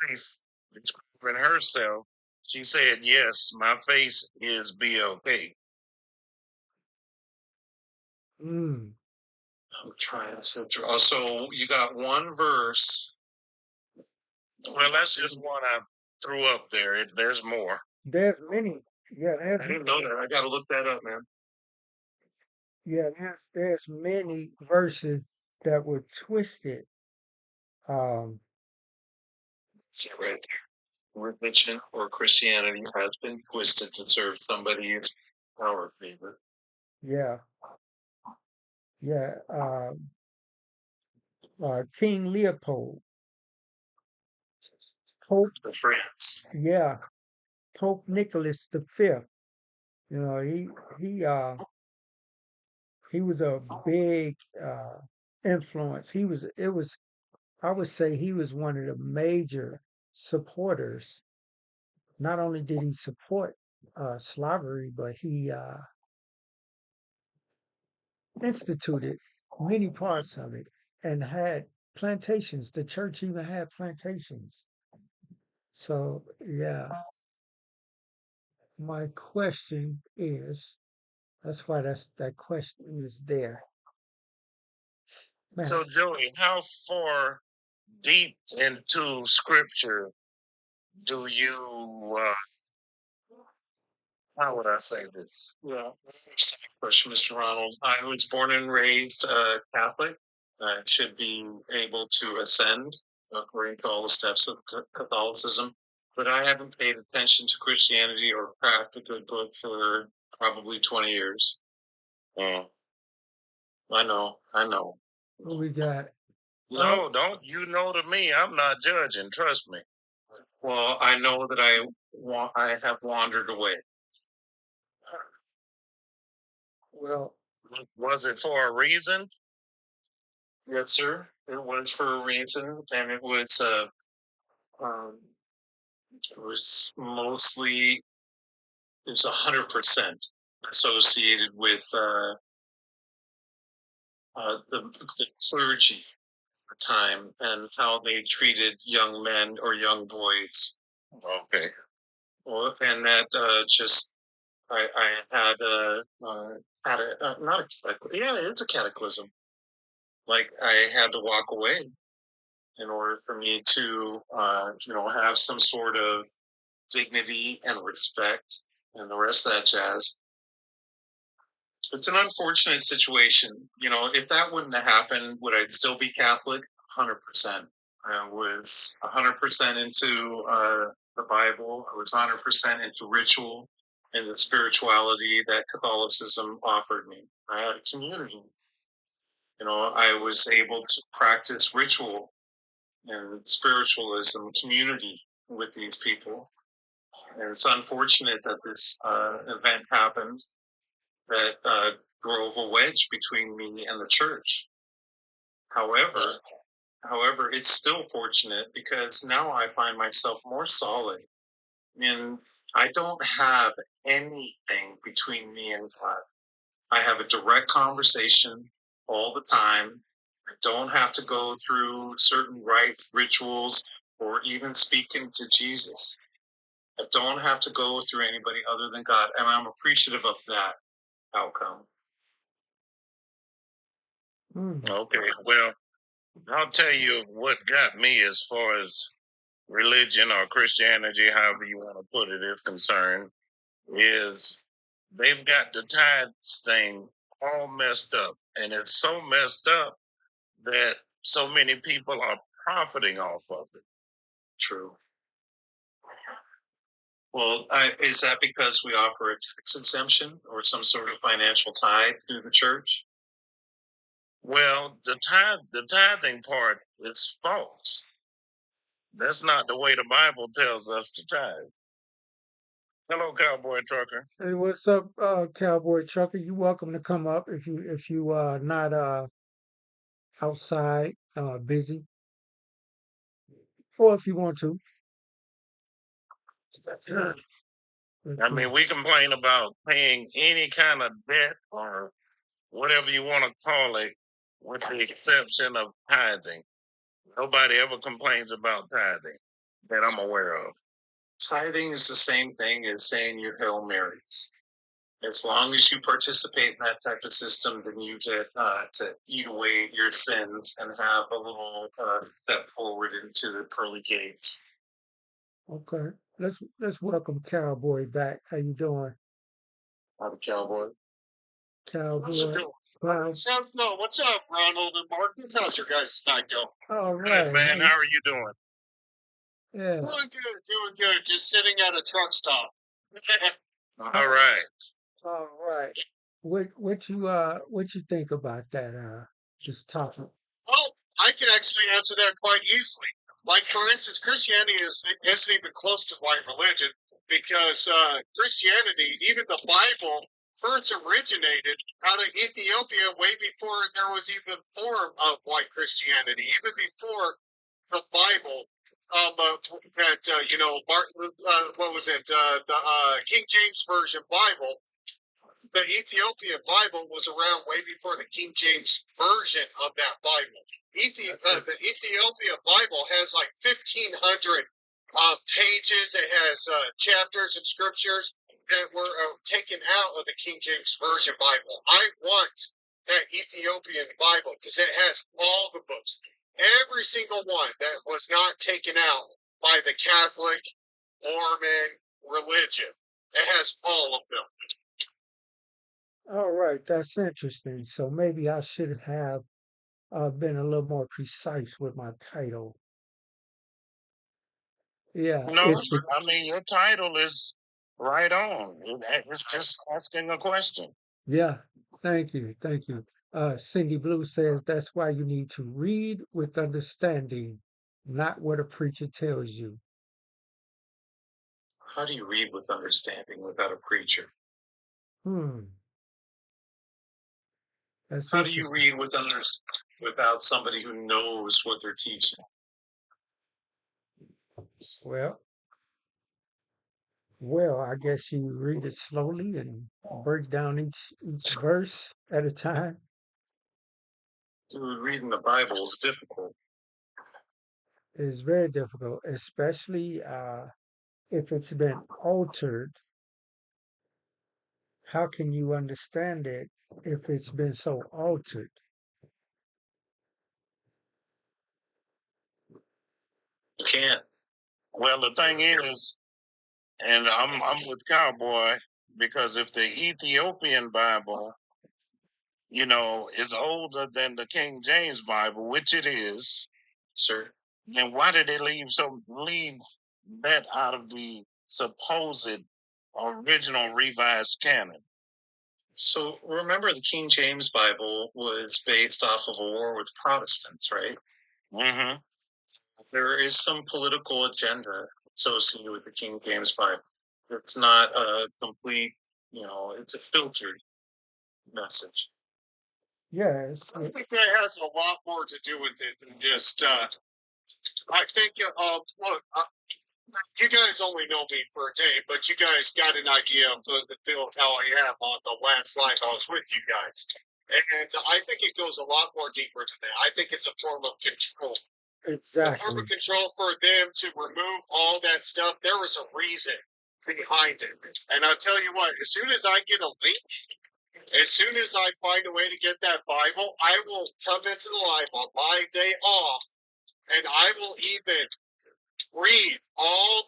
wife describing herself, she said, "Yes, my face is BLK." Mm. I'm trying to draw. So you got one verse. Well, that's just one I threw up there. There's more. There's many. Yeah, I didn't know that. I got to look that up, man. there's many verses that were twisted. Um, See it right there. Religion or Christianity has been twisted to serve somebody's power favor. yeah, yeah. King Leopold, Pope, The France. yeah, Pope Nicholas V. You know, he was a big influence. I would say he was one of the major supporters. Not only did he support slavery, but he instituted many parts of it and had plantations. The church even had plantations. So, yeah, my question is that's why that question is there. Man, So, Joey, how far deep into scripture do you, how would I say this? Yeah. Second question, Mr. Ronald. I was born and raised Catholic. I should be able to ascend according to all the steps of Catholicism, but I haven't paid attention to Christianity or cracked a good book for probably 20 years. Oh, I know, I know. what we got? No, don't you know to me? I'm not judging. Trust me. Well, I know that I have wandered away. Well, Was it for a reason? Yes, sir. It was for a reason, and um, it was mostly it was 100% associated with the clergy at the time and how they treated young men or young boys. Okay. Well, and that just I had a not a yeah, it's a cataclysm. Like I had to walk away in order for me to have some sort of dignity and respect and the rest of that jazz. It's an unfortunate situation. If that wouldn't have happened, would I still be Catholic? 100%. I was 100% into the Bible. I was 100% into ritual and the spirituality that Catholicism offered me. I had a community. I was able to practice ritual and spiritualism community with these people. And it's unfortunate that this event happened that drove a wedge between me and the church. However, however, it's still fortunate because now I find myself more solid. And I don't have anything between me and God. I have a direct conversation all the time. I don't have to go through certain rites, rituals, or even speaking to Jesus. I don't have to go through anybody other than God, and I'm appreciative of that outcome. Okay, well, I'll tell you what got me as far as religion or Christianity, however you want to put it, is concerned, is they've got the tithes thing all messed up. And it's so messed up that so many people are profiting off of it. True. Well, is that because we offer a tax exemption or some sort of financial tithe through the church? Well, the tithing part is false. That's not the way the Bible tells us to tithe. Hello, cowboy trucker. Hey, what's up, cowboy trucker? You welcome to come up if you not outside busy, or if you want to. I mean, we complain about paying any kind of debt or whatever you want to call it, with the exception of tithing. Nobody ever complains about tithing. that I'm aware of. Tithing is the same thing as saying your Hail Marys. As long as you participate in that type of system, then you get to eat away your sins and have a little step forward into the pearly gates. Okay. Let's welcome Cowboy back. How you doing, I'm a cowboy. How's it Cowboy? doing? Well, No, what's up, Ronald and Marcus? How's your guys' night going? all Good, right. man. How are you doing? Yeah. Doing good. Just sitting at a truck stop. All right. All right. What you think about that this topic? Well, I can actually answer that quite easily. Like, for instance, Christianity isn't even close to white religion because Christianity, even the Bible, first originated out of Ethiopia way before there was even form of white Christianity, even before the Bible. That Martin, what was it? The King James Version Bible, the Ethiopian Bible was around way before the King James version of that Bible. The Ethiopian Bible has like 1,500 pages. It has chapters and scriptures that were taken out of the King James version Bible. I want that Ethiopian Bible because it has all the books, every single one that was not taken out by the Catholic, Mormon religion. It has all of them. All right, that's interesting. So maybe I should have been a little more precise with my title. Yeah, No, it's the I mean your title is right on. It's just asking a question. yeah. Thank you, thank you. Cindy Blue says that's why you need to read with understanding, not what a preacher tells you. How do you read with understanding without a preacher? Hmm, that's How do you interesting. read without somebody who knows what they're teaching? Well, well, I guess you read it slowly and break down each verse at a time. Dude, reading the Bible is difficult. It's very difficult, especially if it's been altered. How can you understand it if it's been so altered? You can't. Well, the thing is, and I'm with Cowboy because if the Ethiopian Bible, is older than the King James Bible, which it is, sir, then why did they leave that out of the supposed original revised canon? So remember, the King James Bible was based off of a war with Protestants, right? Mm-hmm. There is some political agenda associated with the King James Bible. It's not a complete, it's a filtered message. Yes. I think that has a lot more to do with it than just. I think, look, you guys only know me for a day, but you guys got an idea of the feel of how I am on the last live I was with you guys. And I think it goes a lot more deeper than that. I think it's a form of control. A form of Exactly. control for them to remove all that stuff. There was a reason behind it. And I'll tell you what, as soon as I get a link, as soon as I find a way to get that Bible, I will come into the live on my day off and I will even read all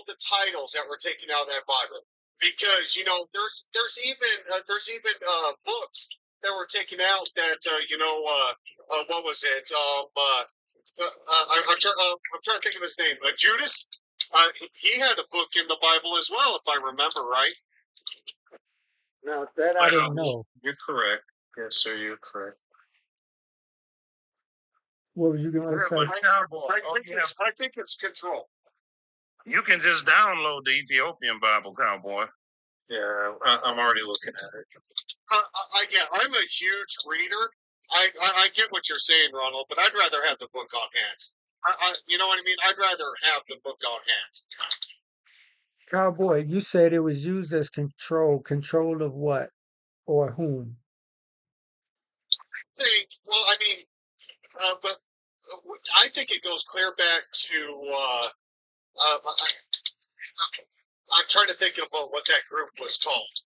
the titles that were taken out of that Bible because there's even books that were taken out that what was it I'm trying to think of his name, Judas. He had a book in the Bible as well, if I remember right. Now that I didn't Well, know. you're correct. Yes, sir, you're correct. What were you going to Yeah, but say? Cowboy, I think it's control. You can just download the Ethiopian Bible, Cowboy. Yeah, I'm already looking at it. Yeah, I'm a huge reader. I get what you're saying, Ronald, but I'd rather have the book on hand. You know what I mean? I'd rather have the book on hand. Cowboy, you said it was used as control. Control of what or whom? Well, I mean, but I think it goes clear back to I'm trying to think of what that group was called.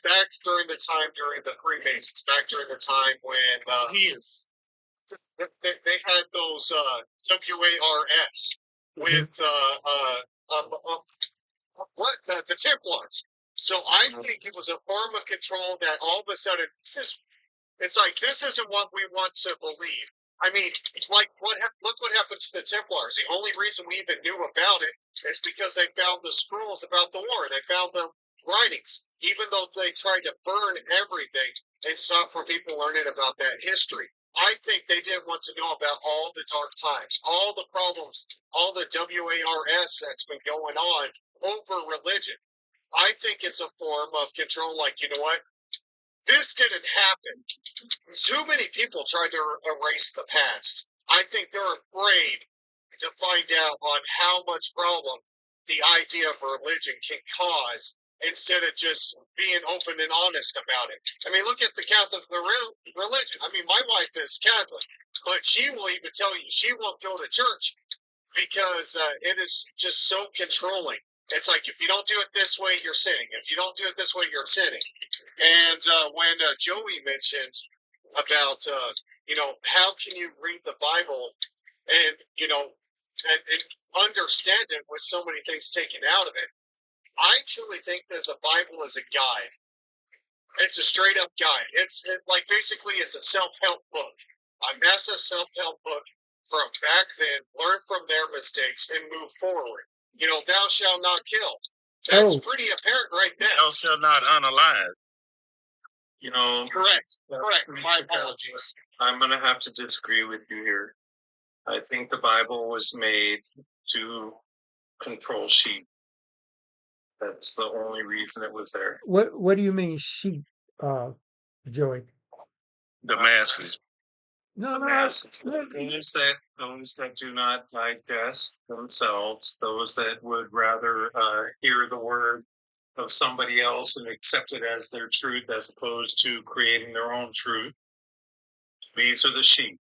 Back during the Freemasons, back during the time when they had those WARS Mhm. with what the Templars. So I think it was a form of control that all of a sudden it's like this isn't what we want to believe. I mean, like look what happened to the Templars. The only reason we even knew about it is because they found the scrolls about the war. They found the writings, even though they tried to burn everything and stop from people learning about that history. I think they didn't want to know about all the dark times, all the problems, all the WARS that's been going on over religion. I think it's a form of control. Like, you know what? This didn't happen. Too many people tried to erase the past. I think they're afraid to find out on how much problem the idea of religion can cause instead of just being open and honest about it. I mean, look at the Catholic religion. I mean, my wife is Catholic, but she will even tell you she won't go to church because it is just so controlling. It's like if you don't do it this way, you're sinning. If you don't do it this way, you're sinning. And when Joey mentioned about how can you read the Bible and and understand it with so many things taken out of it, I truly think that the Bible is a guide. It's a straight up guide. Like basically it's a self help book, a massive self help book from back then. Learn from their mistakes and move forward. Thou shalt not kill. That's Oh, pretty apparent right there. Thou shalt not unalive. Correct. Correct. My apologies. I'm going to have to disagree with you here. I think the Bible was made to control sheep. That's the only reason it was there. what do you mean sheep, uh, Joey? The masses. No, The no. masses. Those that do not digest themselves, those that would rather hear the word of somebody else and accept it as their truth as opposed to creating their own truth. These are the sheep.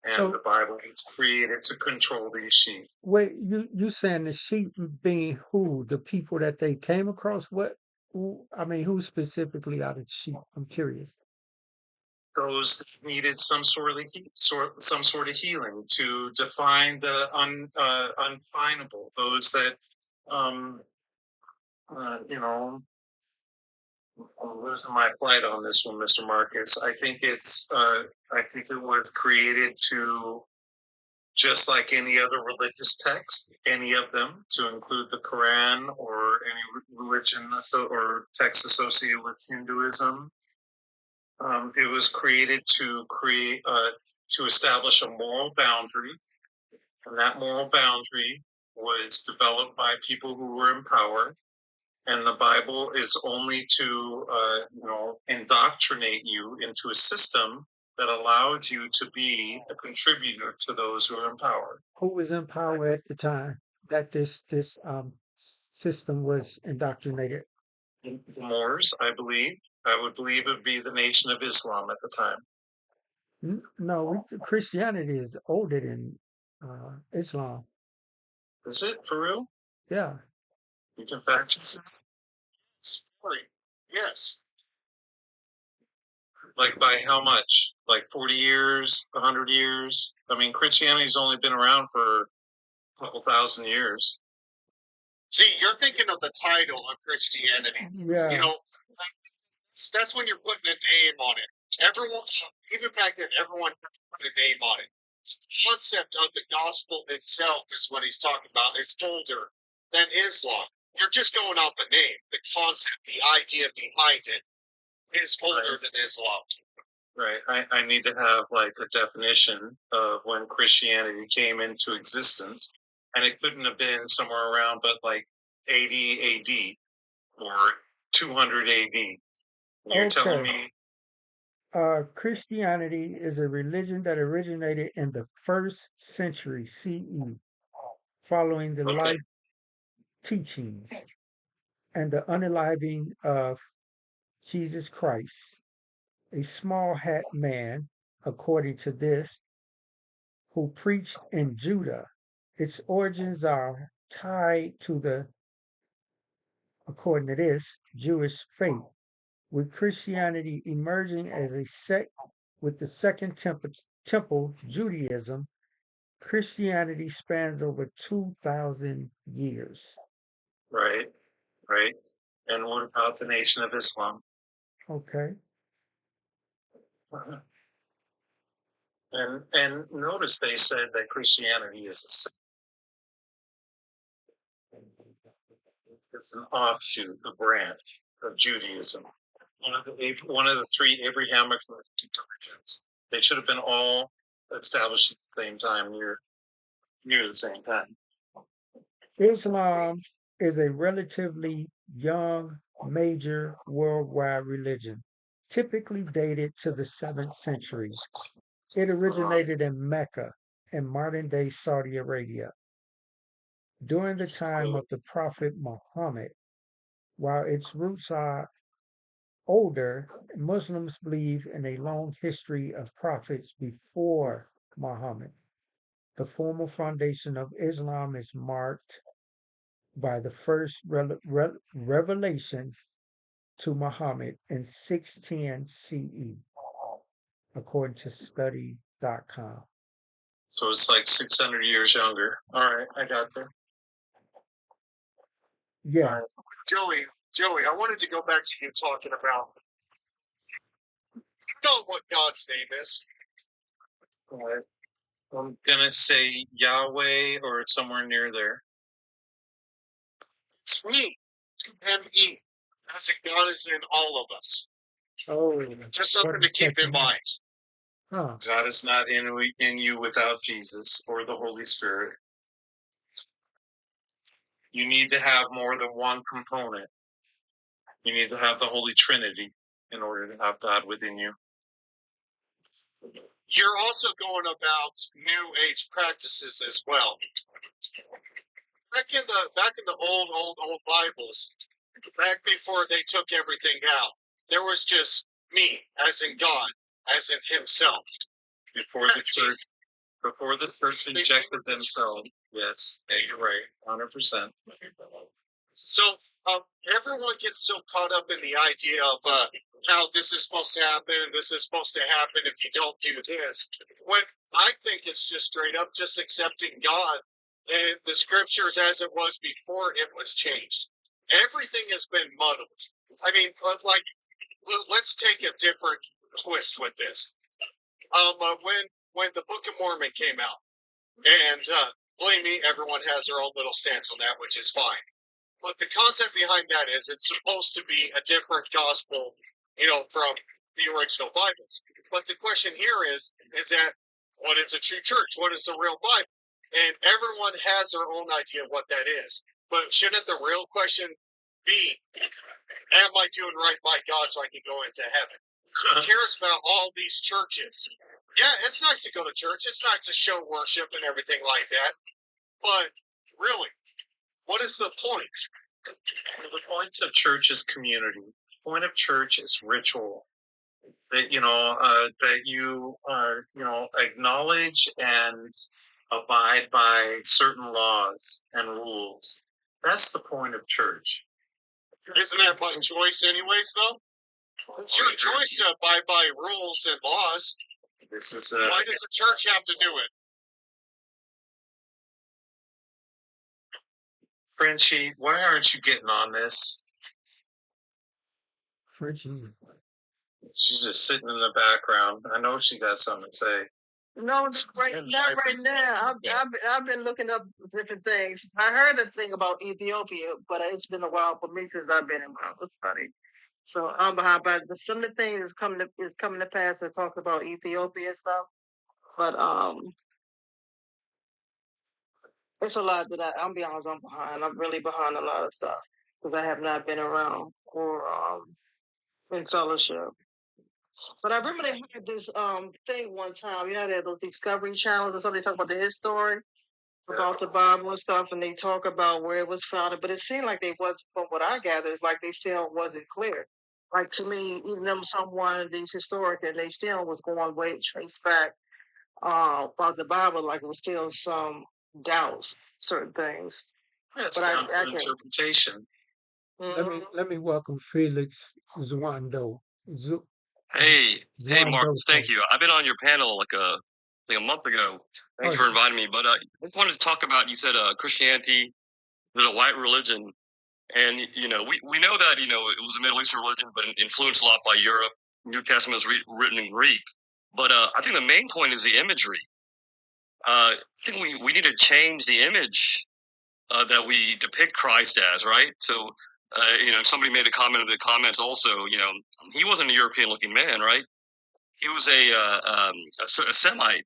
And the So Bible was created to control these sheep. wait, you saying the sheep being who? The people that they came across? What? Who, I mean, who specifically are the sheep? I'm curious. Those that needed some sort of healing to define the undefinable. Those that, um, you know, I'm losing my flight on this one, Mr. Marcus. I think it was created to, just like any other religious text, any of them, to include the Quran or any religion or text associated with Hinduism. It was created to establish a moral boundary, and that moral boundary was developed by people who were in power. And the Bible is only to indoctrinate you into a system that allowed you to be a contributor to those who are in power. Who was in power at the time that this system was indoctrinated? The Moors, I believe. I would believe it would be the Nation of Islam at the time. No, Christianity is older than Islam. Is it for real? Yeah. You can fact check this. Story. Yes. Like by how much? Like 40 years, 100 years? I mean, Christianity's only been around for a couple thousand years. See, you're thinking of the title of Christianity. You Yeah. know, that's when you're putting a name on it. Everyone, even back then, everyone put a name on it. The concept of the gospel itself is what he's talking about. Is older than Islam. You're just going off the name. The concept, the idea behind it is older Right. than Islam. Right. I need to have like a definition of when Christianity came into existence. And it couldn't have been somewhere around but like 80 AD or 200 AD. You're telling Okay. me Christianity is a religion that originated in the first century CE, following the okay. life teachings and the unaliving of Jesus Christ, a small hat man, according to this, who preached in Judah Its origins are tied to the, according to this, Jewish faith, with Christianity emerging as a sect with the Second Temple Judaism. Christianity spans over 2,000 years. Right, right. And what about the Nation of Islam? Okay. Uh-huh. And notice they said that Christianity is a sect. It's an offshoot, a branch of Judaism. One of the three Abrahamic religions. They should have been all established at the same time, near the same time. Islam is a relatively young, major worldwide religion, typically dated to the 7th century. It originated in Mecca in modern day Saudi Arabia during the time of the Prophet Muhammad. While its roots are older, Muslims believe in a long history of prophets before Muhammad. The formal foundation of Islam is marked by the first revelation to Muhammad in 610 CE, according to study.com. So it's like 600 years younger. All right, I got there. Yeah. Joey, I wanted to go back to you talking about, you know what God's name is. All right. I'm gonna say Yahweh or somewhere near there. It's me, M-E. As in God is in all of us. Oh, Just something to keep in mind. Huh. God is not in you without Jesus or the Holy Spirit. You need to have more than one component. You need to have the Holy Trinity in order to have God within you. You're also going about New Age practices as well. Back in the old Bibles, back before they took everything out, there was just me, as in God, as in Himself. Before the church injected themselves. Yes, yeah, you're right, 100%. So everyone gets so caught up in the idea of how this is supposed to happen and this is supposed to happen if you don't do this. When I think it's just straight up just accepting God and the scriptures as it was before it was changed. Everything has been muddled. I mean, like, let's take a different twist with this. When the Book of Mormon came out, and believe me, everyone has their own little stance on that, which is fine. But the concept behind that is it's supposed to be a different gospel, from the original Bibles. But the question here is that what is a true church? What is the real Bible? And everyone has their own idea of what that is. But shouldn't the real question be, am I doing right by God so I can go into heaven? Who cares about all these churches? Yeah, it's nice to go to church. It's nice to show worship and everything like that. But really, what is the point? The point of church is community. The point of church is ritual. That that you are acknowledge and abide by certain laws and rules. That's the point of church. Isn't that by choice, anyways? Though it's your choice to abide by rules and laws. Why does the church have to do it? Frenchie, why aren't you getting on this? Frenchie. She's just sitting in the background. I know she got something to say. No, not right now. I've been looking up different things. I heard a thing about Ethiopia, but it's been a while for me since I've been in Bible study. So I'm behind. But some of the things is coming to pass and talk about Ethiopia and stuff. But it's a lot that I'm be honest, I'm behind. I'm really behind a lot of stuff because I have not been around or in fellowship. But I remember they had this thing one time. They had those Discovery channels or something. They talk about the history about the Bible and stuff, and they talk about where it was founded. But it seemed like they was, from what I gather, it's like they still wasn't clear. Like to me, even them someone of these historic, and they still was going way trace back about the Bible, like it was still some doubts certain things. Yeah, it's But down to I can't. interpretation. Let me welcome Felix Zwando. Hey, Zwando. Marcus, thank you. I've been on your panel like a month ago. Thank you for inviting me. But I just wanted to talk about, you said Christianity is a white religion. And, we know that, it was a Middle Eastern religion, but influenced a lot by Europe. New Testament was written in Greek. But I think the main point is the imagery. I think we need to change the image that we depict Christ as, right? So, somebody made a comment in the comments also, he wasn't a European looking man, right? He was a Semite.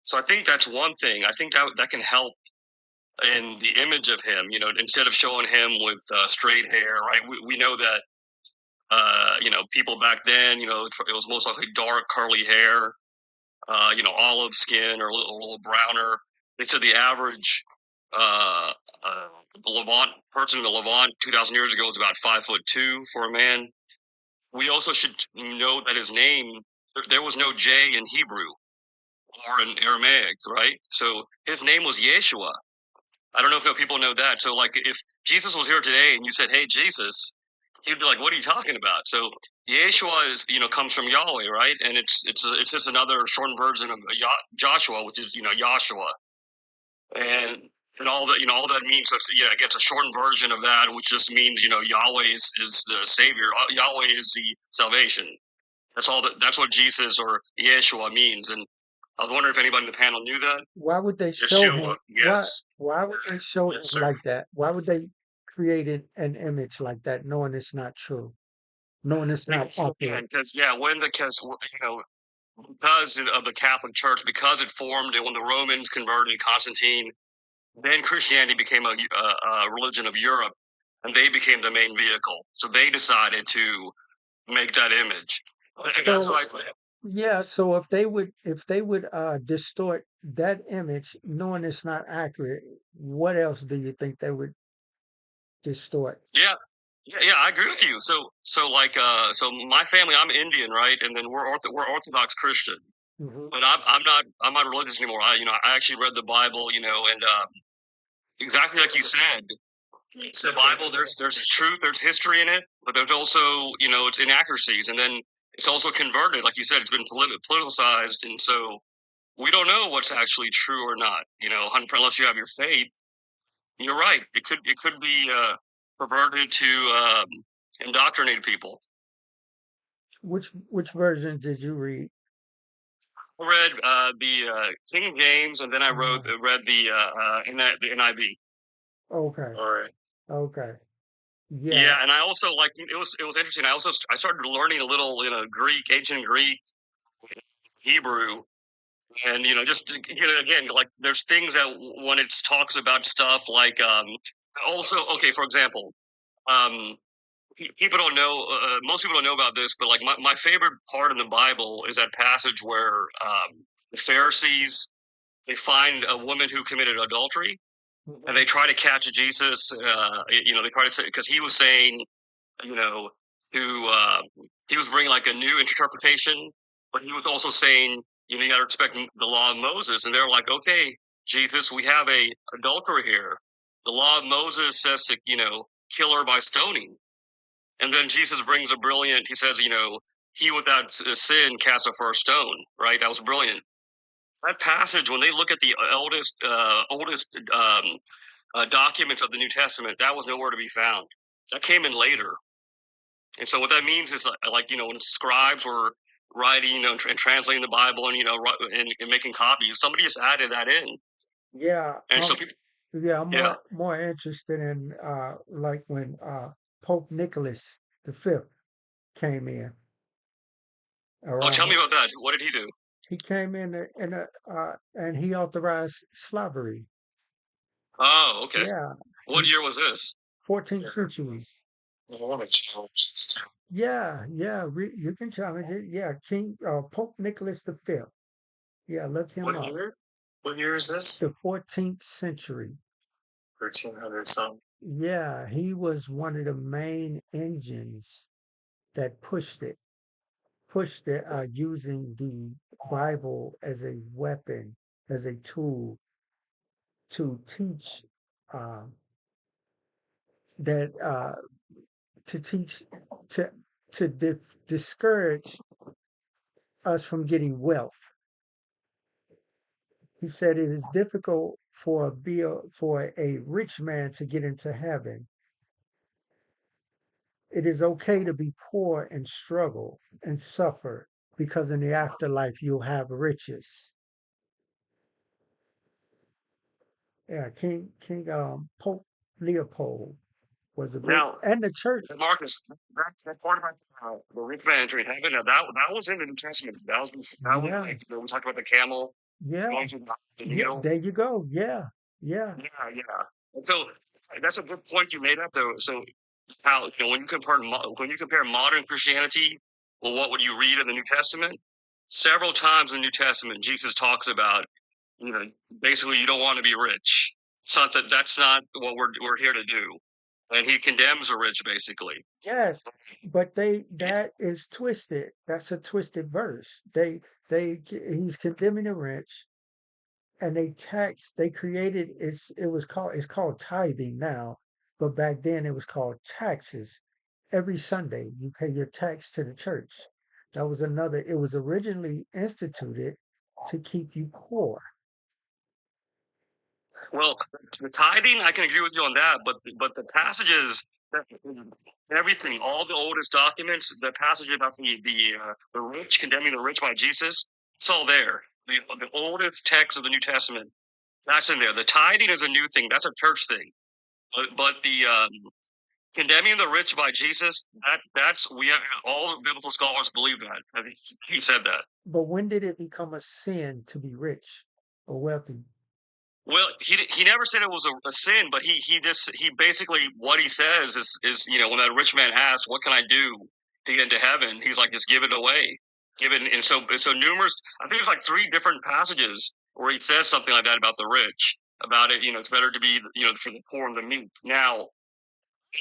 So I think that's one thing. I think that can help in the image of him, instead of showing him with straight hair, right? We know that, people back then, it was most likely dark, curly hair, olive skin or a little browner. They said the average Levant person in the Levant 2,000 years ago was about 5'2" for a man. We also should know that his name, there was no J in Hebrew or in Aramaic, right? So his name was Yeshua. I don't know if people know that. So, like, if Jesus was here today and you said, "Hey, Jesus," he'd be like, "What are you talking about?" So Yeshua is, comes from Yahweh, right? And it's just another shortened version of Joshua, which is, Yahshua, and all that, all that means. So it gets a shortened version of that, which just means, Yahweh is the Savior. Yahweh is the salvation. That's all. That's what Jesus or Yeshua means. And I was wondering if anybody in the panel knew that. Why would they show Yeshua, him? yes. Why would they show Yes, him sir. like that? Why would they create an image like that, knowing it's not true, knowing it's not accurate? Because because of the Catholic Church, because it formed, and when the Romans converted Constantine, then Christianity became a religion of Europe, and they became the main vehicle. So they decided to make that image. And that's So like, yeah, so if they would distort that image, knowing it's not accurate, what else do you think they would distort? yeah, yeah, I agree with you. So my family, I'm Indian, right? And then we're Orthodox Christian. Hmm. But I'm not religious anymore. I actually read the Bible, and exactly like you said, the Bible, there's truth, there's history in it, but there's also, it's inaccuracies, and then it's also converted, like you said, it's been politicized, and so we don't know what's actually true or not. Unless you have your faith. You're right. It could be perverted to indoctrinate people. Which version did you read? I read the King James, and then I read the NIV. Okay, All right. okay, Yeah, yeah. and I also it was interesting. I started learning a little, Greek, ancient Greek, Hebrew, and just again, like there's things that when it talks about stuff like also, okay, for example, um people don't know, most people don't know about this, but like my favorite part of the Bible is that passage where the Pharisees, they find a woman who committed adultery, and they try to catch Jesus. They try to say, because he was saying, you know, who he was bringing like a new interpretation, but he was also saying, you got to respect the law of Moses. And they're like, okay, Jesus, we have a adulterer here. The law of Moses says to, kill her by stoning. And then Jesus brings a brilliant, he says, he without sin casts a first stone, right? That was brilliant. That passage, when they look at the oldest documents of the New Testament, that was nowhere to be found. That came in later. And so what that means is like, when scribes were writing, and translating the Bible and, and making copies, somebody just added that in. Yeah, And so people, yeah, I'm yeah. more interested in like when Pope Nicholas V came in Oh, tell me around. about that. What did he do? He came in and he authorized slavery. Oh, okay. Yeah, What year was this? 14th century. I want to challenge this too. Yeah, yeah, you can challenge it. Yeah, King Pope Nicholas V. Yeah, look him What up. year? What year is this? The 14th century. 1300 something. Yeah, he was one of the main engines that pushed it using the Bible as a weapon, as a tool to teach uh, that to teach to discourage us from getting wealth. He said it is difficult for a rich man to get into heaven. It is okay to be poor and struggle and suffer because in the afterlife you'll have riches. Yeah, Pope Leopold was a big, Now, and the church. Marcus, that part about the rich man entering heaven, now that was in the New Testament. That was Yeah, like, we talked about the camel yeah, going through the yeah. needle. There you go. Yeah, yeah. Yeah. And so that's a good point you made up though. So how when you compare modern Christianity, well, what would you read in the New Testament? Several times in the New Testament, Jesus talks about, you know, basically you don't want to be rich. It's not that that's not what we're here to do, and he condemns the rich basically. Yes, but that is twisted. That's a twisted verse. He's condemning the rich, and they created it's called tithing now, but back then it was called taxes. Every Sunday you pay your tax to the church. It was originally instituted to keep you poor. Well, the tithing, I can agree with you on that, but the passages, everything, all the oldest documents, the passage about the rich condemning the rich by Jesus, it's all there. The oldest text of the New Testament, that's in there. The tithing is a new thing. That's a church thing. But the condemning the rich by Jesus, that's we have all the biblical scholars believe that. I mean, he said that. But when did it become a sin to be rich or wealthy? Well, he never said it was a sin, but he basically what he says is when that rich man asks, "What can I do to get into heaven?" He's like, "Just give it away, give it." And so numerous. I think there's like 3 different passages where he says something like that about the rich. About it, it's better to be for the poor and the meek. Now,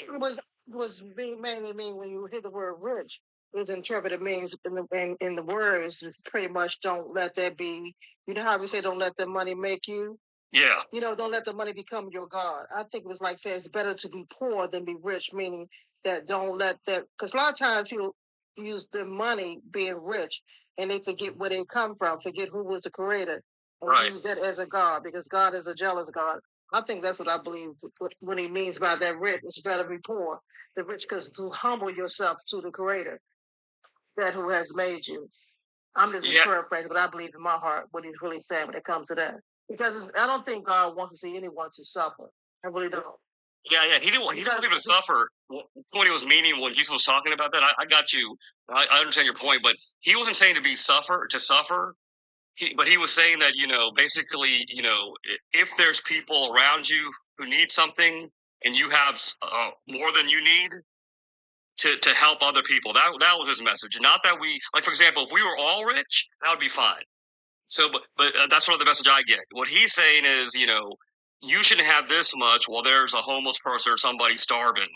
was mainly mean when you hear the word rich. It was interpreted means in the words pretty much don't let that be. You know how we say don't let the money make you. Yeah. Don't let the money become your God. I think it was like saying it's better to be poor than be rich, meaning that don't let that, because a lot of times people use the money being rich and they forget where they come from, forget who was the creator, and right. Use that as a God because God is a jealous God. I think that's what I believe when he means by that rich. It's better to be poor than rich because to humble yourself to the creator, that who has made you. I'm just paraphrasing, but I believe in my heart what he's really saying when it comes to that. Because I don't think God wants to see anyone to suffer. I really don't. Yeah. He didn't want people to suffer. What he was meaning when Jesus was talking about that, I got you. I understand your point, but he wasn't saying to suffer. But he was saying that basically, if there's people around you who need something and you have more than you need to help other people. That was his message. Not that we, like, for example, if we were all rich, that would be fine. So, but that's sort of the message I get. What he's saying is, you shouldn't have this much while there's a homeless person or somebody starving.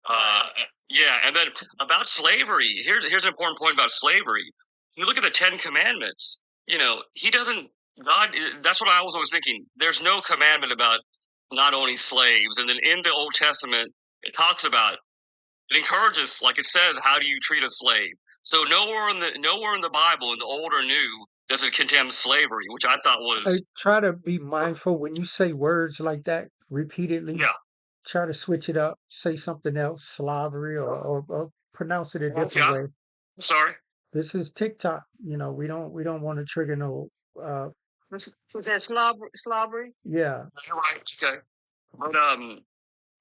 Uh, yeah, and then about slavery. Here's an important point about slavery. You look at the 10 Commandments. He doesn't. God. That's what I was always thinking. There's no commandment about not owning slaves, and then in the Old Testament, it talks about. It encourages, like it says, how do you treat a slave? So nowhere in the Bible, in the Old or New, does it condemn slavery, which I thought was Try to be mindful when you say words like that repeatedly. yeah. Try to switch it up, say something else, slavery, or pronounce it a different way. Sorry. This is TikTok. We don't want to trigger no. Was that slobbery? Yeah. You're right. Okay. But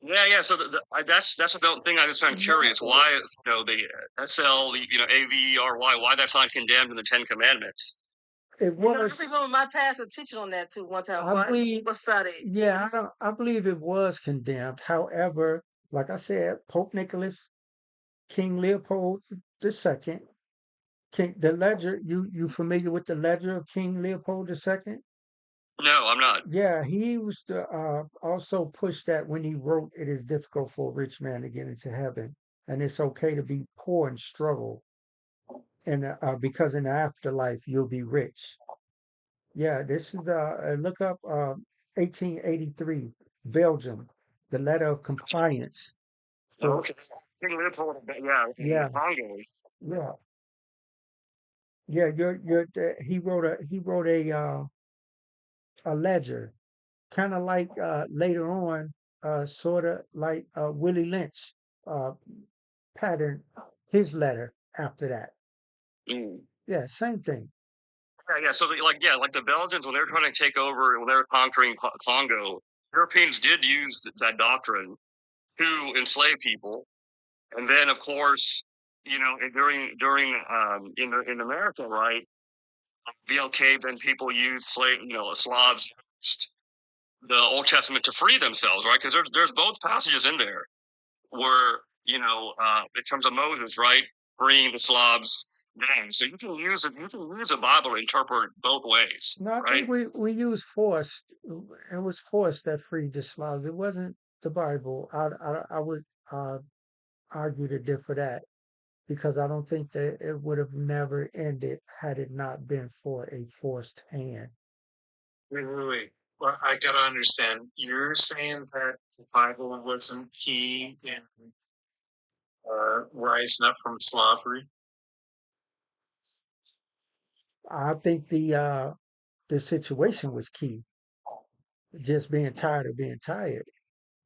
yeah. So that's the thing I just found curious. Why the SL, AVERY, why that's not condemned in the 10 Commandments? It was. I remember my pastor teaching on that too one time. I believe. Study. Yeah, I believe it was condemned. However, like I said, Pope Nicholas, King Leopold II, the ledger. You familiar with the ledger of King Leopold II? No, I'm not. Yeah, he was also pushed that when he wrote, "It is difficult for a rich man to get into heaven, and it's okay to be poor and struggle, and because in the afterlife you'll be rich." Yeah, this is look up 1883, Belgium, the letter of compliance. For, Okay. King Leopold, yeah, in the yeah, Congo. yeah, yeah. He wrote a ledger, kind of like later on, sort of like Willie Lynch uh, patterned his letter after that. Mm. Yeah, same thing. Yeah. So, like the Belgians, when they were trying to take over, when they were conquering Congo, Europeans did use that doctrine to enslave people. And then, of course, during in America, right? BLK, then people used Slavs used the Old Testament to free themselves, right? Because there's both passages in there where in terms of Moses, right, freeing the Slavs. Down. So you can use it. You can use a Bible to interpret both ways, No, I right? think we used force. It was force that freed the Slavs. It wasn't the Bible. I would argue to differ that because I don't think that it would have never ended had it not been for a forced hand. Wait. Well, I gotta understand. You're saying that the Bible wasn't key in rising up from slavery? I think the situation was key. Just being tired of being tired,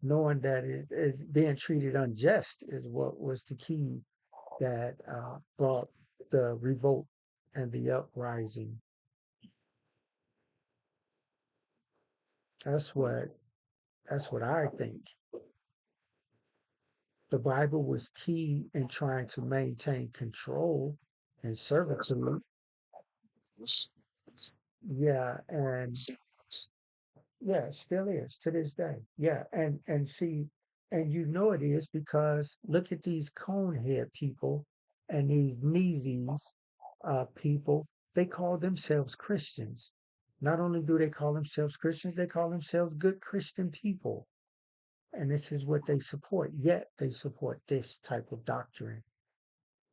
knowing that it is being treated unjust is what was the key that brought the revolt and the uprising. That's what that's what I think. The Bible was key in trying to maintain control and servitude. Yes. Yeah, and yeah, it still is to this day. Yeah, and see, and you know it is because look at these conehead people and these Neezies people. They call themselves Christians. Not only do they call themselves Christians, they call themselves good Christian people. And this is what they support. Yet they support this type of doctrine.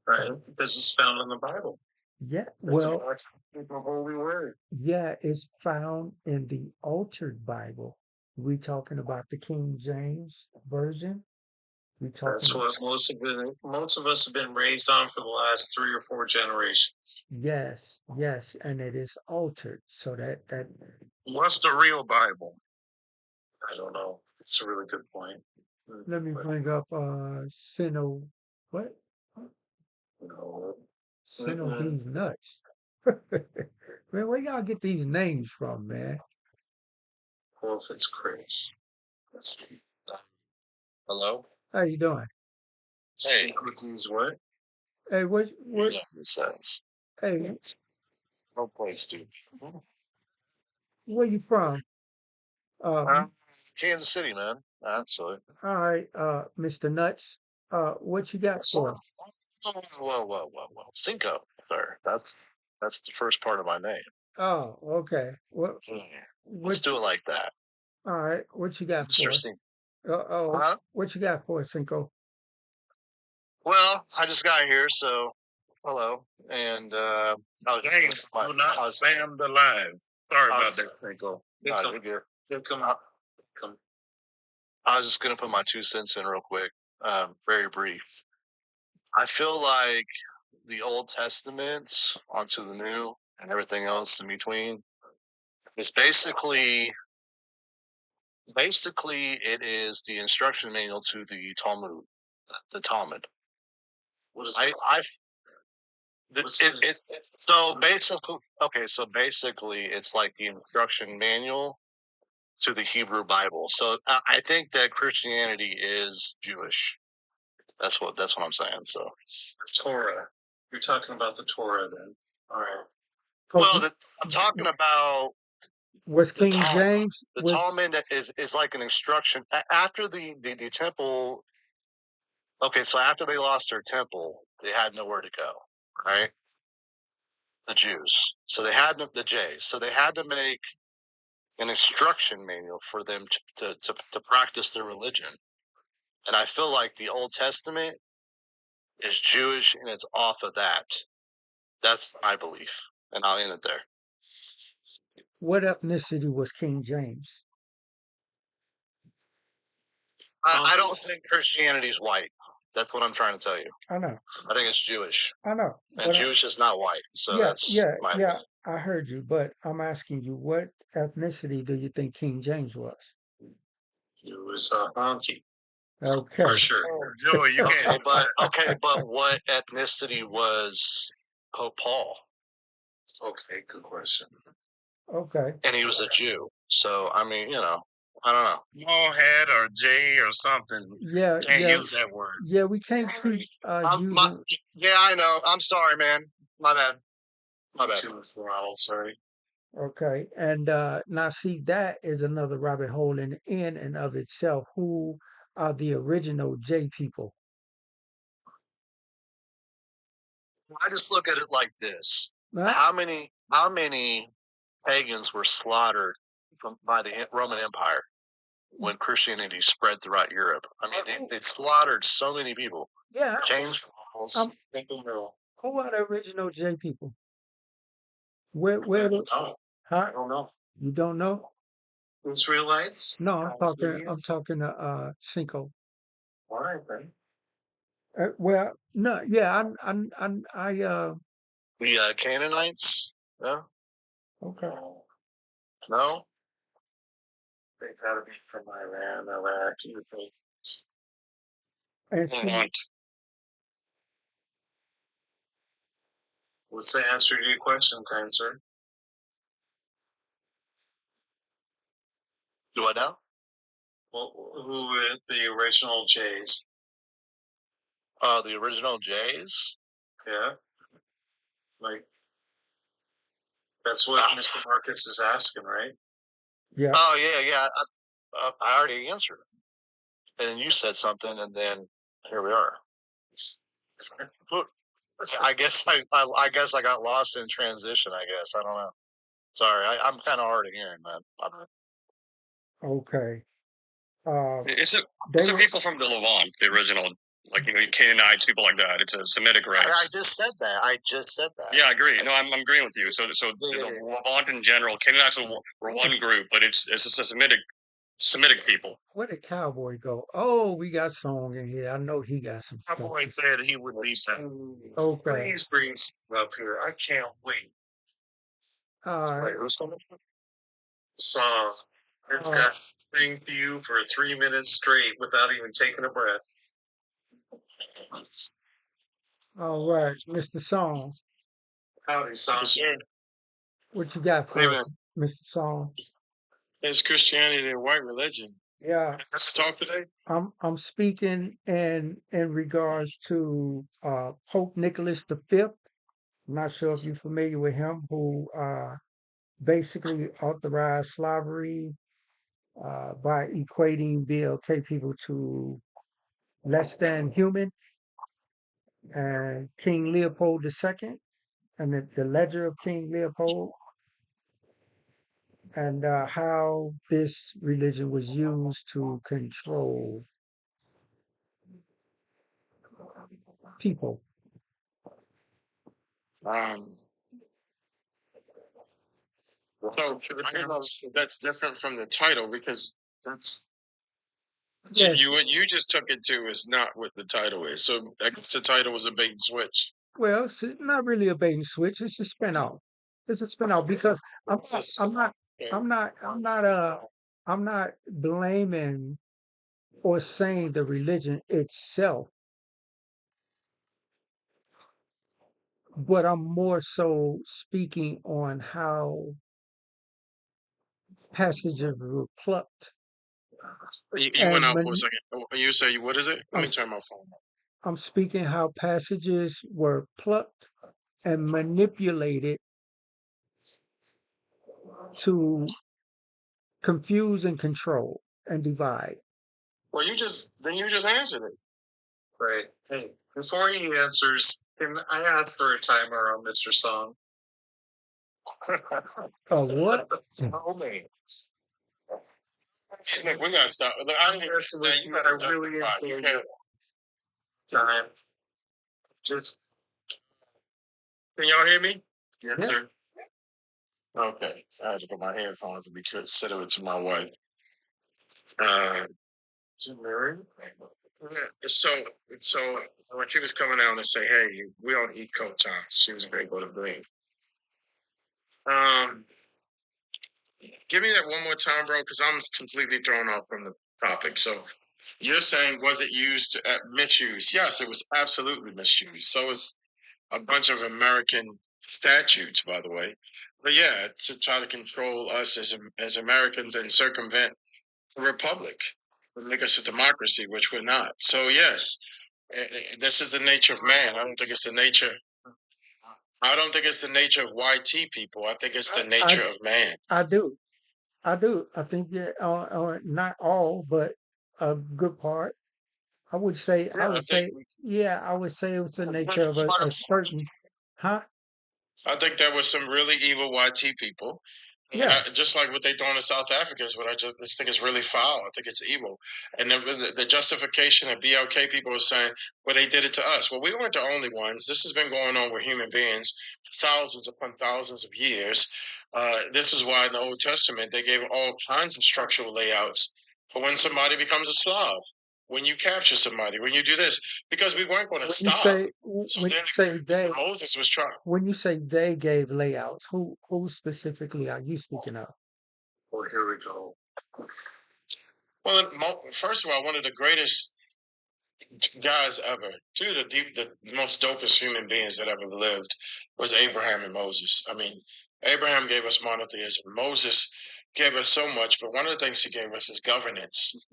Right, because it's found in the Bible. Yeah, The well, Holy Word. yeah, it's found in the altered Bible. We talking about the King James version. We That's talking, what most of us have been raised on for the last 3 or 4 generations. yes, yes, and it is altered so that What's the real Bible? I don't know. It's a really good point. let me bring up Sino what? No. Sino these nuts. Man, where y'all get these names from, man? Well, if it's Chris. Hello? How you doing? Hey. Cookies, what? Hey, what Yeah, it says. hey, No place, dude. where you from? Uh, Kansas City, man. Absolutely. All right, Mr. Nuts. What you got for us? Whoa. Cinco, sir. That's the first part of my name. Oh, okay. Let's What do it like that. all right, what you got Mr. for us? Cinco. Oh, Huh? what you got for us, Cinco? Well, I just got here, so hello. And I was just Dang, gonna do put my, not spam the live. Sorry I about was, that, Cinco. no, you're good. Come on. Come. I was just gonna put my 2 cents in real quick, very brief. I feel like the Old Testament onto the New and everything else in between is basically it is the instruction manual to the Talmud, the Talmud. What is so basically it's like the instruction manual to the Hebrew Bible. So I think that Christianity is Jewish. That's what I'm saying. So Torah. You're talking about the Torah then. All right. Well, I'm talking about Was the King Talmud. James The was Talmud is like an instruction after the temple. Okay, so after they lost their temple, they had nowhere to go, right? The Jews. So they had the Jays. So they had to make an instruction manual for them to practice their religion. And I feel like the Old Testament is Jewish and it's off of that. That's my belief. And I'll end it there. what ethnicity was King James? I don't think Christianity's white. That's what I'm trying to tell you. I know. I think it's Jewish. I know. And Jewish is not white. So yeah, that's yeah, my yeah. opinion. I heard you, but I'm asking you, what ethnicity do you think King James was? He was honky Okay. for sure. Joey, you can't. But what ethnicity was Pope Paul? Okay, good question. Okay. And he was a Jew. So I mean, I don't know. Mallhead or J or something. Yeah, Can't yeah, use that word. yeah. We can't keep using. Yeah, I know. I'm sorry, man. My bad. My bad. Too Ronald, sorry. Okay, and now see, that is another rabbit hole in and of itself. Who are the original J people? I just look at it like this: Huh? how many pagans were slaughtered by the Roman Empire when Christianity spread throughout Europe? I mean, they slaughtered so many people. Yeah. James Charles. Um, who are the original J people? Where Oh, huh? I don't know. You don't know? Israelites? No, I'm Palestinians? talking to Cinco. All right, then. Well, no, yeah, The Canaanites? No, okay. no. They gotta be from Iran, Iraq, you think. And she, What's the answer to your question, kind sir? Do I know? Well, who were the original Jays? The original Jays. Yeah. Like, that's what Mr. Marcus is asking, right? yeah, Oh yeah. I already answered it, and then you said something, and then here we are. I guess I guess I got lost in transition. I guess I don't know. Sorry, I'm kind of hard of hearing, man. okay. It's a They it's a were, people from the Levant, the original, like Canaanites, people like that. It's a Semitic race. I just said that. Yeah, I agree. No, I'm agreeing with you. So the Levant in general, Canaanites were one group, but it's just a Semitic people. where did Cowboy go? Oh, we got song in here. I know he got some My stuff. boy said he would be back. Okay. Please bring some up here. I can't wait. All right. Wait, who's coming? Song. It's got to sing to you for 3 minutes straight without even taking a breath. All right, Mr. Song. Howdy, Song. What you got for us, Mr. Song? Is Christianity a white religion? Yeah. Let's talk today. I'm speaking in regards to Pope Nicholas V. I'm not sure if you're familiar with him, who basically authorized slavery by equating BLK people to less than human, and King Leopold II, and the ledger of King Leopold, and how this religion was used to control people. So that's different from the title because that's Yes. what you just took it to is not what the title is. So I guess the title was a bait and switch. Well, it's not really a bait and switch. It's a spinoff. It's a spinoff because I'm not blaming or saying the religion itself, but I'm more so speaking on how passages were plucked. You went out for a second. You say, what is it? Let me I'm, turn my phone on. I'm speaking how passages were plucked and manipulated to confuse and control and divide. Well, you just answered it. Right. Hey, before he answers, can I ask for a timer on Mr. Song? What? Oh man. Look, we gotta stop. Look, I really enjoy time. Just Can y'all hear me? yes, Yeah. sir. Okay. I had to put my headphones and be considerate to my wife. She married? Yeah. So when she was coming out and say, "Hey, we don't eat croutons," she was able to bring. Um, give me that one more time, bro, because I'm completely thrown off from the topic. So you're saying was it used misused? Yes, it was absolutely misused. So was a bunch of American statutes, by the way. But yeah, to try to control us as Americans and circumvent the republic, and make us a democracy, which we're not. So yes, this is the nature of man. I don't think it's the nature. I don't think it's the nature of YT people. I think it's the nature of man. I do. I do. I think not all, but a good part. I would say, I Yeah, would say, yeah, I would say it was the nature of a certain, huh? I think there was some really evil YT people. Yeah. Just like what they doing in South Africa is what I just think is really foul. I think it's evil. And then the justification that BLK people are saying, well, they did it to us. Well, we weren't the only ones. This has been going on with human beings for thousands upon thousands of years. This is why in the Old Testament they gave all kinds of structural layouts for when somebody becomes a Slav, when you capture somebody, when you do this, because we weren't going to stop. When you say they, Moses was trying. when you say they gave layouts, who specifically are you speaking of? Oh, here we go. Well, first of all, one of the greatest guys ever, the most dopest human beings that ever lived was Abraham and Moses. I mean, Abraham gave us monotheism. Moses gave us so much, but one of the things he gave us is governance,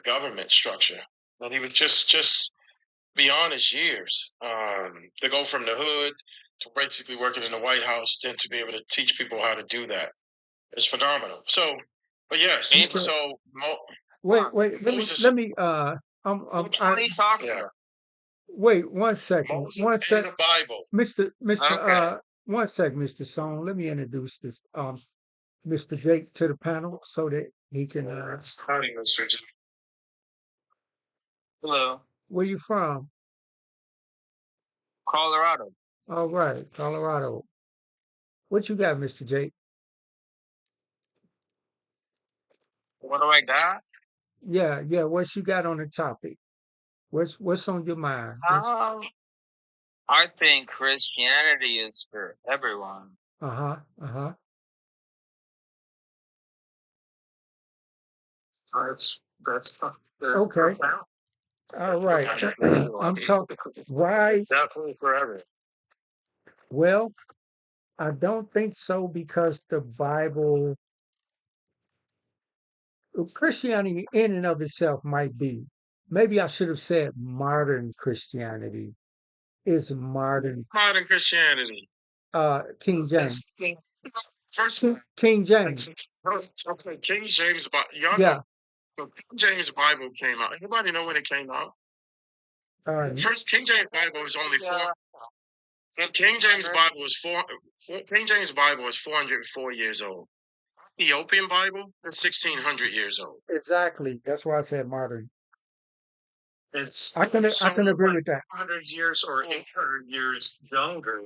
government structure. And he was just beyond his years to go from the hood to basically working in the White House, then to be able to teach people how to do that. It's phenomenal. So, but yes, so Wait, let me, yeah. wait, 1 second, Moses one in sec, the Bible. Mr. 1 sec, Mr. Song. Let me introduce this, Mr. Jake to the panel so that he can, Howdy, Mr. J. Hello, where you from? Colorado. All right, Colorado. What you got, Mr. Jake? What do I got? Yeah, what you got on the topic? What's on your mind? I think Christianity is for everyone. Uh-huh, uh-huh. That's Okay. profound. All right. I'm talking, why? It's definitely forever. Well, I don't think so because the Bible, Christianity in and of itself might be. Maybe I should have said modern Christianity is modern. Modern Christianity. King James. First of all, King James. okay, King James, y'all Yeah. know, the King James Bible came out. Anybody know when it came out? First, King James Bible was only four. King James Bible was King James Bible is 404 years old. Ethiopian Bible is 1600 years old. Exactly. That's why I said modern. It's I can agree with that. 100 years or 800 years younger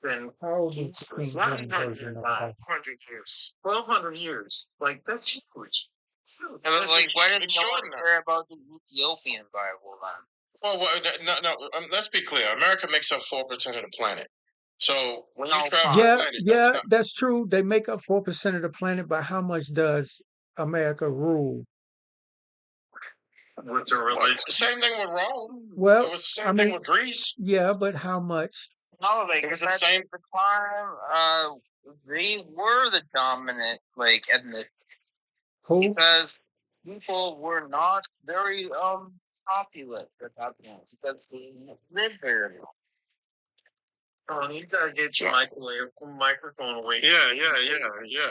than How old is King James version of the Bible? 100 years. 1200 years. Like, that's huge. Yeah, but like, why doesn't no one care about the Ethiopian Bible then? Well, let's be clear. America makes up 4% of the planet. So when you travel Yeah, the planet, that's true. They make up 4% of the planet, but how much does America rule? With the religion. The same thing with Rome. Well, it was the same thing with Greece. Yeah, but how much? No, like, It was the same. The time, they were the dominant, like, ethnic. Who? Because people were not very popular at that point because they lived very long. Oh, you gotta get your microphone away. Yeah.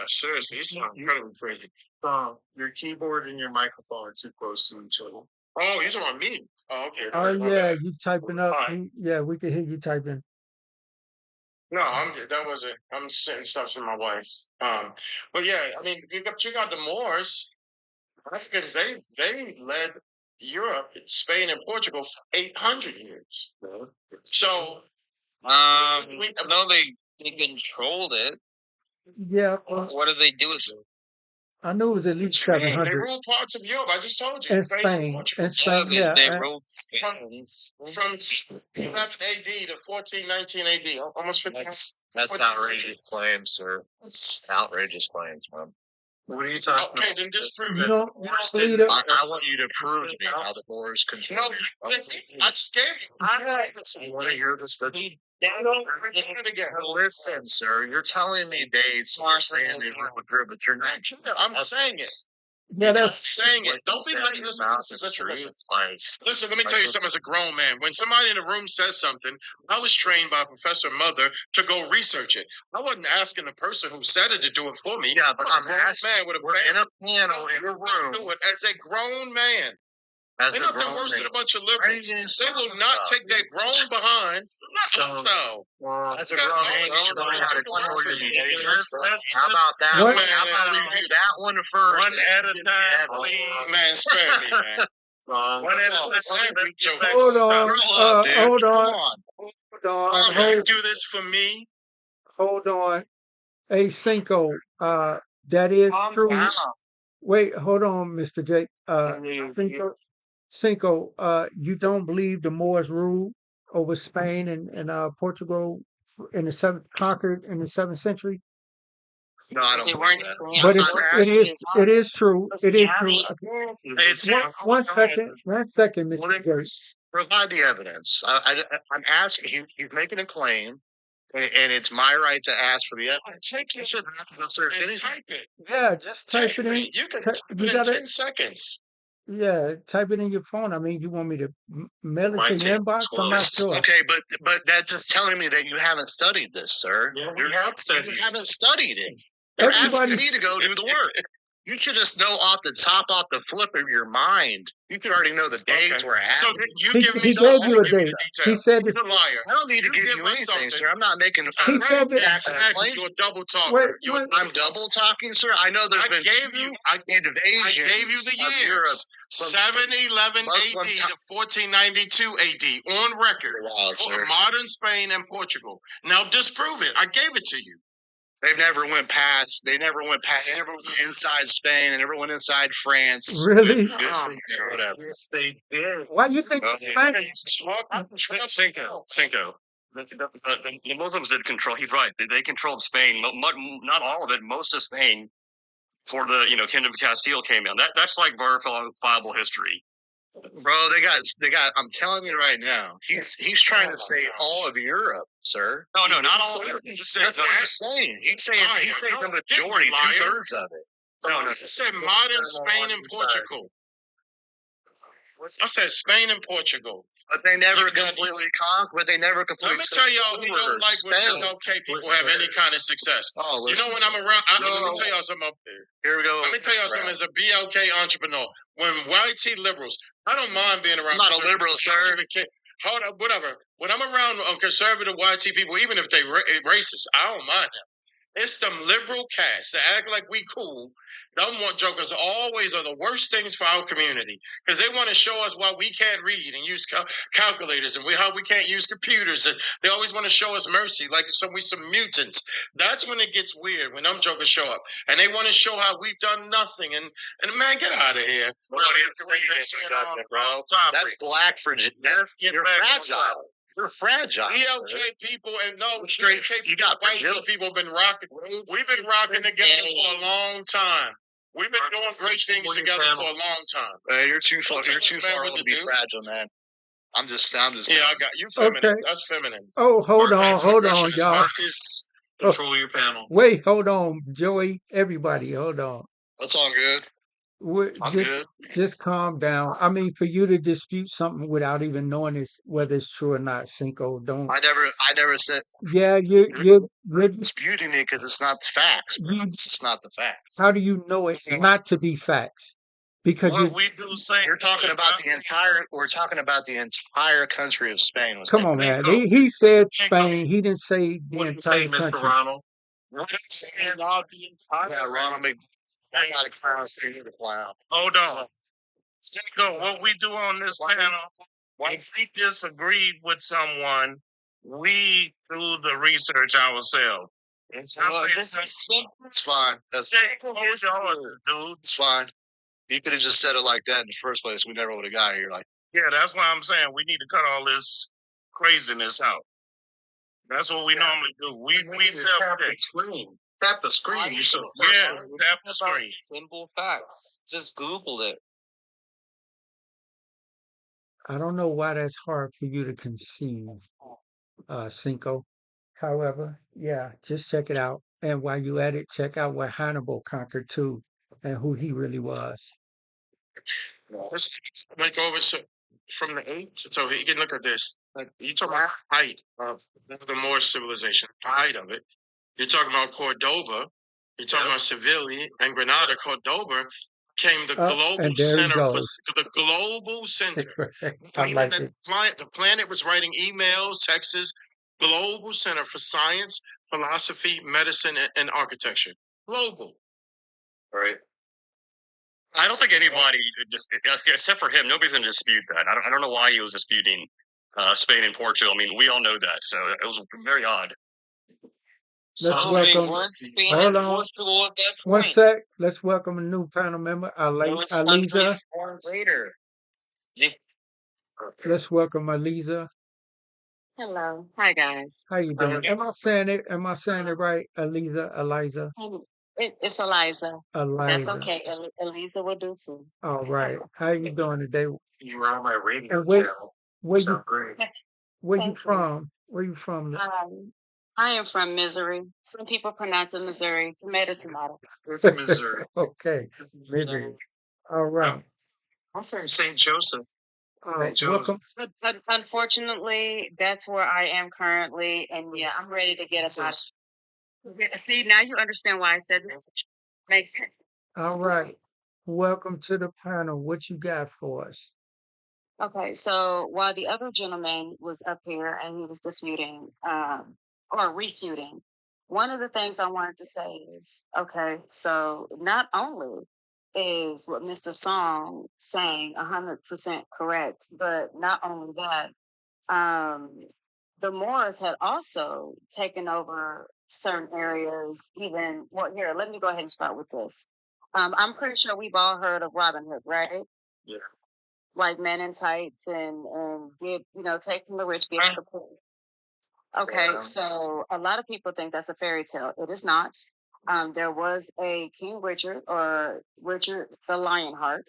Seriously, you sound incredibly crazy. Your keyboard and your microphone are too close to each other. Oh, you're talking about me? Oh, okay. Oh My yeah, bad. you typing up. Fine. Yeah, we can hear you typing. No, that wasn't. I'm sending stuff to my wife. But yeah, I mean, you got the Moors. Africans, they led Europe, Spain, and Portugal for 800 years. So, no, they controlled it. Yeah. What did they do with it? I knew it was at least They 700. ruled parts of Europe. I just told you. And Spain, and Spain, yeah. From 11 AD to 1419 AD, almost 15. That's outrageous claims, sir. That's outrageous claims, man. What are you talking about? Okay, then disprove You it. don't believe it? I want you to prove to me how the Moors control. No, listen, I just gave you. I want to hear this. Listen, sir, you're telling me dates. You're saying they were good, but you're not. I'm saying it. Yeah, I'm that's saying it. Don't be like this. Listen, let me tell you something as a grown man. When somebody in the room says something, I was trained by Professor Mother to go research it. I wasn't asking the person who said it to do it for me. Yeah, but I'm asking. Man with a We're in a panel in a room. Do it as a grown man. As They're a nothing grown worse man. than a bunch of Why are you liberals. getting They will stuff? not take their grown behind lifestyle. As a That's grown all man, it's you should about. know how to Do the work control for your you. behavior. How about that? What? How about we do that one first? One at a time, please. Man, spare me, man. One at a time. Hold on, Dude, hold come on, on. hold You on, do this for me. hold on. Hey, Cinco, that is true. Wait, hold on, Mr. Jake. Cinco, you don't believe the Moors ruled over Spain and Portugal in the conquered in the 7th century? No, I don't. They weren't Spain. But it is true. It is true. It's One second, Mr. Jake. provide the evidence. I'm asking. He's making a claim, and it's my right to ask for the evidence. Take your shit and type it. Yeah, just type it in. You can Ty- type you it in gotta- 10 seconds. Yeah, type it in your phone. I mean, you want me to mail it Might to take your inbox? I'm not 12 sure. Okay, but that's just telling me that you haven't studied this, sir. Yeah, You we have studied. You haven't studied it. You're asking Everybody, me to go do the work. You should just know off the flip of your mind. You could already know the dates Okay. we're at. So you he, give me he something. gave you a Give me date. the He details. said He's that. a liar. I don't need to You give give you us anything, something. sir. I'm not making. He said that. Exactly. You're a double talker. Wait, You're wait. I'm double talking, sir. I know there's been I invasions. gave you the of Europe years. 711 Muslim AD to 1492 AD on record. for a while, sir. Modern Spain and Portugal. Now disprove it. I gave it to you. They never went past. They never went inside Spain. They never went inside France. Really? Whatever. Yes, they did. Why you think it's Spanish? Cinco. The Muslims did control. He's right. They controlled Spain. Not all of it. Most of Spain. For the Kingdom of Castile came in. That's like verifiable history. Bro, they got. I'm telling you right now, he's trying to say all of Europe, sir. No, not all of it. That's what I'm saying. He's saying the majority, 2/3 of it. No. It said modern Spain and Portugal. I said Spain and Portugal. But they never completely conquered. But they never completely. Let me tell y'all who don't like when okay people have any kind of success. Oh, you know when I'm around, let me tell y'all something. Here we go. Let me tell y'all something. As a BLK entrepreneur, when YT liberals, I don't mind being around. I'm not a liberal, sir. Hold up, whatever. When I'm around conservative YT people, even if they racist, I don't mind them. It's them liberal cats that act like we cool. Them jokers always are the worst things for our community because they want to show us why we can't read and use calculators and how we can't use computers. And they always want to show us mercy, like we some mutants. That's when it gets weird when them jokers show up and they want to show how we've done nothing. And man, get out of here, bro. That's black for you're fragile. You're fragile. BLK people and straight people, white people have been rocking. We've been rocking together for a long time. We've been doing great things together for a long time. You're too far. You're too far to be fragile, man. I'm just. Yeah, I got you. Feminine. Okay. That's feminine. Oh, hold on, y'all. Control your panel. Wait, hold on, Joey. Everybody, hold on. That's all good. I'm good. Just calm down. I mean, for you to dispute something without even knowing whether it's true or not, Cinco, don't. I never said. Yeah, you're disputing it because it's not facts. It's not the facts. How do you know it's not to be facts? Because we do say you're talking about the entire. We're talking about the entire country of Spain. Come on, man. He said Spain. He didn't say the entire country. Ronald? What I'm saying about the entire. Yeah, Ronald. I got a clown saying the clown. Hold on. Cinco, what we do on this panel, if we disagree with someone, we do the research ourselves. It's This fine. That's dude. it's fine. You could have just said it like that in the first place. We never would have got here. Like, Yeah, that's why I'm saying we need to cut all this craziness out. That's what we normally do. We tap the screen. Tap the screen. You so yeah, tap the screen. Simple facts. Just Google it. I don't know why that's hard for you to conceive, Cinco. However, yeah, just check it out. And while you at it, check out what Hannibal conquered too, and who he really was. Let's make over from the 8th. So you can look at this. Like you talk about height of the Moorish civilization, the height of it. You're talking about Cordoba. You're talking about Seville and Granada. Cordoba became the global and there he center for goes. the global center. I like that it. the planet was writing emails, texts. Global center for science, philosophy, medicine, and architecture. Global. Right. I don't think anybody, just except for him, nobody's going to dispute that. I don't know why he was disputing Spain and Portugal. I mean, we all know that, so it was very odd. Let's welcome. Hold on. One sec. Let's welcome a new panel member, Aliza. Later. Let's welcome Aliza. Hello. Hi, guys. How you doing? Am I saying it? Am I saying it right? Eliza. It's Eliza. That's Eliza. okay. Eliza will do too. All right. How you doing today? You were on my radio And where channel. you Sound great. where you Thank you. from? Where you from? I am from Missouri. Some people pronounce it Missouri. Tomato, tomato. It's Missouri. Okay. Missouri. All right. I'm from St. Joseph. Welcome. But unfortunately, that's where I am currently, and yeah, I'm ready to get us out. See, now you understand why I said this. Makes sense. All right. Welcome to the panel. What you got for us? Okay, so while the other gentleman was up here and he was refuting, one of the things I wanted to say is, okay, so not only is what Mr. Song saying 100% correct, but not only that, the Moors had also taken over certain areas, even, well, here, let me go ahead and start with this. I'm pretty sure we've all heard of Robin Hood, right? Yes. Like men in tights and give, take from the rich, give to the poor. Okay, so a lot of people think that's a fairy tale. It is not. There was a King Richard or Richard the Lionheart,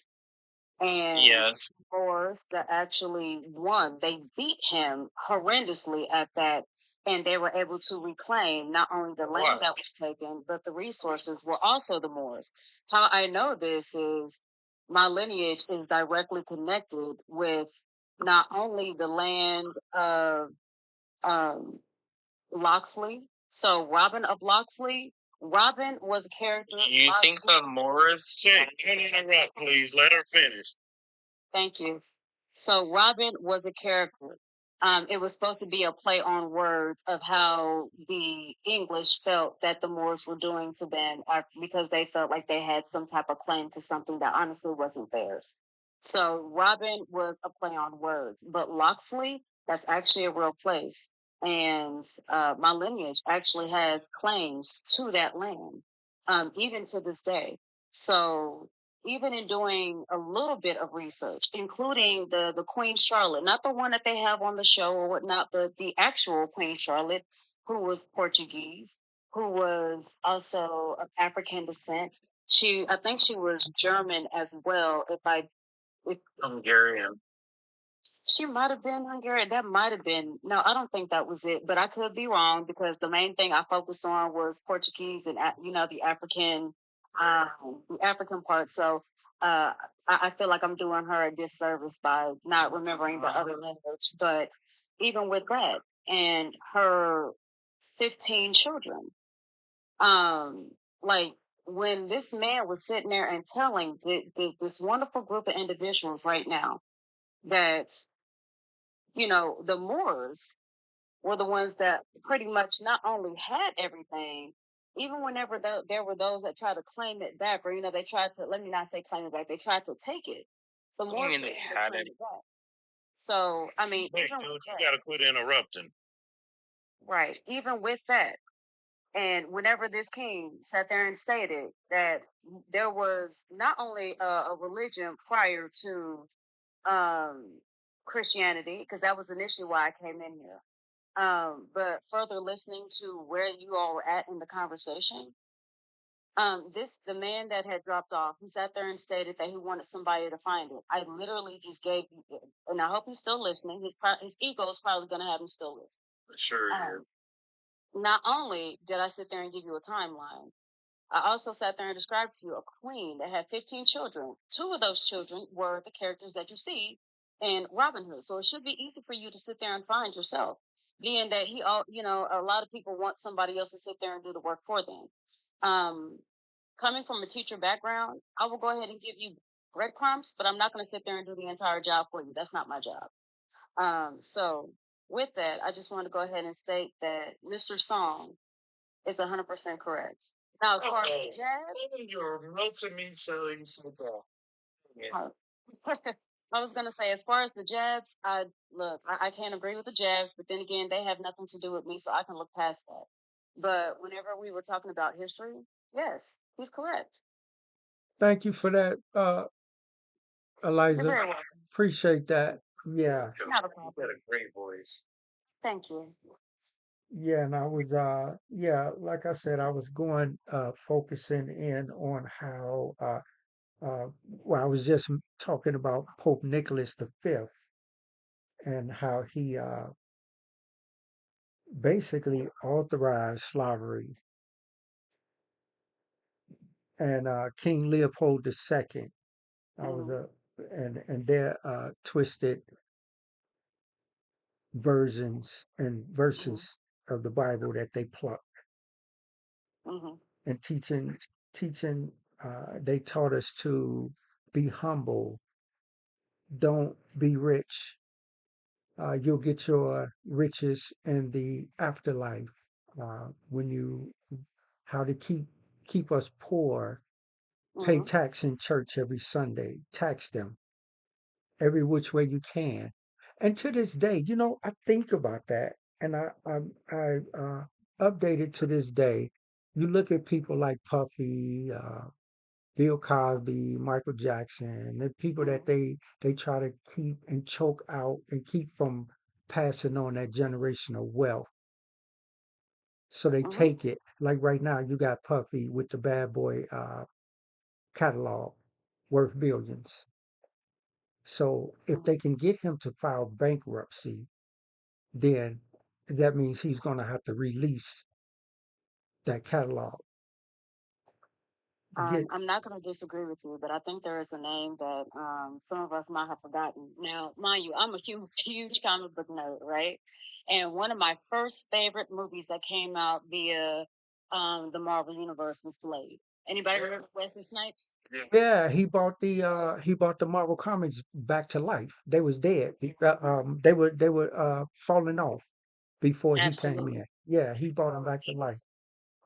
and Yes. Moors that actually won. They beat him horrendously at that, and they were able to reclaim not only the land that was taken, but the resources were also the Moors. How I know this is my lineage is directly connected with not only the land of Locksley. So Robin of Locksley. Robin was a character. You think the Moors? Don't interrupt, please. Let her finish. Thank you. So Robin was a character. It was supposed to be a play on words of how the English felt that the Moors were doing to them because they felt like they had some type of claim to something that honestly wasn't theirs. So Robin was a play on words, but Locksley, that's actually a real place. And my lineage actually has claims to that land, even to this day. So even in doing a little bit of research, including the Queen Charlotte, not the one that they have on the show or whatnot, but the actual Queen Charlotte, who was Portuguese, who was also of African descent. I think she was German as well. If Hungarian. she might have been Hungarian. That might have been. No, I don't think that was it. But I could be wrong because the main thing I focused on was Portuguese and the African part. So I feel like I'm doing her a disservice by not remembering the other language. But even with that, and her 15 children, like when this man was sitting there and telling this wonderful group of individuals right now that the Moors were the ones that pretty much not only had everything, even whenever there were those that tried to claim it back, or they tried to, let me not say claim it back, they tried to take it. The Moors they had it. back. So I mean, Wait, even dude, with you that, got to quit interrupting. right? Even with that, And whenever this king sat there and stated that there was not only a religion prior to um, Christianity, because that was initially why I came in here. But further listening to where you all were at in the conversation, this the man that had dropped off, he sat there and stated that he wanted somebody to find it. I literally just gave you, and I hope he's still listening. His ego is probably going to have him still listen. Sure. Not only did I sit there and give you a timeline, I also sat there and described to you a queen that had 15 children. 2 of those children were the characters that you see in Robin Hood. So it should be easy for you to sit there and find yourself, being that a lot of people want somebody else to sit there and do the work for them. Coming from a teacher background, I will go ahead and give you breadcrumbs, but I'm not going to sit there and do the entire job for you. That's not my job. So with that, I just want to go ahead and state that Mr. Song is 100% correct. Now, as far as the jabs, You're melting me selling so well. I was gonna say, as far as the jabs, I can't agree with the jabs, but then again, they have nothing to do with me, so I can look past that. But whenever we were talking about history, yes, he's correct. Thank you for that, You're Eliza. very welcome. Appreciate that. Yeah. Not a You problem. got a great voice. Thank you. Yeah, and I was yeah, like I said, I was going focusing in on how well, I was just talking about Pope Nicholas V and how he basically authorized slavery, and King Leopold II. I was and their twisted versions and verses of the Bible that they plucked and teaching. They taught us to be humble. Don't be rich. You'll get your riches in the afterlife. When you how to keep us poor, pay tax in church every Sunday, tax them every which way you can. And to this day, I think about that, and I updated to this day. You look at people like Puffy, Bill Cosby, Michael Jackson, the people that they try to keep and choke out and keep from passing on that generational wealth. So they take it. Like right now, you got Puffy with the Bad Boy catalog worth billions. So if they can get him to file bankruptcy, then that means he's going to have to release that catalog. I'm not going to disagree with you, but I think there is a name that some of us might have forgotten. Now, mind you, I'm a huge, huge comic book nerd, right? And one of my first favorite movies that came out via the Marvel Universe was Blade. Anybody remember Wesley Snipes? Yeah, he brought the Marvel comics back to life. They was dead. They were falling off before he came in. Yeah, he brought them back to life.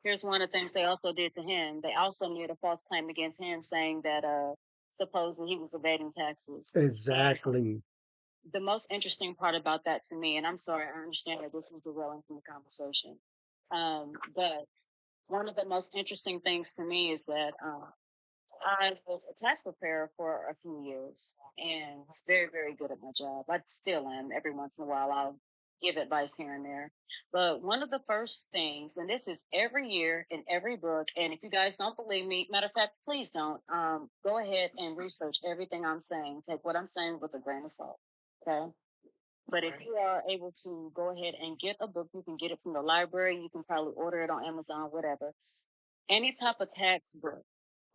Here's one of the things they also did to him. They also made a false claim against him, saying that supposedly he was evading taxes. Exactly. The most interesting part about that to me, and I'm sorry, I understand that this is derailing from the conversation, but one of the most interesting things to me is that I was a tax preparer for a few years and was very, very good at my job. I still am. Every once in a while, I'll give advice here and there. But one of the first things, and this is every year in every book, and if you guys don't believe me, matter of fact, please don't. Go ahead and research everything I'm saying. Take what I'm saying with a grain of salt. Okay. But if you are able to go ahead and get a book, you can get it from the library. You can probably order it on Amazon, whatever. Any type of tax book,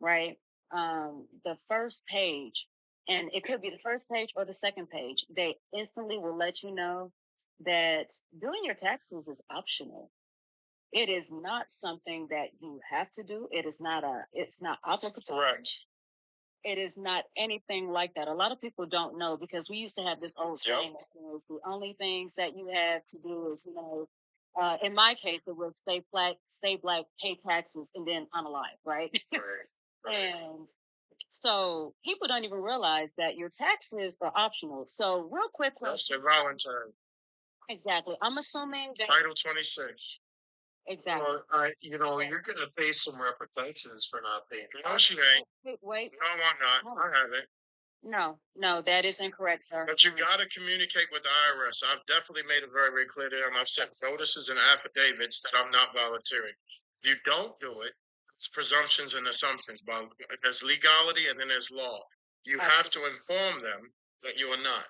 right? The first page, and it could be the first page or the second page, they instantly will let you know that doing your taxes is optional. It is not something that you have to do. It's not obligatory. Correct. It is not anything like that. A lot of people don't know because we used to have this old saying that says the only things that you have to do is, in my case, it was stay black, pay taxes, and then unalive, right? Right. And so people don't even realize that your taxes are optional. So real quick That's question. the voluntary. Exactly. I'm assuming that Title 26. Exactly. Or you're gonna face some repercussions for not paying. No, she ain't. Wait. No, I'm not. Oh, I haven't. no, that is incorrect, sir. But you got to communicate with the IRS. I've definitely made it very, very clear to them. I've sent notices and affidavits that I'm not volunteering. If you don't do it, it's presumptions and assumptions. But there's legality and then there's law. You have to inform them that you are not.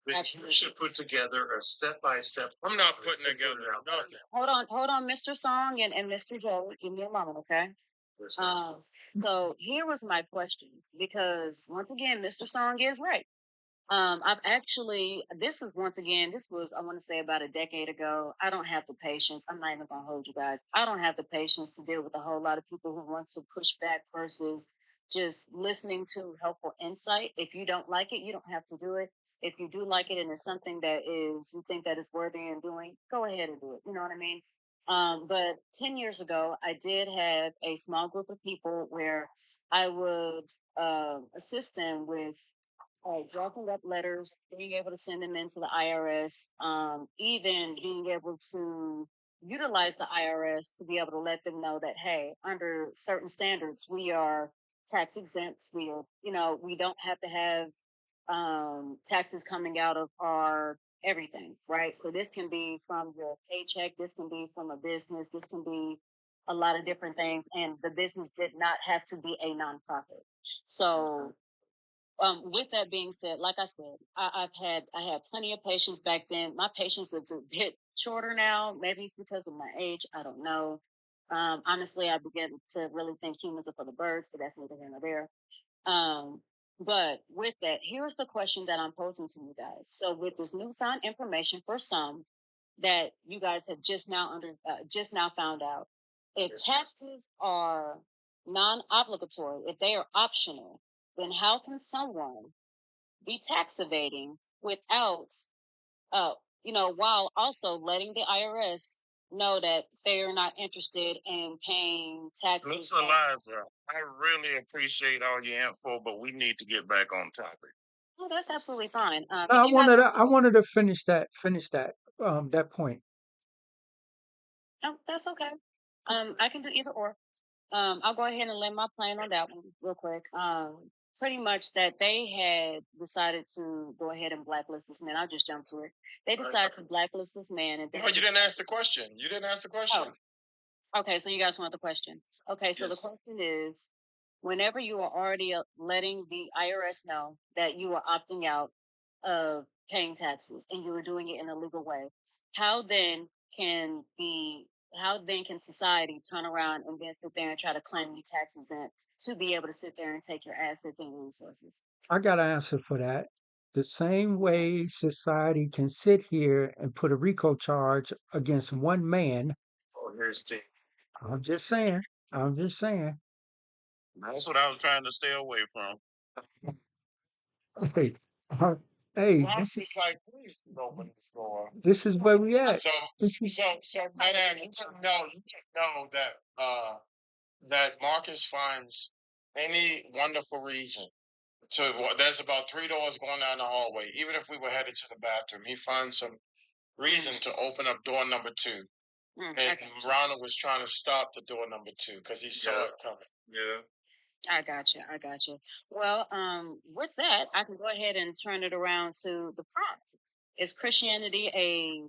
Then you should put together a step-by-step. I'm not putting together nothing. Hold on, Mr. Song and Mr. Joe. Give me a moment, okay? So here was my question, because once again, Mr. Song is right. I've actually, this is once again, this was, I want to say about a decade ago. I don't have the patience. I'm not even going to hold you guys. I don't have the patience to deal with a whole lot of people who want to push back versus just listening to helpful insight. If you don't like it, you don't have to do it. If you do like it and it's something that is, you think that is worthy in doing, go ahead and do it. You know what I mean? But 10 years ago, I did have a small group of people where I would assist them with drafting up letters, being able to send them into the IRS, even being able to utilize the IRS to be able to let them know that, hey, under certain standards, we are tax exempt. We are, we don't have to have taxes coming out of our everything, right? So this can be from your paycheck, this can be from a business, this can be a lot of different things. And the business did not have to be a nonprofit. So with that being said, like I said, I had plenty of patience back then. My patience is a bit shorter now. Maybe it's because of my age. I don't know. Honestly, I began to really think humans are for the birds, but that's neither here nor there. But with that, here's the question that I'm posing to you guys. So with this newfound information for some that you guys have just now found out, if taxes are non-obligatory, if they are optional, then how can someone be tax evading without, uh, while also letting the IRS know that they are not interested in paying taxes? Miss Eliza, I really appreciate all your info, but we need to get back on topic. Oh, that's absolutely fine. No, If you guys, I wanted to finish that point. oh, that's okay. I can do either or. I'll go ahead and lay my plan on that one real quick. Pretty much that they had decided to go ahead and blacklist this man. I'll just jump to it. They decided to blacklist this man, and No, you didn't ask the question. You didn't ask the question. Oh, okay. So you guys want the question? Okay. So Yes. the question is, whenever you are already letting the IRS know that you are opting out of paying taxes and you are doing it in a legal way, how then can the how then can society turn around and then sit there and try to claim you tax exempt to be able to sit there and take your assets and your resources? I got an answer for that. The same way society can sit here and put a RICO charge against one man. Oh, here's the. I'm just saying. I'm just saying. That's what I was trying to stay away from. Hey, hey, Well, it's like, please open this door. this is where we at. So, Madam, you can know that that Marcus finds any wonderful reason to. There's about 3 doors going down the hallway. Even if we were headed to the bathroom, he finds some reason to open up door number 2. And Ronald was trying to stop the door number 2 because he saw it coming. Yeah. I got you. I got you. Well, with that, I can go ahead and turn it around to the prompt. Is Christianity a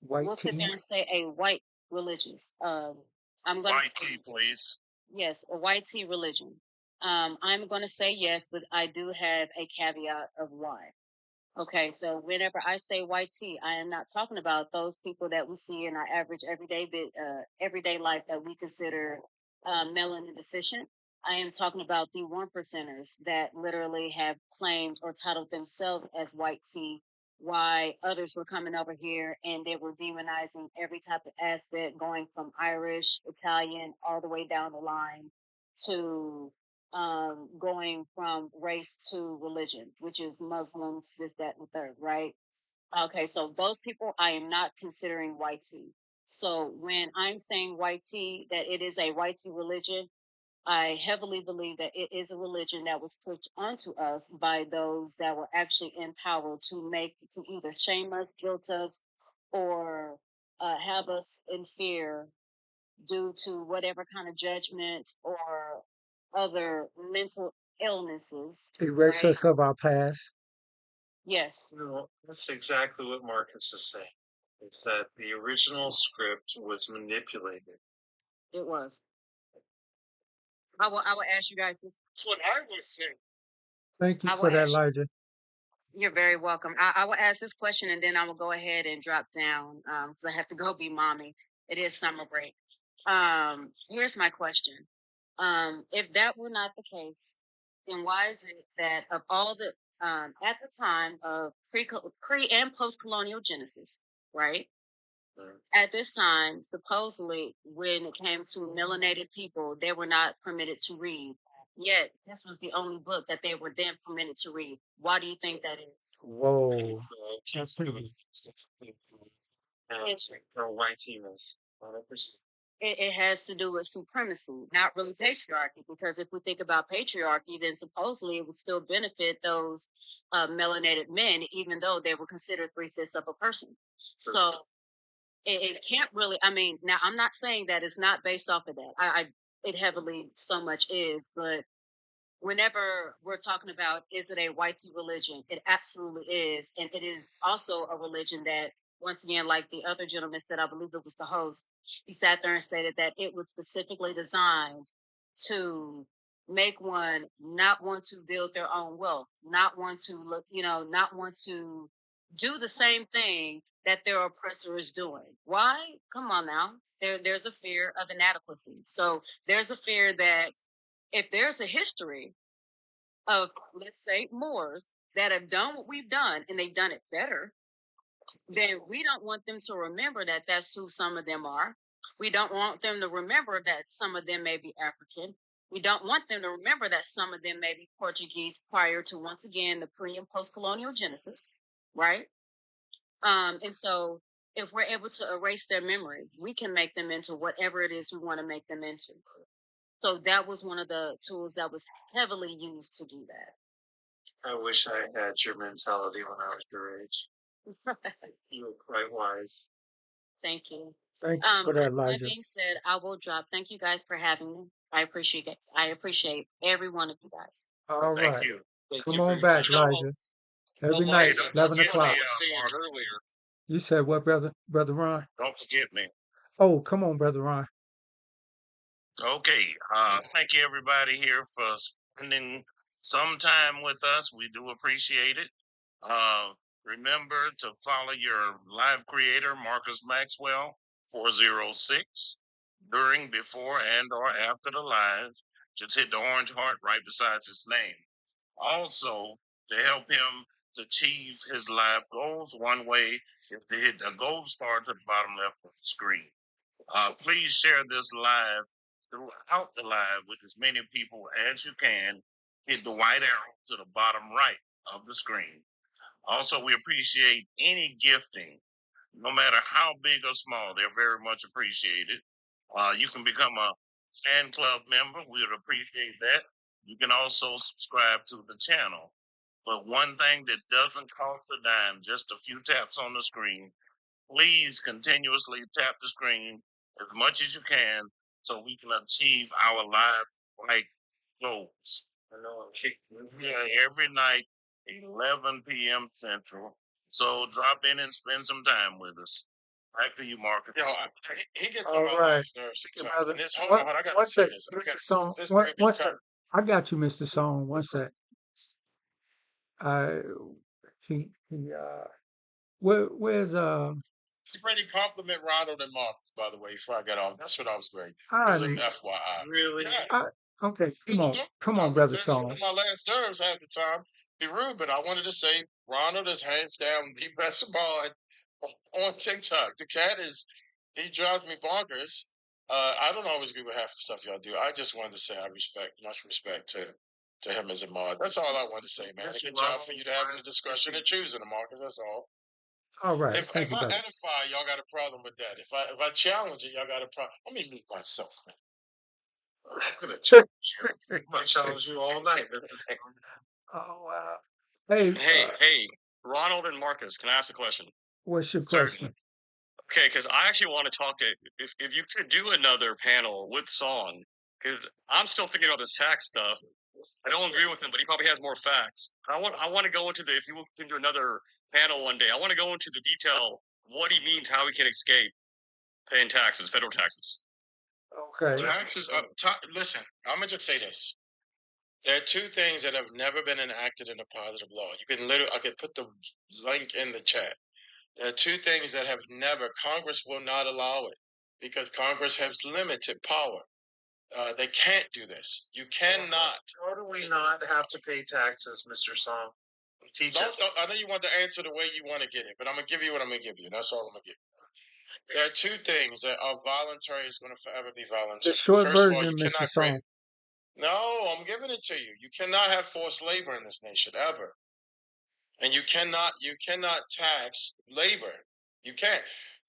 White we'll sit tea. there and say a white religious. I'm going White to tea, please. yes, a white tea religion. I'm going to say yes, but I do have a caveat of why. Okay, so whenever I say white tea, I am not talking about those people that we see in our average everyday life that we consider melanin deficient. I am talking about the 1%ers that literally have claimed or titled themselves as white tea, why others were coming over here and they were demonizing every type of aspect, going from Irish, Italian, all the way down the line to going from race to religion, which is Muslims, this, that, and the third, right? Okay, so those people I am not considering white tea. So when I'm saying white tea, that it is a white tea religion, I heavily believe that it is a religion that was put onto us by those that were actually in power to either shame us, guilt us, or have us in fear due to whatever kind of judgment or other mental illnesses. Erase Right? us of our past. Yes. That's exactly what Marcus is saying. It's that the original script was manipulated. It was. I will ask you guys this. That's what I was saying. Thank you I will for that, ask Elijah. You're very welcome. I will ask this question and then I will go ahead and drop down because I have to go be mommy. It is summer break. Here's my question. If that were not the case, then why is it that of all the at the time of pre and post colonial Genesis, right? At this time, supposedly, when it came to melanated people, they were not permitted to read. Yet, this was the only book that they were then permitted to read. Why do you think that is? Whoa. That's or whiteness. 100%. It has to do with supremacy, not really patriarchy. Because if we think about patriarchy, then supposedly it would still benefit those melanated men, even though they were considered three-fifths of a person. So it can't really. I mean, now I'm not saying that it's not based off of that. It heavily so much is, but whenever we're talking about is it a whitey religion, it absolutely is, and it is also a religion that, once again, like the other gentleman said, I believe it was the host, he sat there and stated that it was specifically designed to make one not want to build their own wealth, not want to look, not want to do the same thing that their oppressor is doing. Why? Come on now. There's a fear of inadequacy. So there's a fear that if there's a history of, let's say, Moors that have done what we've done and they've done it better, then we don't want them to remember that that's who some of them are. We don't want them to remember that some of them may be African. We don't want them to remember that some of them may be Portuguese prior to, once again, the pre and post colonial Genesis, right? And so if we're able to erase their memory, we can make them into whatever it is we want to make them into. So that was one of the tools that was heavily used to do that. I wish I had your mentality when I was your age. You were quite wise. Thank you. Thank you for that, That Elijah. being said, I will drop. Thank you guys for having me. I appreciate it. I appreciate every one of you guys. All Thank right. you. Thank Come you for on your back, time. Elijah. Every Hey, night, don't 11 forget me, o'clock. saying earlier. You said what, Brother Ron? Don't forget me. Oh, come on, Brother Ron. Okay. Thank you, everybody here, for spending some time with us. We do appreciate it. Remember to follow your live creator, Marcus Maxwell, 406, during, before, and or after the live. Just hit the orange heart right beside his name. Also, to help him to achieve his life goals, one way is to hit the gold star to the bottom left of the screen. Please share this live throughout the live with as many people as you can. Hit the white arrow to the bottom right of the screen. Also, we appreciate any gifting, no matter how big or small. They're very much appreciated. You can become a fan club member. We would appreciate that. You can also subscribe to the channel. But one thing that doesn't cost a dime, just a few taps on the screen. Please continuously tap the screen as much as you can so we can achieve our live like goals. I know I'm kicking here every night, 11 p.m. Central. So drop in and spend some time with us. Back to you, Marcus. He gets on All my right. last nerves sometimes. Brother. And this, hold on, I got to say this. Mr. Song. One sec. I got you, Mr. Song. One sec. Where's It's ready to compliment Ronald and Marcus, by the way, before I got off. That's what I was ready. I It's an didn't- FYI. Really? okay, come on, Brother Song. My last nerves half the time. Be rude, but I wanted to say Ronald is hands down the best mod on TikTok. The cat he drives me bonkers. I don't always agree with half the stuff y'all do. I just wanted to say I much respect to him as a mod. That's all I wanted to say, man. Good job for you to having the discretion and choosing him, Marcus. That's all. All right. If I edify, y'all got a problem with that. If I challenge it, y'all got a problem. Let me mute myself. I'm gonna challenge you. I'm gonna challenge you all night. Oh wow. Hey, Hey, Ronald and Marcus, can I ask a question? what's your Certainly. question? Okay, because I actually want to talk to if you could do another panel with Song, because I'm still thinking about this tax stuff. I don't agree with him, but he probably has more facts. I want to go into the if you can do another panel one day. I want to go into the detail what he means, how he can escape paying taxes, federal taxes. Okay. Taxes. Listen, I'm gonna just say this. There are two things that have never been enacted in a positive law. You can literally, I could put the link in the chat. There are two things that have never. Congress will not allow it because Congress has limited power. They can't do this. You cannot. How do we not have to pay taxes, Mr. Song? Teach us. I know you want the answer the way you want to get it, but I'm gonna give you what I'm gonna give you. That's all I'm gonna give you. There are two things that are voluntary. Is going to forever be voluntary. The short First of all, version, you Mr. cannot create. Song. No, I'm giving it to you. You cannot have forced labor in this nation ever, and you cannot tax labor. You can't.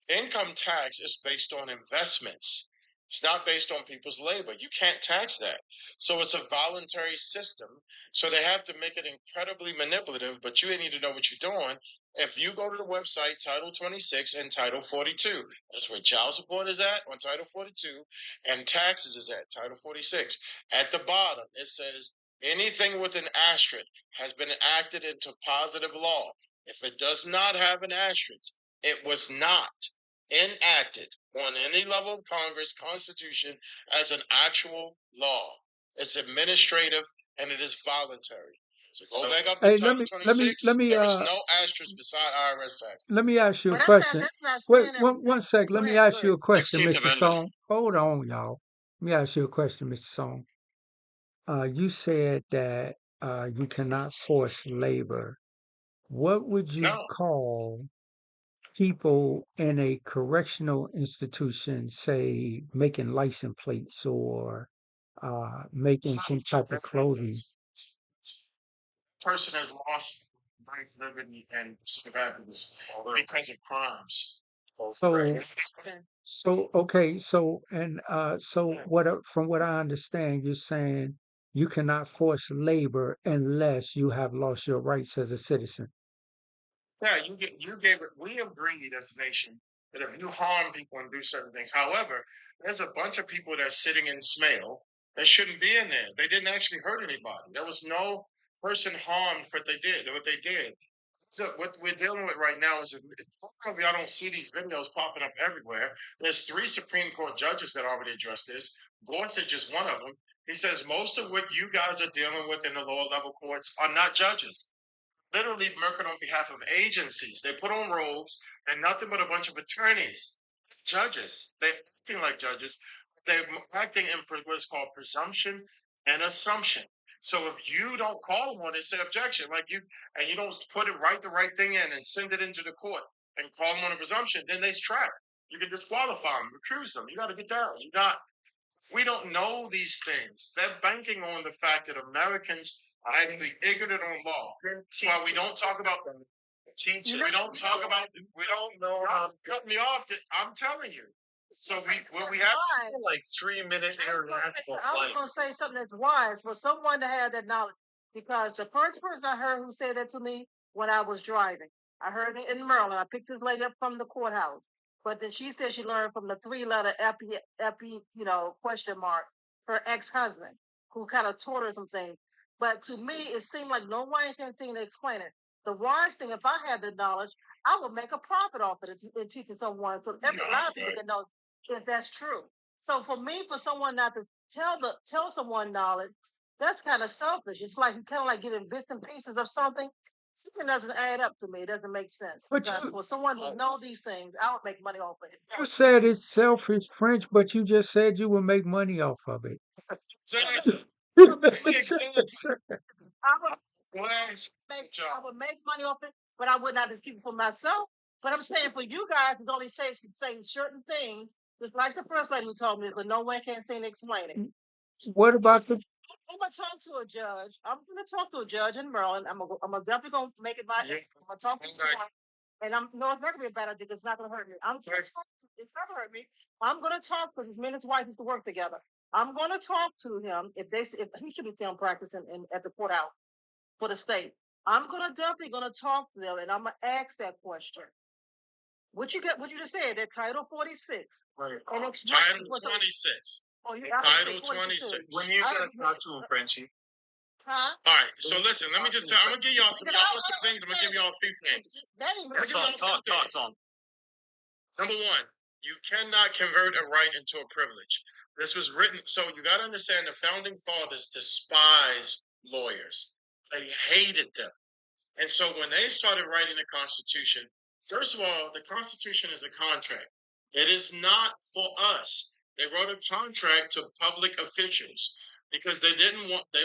Income tax is based on investments. It's not based on people's labor. You can't tax that. So it's a voluntary system. So they have to make it incredibly manipulative, but you need to know what you're doing. If you go to the website, Title 26 and Title 42, that's where child support is at on Title 42, and taxes is at Title 46. At the bottom, it says anything with an asterisk has been enacted into positive law. If it does not have an asterisk, it was not enacted on any level of Congress, Constitution, as an actual law. It's administrative and it is voluntary. So go back up to Hey, Title 26. There is no asterisk beside IRS tax. let me ask you a But question. that's not Wait, saying one sec. Go Let me ahead, ask you a question, 16th Mr. Amendment. Song. Hold on, y'all. Let me ask you a question, Mr. Song. You said that you cannot force labor. What would you No, call people in a correctional institution, say, making license plates or making some type of clothing? person has lost life, liberty, and civil happiness because of crimes. So, okay, so from what I understand, you're saying you cannot force labor unless you have lost your rights as a citizen. Yeah, you gave it. We agreed as a nation that if you harm people and do certain things, however, there's a bunch of people that's sitting in Smale that shouldn't be in there. They didn't actually hurt anybody. There was no person harmed for what they did. What they did. So what we're dealing with right now is, y'all don't see these videos popping up everywhere. There's 3 Supreme Court judges that already addressed this. Gorsuch is one of them. He says most of what you guys are dealing with in the lower level courts are not judges, literally working on behalf of agencies. They put on robes and nothing but a bunch of attorneys, judges. They're acting like judges. They're acting in what's called presumption and assumption. So if you don't call them on it, say objection, like you, and you don't write the right thing in and send it into the court and call them on a presumption, then they trap. You can disqualify them, recuse them. You got to get down. You got. We don't know these things. They're banking on the fact that Americans are actually ignorant on law. That's why we don't talk about teaching. We don't talk about. We don't know how to cut me off. I'm telling you. So we have like 3 minute international I was flight. going to say something that's wise for someone to have that knowledge, because the first person I heard who said that to me when I was driving, I heard it in Maryland. I picked this lady up from the courthouse, but then she said she learned from the 3-letter epi, question mark, her ex-husband, who kind of taught her some things. But to me, it seemed like no one can seem to explain it. The wise thing, if I had the knowledge, I would make a profit off of it and teaching someone, so a lot of people can know if that's true. So for me, for someone not to tell someone knowledge, that's kind of selfish. It's like you kind of like giving bits and pieces of something. Something doesn't add up to me. It doesn't make sense. But Because for someone who know these things, I would make money off of it. you said it's selfish, French, but you just said you will make money off of it. I would make money off it, but I would not just keep it for myself. But I'm saying for you guys, it's only say certain things, just like the first lady who told me, but no one can seem to explain it. What about the? I'm gonna talk to a judge. I'm gonna talk to a judge in Maryland. I'm definitely gonna make it my. I'm gonna talk to someone, and it's not gonna be a bad idea. It's not gonna hurt me. It's not gonna hurt me. I'm gonna talk because his man and his wife used to work together. I'm gonna talk to him if he should be film practicing at the courthouse for the state. I'm definitely gonna talk to them, and I'm gonna ask that question. What you got? What you just said? That Title 46. Right. Title 26. Oh, you Title 26. When you gonna talk to him, Frenchie? Huh? All right. So listen, let me just tell. I'm gonna give y'all some things. I'm gonna give y'all a few things. That ain't Yeah, song. Number one, you cannot convert a right into a privilege. This was written, so you got to understand the founding fathers despised lawyers. They hated them. And so when they started writing the Constitution, first of all, the Constitution is a contract. It is not for us. They wrote a contract to public officials because they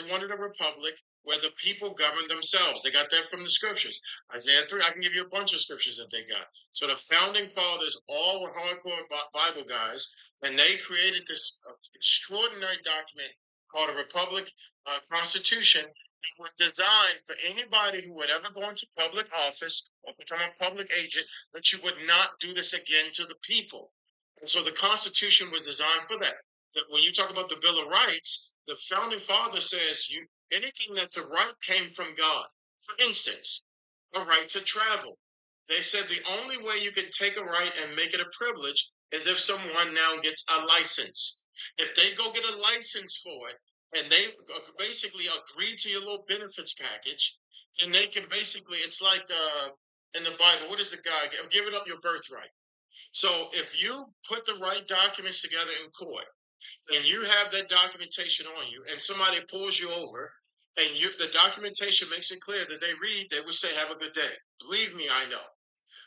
wanted a republic where the people govern themselves. They got that from the scriptures. Isaiah 3, I can give you a bunch of scriptures that they got. So the founding fathers all were hardcore Bible guys, and they created this extraordinary document called a Republic Constitution. It was designed for anybody who would ever go into public office or become a public agent, that you would not do this again to the people. And so the Constitution was designed for that. When you talk about the Bill of Rights, the founding father says anything that's a right came from God. For instance, a right to travel. They said the only way you can take a right and make it a privilege is if someone now gets a license. If they go get a license for it, and they basically agree to your little benefits package, then they can basically, it's like in the Bible, what is the guy? Give it up your birthright. So if you put the right documents together in court, and you have that documentation on you, and somebody pulls you over, and the documentation makes it clear that they read, they would say, have a good day. Believe me, I know.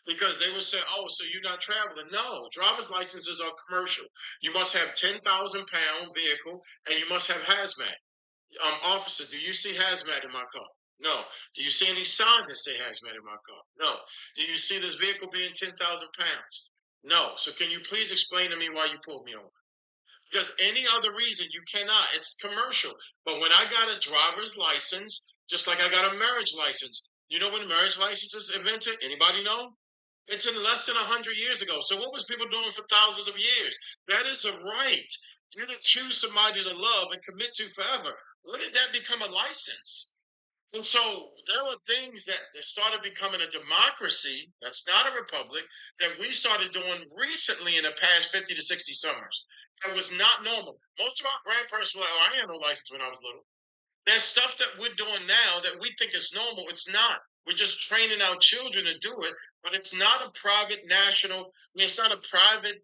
Because they would say, oh, so you're not traveling. No, driver's licenses are commercial. You must have 10,000-pound vehicle, and you must have hazmat. Officer, do you see hazmat in my car? No. Do you see any sign that say hazmat in my car? No. Do you see this vehicle being 10,000 pounds? No. So can you please explain to me why you pulled me over? Because any other reason you cannot. It's commercial. But when I got a driver's license, just like I got a marriage license, you know when marriage license is invented? Anybody know? It's in less than 100 years ago. So what was people doing for thousands of years? That is a right. You to choose somebody to love and commit to forever. When did that become a license? And so there were things that started becoming a democracy, that's not a republic, that we started doing recently in the past 50 to 60 summers. That was not normal. Most of our grandparents were like, oh, I had no license when I was little. There's stuff that we're doing now that we think is normal. It's not. We're just training our children to do it, but it's not a private it's not a private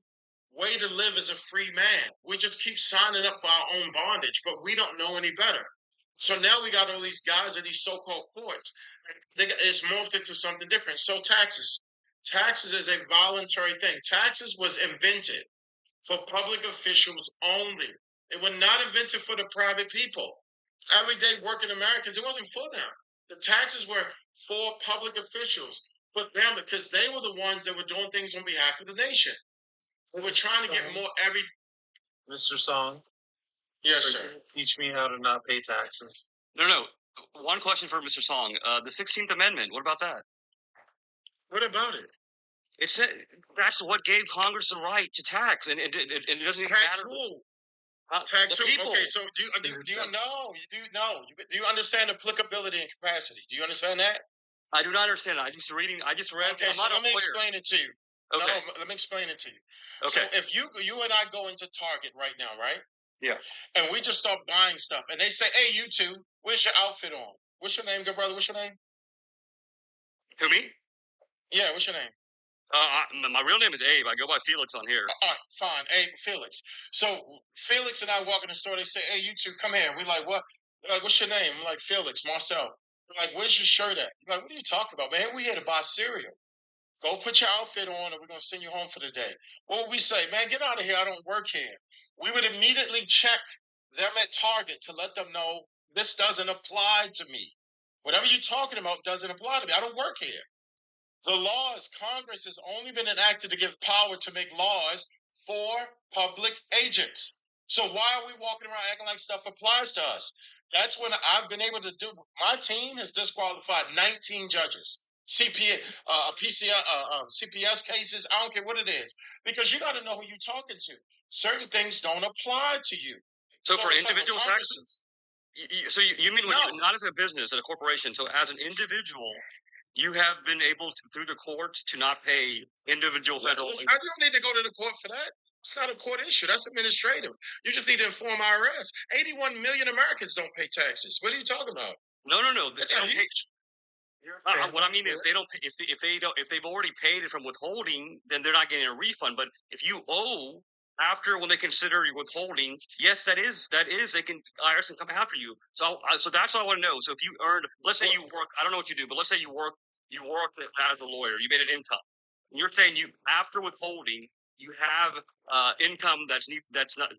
way to live as a free man. We just keep signing up for our own bondage, but we don't know any better. So now we got all these guys in these so-called courts. It's morphed into something different. So taxes. Taxes is a voluntary thing. Taxes was invented for public officials only. It was not invented for the private people. Everyday working Americans, it wasn't for them. The taxes were for public officials, for them, because they were the ones that were doing things on behalf of the nation. We were trying to get more Mr. Song. Yes, sir. Teach me how to not pay taxes. No. One question for Mr. Song. The 16th Amendment, what about that? What about it? It said that's what gave Congress the right to tax, and it doesn't even Tax matter. who? Tax who? people. Okay, so do you understand applicability and capacity? Do you understand that? I do not understand. I just read. Okay, so let me explain it to you. Okay. No, let me explain it to you. Okay. So if you and I go into Target right now, right? Yeah. And we just start buying stuff, and they say, "Hey, you two, where's your outfit on? What's your name, good brother? What's your name?" Who, me? Yeah, what's your name? My real name is Abe. I go by Felix on here. All right, fine. Hey, Felix. So Felix and I walk in the store. They say, "Hey, you two, come here." We're like, "What? They're like, what's your name?" I'm like, "Felix, Marcel." They're like, "Where's your shirt at?" I'm like, "What are you talking about, man? We here to buy cereal. Go put your outfit on, and we're gonna send you home for the day." What would we say, "Man, get out of here! I don't work here." We would immediately check them at Target to let them know this doesn't apply to me. Whatever you're talking about doesn't apply to me. I don't work here. The laws, Congress has only been enacted to give power to make laws for public agents. So why are we walking around acting like stuff applies to us? That's when I've been able to do. My team has disqualified 19 judges, CPS cases. I don't care what it is, because you got to know who you're talking to. Certain things don't apply to you. So for individual taxes, so you mean not as a business, as a corporation. So as an individual, you have been able to, through the courts, to not pay individual federal. I don't need to go to the court for that. It's not a court issue. That's administrative. You just need to inform IRS. 81 million Americans don't pay taxes. What are you talking about? No. That's They a don't pay. huge. What I mean is they don't pay, if they don't, if they've already paid it from withholding, then they're not getting a refund. But if you owe after, when they consider your withholding, yes, that is they can, IRS can come after you. So that's what I want to know. So if you earned, let's say you work, I don't know what you do, but let's say you work as a lawyer, you made an income. And you're saying you, after withholding, you have income that's not,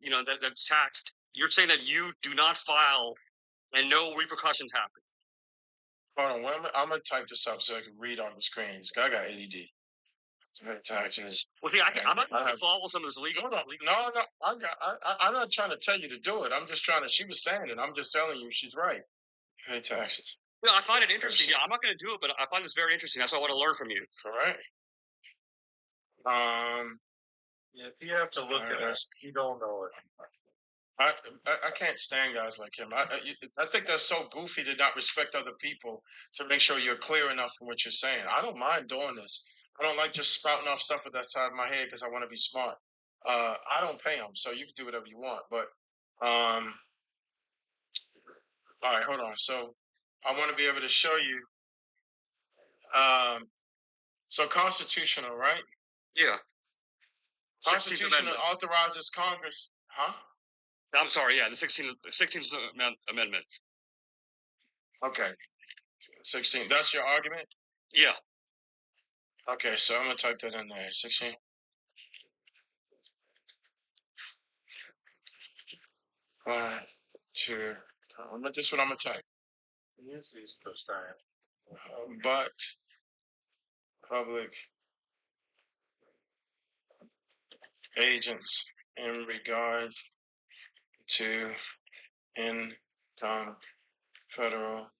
that's taxed. You're saying that you do not file and no repercussions happen. Hold on, I'm gonna type this up so I can read on the screen. I got ADD. Taxes. Well, see, I'm not trying to follow some of this legal. No. I'm not trying to tell you to do it. I'm just trying to. She was saying it. I'm just telling you she's right. Pay taxes. Yeah, I find it interesting. Yeah, I'm not going to do it, but I find this very interesting. That's what I want to learn from you. Correct. Yeah, if you have to look at us, you don't know it. I can't stand guys like him. I think that's so goofy to not respect other people, to make sure you're clear enough in what you're saying. I don't mind doing this. I don't like just spouting off stuff with that side of my head because I want to be smart. I don't pay them, so you can do whatever you want. But all right, hold on. So I want to be able to show you. So constitutional, right? Yeah. Constitutional authorizes Congress, huh? I'm sorry. Yeah, the 16th Amendment. Okay. 16. That's your argument? Yeah. Okay, so I'm gonna type that in there. 16. This is what I'm gonna type. Use these first time. But public agents in regard to income, federal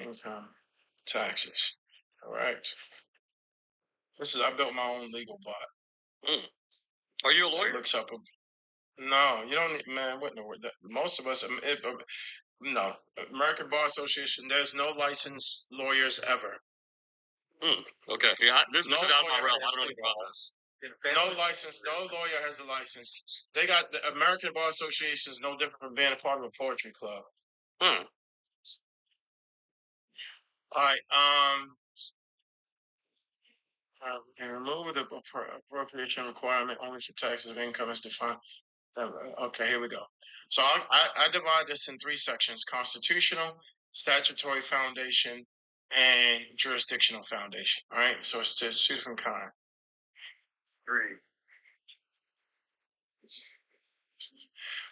income taxes. All right. I built my own legal bot. Are you a lawyer? It looks up. No, you don't need, man. What in the word? Most of us, no. American Bar Association, there's no licensed lawyers ever. Okay. Yeah, this is out of my realm. I don't know anything about this. No license. No lawyer has a license. They got the American Bar Association is no different from being a part of a poetry club. All right. And remove the appropriation requirement only for taxes of income is defined. Okay, here we go. So I divide this in three sections: constitutional, statutory foundation, and jurisdictional foundation. All right. So it's two different kinds. Three.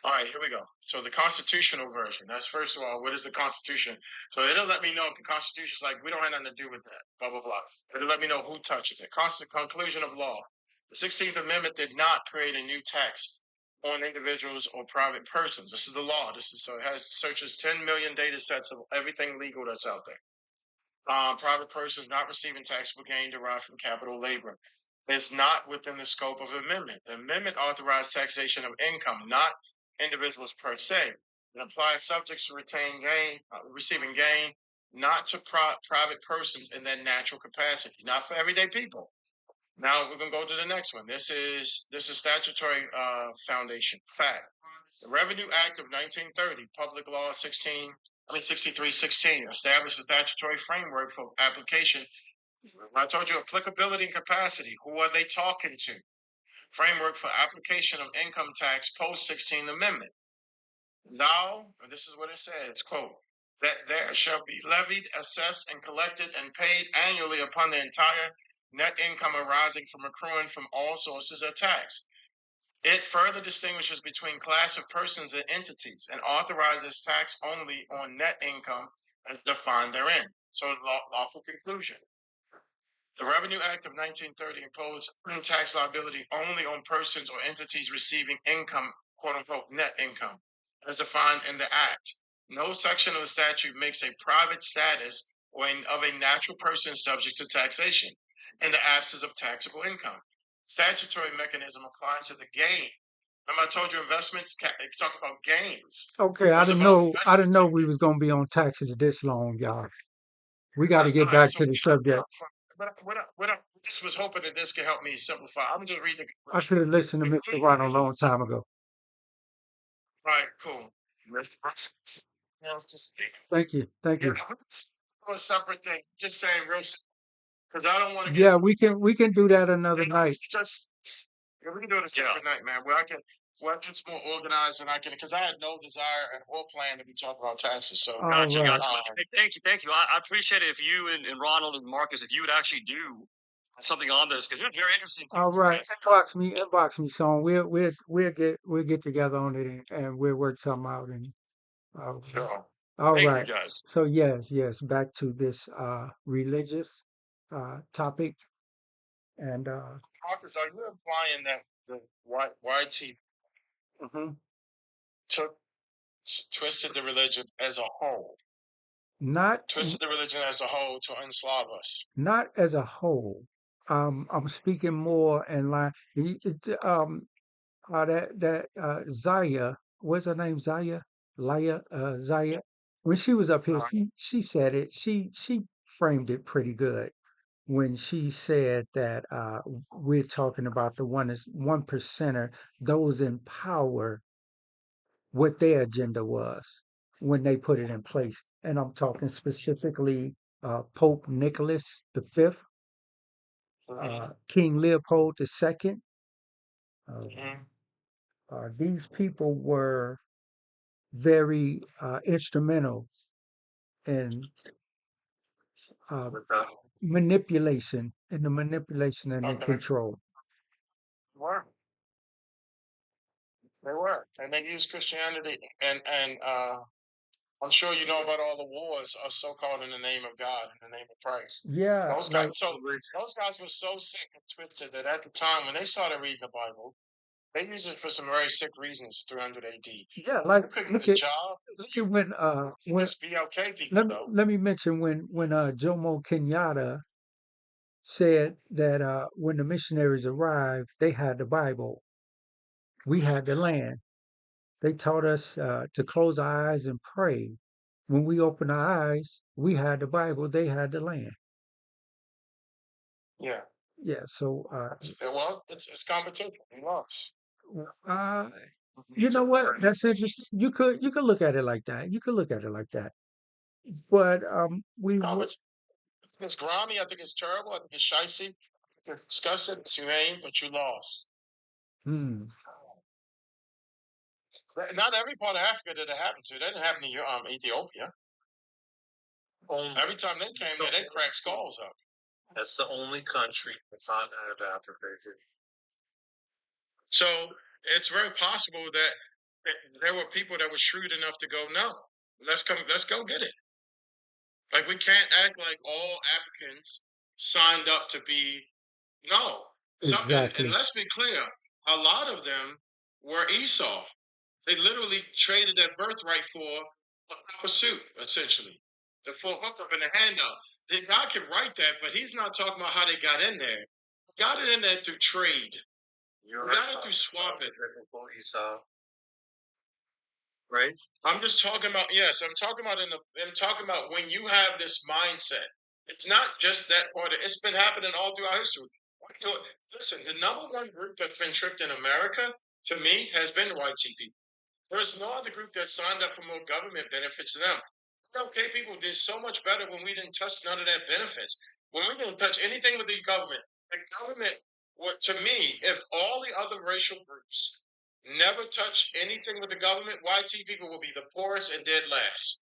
All right, here we go. So the constitutional version. That's first of all, what is the Constitution? So it'll let me know if the Constitution is like, we don't have nothing to do with that, blah, blah, blah. It'll let me know who touches it. Conclusion of law. The 16th Amendment did not create a new tax on individuals or private persons. This is the law. So it searches 10 million data sets of everything legal that's out there. Private persons not receiving taxable gain derived from capital labor. It's not within the scope of the amendment. The amendment authorized taxation of income, not individuals per se. It applies subjects to receiving gain, not to private persons in their natural capacity, not for everyday people. Now we're gonna go to the next one. This is statutory foundation fact. The Revenue Act of 1930, Public Law 6316, established a statutory framework for application. I told you applicability and capacity. Who are they talking to? Framework for application of income tax post 16th Amendment. This is what it says, quote, that there shall be levied, assessed, and collected and paid annually upon the entire net income arising from accruing from all sources of tax. It further distinguishes between class of persons and entities and authorizes tax only on net income as defined therein. So lawful conclusion. The Revenue Act of 1930 imposed tax liability only on persons or entities receiving income, quote unquote, net income, as defined in the Act. No section of the statute makes a private status of a natural person subject to taxation in the absence of taxable income. Statutory mechanism applies to the gain. Remember, I told you investments talk about gains. Okay, I didn't know we was gonna be on taxes this long, y'all. We got to get back to the subject. What I just was hoping that this could help me simplify. I'm just reading. I should have listened to Mr. Ron a long time ago. All right, cool. Just Thank you. Thank you. a separate thing. Just saying real because I don't want to get. Yeah, we can do that another night. Just yeah, we can do it a separate night, man. Where I get more organized and I can, because I had no desire or plan to be talking about taxes. So Gotcha, right. gotcha. Hey, thank you. I appreciate it if you and Ronald and Marcus, if you would actually do something on this, because it's very interesting. All right, inbox me, son. We'll get together on it and we'll work something out. And Sure. all Thank right. you guys. So yes, back to this religious topic. And Marcus, are you implying that the YT twisted the religion as a whole? Twisted the religion as a whole to unslav us. Not as a whole. I'm speaking more in line. That Zaya, what's her name? Zaya. When she was up here, she said it. She framed it pretty good when she said that we're talking about the 1%er, those in power, what their agenda was when they put it in place. And I'm talking specifically Pope Nicholas V, King Leopold II. These people were very instrumental in manipulation, and the control. They were, and they used Christianity, and I'm sure you know about all the wars are so called in the name of God, in the name of Christ. Yeah, Those guys. So those guys were so sick and twisted that at the time when they started reading the Bible, they used it for some very sick reasons. 300 A.D. Yeah, like couldn't look get a at job. when Just BLK people. let me mention when Jomo Kenyatta said that when the missionaries arrived, they had the Bible, we had the land. They taught us to close our eyes and pray. When we opened our eyes, we had the Bible, they had the land. Yeah. Yeah. So well, it's competition. We lost. you know what? That's interesting. You could look at it like that. You could look at it like that. But it's grimy. I think it's terrible. I think it's shicey. It's disgusting. It's humane, but you lost. Not every part of Africa did it happen to. That didn't happen in Ethiopia. Every time they came there, they cracked skulls up. That's the only country that's not out of Africa. So it's very possible that there were people that were shrewd enough to go, no, let's go get it. Like we can't act like all Africans signed up to be no. exactly. And let's be clear, a lot of them were Esau. They literally traded their birthright for a pursuit, essentially. The full hookup and the handout. God can write that, but he's not talking about how they got in there. Got it in there through trade. Got it through swapping. Esau. Right? I'm just talking about, yes, I'm talking about when you have this mindset. It's not just that part. It's been happening all throughout history. Listen, the number one group that's been tricked in America, to me, has been white people. There's no other group that signed up for more government benefits than them. Okay, people did so much better when we didn't touch none of that benefits. When we didn't touch anything with the government, to me, if all the other racial groups never touch anything with the government, white people will be the poorest and dead last.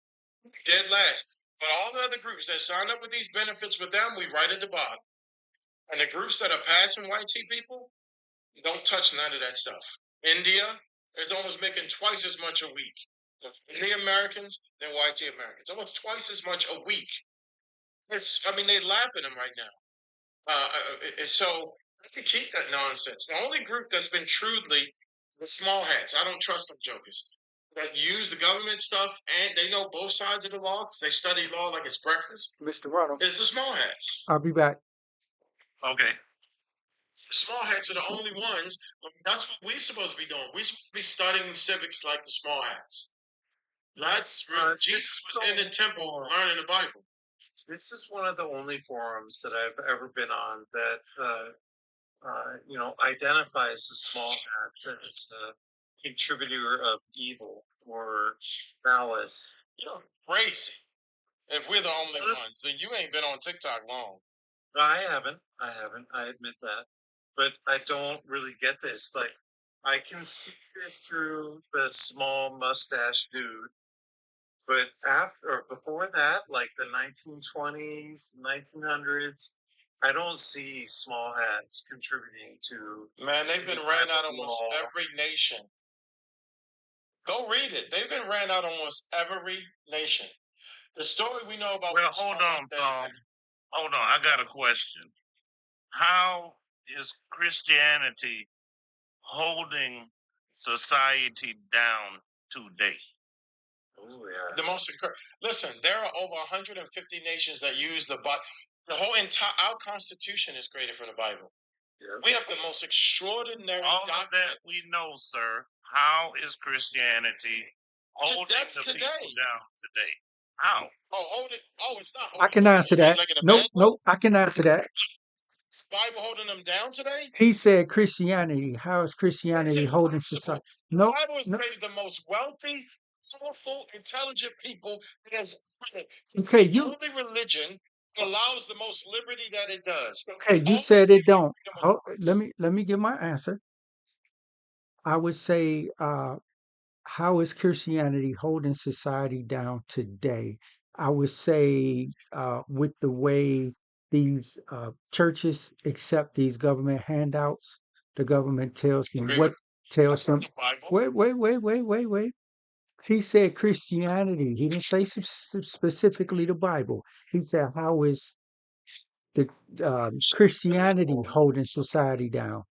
Dead last. But all the other groups that signed up with these benefits with them, we right at the bottom. And the groups that are passing white people don't touch none of that stuff. India is almost making twice as much a week. The Americans than white Americans. Almost twice as much a week. They laugh at them right now. So I can keep that nonsense. The only group that's been truly the small hats. I don't trust them jokers that use the government stuff and they know both sides of the law because they study law like it's breakfast. Mr. Ronald, is the small hats. I'll be back. Okay. The small hats are the only ones. That's what we're supposed to be doing. We're supposed to be studying civics like the small hats. Jesus was in the temple learning the Bible. This is one of the only forums that I've ever been on that identifies the small hats as a contributor of evil or malice. You're crazy. If we're the only ones, then you ain't been on TikTok long. No, I haven't. I admit that. But I don't really get this. Like, I can see this through the small mustache dude. But after or before that, like the 1920s, 1900s, I don't see small hats contributing to. Man, they've been ran out almost every nation. Go read it. They've been ran out almost every nation. The story we know about. Well, hold on, Tom. Hold on. I got a question. How is Christianity holding society down today? Oh, yeah. The most listen, there are over 150 nations that use the Bible. The whole entire our Constitution is created from the Bible. Yeah. We have the most extraordinary. All of that we know, sir. How is Christianity holding the people down today? How? Oh, hold it. Oh, it's not. I can answer that. Nope, I can answer that. Bible holding them down today? He said Christianity. How is Christianity holding society? No, the Bible has created the most wealthy, powerful, intelligent people. Okay, you. Only religion allows the most liberty that it does. Okay, you said it don't. Let me give my answer. I would say, how is Christianity holding society down today? I would say, with the way these churches accept these government handouts, the government tells them what tells them. Wait. He said Christianity. He didn't say specifically the Bible. He said, how is the Christianity holding society down?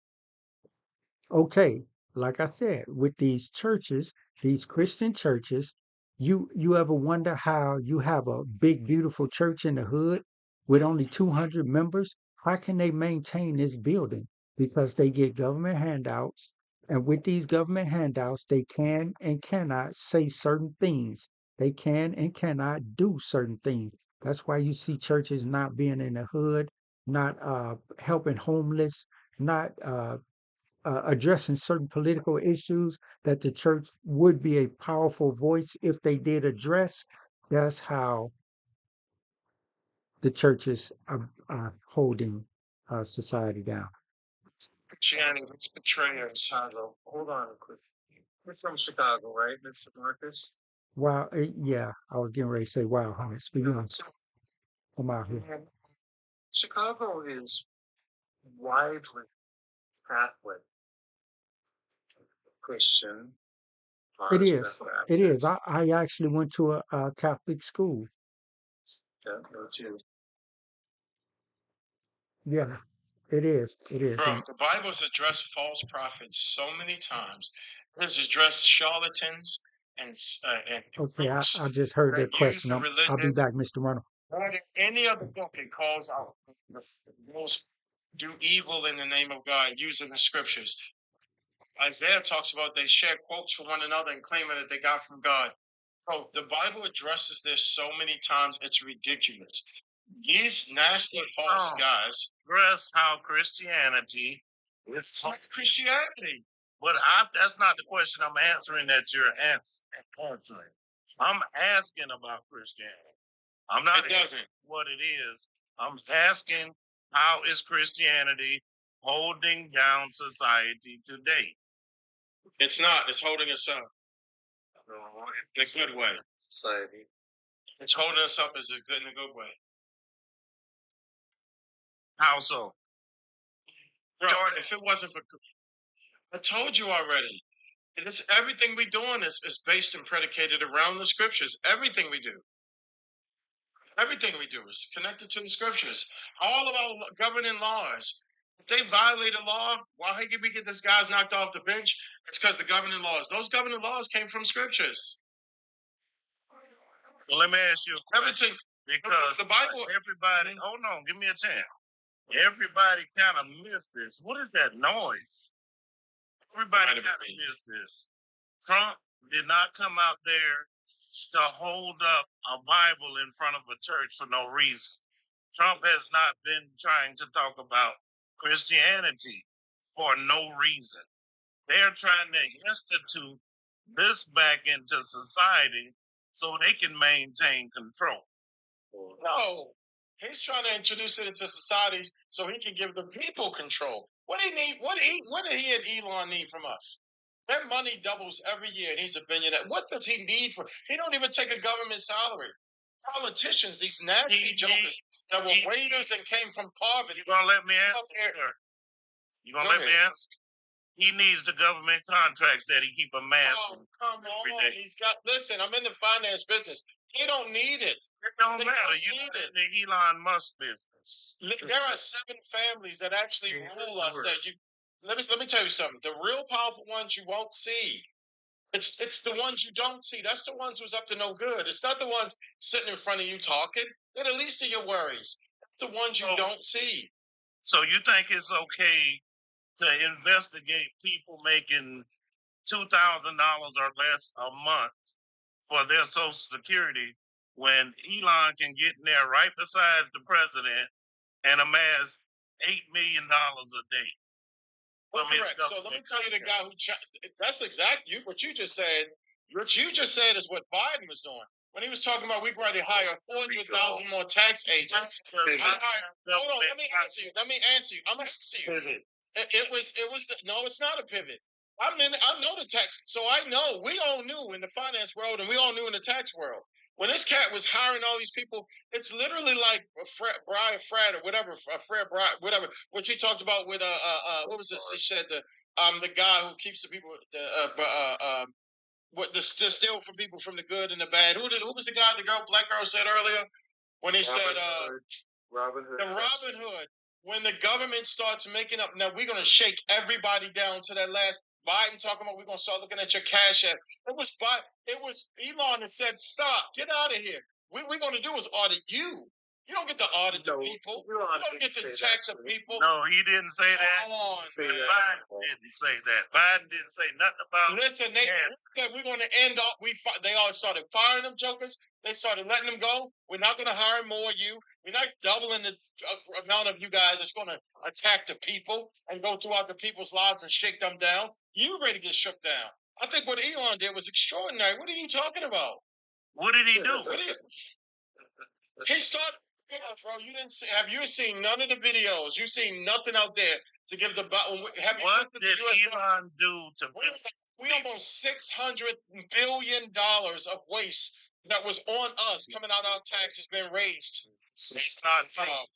Okay, like I said, with these churches, these Christian churches, you ever wonder how you have a big, beautiful church in the hood with only 200 members? How can they maintain this building? Because they get government handouts, and with these government handouts, they can and cannot say certain things. They can and cannot do certain things. That's why you see churches not being in the hood, not helping homeless, not addressing certain political issues that the church would be a powerful voice if they did address. That's how the churches are holding society down. Christianity, it's betrayers. Chicago. Hold on a quick. You're from Chicago, right, Mr. Marcus? Wow, yeah, I was getting ready to say, wow, how it's begun. I'm out here. Chicago is widely Catholic, Christian. It is. It is. I actually went to a Catholic school. Yeah, me too. Yeah, it is. It is. Bro, the Bible has addressed false prophets so many times. It has addressed charlatans and okay, I just heard that question. I'll be back, Mr. Ronald. More than any other book, it calls out those do evil in the name of God using the scriptures. Isaiah talks about they share quotes from one another and claiming that they got from God. Bro, the Bible addresses this so many times, it's ridiculous. These nasty false guys. Address how Christianity is. It's not Christianity. But that's not the question I'm answering that you're answering. I'm asking about Christianity. I'm not asking what it is. I'm asking how is Christianity holding down society today? It's not. It's holding us up. In a good way. Society. It's holding us up in a good way. How so? Bro, if it wasn't for, I told you already. Everything we doing is based and predicated around the scriptures. Everything we do. Everything we do is connected to the scriptures. All of our governing laws. If they violate a law, why did we get this guy's knocked off the bench? It's because the governing laws. Those governing laws came from scriptures. Well, let me ask you a question. Everything. Because the Bible. Everybody, hold on, give me a chance. Everybody kind of missed this. What is that noise? Everybody kind of missed this. Trump did not come out there to hold up a Bible in front of a church for no reason. Trump has not been trying to talk about Christianity for no reason. They're trying to institute this back into society so they can maintain control. No, he's trying to introduce it into societies so he can give the people control. What do he need? What did he and Elon need from us? Their money doubles every year, and he's a billionaire. What does he need for? He don't even take a government salary. Politicians, these nasty jokers that were waiters and came from poverty. You gonna let me answer? You gonna let me answer? He needs the government contracts that he keep amassing. Oh, come on. He's got, listen, I'm in the finance business. They don't need it. It don't matter. You need it. The Elon Musk business. There are 7 families that actually rule us that you, let me tell you something. The real powerful ones you won't see. It's the ones you don't see. That's the ones who's up to no good. It's not the ones sitting in front of you talking. They're the least of your worries. It's the ones you don't see. So you think it's okay to investigate people making $2,000 or less a month for their Social Security when Elon can get in there right beside the president and amass $8 million a day? Well, correct. So let me tell you the guy who that's exactly what you just said. What you just said is what Biden was doing when he was talking about we going to hire 400,000 more tax agents. Hold on, let me answer you. I'm gonna answer you. It was no, it's not a pivot. I know the tax, so I know we all knew in the finance world, and we all knew in the tax world when this cat was hiring all these people. It's literally like Brian Fred or whatever, Fred Brian, whatever. What you talked about with what was this? He said the guy who keeps the people to steal from people from the good and the bad. Who was the guy? The black girl said earlier when he said Robin Hood. the Robin Hood. When the government starts making up, now we're going to shake everybody down to that last. Biden talking about we're going to start looking at your cash app. It was Elon that said, stop, get out of here. What we're going to do is audit you. You don't get to audit the people. You don't get to check the people. No, he didn't say that. Come on, Biden didn't say that. Biden didn't say nothing about. Listen, they said we're going to end all. They all started firing them jokers. They started letting them go. We're not going to hire more of you. We're not doubling the amount of you guys that's going to attack the people and go throughout the people's lives and shake them down. You ready to get shook down. I think what Elon did was extraordinary. What are you talking about? What did he do? He started, bro, you didn't see, have you seen none of the videos? You've seen nothing out there to give the, have you what did Elon do to we almost $600 billion of waste that was on us coming out our taxes been raised. It's not factual.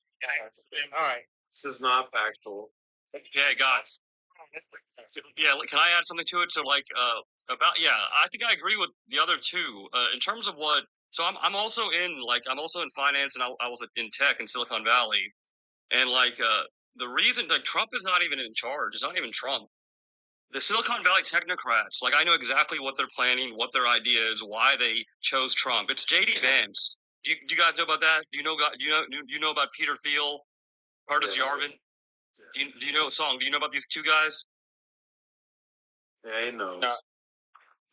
All right. This is not factual. Yeah, guys. Yeah, can I add something to it? So, like, I think I agree with the other two in terms of what. So, I'm also in finance, and I was in tech in Silicon Valley, and the reason Trump is not even in charge. It's not even Trump. The Silicon Valley technocrats, I know exactly what they're planning, what their idea is, why they chose Trump. It's J.D. Vance. Do you guys know about that? Do you know about Peter Thiel, Curtis Yarvin? Do you know a song? Do you know about these two guys? Yeah, he knows. No.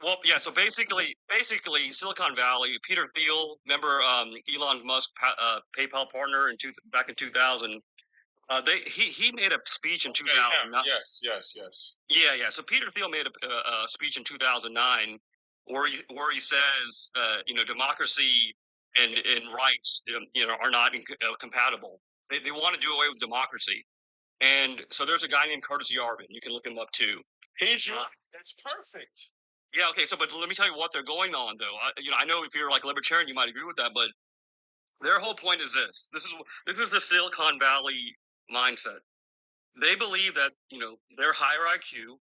Well, yeah. So basically, Silicon Valley. Peter Thiel, remember Elon Musk, PayPal partner back in 2000. He made a speech in 2009. Yes. Yeah. So Peter Thiel made a speech in 2009 where he says, democracy and rights, are not compatible. They want to do away with democracy. And so there's a guy named Curtis Yarvin. You can look him up too. That's perfect. Yeah. Okay. So, but let me tell you what they're going on, though. I know if you're like a libertarian, you might agree with that, but their whole point is this. This is the Silicon Valley mindset. They believe that they're higher IQ.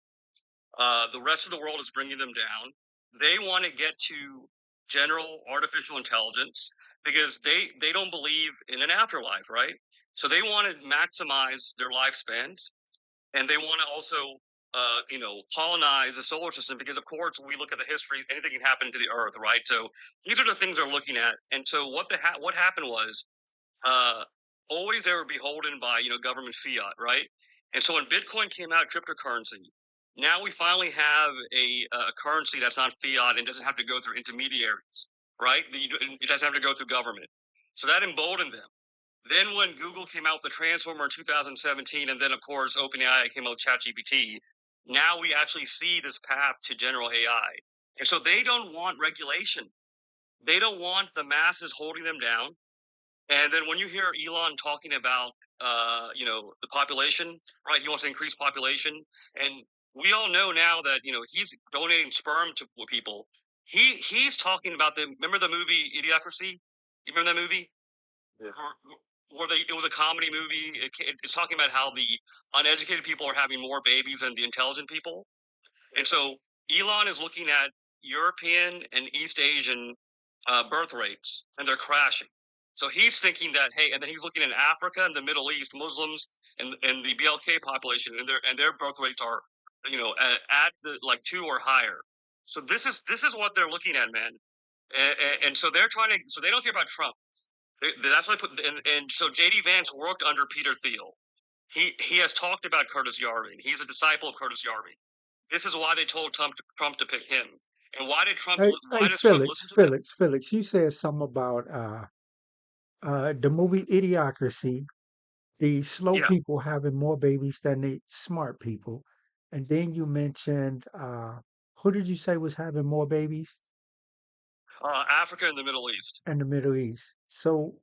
The rest of the world is bringing them down. They want to get to general artificial intelligence because they don't believe in an afterlife, right? So they want to maximize their lifespans, and they want to also colonize the solar system because, of course, we look at the history, anything can happen to the Earth, right? So these are the things they're looking at. And so what happened was always they were beholden by government fiat, right? And so when Bitcoin came out, cryptocurrency, Now we finally have a currency that's not fiat and doesn't have to go through intermediaries, right? It doesn't have to go through government. So that emboldened them. Then when Google came out with the Transformer in 2017, and then of course OpenAI came out with ChatGPT, now we actually see this path to general AI. And so they don't want regulation. They don't want the masses holding them down. And then when you hear Elon talking about, the population, right? He wants to increase population, and we all know now that he's donating sperm to people. He's talking about remember the movie Idiocracy? You remember that movie? Yeah. It was a comedy movie. It's talking about how the uneducated people are having more babies than the intelligent people. And so Elon is looking at European and East Asian birth rates, and they're crashing. So he's thinking that, hey, and then he's looking at Africa and the Middle East, Muslims and the BLK population, and their birth rates are, at the like 2 or higher. So this is what they're looking at, man. And so they're trying to. So they don't care about Trump. That's what I put. And so JD Vance worked under Peter Thiel. He has talked about Curtis Yarvin. He's a disciple of Curtis Yarvin. This is why they told Trump to pick him. And why did Trump? Hey, Why hey, does Trump listen to them? Felix, you said something about the movie Idiocracy, the slow Yeah, people having more babies than the smart people. And then you mentioned who did you say was having more babies? Africa and the Middle East. In the Middle East. So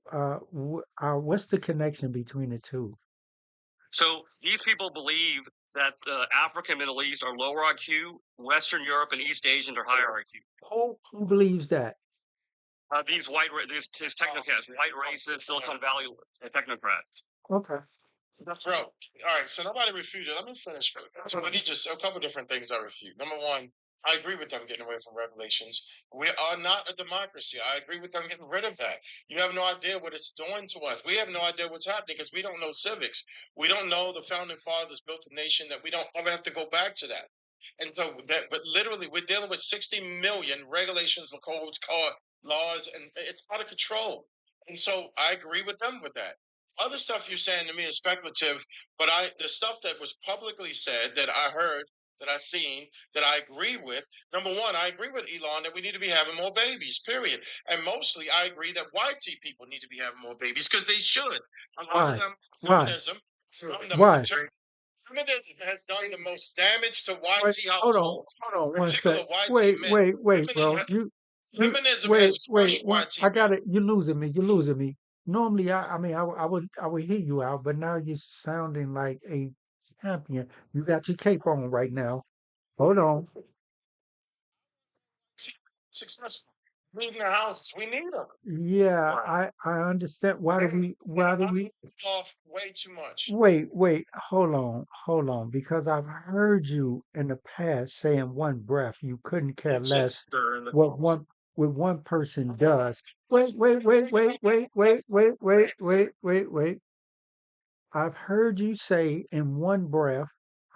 what's the connection between the two? So these people believe that Africa and Middle East are lower IQ, Western Europe and East Asians are higher IQ. Who believes that? These these technocrats, white racist Silicon Valley technocrats. Okay. Bro, all right. So nobody refuted. Let me finish. So we need just a couple different things I refute. Number one, I agree with them getting away from regulations. We are not a democracy. I agree with them getting rid of that. You have no idea what it's doing to us. We have no idea what's happening because we don't know civics. We don't know the founding fathers built a nation that we don't ever have to go back to that. And so that, but literally, we're dealing with 60 million regulations, codes, laws, and it's out of control. And so I agree with them with that. Other stuff you're saying to me is speculative, but the stuff that was publicly said that I heard, that I seen, that I agree with. Number one, I agree with Elon that we need to be having more babies, period. And mostly I agree that white people need to be having more babies because they should. A lot Why? of them, Why? feminism, some of them, Why? feminism has done the most damage to white Wait, households, hold on one particular sec. white men. Wait, bro. Feminism has crushed white I men. got it. You're losing me. You're losing me. Normally, I mean, I would hear you out, but now you're sounding like a champion. You got your cape on right now. Hold on. Successful. Leaving their houses. We need them. Yeah, Right. I understand. Why do we Off way too much. wait, hold on, because I've heard you in the past say in one breath you couldn't care It's just less stirring the what coals. one person does. Wait. I've heard you say in one breath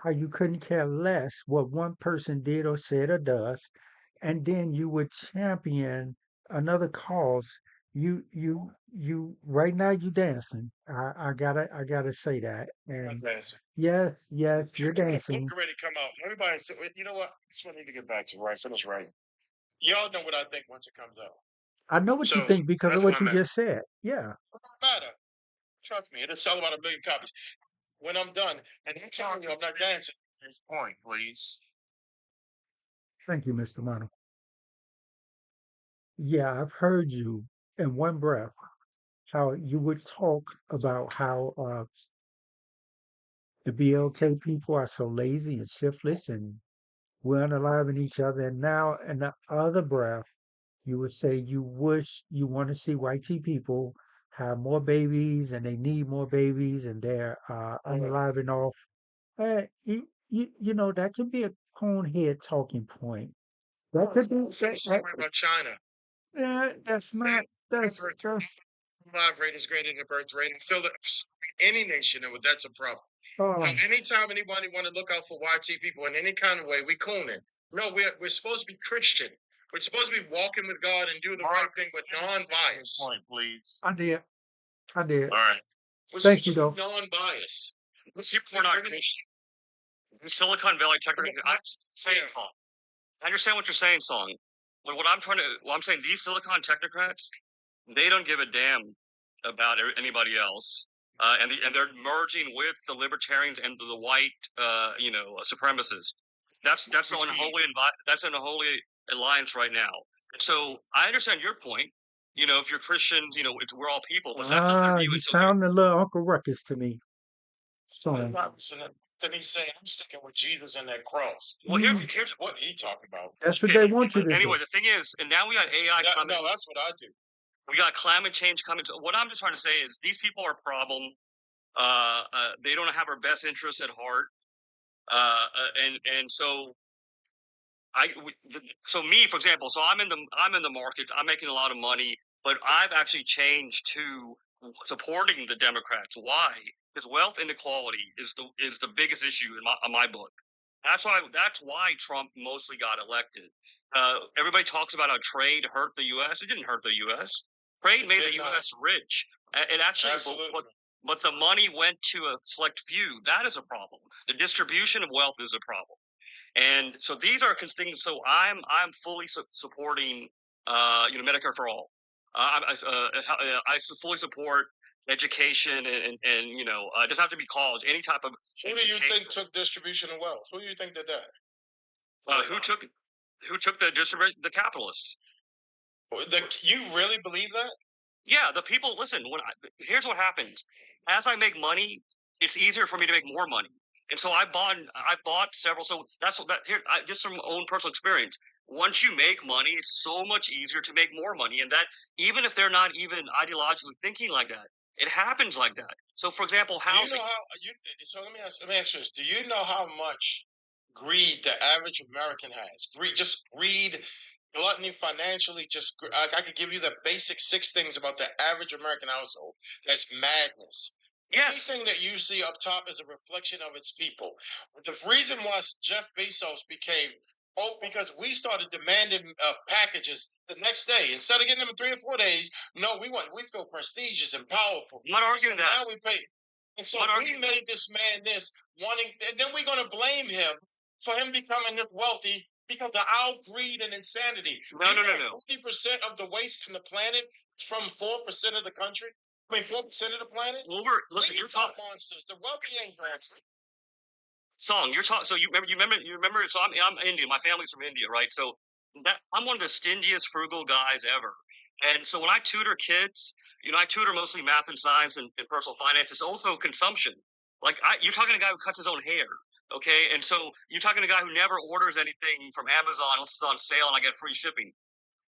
how you couldn't care less what one person did or said or does, and then you would champion another cause. You right now you dancing. I gotta say that. I'm And dancing. yes, you're The dancing. book already come out. Everybody said, you know what? That's what I need to get back to. Right, finish writing. Y'all know what I think once it comes out. I know what you So think because of that's what where I'm you at. just said. Yeah. It don't matter. Trust me, it'll sell about 1 million copies when I'm done. And I'm telling you, I'm not dancing. His point, please. Thank you, Mr. Mono. Yeah, I've heard you in one breath how you would talk about how the BLK people are so lazy and shiftless and we're unaliving each other. And now, in the other breath, you would say you wish you want to see white people have more babies and they need more babies and they're unaliving off. You know, that could be a conehead talking point. That could be, Somewhere about China. that's not, that's, Live rate is greater than the birth rate. And fill it any nation, and that's a problem. um, Now, anytime anybody want to look out for YT people in any kind of way, we cooning. No, we're supposed to be Christian. We're supposed to be walking with God and do the right thing with non-bias. Point, please. I did. All right. We're Thank you, supposed to though. be non-bias. We're not Christian. Silicon Valley technocrats. I'm saying, Song. I understand what you're saying, Song. But what I'm saying, these Silicon technocrats, they don't give a damn about anybody else. And they're merging with the libertarians and the white, supremacists. That's that's an unholy alliance right now. So I understand your point. If you're Christians, we're all people. But that's not their view. You sound a little Uncle Ruckus to me. So then he's saying, I'm sticking with Jesus and that cross. Well, here's what he talking about. That's what they want you to anyway, do. the thing is, and now we got AI coming. No, that's what I do. We got climate change coming. So what I'm just trying to say is these people are a problem. They don't have our best interests at heart. And so me, for example, so I'm in the market. I'm making a lot of money, but I've actually changed to supporting the Democrats. Why? Because wealth inequality is the biggest issue in my book. That's why Trump mostly got elected. Everybody talks about how trade hurt the U.S. It didn't hurt the U.S. Trade made the U.S. rich. It actually, but the money went to a select few. That is a problem. The distribution of wealth is a problem. And so these are things. So I'm fully supporting, Medicare for all. I fully support education and it doesn't have to be college. Any type of. Who do you think took distribution of wealth? Who do you think did that? Who took the distribution? The capitalists. You really believe that? Yeah, the people. Listen, here's what happens. As I make money, it's easier for me to make more money. And so I bought several. So that's that here. Just from own personal experience. Once you make money, it's so much easier to make more money, and that even if they're not even ideologically thinking like that, it happens like that. So, for example, housing. So let me ask you this: do you know how much greed the average American has? Greed, gluttony financially. I could give you the basic 6 things about the average American household. That's madness. Yes. Anything that you see up top is a reflection of its people. The reason why Jeff Bezos became because we started demanding packages the next day instead of getting them in 3 or 4 days. No, we feel prestigious and powerful. I'm not arguing that. Now we pay, and so we made this man this wanting, and then we're going to blame him for him becoming this wealthy because of our greed and insanity. No. 50% of the waste on the planet from 4% of the country. 4% of the planet. Listen, you're talking monsters. The wealthy ain't monsters. Song, you're talking. So you remember. So I'm Indian. My family's from India, right? So I'm one of the stingiest, frugal guys ever. And so when I tutor kids, I tutor mostly math and science and personal finance. It's also consumption. Like you're talking to a guy who cuts his own hair, okay? And so you're talking to a guy who never orders anything from Amazon unless it's on sale and I get free shipping.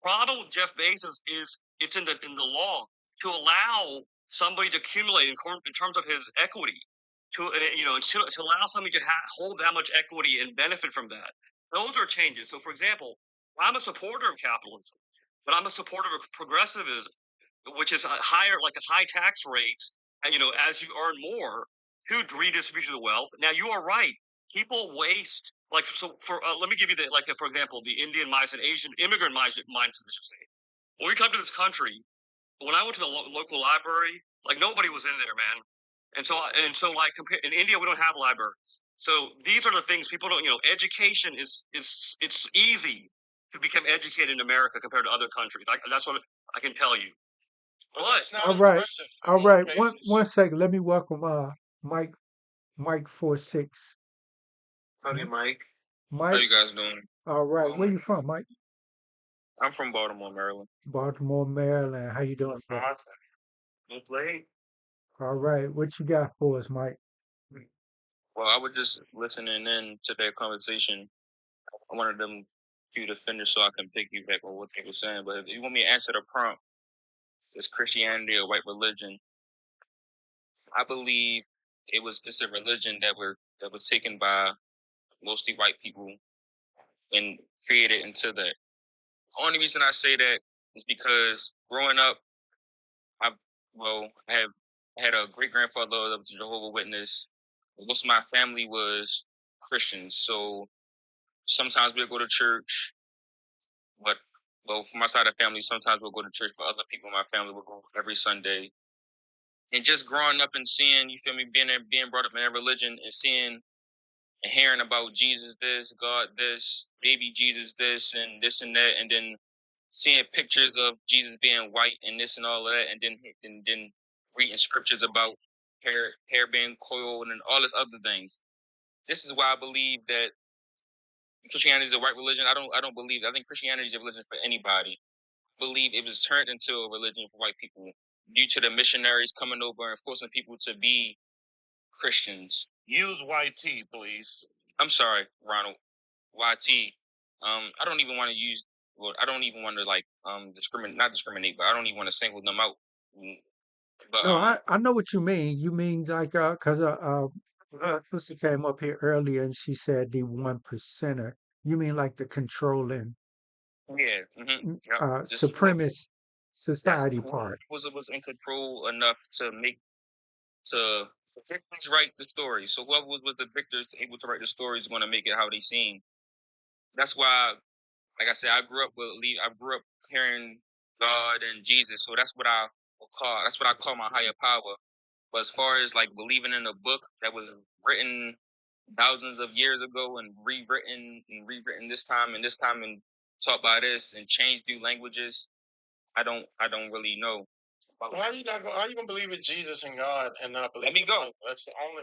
Problem with Jeff Bezos is it's in the law to allow somebody to accumulate in terms of his equity, to allow somebody to hold that much equity and benefit from that. Those are changes. So, for example, I'm a supporter of capitalism, but I'm a supporter of progressivism, which is a high tax rates. As you earn more, to redistribution of the wealth. Now, you are right. People waste. Let me give you for example, the Indian mindset, Asian immigrant mindset, I should say. When we come to this country, when I went to the local library, nobody was in there, man. And so in India, we don't have libraries. So these are the things people don't. Education is it's easy to become educated in America compared to other countries. That's what I can tell you. But All right. One second. Let me welcome Mike 46. Howdy, Mike. Mike. How you guys doing? All right. Where you from, Mike? I'm from Baltimore, Maryland. Baltimore, Maryland. How you doing, sir? Play. All right. What you got for us, Mike? Well, I was just listening in to their conversation. I wanted you to finish so I can piggyback on what they were saying. But if you want me to answer the prompt, is Christianity a white religion? I believe it's a religion that was taken by mostly white people and created into that. The only reason I say that is because growing up, I had a great grandfather that was a Jehovah's Witness. Most of my family was Christians, so sometimes we'll go to church. But for my side of the family, sometimes we'll go to church. For other people in my family, we'll go every Sunday. And just growing up and seeing, you feel me, being brought up in that religion and seeing and hearing about Jesus this, God this, baby Jesus this, and that, and then seeing pictures of Jesus being white and this and all of that, and then reading scriptures about hair being coiled and all this other things. This is why I believe that Christianity is a white religion. I don't believe. I think Christianity is a religion for anybody. I believe it was turned into a religion for white people due to the missionaries coming over and forcing people to be Christians. Use YT, please. I'm sorry, Ronald. YT. I don't even want to use. Well, I don't even want to not discriminate, but I don't even want to single them out. But No, I know what you mean. You mean like because sister came up here earlier and she said the 1%er. You mean like the controlling yeah, yep. supremacist society Yes, part? was in control enough to the victors write the story. So whoever was the victors able to write the story is going to make it how they seem. That's why, like I said, I grew up hearing God and Jesus. So that's what I call my higher power. But as far as like believing in a book that was written thousands of years ago and rewritten this time and taught by this and changed through languages, I don't really know. How are you gonna believe in Jesus and God and not believe? Let me go. That's the only.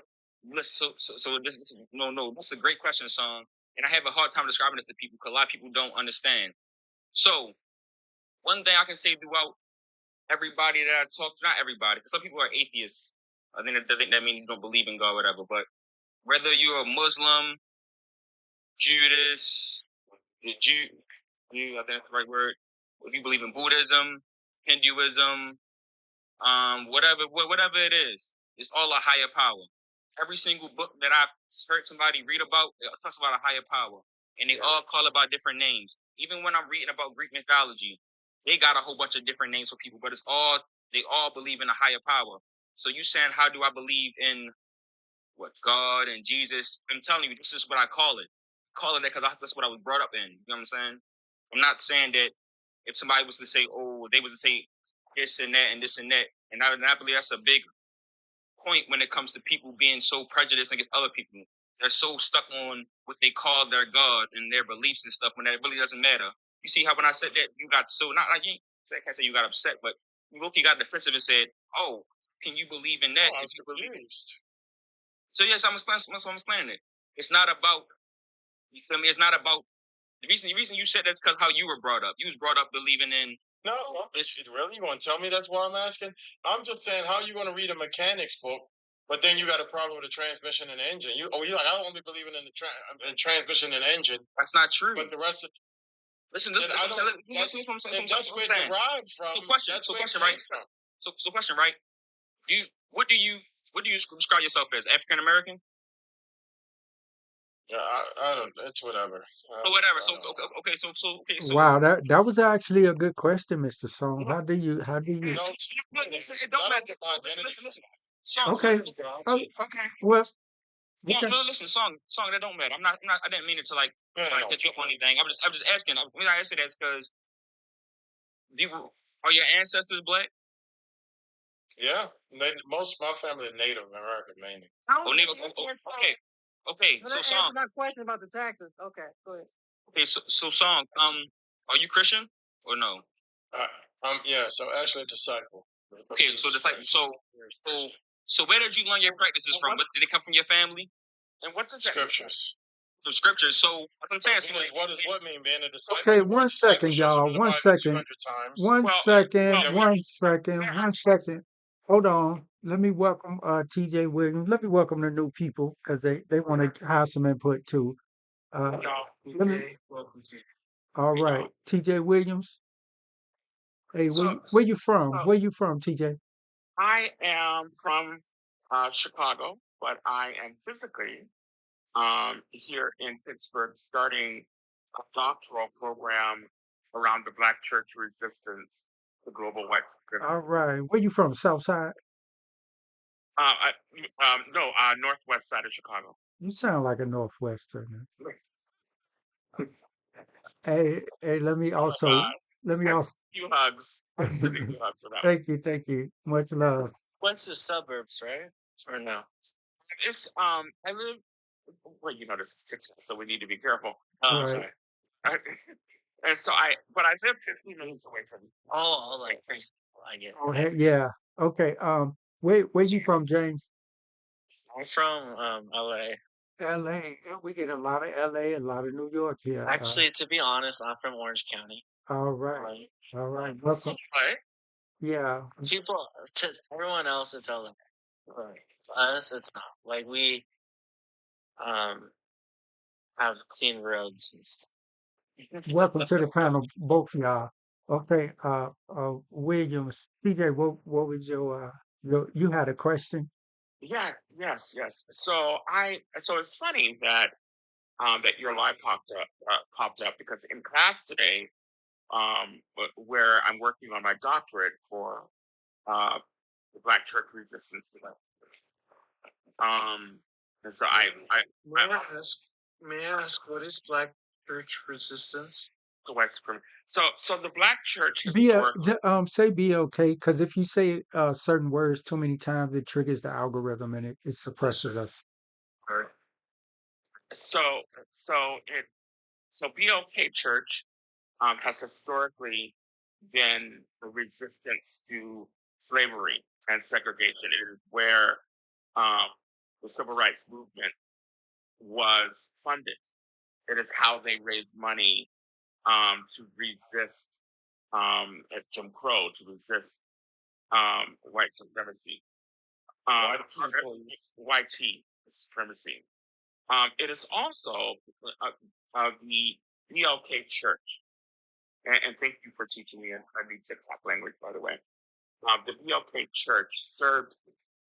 Listen, so this is no. That's a great question, son. And I have a hard time describing this to people because a lot of people don't understand. So one thing I can say throughout everybody that I talk to, not everybody, because some people are atheists. I think that means you don't believe in God, whatever. But whether you're a Muslim, Judas, I think that's the right word. If you believe in Buddhism, Hinduism, whatever it is, it's all a higher power. Every single book that I've heard somebody read about, it talks about a higher power, and they all call it by different names. Even when I'm reading about Greek mythology, they got a whole bunch of different names for people, but they all believe in a higher power. So you saying, how do I believe in what God and Jesus? I'm telling you, this is what I call it. I call it that because that's what I was brought up in. You know what I'm saying? I'm not saying that if somebody was to say, oh, they was to say this and that and this and that, and I believe that's a big point when it comes to people being so prejudiced against other people. They're so stuck on what they call their God and their beliefs and stuff when that really doesn't matter. You see how when I said that, you got so not like I can't say you got upset, but you got defensive and said, "Oh, can you believe in that?" I was confused. So yes, I'm explaining it. It's not about, you feel me? It's not about the reason you said that's because how you were brought up. You was brought up believing in. No, really? You want to tell me that's why I'm asking? I'm just saying, how you going to read a mechanics book, but then you got a problem with the transmission and the engine? You're like, I only believe in the transmission and engine. That's not true. But the rest of listen, that's where it derived from. So question, right? So question, right? What do you describe yourself as? African American? Yeah, I don't. It's whatever. Whatever. So okay. So Wow, that was actually a good question, Mr. Song. How do you No, it don't matter. Listen. Song. Okay. Oh, Okay. well, Yeah, okay. no, listen, song, that don't matter. I'm not. I didn't mean it to like hit you up on anything. I'm just asking. I asked it that's because are your ancestors black? Yeah, most of my family are Native American mainly. Oh, Native. Okay. So song. My question about the taxes. Okay, go ahead. Okay, so song. Are you Christian or no? Yeah. So actually, a disciple. Okay, so disciple. So where did you learn your practices from? Did it come from your family? And what does scriptures? From scriptures. So what I'm saying is, what does what mean being a disciple? Okay, 1 second, y'all. 1 second. 1 second. 1 second. 1 second. Hold on. Let me welcome TJ Williams. Let me welcome the new people because they want to have some input too. Let me, all right. TJ Williams. Hey, where you from? Where you from, TJ? I am from Chicago, but I am physically here in Pittsburgh, starting a doctoral program around the Black Church resistance to global white supremacy. All right. Where you from? South side? No, northwest side of Chicago. You sound like a Northwesterner. Hey, let me also Few hugs. Few hugs for that. Thank you. Much love. What's the suburbs, right? Or no? It's I live well, this is TikTok, so we need to be careful. Right. Sorry. And so but I live 15 minutes away from you. Oh, like I get. Oh, yeah. Okay. Where you from, James? I'm from LA. LA. Yeah, we get a lot of LA, a lot of New York here. Actually, to be honest, I'm from Orange County. All right. Right. All right. Welcome. Right? Yeah. People, to everyone else, it's LA. Right. For us, it's not. Like we um have clean roads and stuff. Welcome to the panel, both of y'all. Okay. Williams, TJ, what was your you had a question? Yeah, yes. So it's funny that that your live popped up because in class today, where I'm working on my doctorate for the Black Church Resistance today. And so May I ask? May I ask what is Black Church Resistance? the white supremacy. So the Black Church Be historically. say be okay, because if you say certain words too many times, it triggers the algorithm and it suppresses us. Right. So BOK Church has historically been the resistance to slavery and segregation. It is where the civil rights movement was funded. It is how they raised money to resist Jim Crow, to resist white supremacy, YT supremacy. It is also the BLK Church, and thank you for teaching me a new TikTok language, by the way. The BLK Church served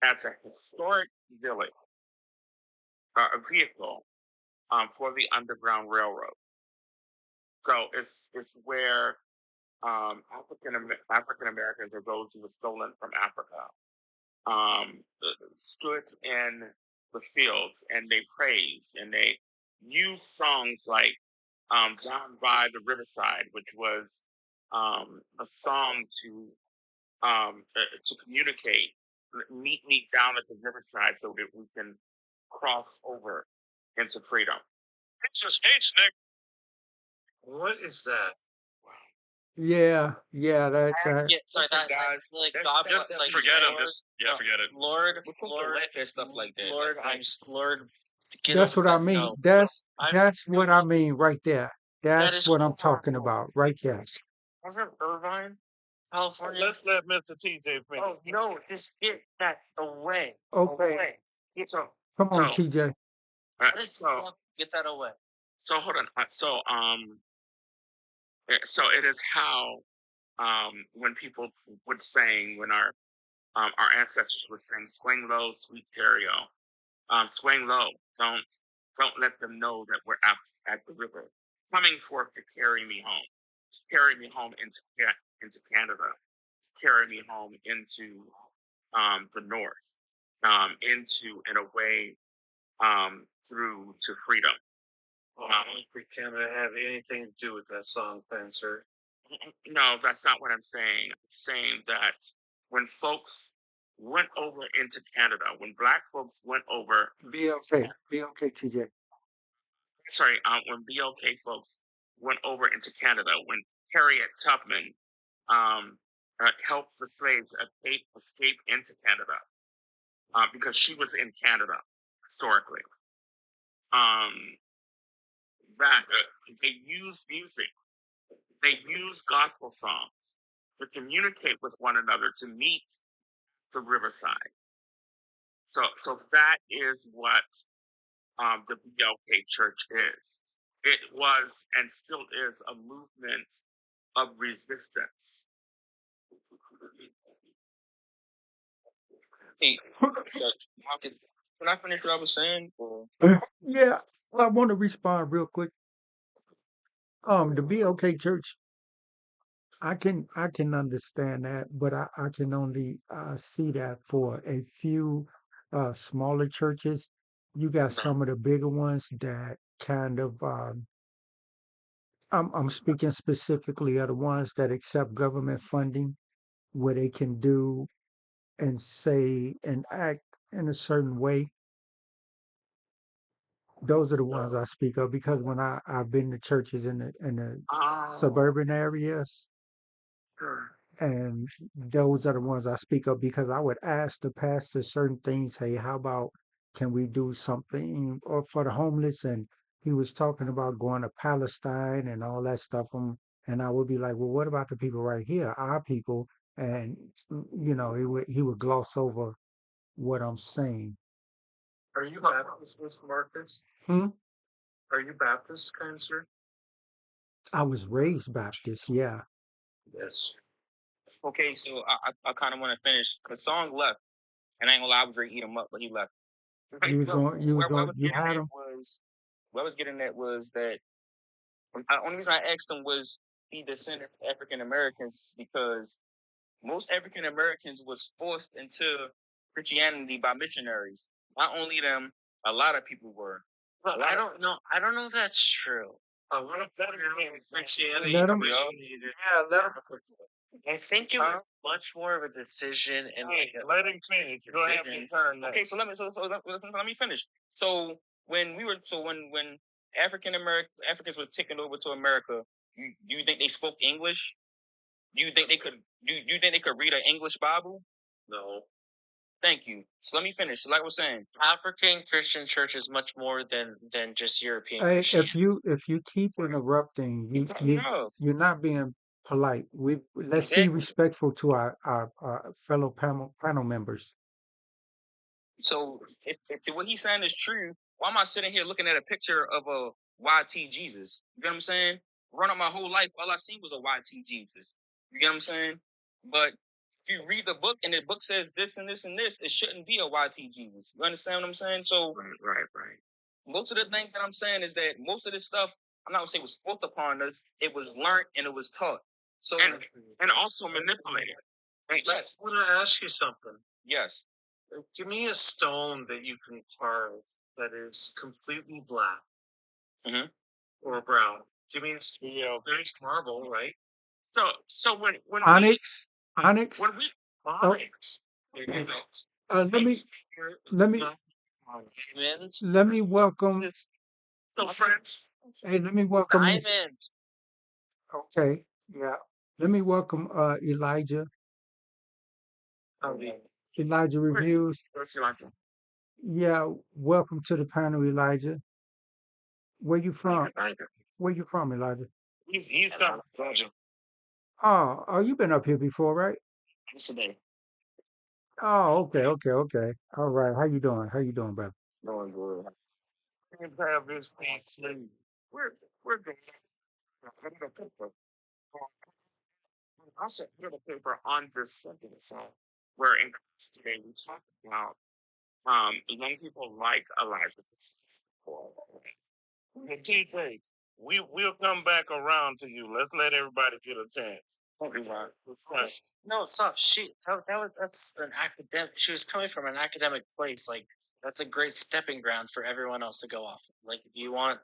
as a historic village, a vehicle for the Underground Railroad. So it's where African Americans, or those who were stolen from Africa, stood in the fields and they praised and they used songs like "Down by the Riverside," which was a song to communicate. Meet me down at the riverside so that we can cross over into freedom. It's just H, Nick. What is that? Yeah, that Yeah, sorry, Listen, that guys, like that's- God, that's- like Forget him. Lord, Just forget it. Lord, We're supposed to Lord, laugh at stuff like that. Lord, Lord, get that's over what I that. mean. No, That's I'm what I mean right there. that That's is what I'm talking horrible. about right there. Was it Irvine, California? Let's let Mr. TJ finish. Oh no, just get that away. Okay. Away. Get So Come on, so TJ. uh, this so get that away. so hold on. So it is how when people would sing, when our ancestors would sing, "Swing low, sweet Terrio." Swing low. Don't let them know that we're at the river, coming forth to carry me home, into Canada, to carry me home into the north, into and away through to freedom. I don't think Canada have anything to do with that song, then, sir. No, that's not what I'm saying. I'm saying that when folks went over into Canada, when Black folks went over, Be okay, TJ. sorry, when BLK folks went over into Canada, when Harriet Tubman helped the slaves escape into Canada, because she was in Canada historically. That they used music, they used gospel songs to communicate with one another, to meet the riverside. So that is what the BLK Church is. It was and still is a movement of resistance. Hey, Marcus, can I finish what I was saying? Or Yeah, I want to respond real quick. The BOK Church, I can understand that, but I can only see that for a few smaller churches. You got some of the bigger ones that kind of I'm speaking specifically of the ones that accept government funding where they can do and say and act in a certain way. Those are the ones I speak of because when I've been to churches in the suburban areas, and those are the ones I speak of because I would ask the pastor certain things. Hey, how about can we do something or for the homeless? And he was talking about going to Palestine and all that stuff. And I would be like, well, what about the people right here, our people? And he would gloss over what I'm saying. Are you Baptist, Mr. Marcus? Hmm? Are you Baptist, kind sir? I was raised Baptist, yeah. Yes. Okay, so I kind of want to finish. The song left, and I ain't gonna lie, I was ready to eat him up, but he left. You was going, you was Where I going, was you getting had at them. was, where I was getting at was that only reason I asked him was he descended from African Americans because most African Americans was forced into Christianity by missionaries. Not only them, a lot of people were. Well, I don't know. I don't know if that's true. What if Christianity Let 'em- originated? Yeah, let 'em- I think it was much more of a decision and Hey, let him finish. Go ahead and turn that. Okay, so let me finish. So when Africans were taken over to America, do you think they spoke English? Do you think they could read an English Bible? no. Thank you. So let me finish. So like I was saying, African Christian church is much more than just European Hey, Christianity. if you keep interrupting, enough. you're not being polite. Let's be Exactly. respectful to our fellow panel members. So if what he's saying is true, why am I sitting here looking at a picture of a YT Jesus? You get what I'm saying? Run up my whole life, all I seen was a YT Jesus. You get what I'm saying? But if you read the book and the book says this and this and this, it shouldn't be a YT Jesus. You understand what I'm saying? So Right. most of the things that I'm saying is that most of this stuff, I'm not gonna say was forced upon us, it was learned and it was taught. So And also manipulated. yes, I want to ask you something. yes. Give me a stone that you can carve that is completely black Mhm. or brown. Give me a stone. Yeah, there's marble, right? So when Onyx, onyx. when we Oh, Onyx. There you go. let me let me Diamond. let me welcome. so friends, Hey, let me welcome Miss. Diamond. Okay, yeah. Let me welcome Elijah. Elijah reviews. let's see like Yeah, welcome to the panel, Elijah. Where you from? Where you from, Elijah? he's coming, Sergeant. Oh, you've been up here before, right? Today. Oh, okay. All right. How you doing? How you doing, brother? Doing good. Can't have this piece sleep. We're good. I did a paper. I said I did a paper on this second. So we're in class today. We talked about young people like Elijah. Well, TJ, we'll come back around to you. Let's let everybody get a chance. No, stop. That's an academic. She was coming from an academic place. Like that's a great stepping ground for everyone else to go off of. Like if you want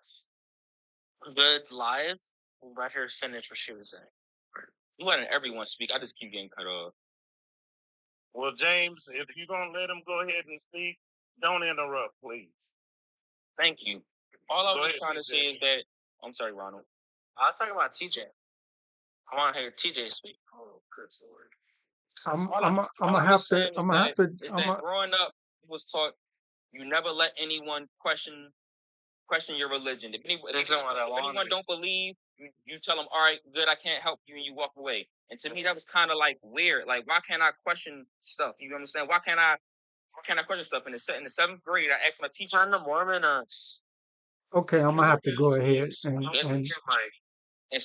good live, let her finish what she was saying. You letting everyone speak. I just keep getting cut off. Well, James, if you're gonna let him go ahead and speak, don't interrupt, please. Thank you. All I Go was ahead, trying to TJ. say is that I'm sorry, Ronald. I was talking about TJ. I want to hear TJ speak. Oh, good lord. I'm All gonna I'm have just to. saying I'm gonna have to. is that growing up, it was taught you never let anyone question your religion. If anyone don't believe, you tell them, all right, good, I can't help you, and you walk away. And to me, that was kind of like weird. Like, why can't I question stuff? You understand? Why can't I question stuff? In the seventh grade, I asked my teacher. On the Mormon us. Okay, I'm gonna have to go ahead and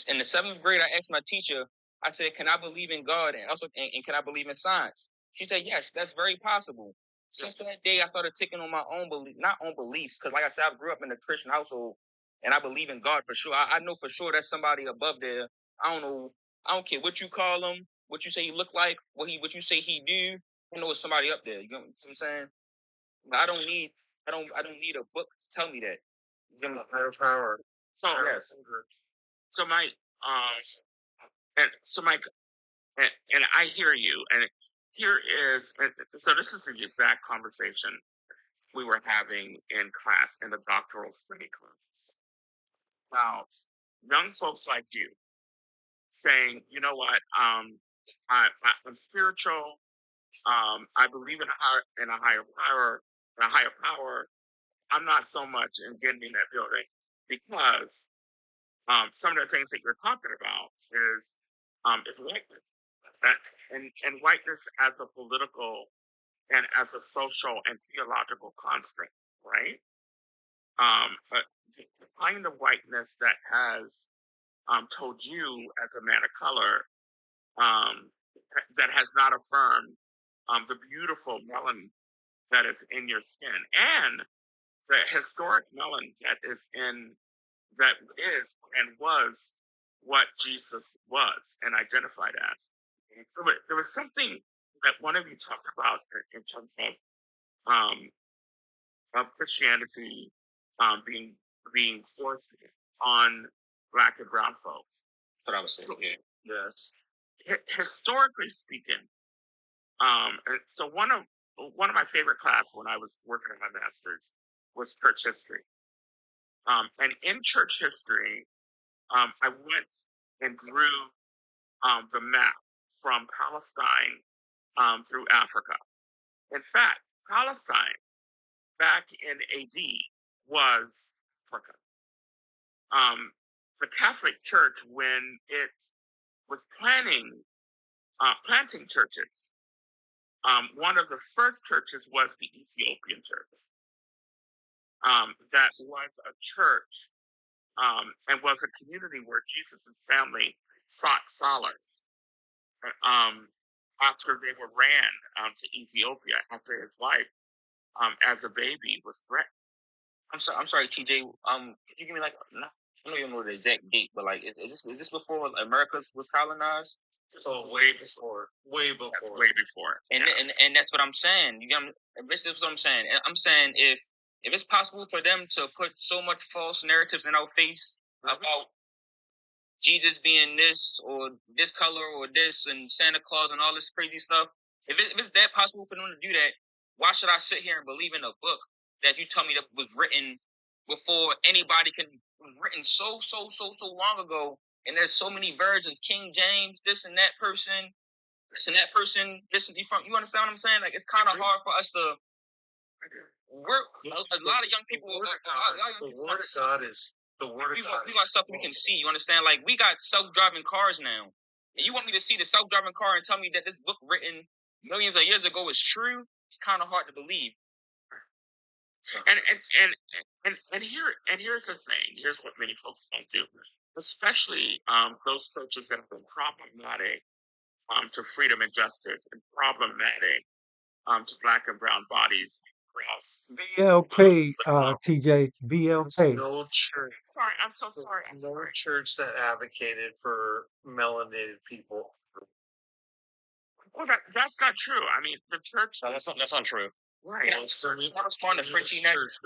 In the seventh grade, I asked my teacher, I said, can I believe in God and also and can I believe in science? She said, yes, that's very possible. Since that day, I started taking on my own not own beliefs, because like I said, I grew up in a Christian household and I believe in God for sure. I know for sure that's somebody above there. I don't know. I don't care what you call him, what you say he look like, what you say he do. I know it's somebody up there. You know what I'm saying? But I don't need a book to tell me that. Give him a higher power. So Yes. so my Mike, and I hear you, and here is so this is the exact conversation we were having in class in the doctoral study class about young folks like you saying, you know what, I'm spiritual. I believe in a higher power, in a higher power. I'm not so much in getting in that building because some of the things that you're talking about is whiteness. And whiteness as a political and as a social and theological construct, right? But the kind of whiteness that has told you as a man of color um, that has not affirmed the beautiful melanin that is in your skin and the historic melanin that is and was what Jesus was and identified as. There was something that one of you talked about in terms of Christianity being forced on Black and brown folks. That's what I was saying. Yeah. Yes. Historically speaking, and so one of my favorite classes when I was working on my master's was church history. And in church history, I went and drew the map from Palestine through Africa. In fact, Palestine back in AD was Africa. The Catholic Church, when it was planting churches, one of the first churches was the Ethiopian Church. That was a church and was a community where Jesus' family sought solace after they were ran to Ethiopia after his life as a baby was threatened. I'm sorry, TJ. Can you give me like I don't even know the exact date, but like, is this before America was colonized? Way before. That's way before. And and that's what I'm saying. You got this is what I'm saying. I'm saying if it's possible for them to put so much false narratives in our face about Jesus being this or this color or this and Santa Claus and all this crazy stuff, if it's that possible for them to do that, why should I sit here and believe in a book that you tell me that was written before anybody can written so long ago, and there's so many versions, King James, this and that person, this and that person, this and from you understand what I'm saying? Like it's kind of hard for us to work. A lot of young people. The word of God is the word of God. We want stuff that we can see. You understand? Like we got self-driving cars now, and you want me to see the self-driving car and tell me that this book written millions of years ago is true? It's kind of hard to believe. And here's the thing. Here's what many folks don't do, especially those churches that have been problematic to freedom and justice and problematic to Black and brown bodies across. BLK, TJ, BLK. No church. Sorry, I'm so sorry. No church that advocated for melanated people. Well, that's not true. I mean, the church. No, that's not true. Right. Respond to Frenchie next.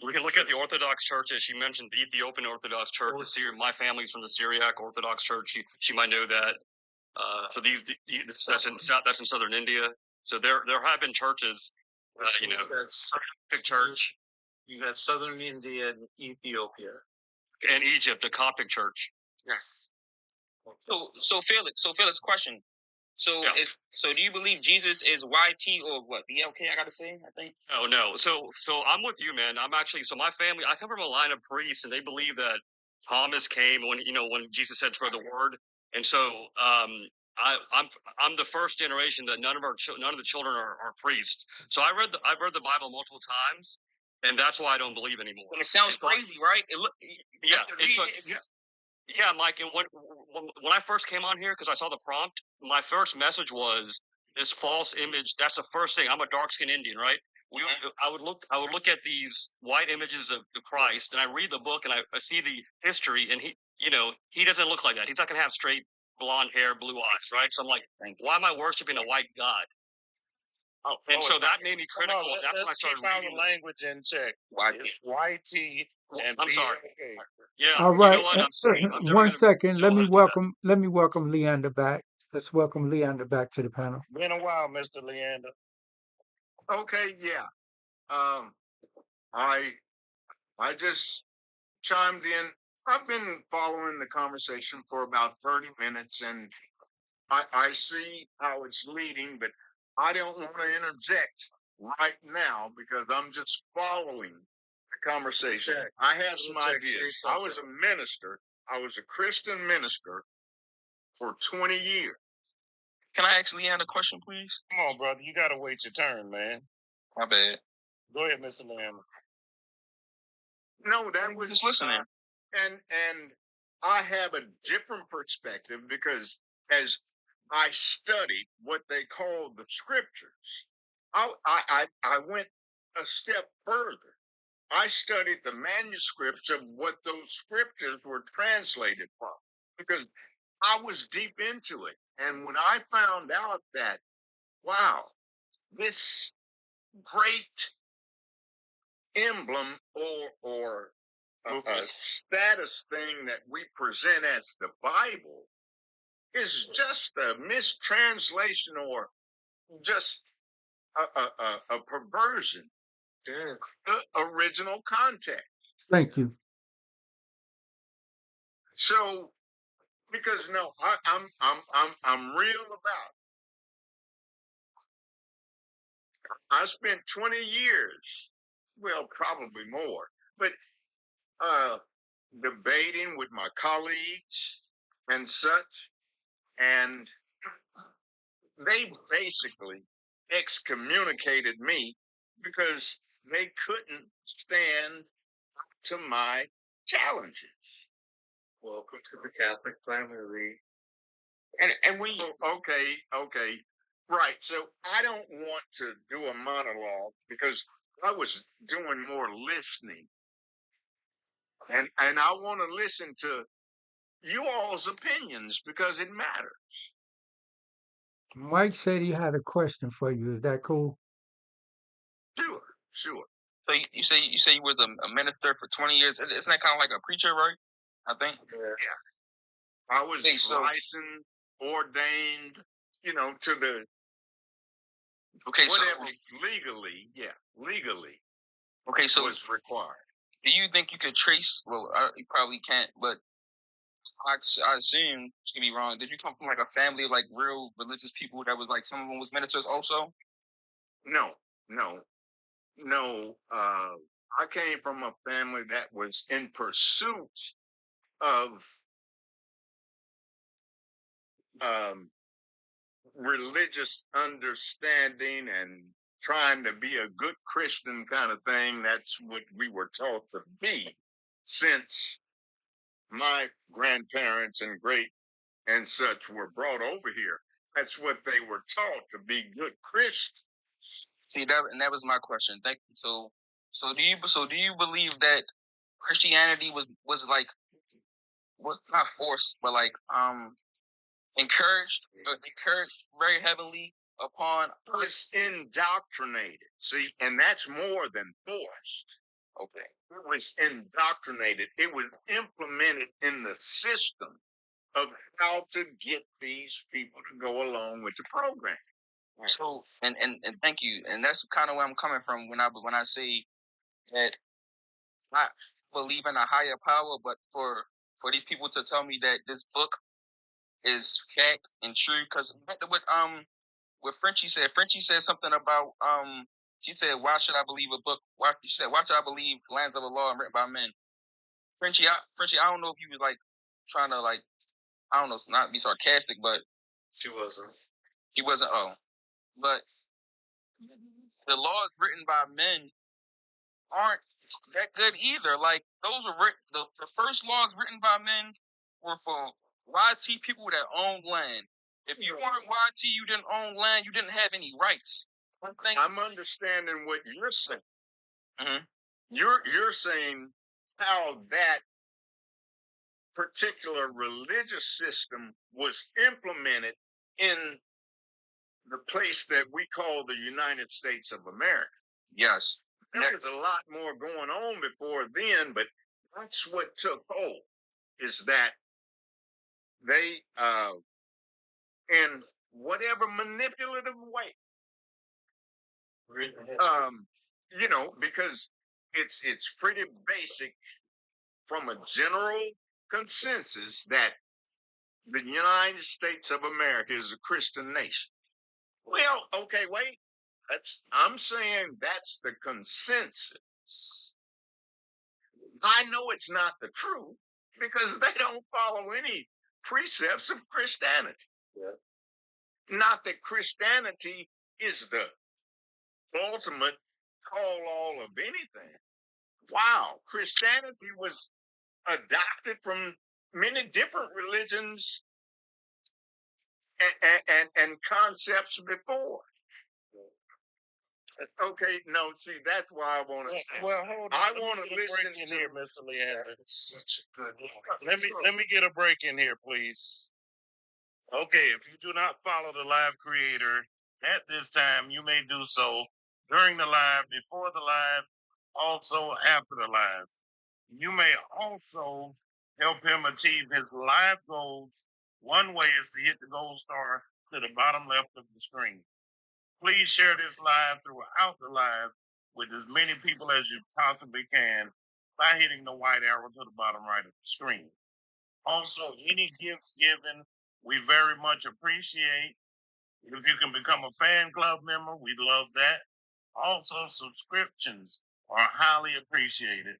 We can look at the Orthodox churches. She mentioned the Ethiopian Orthodox Church. My family's from the Syriac Orthodox Church. She might know that. So that's in southern India. So there have been churches. Coptic church. You got southern India and Ethiopia. And Egypt, the Coptic church. Yes. So Felix, question. So do you believe Jesus is YT or what? BLK, I gotta say, I think. No. So I'm with you, man. I'm actually my family. I come from a line of priests, and they believe that Thomas came when Jesus said spread the word, and so I'm the first generation that none of the children are priests. So I've read the Bible multiple times, and that's why I don't believe anymore. And it sounds crazy, right? Yeah, Mike. And when I first came on here, because I saw the prompt, my first message was this false image. That's the first thing. I'm a dark skinned Indian, right? I would look at these white images of Christ, and I read the book, and I see the history, and he doesn't look like that. He's not gonna have straight blonde hair, blue eyes, right? So I'm like, why am I worshiping a white God? So that made me critical. That's when I started reading the language in check. YT. I'm sorry. Yeah. All right. You know what? I'm saying, One second. Let me welcome Leander back. Let's welcome Leander back to the panel. Been a while, Mr. Leander. Okay, yeah. I just chimed in. I've been following the conversation for about 30 minutes, and I see how it's leading, but I don't want to interject right now because I'm just following the conversation. Okay. I have some ideas. I was a minister. I was a Christian minister for 20 years. Can I actually add a question, please? Come on, brother. You gotta wait your turn, man. My bad. Go ahead, Mr. Lamb. No, that was Just listening. And I have a different perspective because as I studied what they call the scriptures, I went a step further. I studied the manuscripts of what those scriptures were translated from because I was deep into it. And when I found out that, wow, this great emblem or a status thing that we present as the Bible is just a mistranslation or just a perversion of the original context. Thank you. So, because no, I'm real about it. I spent 20 years, well, probably more, but debating with my colleagues and such, and they basically excommunicated me because they couldn't stand to my challenges. Welcome to the Catholic family. And we okay. Right. So I don't want to do a monologue because I was doing more listening. And I want to listen to you all's opinions because it matters. Mike said he had a question for you. Is that cool? Sure. So you say you was a minister for 20 years. Isn't that kind of like a preacher, right? I think. Yeah. I was licensed, ordained, to the Okay, whatever legally. Okay, so was required. Do you think you could trace? Well, you probably can't, but I assume, to get me wrong, did you come from like a family of like real religious people that was like some of them was ministers also? No. I came from a family that was in pursuit of religious understanding and trying to be a good Christian kind of thing. That's what we were taught to be since my grandparents and great and such were brought over here. That's what they were taught, to be good Christians. See that was my question. Thank you. So do you believe that Christianity was like was not forced, but like encouraged very heavily upon was indoctrinated. See, and that's more than forced. Okay. It was indoctrinated. It was implemented in the system of how to get these people to go along with the program. So and thank you. And that's kind of where I'm coming from when I say that I believe in a higher power, but for these people to tell me that this book is fact and true, because what Frenchie said something about she said, why should I believe a book? She said, why should I believe lands of the law written by men? Frenchie, I don't know if you was like trying to like, I don't know, not be sarcastic, but She wasn't. he wasn't. Oh, but the laws written by men aren't that good either. Like those were the first laws written by men were for YT people that owned land. If you weren't YT, you didn't own land, you didn't have any rights. I'm understanding what you're saying. Mm-hmm. You're saying how that particular religious system was implemented in the place that we call the United States of America. Yes. There was a lot more going on before then, but that's what took hold, is that they, in whatever manipulative way, because it's pretty basic from a general consensus that the United States of America is a Christian nation. Well, okay, wait. I'm saying that's the consensus. I know it's not the truth because they don't follow any precepts of Christianity. Yeah. Not that Christianity is the ultimate call all of anything. Wow, Christianity was adopted from many different religions and concepts before. Okay, no, see, that's why I want to. Well, hold on. I want to listen in to here, Mr. Leander. Such a good. Let me get a break in here, please. Okay, if you do not follow the live creator at this time, you may do so during the live, before the live, also after the live. You may also help him achieve his live goals. One way is to hit the gold star to the bottom left of the screen. Please share this live throughout the live with as many people as you possibly can by hitting the white arrow to the bottom right of the screen. Also, any gifts given, we very much appreciate. If you can become a fan club member, we'd love that. Also, subscriptions are highly appreciated.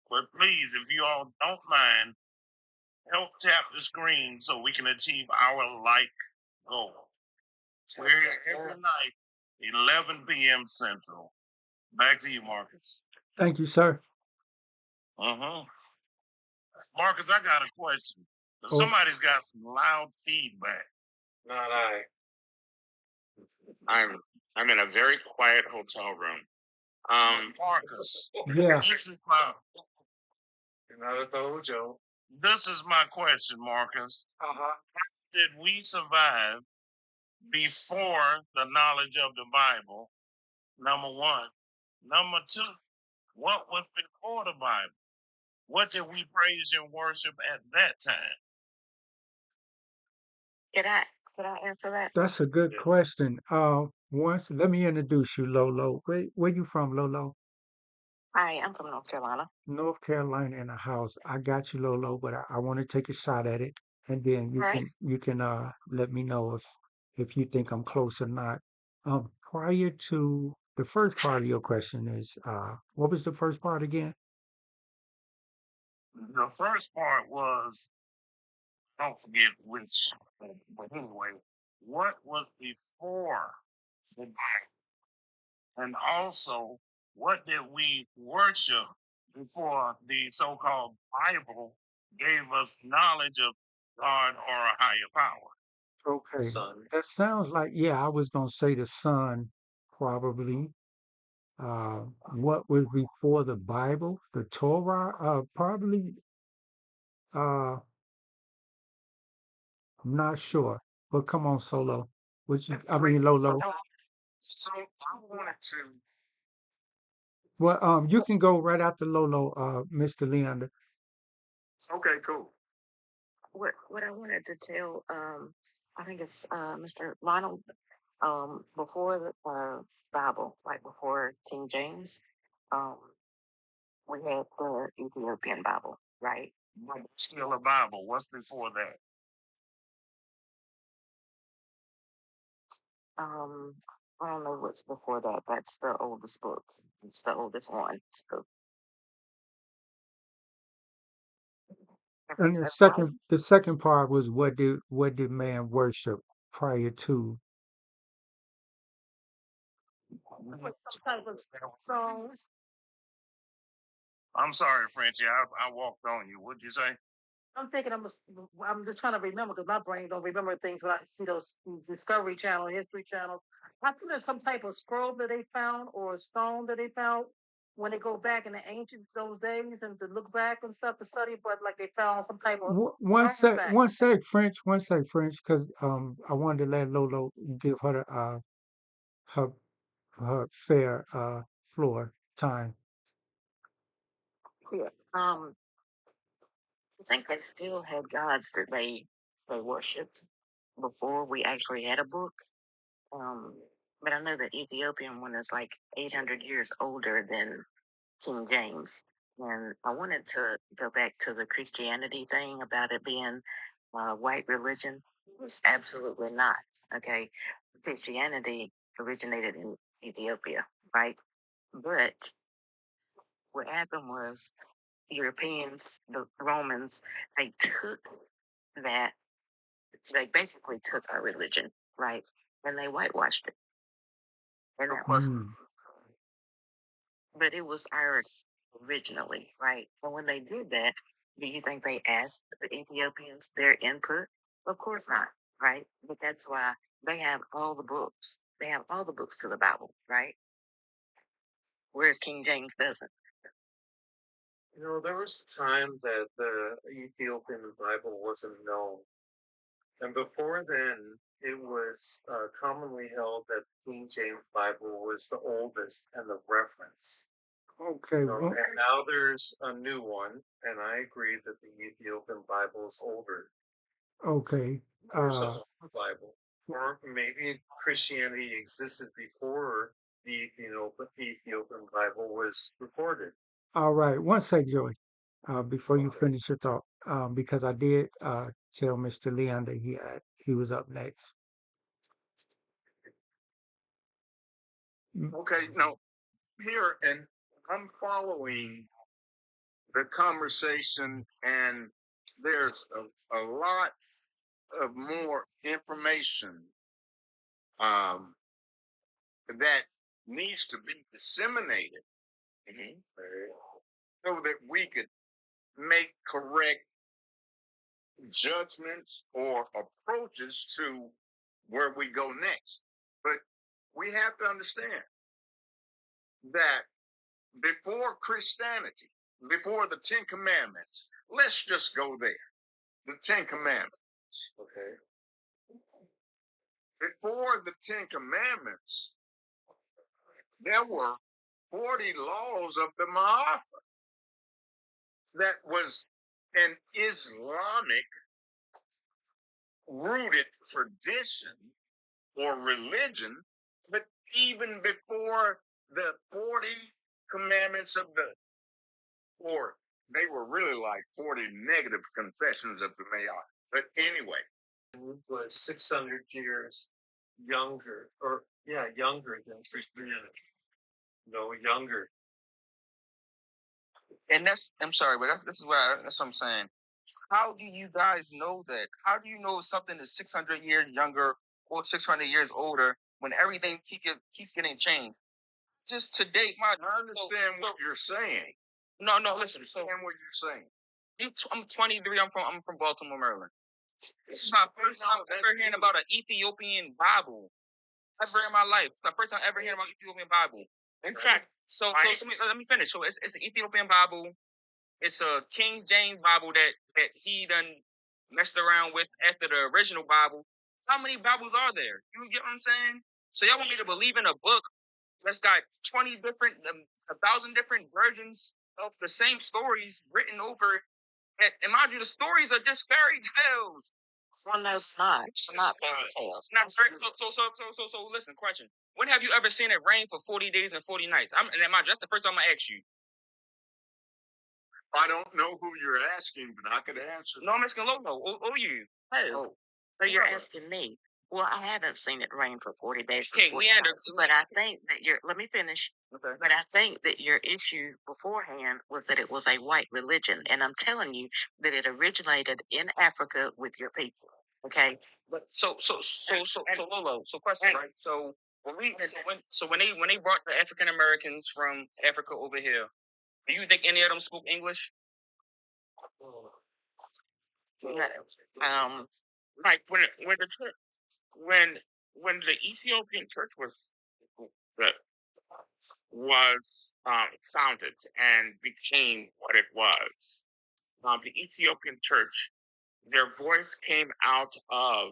But please, if you all don't mind, help tap the screen so we can achieve our like goal. We're here every night, 11 p.m. Central. Back to you, Marcus. Thank you, sir. Marcus, I got a question. Oh. Somebody's got some loud feedback. Not I. I'm in a very quiet hotel room. Marcus. Yeah. This is You're not at the Hojo. This is my question, Marcus. Uh-huh. Did we survive before the knowledge of the Bible? Number one. Number two, what was before the Bible? What did we praise and worship at that time? Could I answer that? That's a good question. Once let me introduce you, Lolo. Where you from, Lolo? Hi, I'm from North Carolina. North Carolina in the house. I got you, Lolo, but I want to take a shot at it, and then you can let me know if you think I'm close or not. Prior to the first part of your question is what was the first part again? The first part was, don't forget which, but anyway, what was before the Bible? And also, what did we worship before the so-called Bible gave us knowledge of God or a higher power? Okay, Son. that sounds like I was gonna say the sun, probably. What was before the Bible? The Torah? Probably. I'm not sure. But come on, Solo. Lolo. So I wanted to. Well, you can go right after Lolo, Mr. Leander. Okay, cool. What I wanted to tell, I think it's Mr. Lionel, before the Bible, like before King James, we had the Ethiopian Bible, right? But still a Bible. What's before that? I don't know what's before that. That's the oldest book. It's the oldest one. So And that's right. the second part was what did man worship prior to? songs. I'm sorry, Frenchie. I walked on you. What'd you say? I'm thinking I'm just trying to remember because my brain don't remember things when I see those Discovery Channel, History Channel. I think there's some type of scroll that they found or a stone that they found when they go back in the ancient those days and to look back and stuff to study, but like they found some type of artifact. One sec, French, because I wanted to let Lolo give her her her fair floor time. Yeah. I think they still had gods that they worshipped before we actually had a book. but I know the Ethiopian one is like 800 years older than King James. And I wanted to go back to the Christianity thing about it being white religion. It's absolutely not. Okay. Christianity originated in Ethiopia, right? But what happened was Europeans, the Romans, they took that, they basically took our religion, right? And they whitewashed it. And that was, Mm, but it was ours originally, right? And when they did that, do you think they asked the Ethiopians their input? Of course not, right? But that's why they have all the books. They have all the books to the Bible, right? Whereas King James doesn't. You know, there was a time that the Ethiopian Bible wasn't known. And before then, it was commonly held that the King James Bible was the oldest and the reference. okay. You know, Well, and now there's a new one, and I agree that the Ethiopian Bible is older. okay. There's a Bible, or maybe Christianity existed before the Ethiopian Bible was recorded. All right. One sec, Joey, before you finish your thought, because I did tell Mr. Leon that he was up next. Okay, now here, and I'm following the conversation, and there's a lot of more information that needs to be disseminated so that we could make correct judgments or approaches to where we go next. But we have to understand that before Christianity, before the Ten Commandments, let's just go there. The Ten Commandments. Okay. Before the Ten Commandments, there were 40 laws of the Ma'afa. That was an Islamic rooted tradition or religion, but even before the 40 commandments of the, or they were really like 40 negative confessions of the Ma'afa. But anyway, was 600 years younger, or yeah, younger than Christianity. No, younger. And I'm sorry, but that's what I'm saying. How do you guys know that? How do you know something is 600 years younger or 600 years older when everything keeps getting changed? Just to date, I understand what you're saying. No, listen. I understand what you're saying. I'm 23. I'm from Baltimore, Maryland. This is my first time ever hearing about an Ethiopian Bible ever in my life. It's the first time ever hearing about Ethiopian Bible. In fact, so let me finish. So it's an Ethiopian Bible. It's a King James Bible that he done messed around with after the original Bible. How many Bibles are there? You get what I'm saying? So y'all want me to believe in a book that's got 20 different, 1,000 different versions of the same stories written over? And mind you, the stories are just fairy tales. Well, no, it's not. It's not fairy tales. So listen, question. When have you ever seen it rain for 40 days and 40 nights? And mind you, that's the first time I asked you. I don't know who you're asking, but I could answer. No, I'm asking Lolo. Oh, you. Oh, so you're asking me. Well, I haven't seen it rain for 40 days. Okay, but I think that let me finish. Okay. But I think that your issue beforehand was that it was a white religion. And I'm telling you that it originated in Africa with your people. Okay. But so Lolo. So question, right? So when they brought the African Americans from Africa over here, do you think any of them spoke English? Like when the Ethiopian church was founded and became what it was, the Ethiopian church, their voice came out of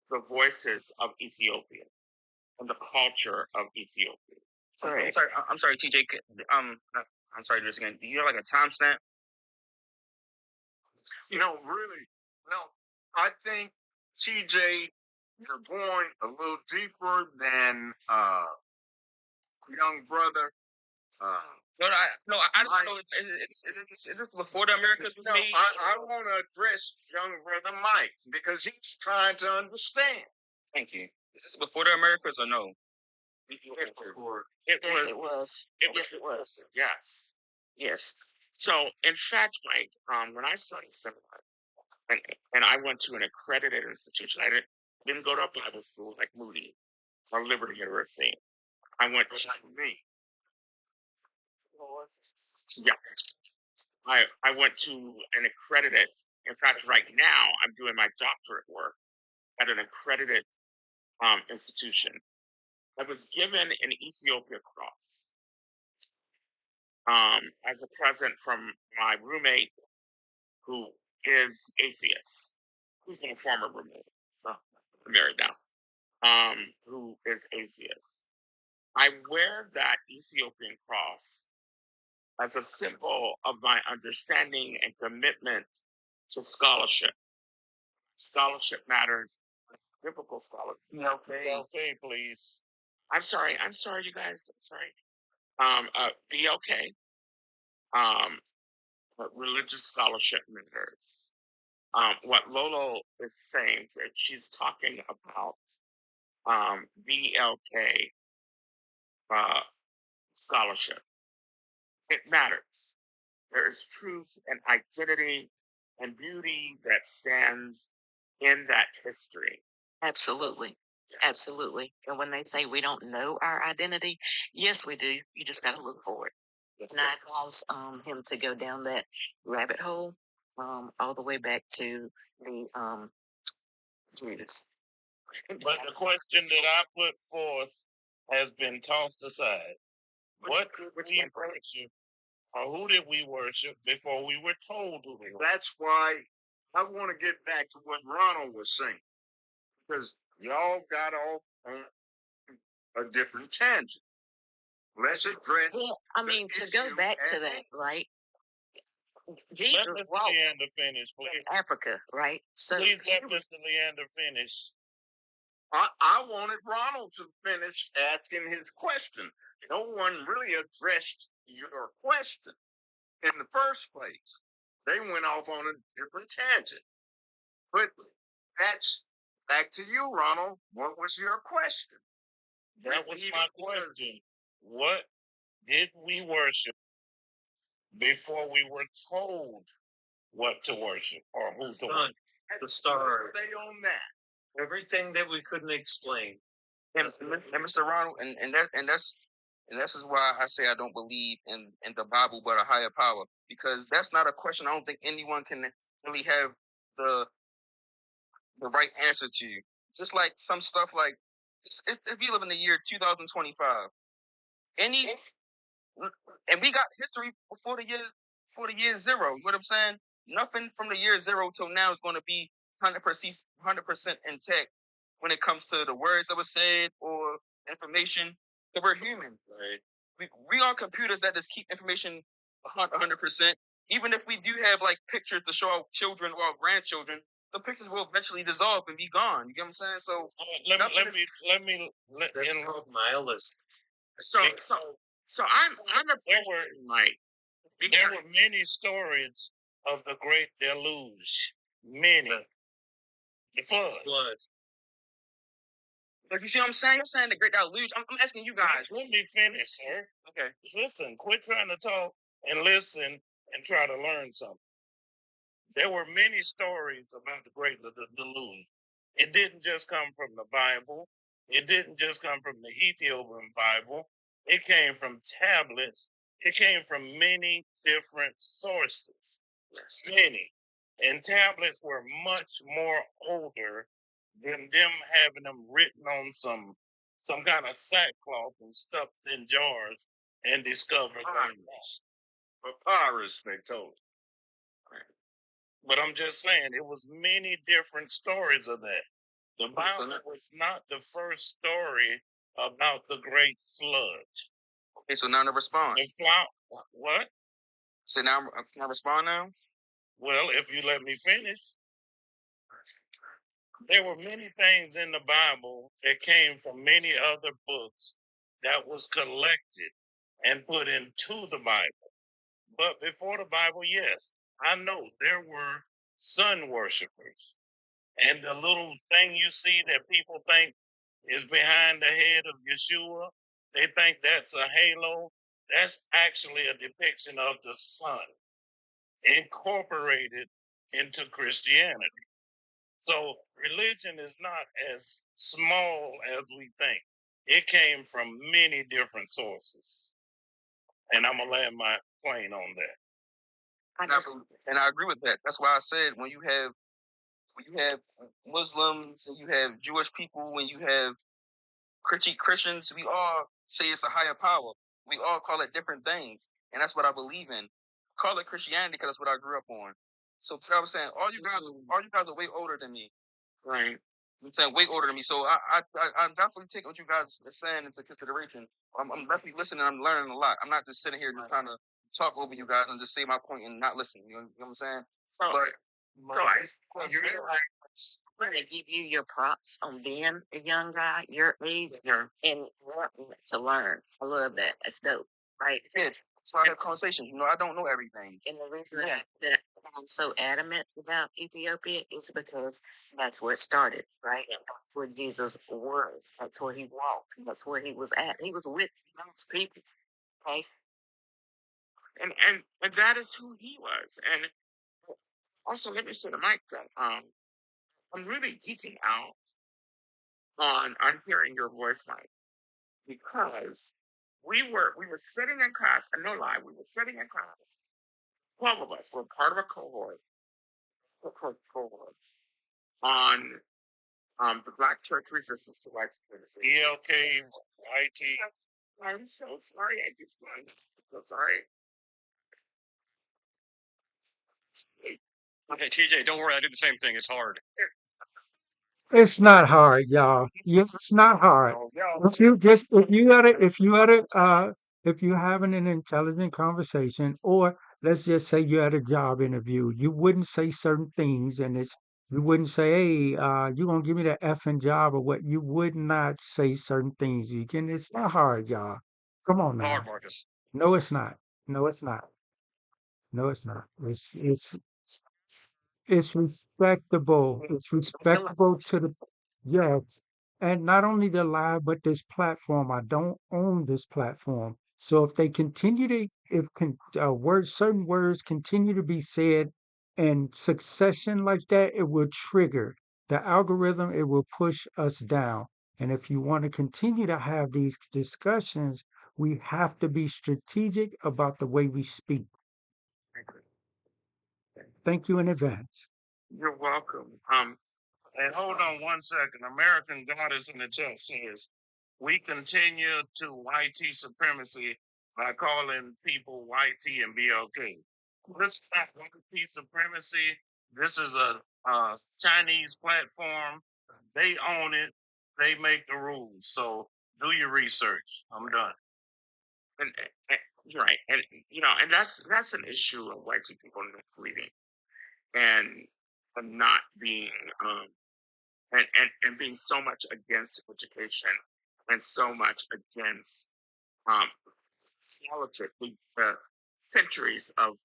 the voices of Ethiopia and the culture of Ethiopia. Okay. I'm sorry, TJ. I'm sorry, just again. Do you have like a timestamp? Really, no. I think TJ you're going a little deeper than young brother. I just know. Is this before the Americas was made? I want to address young brother Mike because he's trying to understand. Thank you. Is this before the Americas or no? Before. Yes, it was. Yes, it was. Yes. Yes. So, in fact, Mike, when I studied seminary, and I went to an accredited institution, I didn't go to a Bible school like Moody or Liberty University. I went to me. Yeah. I went to an accredited. In fact, right now I'm doing my doctorate work at an accredited institution. I was given an Ethiopia cross as a present from my roommate, who is atheist. He's been a former roommate, so I'm married now. Who is atheist. I wear that Ethiopian cross as a symbol of my understanding and commitment to scholarship. Scholarship matters. Biblical scholarship. Okay, please. I'm sorry, you guys. I'm sorry. BLK. But religious scholarship matters. What Lolo is saying, that she's talking about BLK scholarship. It matters. There is truth and identity and beauty that stands in that history. Absolutely. Absolutely. And when they say we don't know our identity, yes, we do. You just got to look for it. And I advise him to go down that rabbit hole all the way back to the Judas. But the question that I put forth has been tossed aside. What did we worship, or who did we worship before we were told who we were? That's why I want to get back to what Ronald was saying, because y'all got off on a different tangent. Let's address. Well, I mean, to go back to that, right? Jesus Let Mr. walked Leander finish, please. in Africa, right? So Please let Mr. Leander finish. I wanted Ronald to finish asking his question. No one really addressed your question in the first place. They went off on a different tangent. But that's back to you, Ronald. What was your question? That was my question. What did we worship before we were told what to worship or who to worship? The stars, Stay on that. everything that we couldn't explain. And Mr. Ronald, and that's is why I say I don't believe in the Bible but a higher power, because that's not a question I don't think anyone can really have the right answer to. Just like some stuff like if we live in the year 2025, and we got history before the year zero. You know what I'm saying? Nothing from the year zero till now is going to be 100% intact when it comes to the words that were said or information. Because we're human, right? We are computers that just keep information 100%. Even if we do have like pictures to show our children or our grandchildren, the pictures will eventually dissolve and be gone. You get what I'm saying? So let me That's called nihilism. So I'm a Mike. There were many stories of the Great Deluge. Many. The flood. But you see what I'm saying? You're saying the Great Deluge. I'm asking you guys. Let me finish, sir. Okay. Listen, quit trying to talk and listen and try to learn something. There were many stories about the Great Deluge. It didn't just come from the Bible. It didn't just come from the Ethiopian Bible. It came from tablets. It came from many different sources. Many. And tablets were much more older than them having them written on some kind of sackcloth and stuffed in jars and discovered language. Papyrus, they told. But I'm just saying, it was many different stories of that. The Bible was not the first story about the great flood. Okay, so now to respond. What? So now, can I respond now? Well, if you let me finish. There were many things in the Bible that came from many other books that was collected and put into the Bible. But before the Bible, yes, I know there were sun worshipers. And the little thing you see that people think is behind the head of Yeshua, they think that's a halo. That's actually a depiction of the sun incorporated into Christianity. So religion is not as small as we think. It came from many different sources. And I'm gonna land my plane on that. And I agree with that. That's why I said when you have Muslims and you have Jewish people, when you have Christians, we all say it's a higher power. We all call it different things, and that's what I believe in. Call it Christianity because that's what I grew up on. So what I was saying, all you guys are way older than me, right? I'm saying way older than me. So I'm definitely taking what you guys are saying into consideration. I'm definitely listening. I'm learning a lot. I'm not just sitting here just trying to talk over you guys and just say my point and not listen. You know what I'm saying? I'm going to give you your props on being a young guy, your age, and wanting to learn. I love that. That's dope, right? Yeah. So I have conversations. I don't know everything. And the reason that I'm so adamant about Ethiopia is because that's where it started, right? That's where Jesus was. That's where he walked. That's where he was at. He was with those people, okay? And that is who he was. And also, let me say to Mike that I'm really geeking out on hearing your voice, Mike, because we were sitting in class, and no lie, we were sitting in class. 12 of us were part of a cohort on the Black Church Resistance to White Supremacy. ELK, IT. I'm so sorry. I just I'm so sorry. Okay, TJ, don't worry. I do the same thing. It's hard. It's not hard, y'all. Yes, it's not hard. If you having an intelligent conversation, or let's just say you're at a job interview, you wouldn't say certain things, and you wouldn't say, "Hey, you gonna give me the effing job," or what. You would not say certain things. It's not hard, y'all. Come on Hard, now. Marcus. No, it's not. No, it's not. No, it's not. It's respectable. It's respectable to the yes. And not only the live, but this platform. I don't own this platform. So if they continue to, if certain words continue to be said in succession like that, it will trigger the algorithm. It will push us down. And if you want to continue to have these discussions, we have to be strategic about the way we speak. Thank you in advance. You're welcome. And hold on 1 second. American Goddess in the chat says, we continue to white tea supremacy by calling people white tea and BLK. This is not white tea supremacy. This is a Chinese platform. They own it. They make the rules. So do your research. I'm done. And you're right. And that's an issue of white people not reading and not being and being so much against education and so much against um, scholarship, centuries of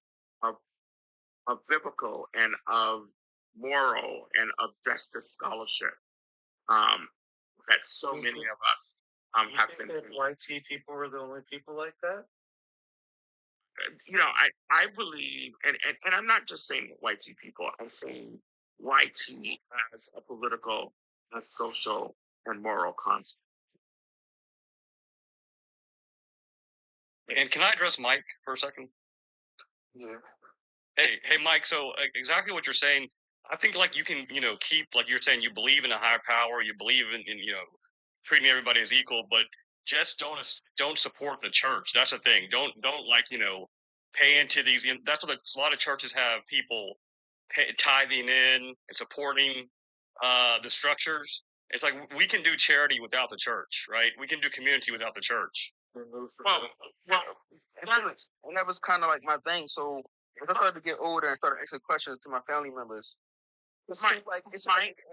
of biblical and of moral and of justice scholarship um, that so many of us have been. White tea people were the only people like that. I believe, and I'm not just saying white tea people. I'm saying white tea as a political, a social, and moral concept. And can I address Mike for a second? Yeah. Hey, Mike. So exactly what you're saying. I think like you can, keep like you're saying you believe in a higher power. You believe in treating everybody as equal, but just don't support the church. That's the thing. Don't like pay into these. That's what a lot of churches have people tithing in and supporting the structures. It's like we can do charity without the church, right? We can do community without the church. Well, And that was kind of like my thing. So as I started to get older and started asking questions to my family members, It seemed like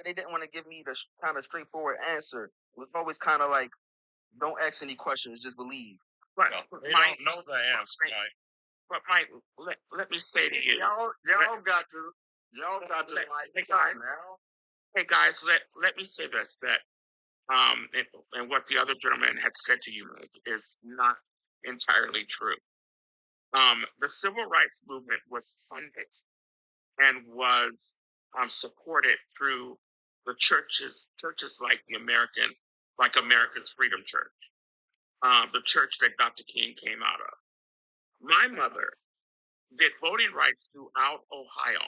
they didn't want to give me the kind of straightforward answer. It was always kind of like, don't ask any questions, just believe. Right. They don't know the answer, Mike. But Mike, let me say to you, Y'all got to hey guys, hey guys, let me say this, that and what the other gentleman had said to you is not entirely true. The civil rights movement was funded and was supported through the churches like America's Freedom Church, the church that Dr. King came out of. My mother did voting rights throughout Ohio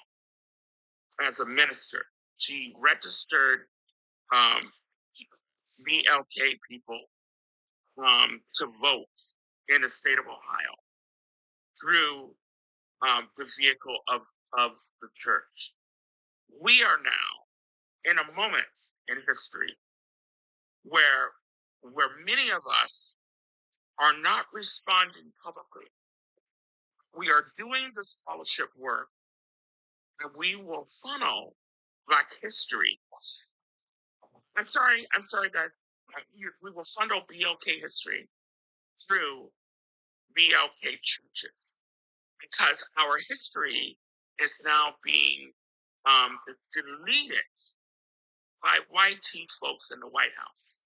as a minister. She registered um, BLK people to vote in the state of Ohio through the vehicle of the church. We are now in a moment in history where many of us are not responding publicly. We are doing the scholarship work, and we will funnel Black history. I'm sorry, guys. We will funnel BLK history through BLK churches because our history is now being deleted by white folks in the White House.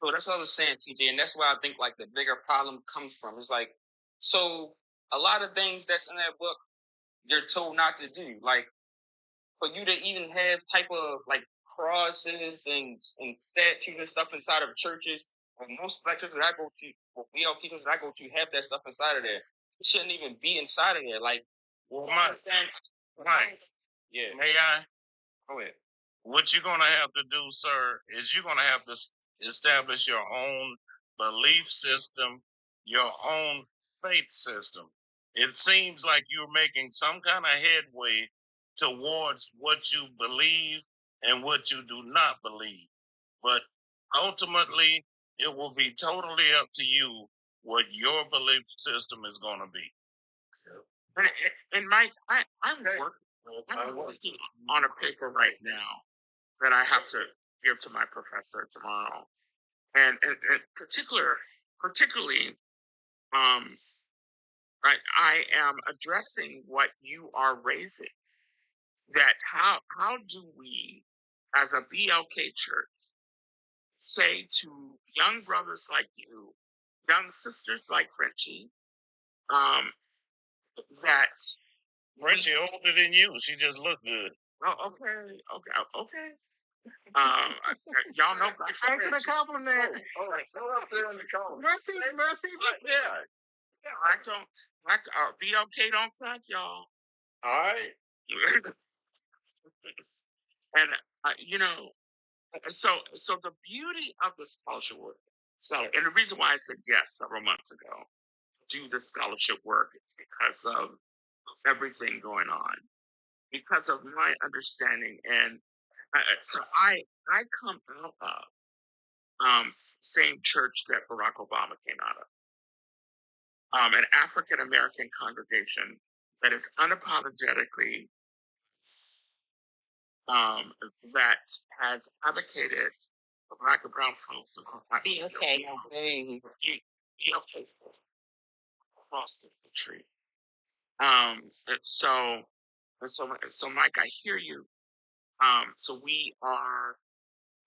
So that's what I was saying, TJ, and that's where I think like the bigger problem comes from. It's like, so a lot of things that's in that book, you're told not to do. Like, for you to even have type of like crosses and statues and stuff inside of churches, or most Black churches that I go to, or BLK churches that I go to, have that stuff inside of there. It shouldn't even be inside of there. Like, well, Mike, yeah. May I? Go ahead. What you're gonna have to do, sir, is you're gonna have to establish your own belief system, your own faith system. It seems like you're making some kind of headway towards what you believe and what you do not believe. But ultimately, it will be totally up to you what your belief system is going to be. And Mike, I'm working on a paper right now that I have to give to my professor tomorrow, and particularly, I am addressing what you are raising. That how do we, as a BLK church, say to young brothers like you, young sisters like Frenchie, that Frenchie older than you. She just look good. Oh, okay. Y'all know. Thanks for the compliment. All right, go up there in the comments. Mercy. Yeah. I don't like BLK don't crack, y'all. All right. And so the beauty of the scholarship work, and the reason why I said yes several months ago to do the scholarship work is because of everything going on, because of my understanding, and so I come out of same church that Barack Obama came out of, an African American congregation that is unapologetically that has advocated for Black and brown folks across the country. So Mike, I hear you. So we are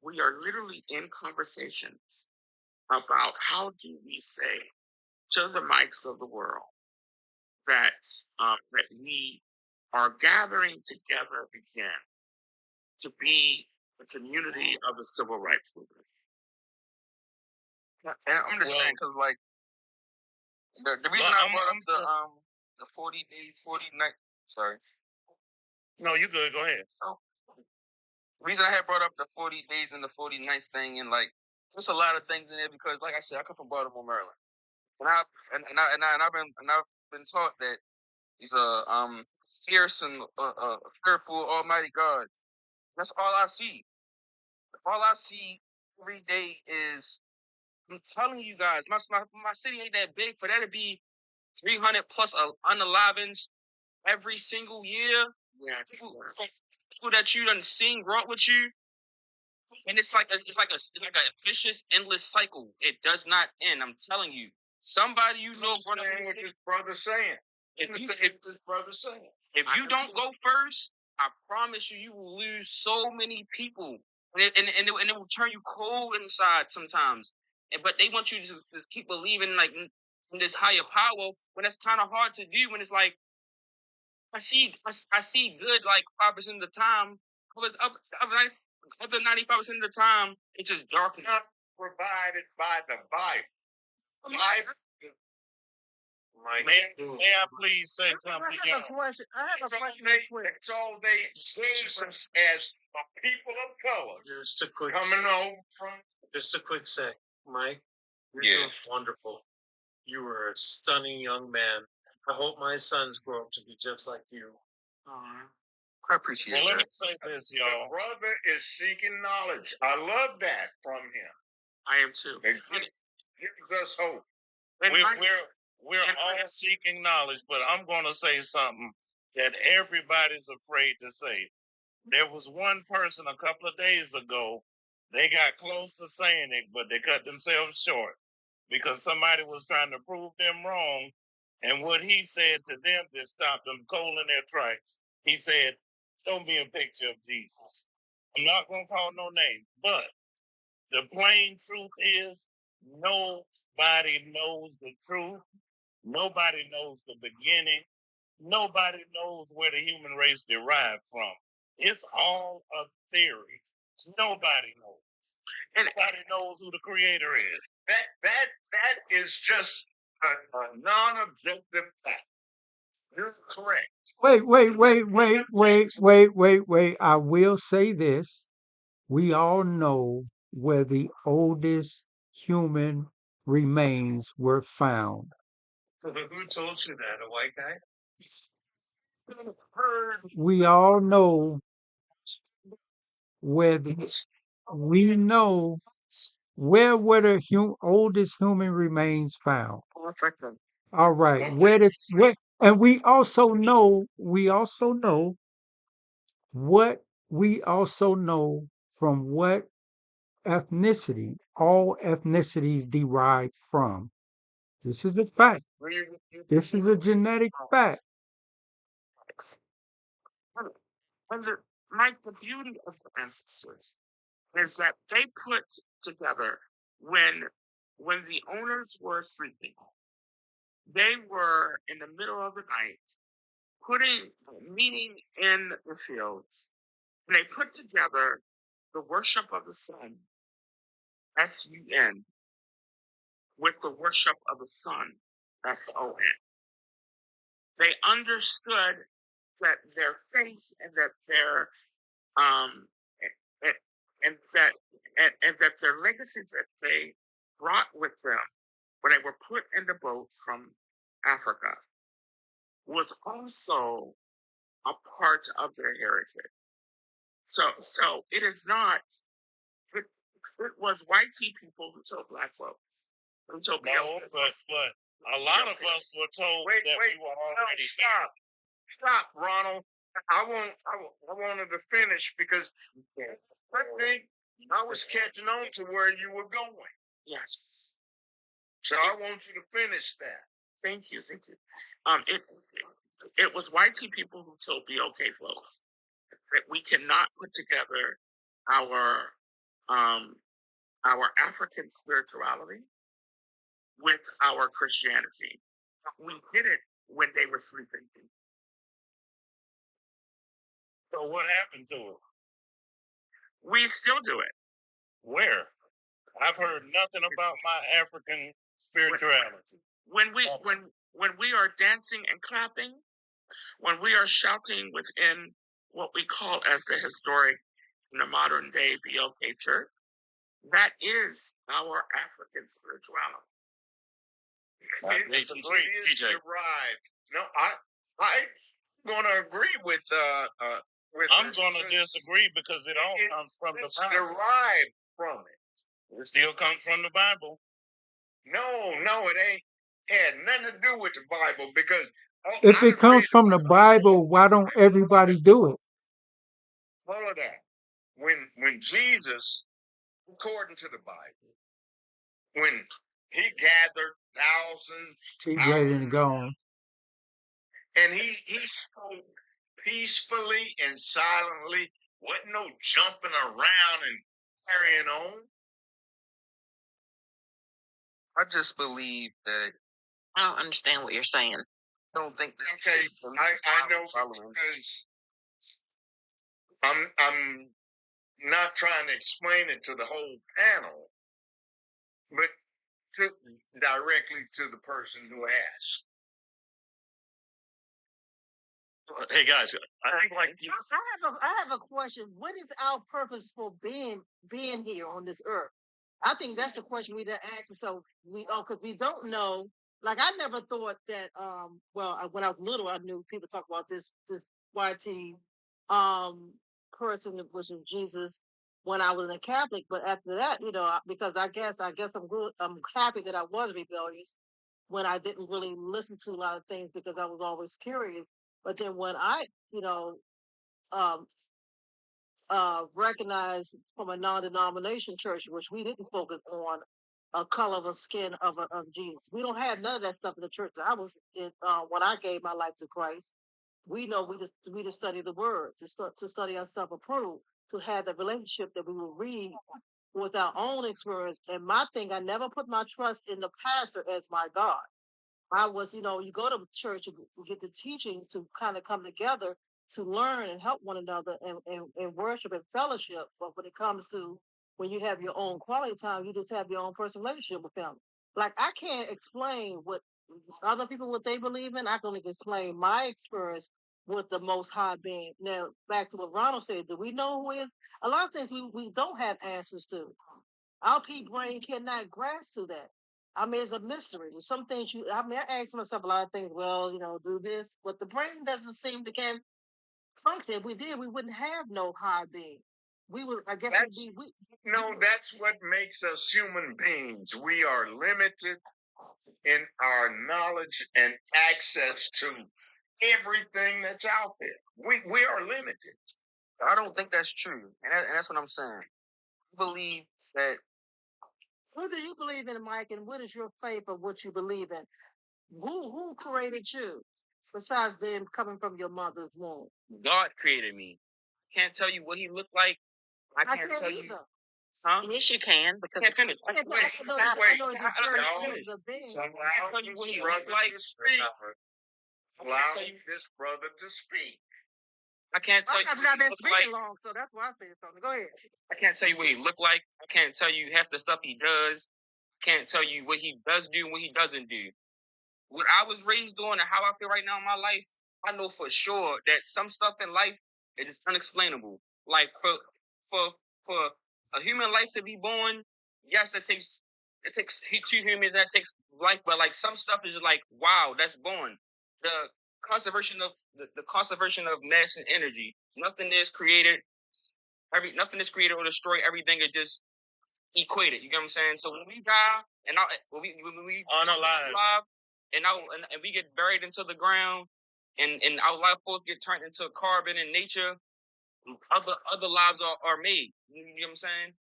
literally in conversations about how do we say to the mics of the world that that we are gathering together again to be the community of the civil rights movement. And I'm just saying, because like the reason I brought up the 40 days, 40 nights. Sorry. No, you good. Go ahead. The reason I had brought up the 40 days and the 40 nights thing, and like there's a lot of things in there because, like I said, I come from Baltimore, Maryland, and I've been taught that he's a fierce and fearful Almighty God. That's all I see. All I see every day is, I'm telling you guys, my city ain't that big for that to be 300 plus unalivings every single year. Yes. People that you done seen grow up with you, and it's like a vicious, endless cycle. It does not end. I'm telling you. Somebody you know What this brother saying? If This brother saying? if you don't go first, I promise you, you will lose so many people, and it will turn you cold inside sometimes. But they want you to just keep believing like in this higher power when it's kind of hard to do. When it's like I see good like 5% of the time, but other 95% of the time it's just darkness. Not provided by the Bible. Bible. May I please say something? I have a question. That's all they gave us as a people of color. Just a quick Coming over from. Just a quick sec, Mike. You're Yeah. doing wonderful. You were a stunning young man. I hope my sons grow up to be just like you. I appreciate Well, let me that. say this, The y'all. brother is seeking knowledge. I love that from him. I am too. It gives us hope. We're all seeking knowledge, but I'm going to say something that everybody's afraid to say. There was one person a couple of days ago, they got close to saying it, but they cut themselves short because somebody was trying to prove them wrong. And what he said to them that stopped them cold in their tracks, he said, show me a picture of Jesus. I'm not going to call no name, but the plain truth is nobody knows the truth. Nobody knows the beginning. Nobody knows where the human race derived from. It's all a theory. Nobody knows. Nobody knows who the creator is. That is just a non-objective fact. You're correct. Wait. I will say this. We all know where the oldest human remains were found. Who told you that? A white guy? We all know where we know where were the oldest human remains found. All right, and we also know from what ethnicity all ethnicities derive from. This is a fact. This is a genetic fact. Mike, the beauty of the ancestors is that they put together when the owners were sleeping, they were in the middle of the night meeting in the fields, and they put together the worship of the sun, SUN, with the worship of the sun, SON. They understood that their faith and that their and, and that their legacy that they brought with them when they were put in the boats from Africa was also a part of their heritage. So it is not. It was white tea people who told black folks. Who told but a lot of us were told that we were already Stop, Ronald. I wanted to finish because I think I was catching on to where you were going. Yes. So I want you to finish that. Thank you. It was white tea people who told BOK folks that we cannot put together our African spirituality with our Christianity. We did it when they were sleeping. So what happened to it? We still do it. Where? I've heard nothing about my African spirituality. When we are dancing and clapping, when we are shouting within what we call as the historic in the modern day BOK church, that is our African spirituality. I disagree, TJ. No, I'm going to agree with. I'm going to disagree because it all comes from the Bible. Derived from it. It still comes from the Bible. No, it ain't had nothing to do with the Bible because If it comes from the Bible, why don't everybody do it? Follow that. When Jesus, according to the Bible, when he gathered thousands, He's ready to go on. and he spoke peacefully and silently, wasn't no jumping around and carrying on. I just believe that I don't understand what you're saying. I don't think that Okay, I know because I'm not trying to explain it to the whole panel, but directly to the person who asked. Hey guys, I think like I have a question. What is our purpose for being here on this earth? I think that's the question we didn't ask. So because we don't know. Like I never thought that. When I was little, I knew people talk about this YT person, which is Jesus. When I was a Catholic, but after that, because I guess I'm good. I'm happy that I was rebellious when I didn't really listen to a lot of things because I was always curious. But then when I, um, recognized from a non-denomination church, which we didn't focus on a color of a skin of Jesus. We don't have none of that stuff in the church that I was in when I gave my life to Christ. We know we just study the Word to study ourselves approved, to have that relationship that we will read with our own experience. And my thing, I never put my trust in the pastor as my God. I was, you go to church, you get the teachings to kind of come together to learn and help one another and worship and fellowship. But when it comes to when you have your own quality time, you just have your own personal relationship with them. Like I can't explain what other people what they believe in. I can only explain my experience with the Most High being. Now, back to what Ronald said, do we know who is? A lot of things we don't have answers to. Our pea brain cannot grasp to that. I mean, it's a mystery. There's some things I ask myself a lot of things. Well, do this, but the brain doesn't seem to can function. If we did, we wouldn't have no high being. We would, I guess, That's what makes us human beings. We are limited in our knowledge and access to everything that's out there. We are limited. I don't think that's true, and that's what I'm saying. I believe that. What do you believe in, Mike? And what is your faith of what you believe in? Who created you? Besides them coming from your mother's womb. God created me. Can't tell you what he looked like. I can't tell you. Huh? Yes, you can because can't finish. I know it's Allow this brother to speak. I can't tell you. I've not been speaking long, so that's why I said something. Go ahead. I can't tell you what he looked like. I can't tell you half the stuff he does. I can't tell you what he does do and what he doesn't do. What I was raised on and how I feel right now in my life, I know for sure that some stuff in life it is unexplainable. Like for a human life to be born, yes, it takes two humans, that takes life, but like some stuff is like, wow, that's born. The conservation of the conservation of mass and energy. Nothing is created. Nothing is created or destroyed. Everything is just equated. You get what I'm saying? So when we die and when we unalive and we get buried into the ground and our life force get turned into carbon in nature, other lives are made. You know what I'm saying?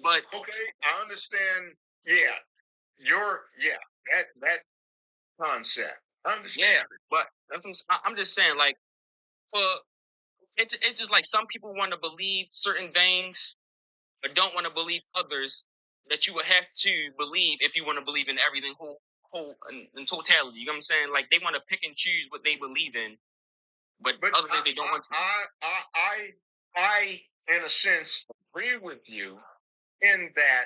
But okay, I understand. Yeah, that concept. I understand. Yeah, but I'm just saying, like, for it's just like some people want to believe certain things, but don't want to believe others that you would have to believe if you want to believe in everything whole in totality. You know what I'm saying? Like they want to pick and choose what they believe in, but other things they don't want to. I, in a sense, agree with you in that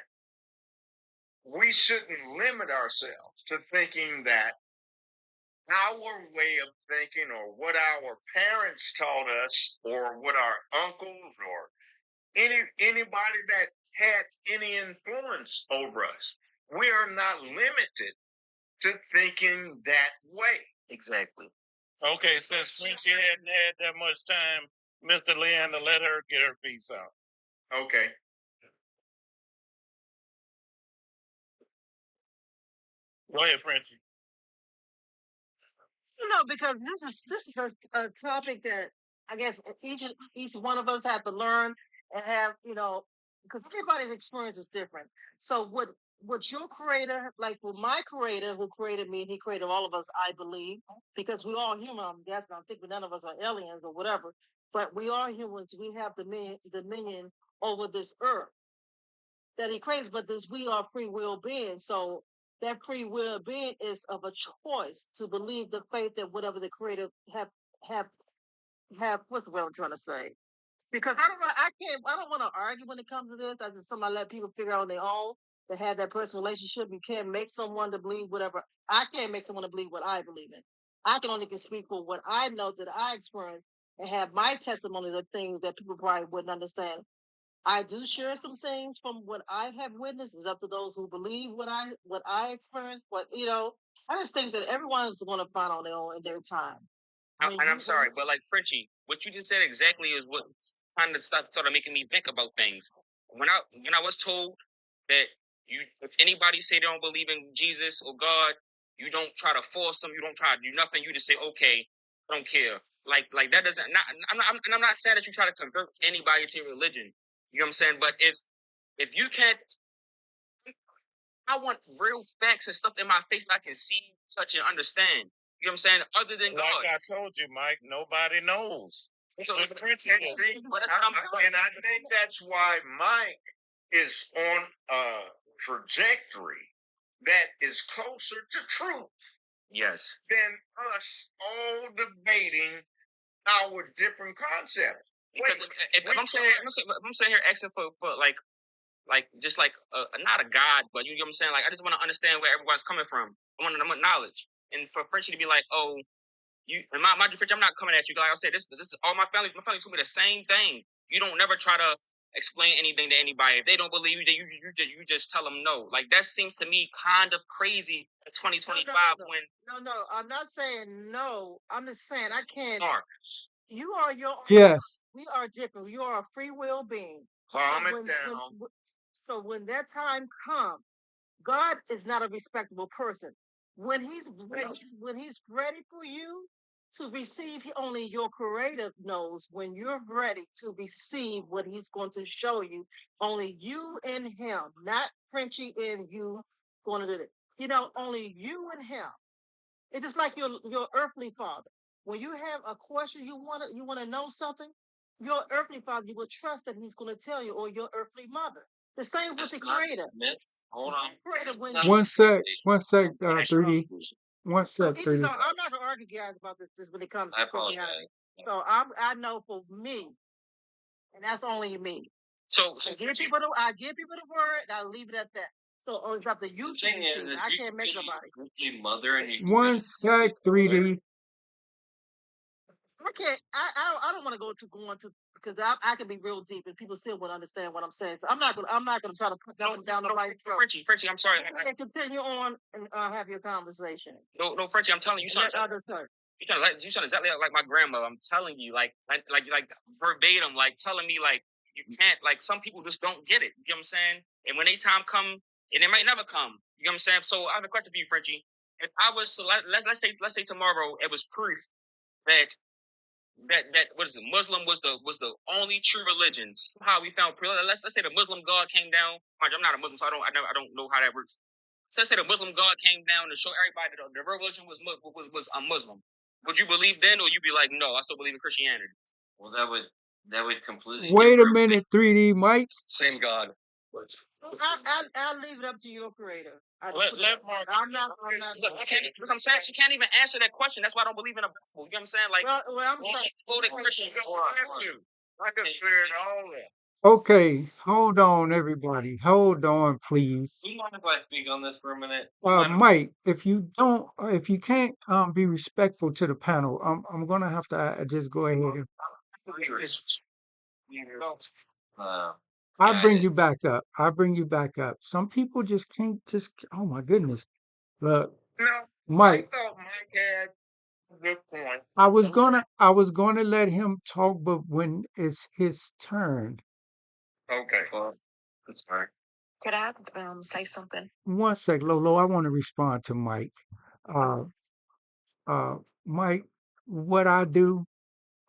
we shouldn't limit ourselves to thinking that our way of thinking or what our parents taught us or what our uncles or anybody that had any influence over us, we are not limited to thinking that way. Exactly. Okay, since Frenchie hadn't had that much time, Mr. Leander, let her get her piece out. Okay. Go ahead, Frenchie. know, because this is a topic that I guess each one of us have to learn and have, because everybody's experience is different. So what your creator, like for my creator who created me, he created all of us, I believe, because we all human. I'm guessing, I'm thinking none of us are aliens or whatever, but we are humans. We have dominion over this earth that he creates, but this we are free will beings. So that free will being is of a choice to believe the faith that whatever the creator have have what's the word I'm trying to say? Because I don't want to argue when it comes to this. I just somebody let people figure out on their own to have that personal relationship. You can't make someone to believe whatever. I can't make someone to believe what I believe in. I can only speak for what I know that I experienced and have my testimonies of things that people probably wouldn't understand. I do share some things from what I have witnessed. It's up to those who believe what I experienced. But I just think that everyone's going to find on their own in their time. And I'm sorry, but like Frenchie, what you just said exactly is what kind of stuff started making me think about things. When I was told that if anybody say they don't believe in Jesus or God, you don't try to force them, you don't try to do nothing, you just say okay, I don't care. Like that doesn't not. I'm not saying that you try to convert anybody to your religion. You know what I'm saying? But if you can't, I want real facts and stuff in my face that I can see, touch, and understand. You know what I'm saying? Other than God. Like I told you, Mike, nobody knows. So and I think that's why Mike is on a trajectory that is closer to truth. Yes. Than us all debating our different concepts. Because if I'm saying here asking for just like not a god, but you know what I'm saying. Like I just want to understand where everyone's coming from. I want knowledge, and for Frenchie to be like, oh, you and my French, I'm not coming at you. Like I said, this is all my family. My family told me the same thing. You don't never try to explain anything to anybody. If they don't believe you, you just tell them no. Like that seems to me kind of crazy in 2025 when. No, I'm not saying no. I'm just saying I can't. You are your own. Yes. We are different. You are a free will being. Calm it down. So when that time comes, God is not a respectable person. When he's ready for you to receive, only your creator knows when you're ready to receive what he's going to show you. Only you and him, not Frenchie and you going to do it. Only you and him. It's just like your earthly father. When you have a question, you want to know something, your earthly father, you will trust that he's going to tell you, or your earthly mother. The same with the creator. Hold on. One sec, 3D. One sec, 3D. So I'm not going to argue, guys, about this when it comes to Christianity. So I know for me, and that's only me. So I give people the word, and I leave it at that. So it's up to you. I can't make nobody. One sec, 3D. I can't. I don't want to go into because I can be real deep and people still won't understand what I'm saying. So I'm not gonna try to put down nobody's throat. Frenchie, I'm sorry. And continue on and have your conversation. No, Frenchie, I'm telling you, you sound exactly like my grandmother. I'm telling you, like verbatim, like telling me like you can't, like some people just don't get it. You know what I'm saying? And when they time come, and it might never come. You know what I'm saying? So I have a question for you, Frenchie. If I was to let's say tomorrow it was proof that what is it? Muslim was the only true religion. Somehow we found let's say the Muslim God came down. I'm not a Muslim, so I don't know how that works. So let's say the Muslim God came down to show everybody that the revolution was a Muslim. Would you believe then, or you be like, no, I still believe in Christianity? Well, that would completely. Wait a minute, 3D, Mike. Same God. I'll leave it up to your creator. Let Mark. I'm not. I can't. Because I'm saying she can't even answer that question. That's why I don't believe in a Bible. You know what I'm saying? Like, I'm sorry. Christian. I can figure it all out. Okay, hold on, everybody. Hold on, please. Do you mind if I speak on this for a minute? Mike, if you can't be respectful to the panel, I'm gonna have to just go ahead and I'll bring you back up. Some people just can't oh my goodness. Look, No, Mike, I thought Mike had a good point. I was gonna let him talk, but when it's his turn. Okay. Well, that's fine. Could I say something? One sec, Lolo. I want to respond to Mike. Mike, what I do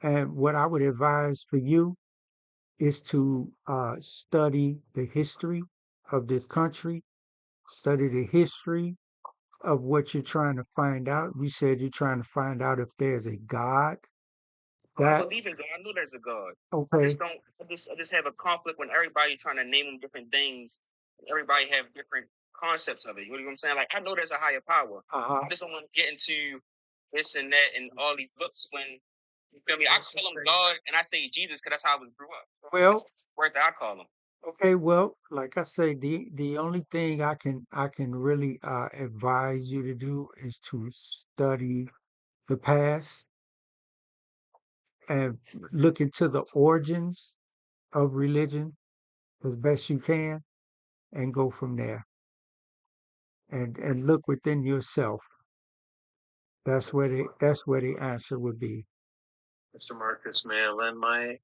and what I would advise for you is to study the history of this country, study the history of what you're trying to find out. You said you're trying to find out if there's a God. I That believe in God. I know there's a God. I okay? just don't. I just have a conflict when everybody trying to name them different things. Everybody have different concepts of it. You know what I'm saying? Like I know there's a higher power. Uh-huh. I just don't want to get into this and that and all these books when you feel me. I call him God and I say Jesus because that's how I was grew up. Well, That's the word that I call him. okay. Well, like I say, the only thing I can really advise you to do is to study the past and look into the origins of religion as best you can and go from there and look within yourself. That's where the answer would be. Mr. Marcus, may I lend my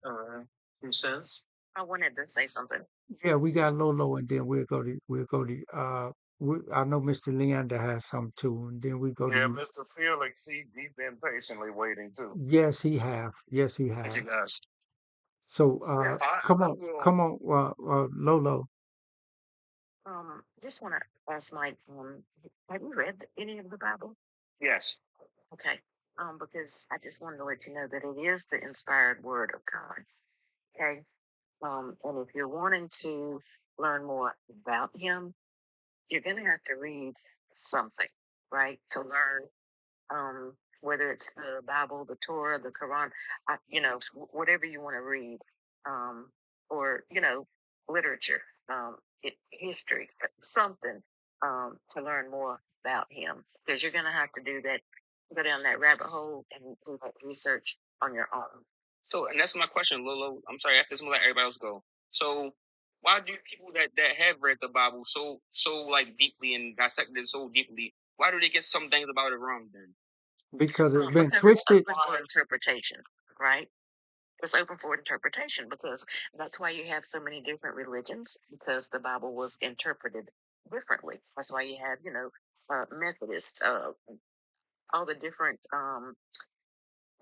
2 cents? I wanted to say something. Yeah, we got Lolo, and then I know Mr. Leander has some too, and then we go to Yeah, you. Mr. Felix, he been patiently waiting too. Yes, he have. Yes, he Thank you has. guys. So come I on, will. come on, Lolo. Just want to ask Mike, have you read any of the Bible? Yes. Okay. Because I just wanted to let you know that it is the inspired word of God. Okay. And if you're wanting to learn more about him, you're going to have to read something, right? To learn, whether it's the Bible, the Torah, the Quran, whatever you want to read, or, literature, history, something, to learn more about him. Because you're going to have to do that, go down that rabbit hole and do that research on your own. So, and that's my question, Lolo. I'm sorry. After this, I'm gonna let everybody else go. So, why do people that have read the Bible so like deeply and dissected it so deeply? Why do they get some things about it wrong then? Because it's been Because it's twisted. open for interpretation, right? It's open for interpretation because that's why you have so many different religions, because the Bible was interpreted differently. That's why you have, Methodist, all the different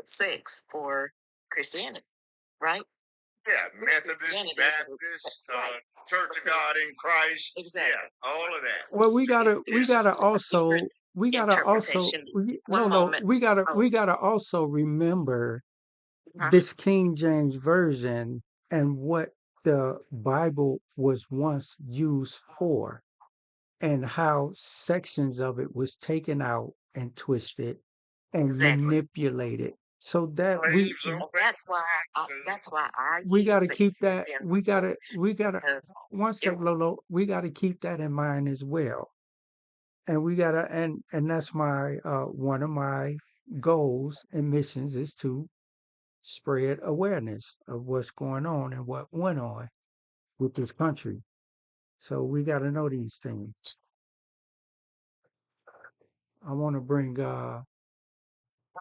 sects for Christianity, right? Yeah, Methodist, Baptist, Church of God in Christ. Exactly. Yeah, all of that. Well, we It's just gotta a also different interpretation. One no, moment. we gotta also remember Huh? this King James version and what the Bible was once used for, and how sections of it was taken out and twisted and Exactly. manipulated. So that Slaves And are that's why I we use gotta the keep that Ethiopian we gotta because one it sec, Lolo, we gotta keep that in mind as well. And we gotta and that's my one of my goals and missions is to spread awareness of what's going on and what went on with this country. So we got to know these things. I want to bring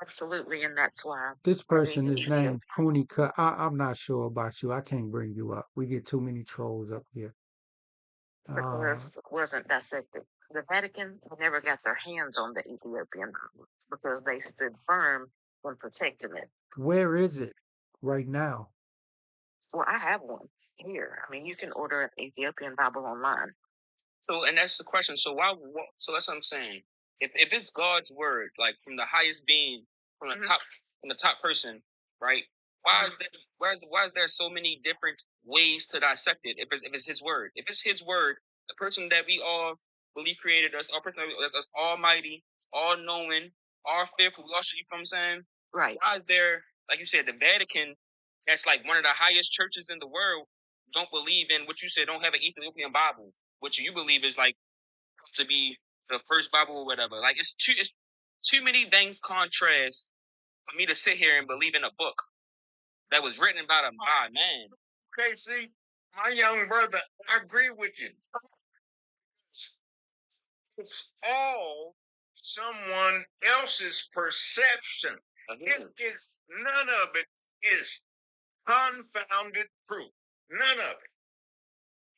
absolutely, and that's why this I read person the is Ethiopian named Cooney Cut. I'm not sure about you. I can't bring you up. We get too many trolls up here. because it wasn't dissected. The Vatican never got their hands on the Ethiopian Bible because they stood firm in protecting it. Where is it right now? Well, I have one here. I mean, you can order an Ethiopian Bible online. So, and that's the question. So so that's what I'm saying. If it's God's word, like from the highest being, from the top person, right? Why is there so many different ways to dissect it? If it's His word, if it's His word, the person that we all believe created us, our person that's Almighty, all knowing, all fearful, we all should. You know what I'm saying? Right. Why is there, like you said, the Vatican? That's like one of the highest churches in the world. Don't believe in what you said. Don't have an Ethiopian Bible, which you believe is like to be the first Bible or whatever. Like it's too many things contrast for me to sit here and believe in a book that was written about a man. Okay, see, my young brother, I agree with you. It's all someone else's perception. It is none of it is confounded proof. None of it.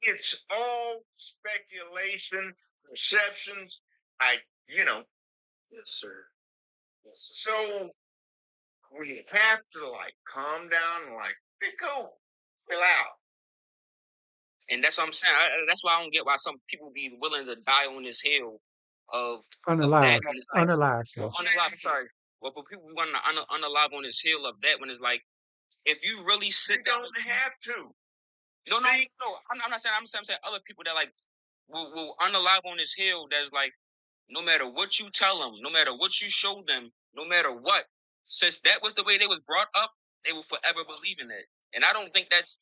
It's all speculation, perceptions. Yes, sir. So we have to like calm down and like go, chill out. And that's what I'm saying. That's why I don't get why some people be willing to die on this hill of Unalive, that. When it's like, unalive. So. unalive. I'm sorry. Well, but people want to unalive on this hill of that when it's like, if you really sit down, don't have to. no, I'm not saying. I'm saying other people that like will unalive on this hill. That's like, no matter what you tell them, no matter what you show them, no matter what, since that was the way they was brought up, they will forever believe in it. And I don't think that's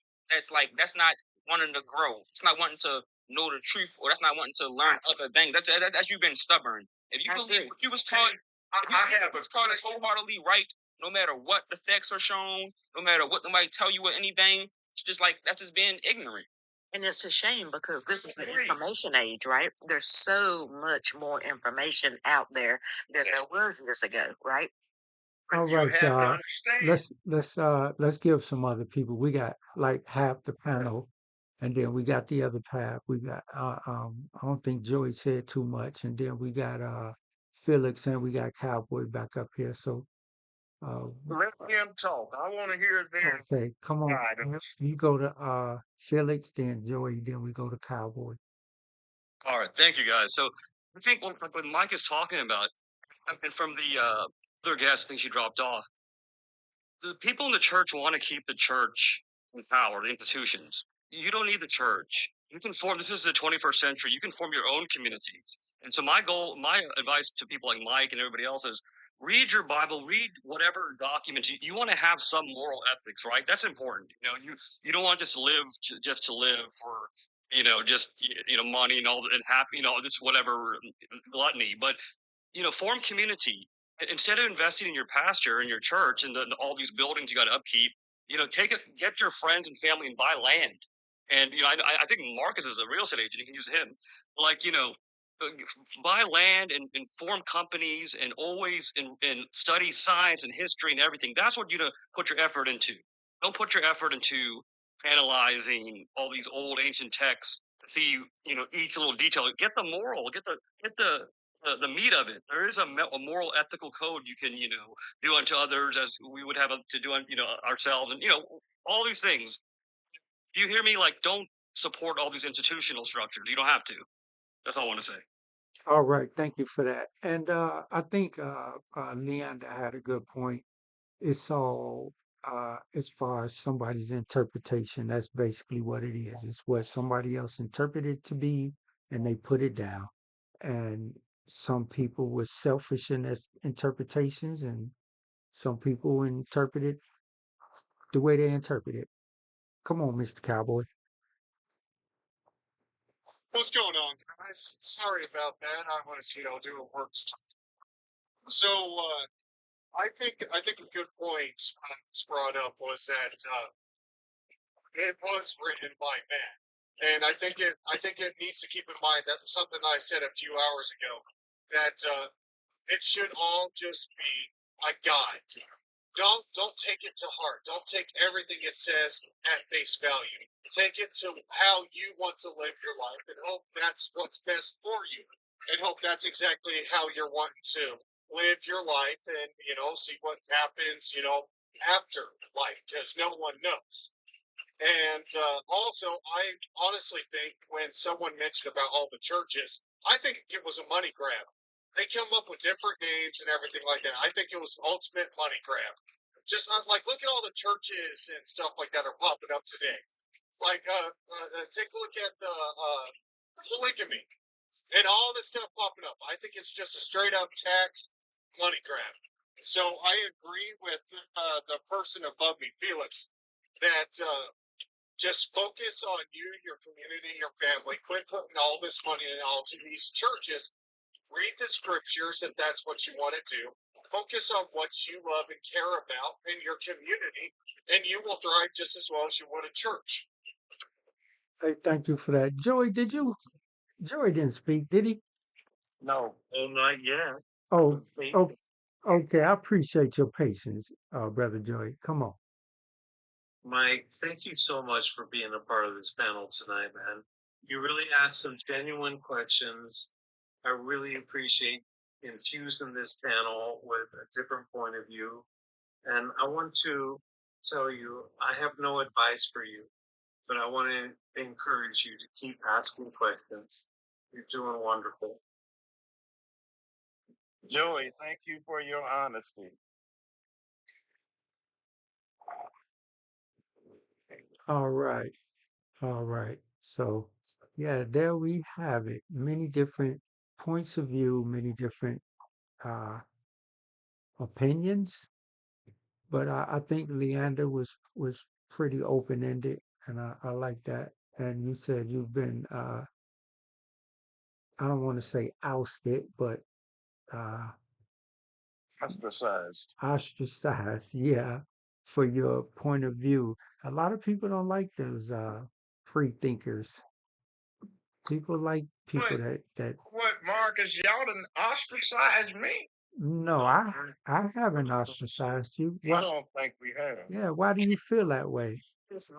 not wanting to grow. It's not wanting to know the truth, or that's not wanting to learn other things. That's you being stubborn. If you believe what you was taught, I have it's called as wholeheartedly right, no matter what the facts are shown, no matter what nobody tell you or anything. It's just like that's just being ignorant. And it's a shame because this is the information age, right? There's so much more information out there than there was years ago, right? All You right, have to y'all. understand. Let's give some other people. We got like half the panel, and then we got the other half. We got I don't think Joey said too much, and then we got Felix and we got Cowboy back up here. So Let them talk. I want to hear their okay, come on. side. You go to Felix, then Joey, then we go to Cowboy. All right, thank you guys. So I think what Mike is talking about, and from the other guest, I think she dropped off. The people in the church want to keep the church in power, the institutions. You don't need the church. You can form. This is the 21st century. You can form your own communities. And so my advice to people like Mike and everybody else is: read your Bible, read whatever documents you want to have some moral ethics, right? That's important. You don't want to just live just to live for just money and all that and happy this whatever gluttony, but form community. Instead of investing in your pastor and your church and all these buildings you got to upkeep, get your friends and family and buy land. And I think Marcus is a real estate agent. You can use him. Like buy land and form companies and always and study science and history and everything. That's what you put your effort into. Don't put your effort into analyzing all these old ancient texts to see each little detail. Get the moral. Get the meat of it. There is a moral, ethical code you can, do unto others as we would have to do, ourselves, and all these things. You hear me? Like, don't support all these institutional structures. You don't have to. That's all I want to say. All right, thank you for that. And I think Leander had a good point. It's all as far as somebody's interpretation. That's basically what it is. It's what somebody else interpreted to be, and they put it down. And some people were selfish in their interpretations, and some people interpret it the way they interpret it. Come on, Mr. Cowboy. What's going on, guys? Sorry about that. I was, doing work stuff. So I think a good point was brought up was that it was written by men, and I think it needs to keep in mind that something I said a few hours ago that it should all just be a guide. Don't take it to heart. Don't take everything it says at face value. Take it to how you want to live your life and hope that's what's best for you. And hope that's exactly how you're wanting to live your life and, see what happens, after life because no one knows. And also, I honestly think when someone mentioned about all the churches, I think it was a money grab. They come up with different names and everything like that. I think it was ultimate money grab. Just like look at all the churches and stuff like that are popping up today. Like take a look at the polygamy and all this stuff popping up. I think it's just a straight up tax money grab. So I agree with the person above me, Felix, that just focus on you, your community, your family. Quit putting all this money into these churches. Read the scriptures if that's what you want to do. Focus on what you love and care about in your community, and you will thrive just as well as you would a church. Hey, thank you for that. Joey, Joey didn't speak, did he? No, not yet. Oh, oh, okay. I appreciate your patience, Brother Joey. Come on. Mike, thank you so much for being a part of this panel tonight, man. You really asked some genuine questions. I really appreciate infusing this panel with a different point of view. And I want to tell you, I have no advice for you, but I want to encourage you to keep asking questions. You're doing wonderful. Joey, thank you for your honesty. All right. All right. So, yeah, there we have it. Many different points of view, many different uh, opinions. But I think Leander was pretty open ended, and I like that. And you said you've been I don't want to say ousted, but uh, Ostracized. ostracized, yeah, for your point of view. A lot of people don't like those free thinkers. People like people that What, Marcus? Y'all done ostracized me. no, I haven't ostracized you. I don't think we have. Yeah, why do you feel that way? This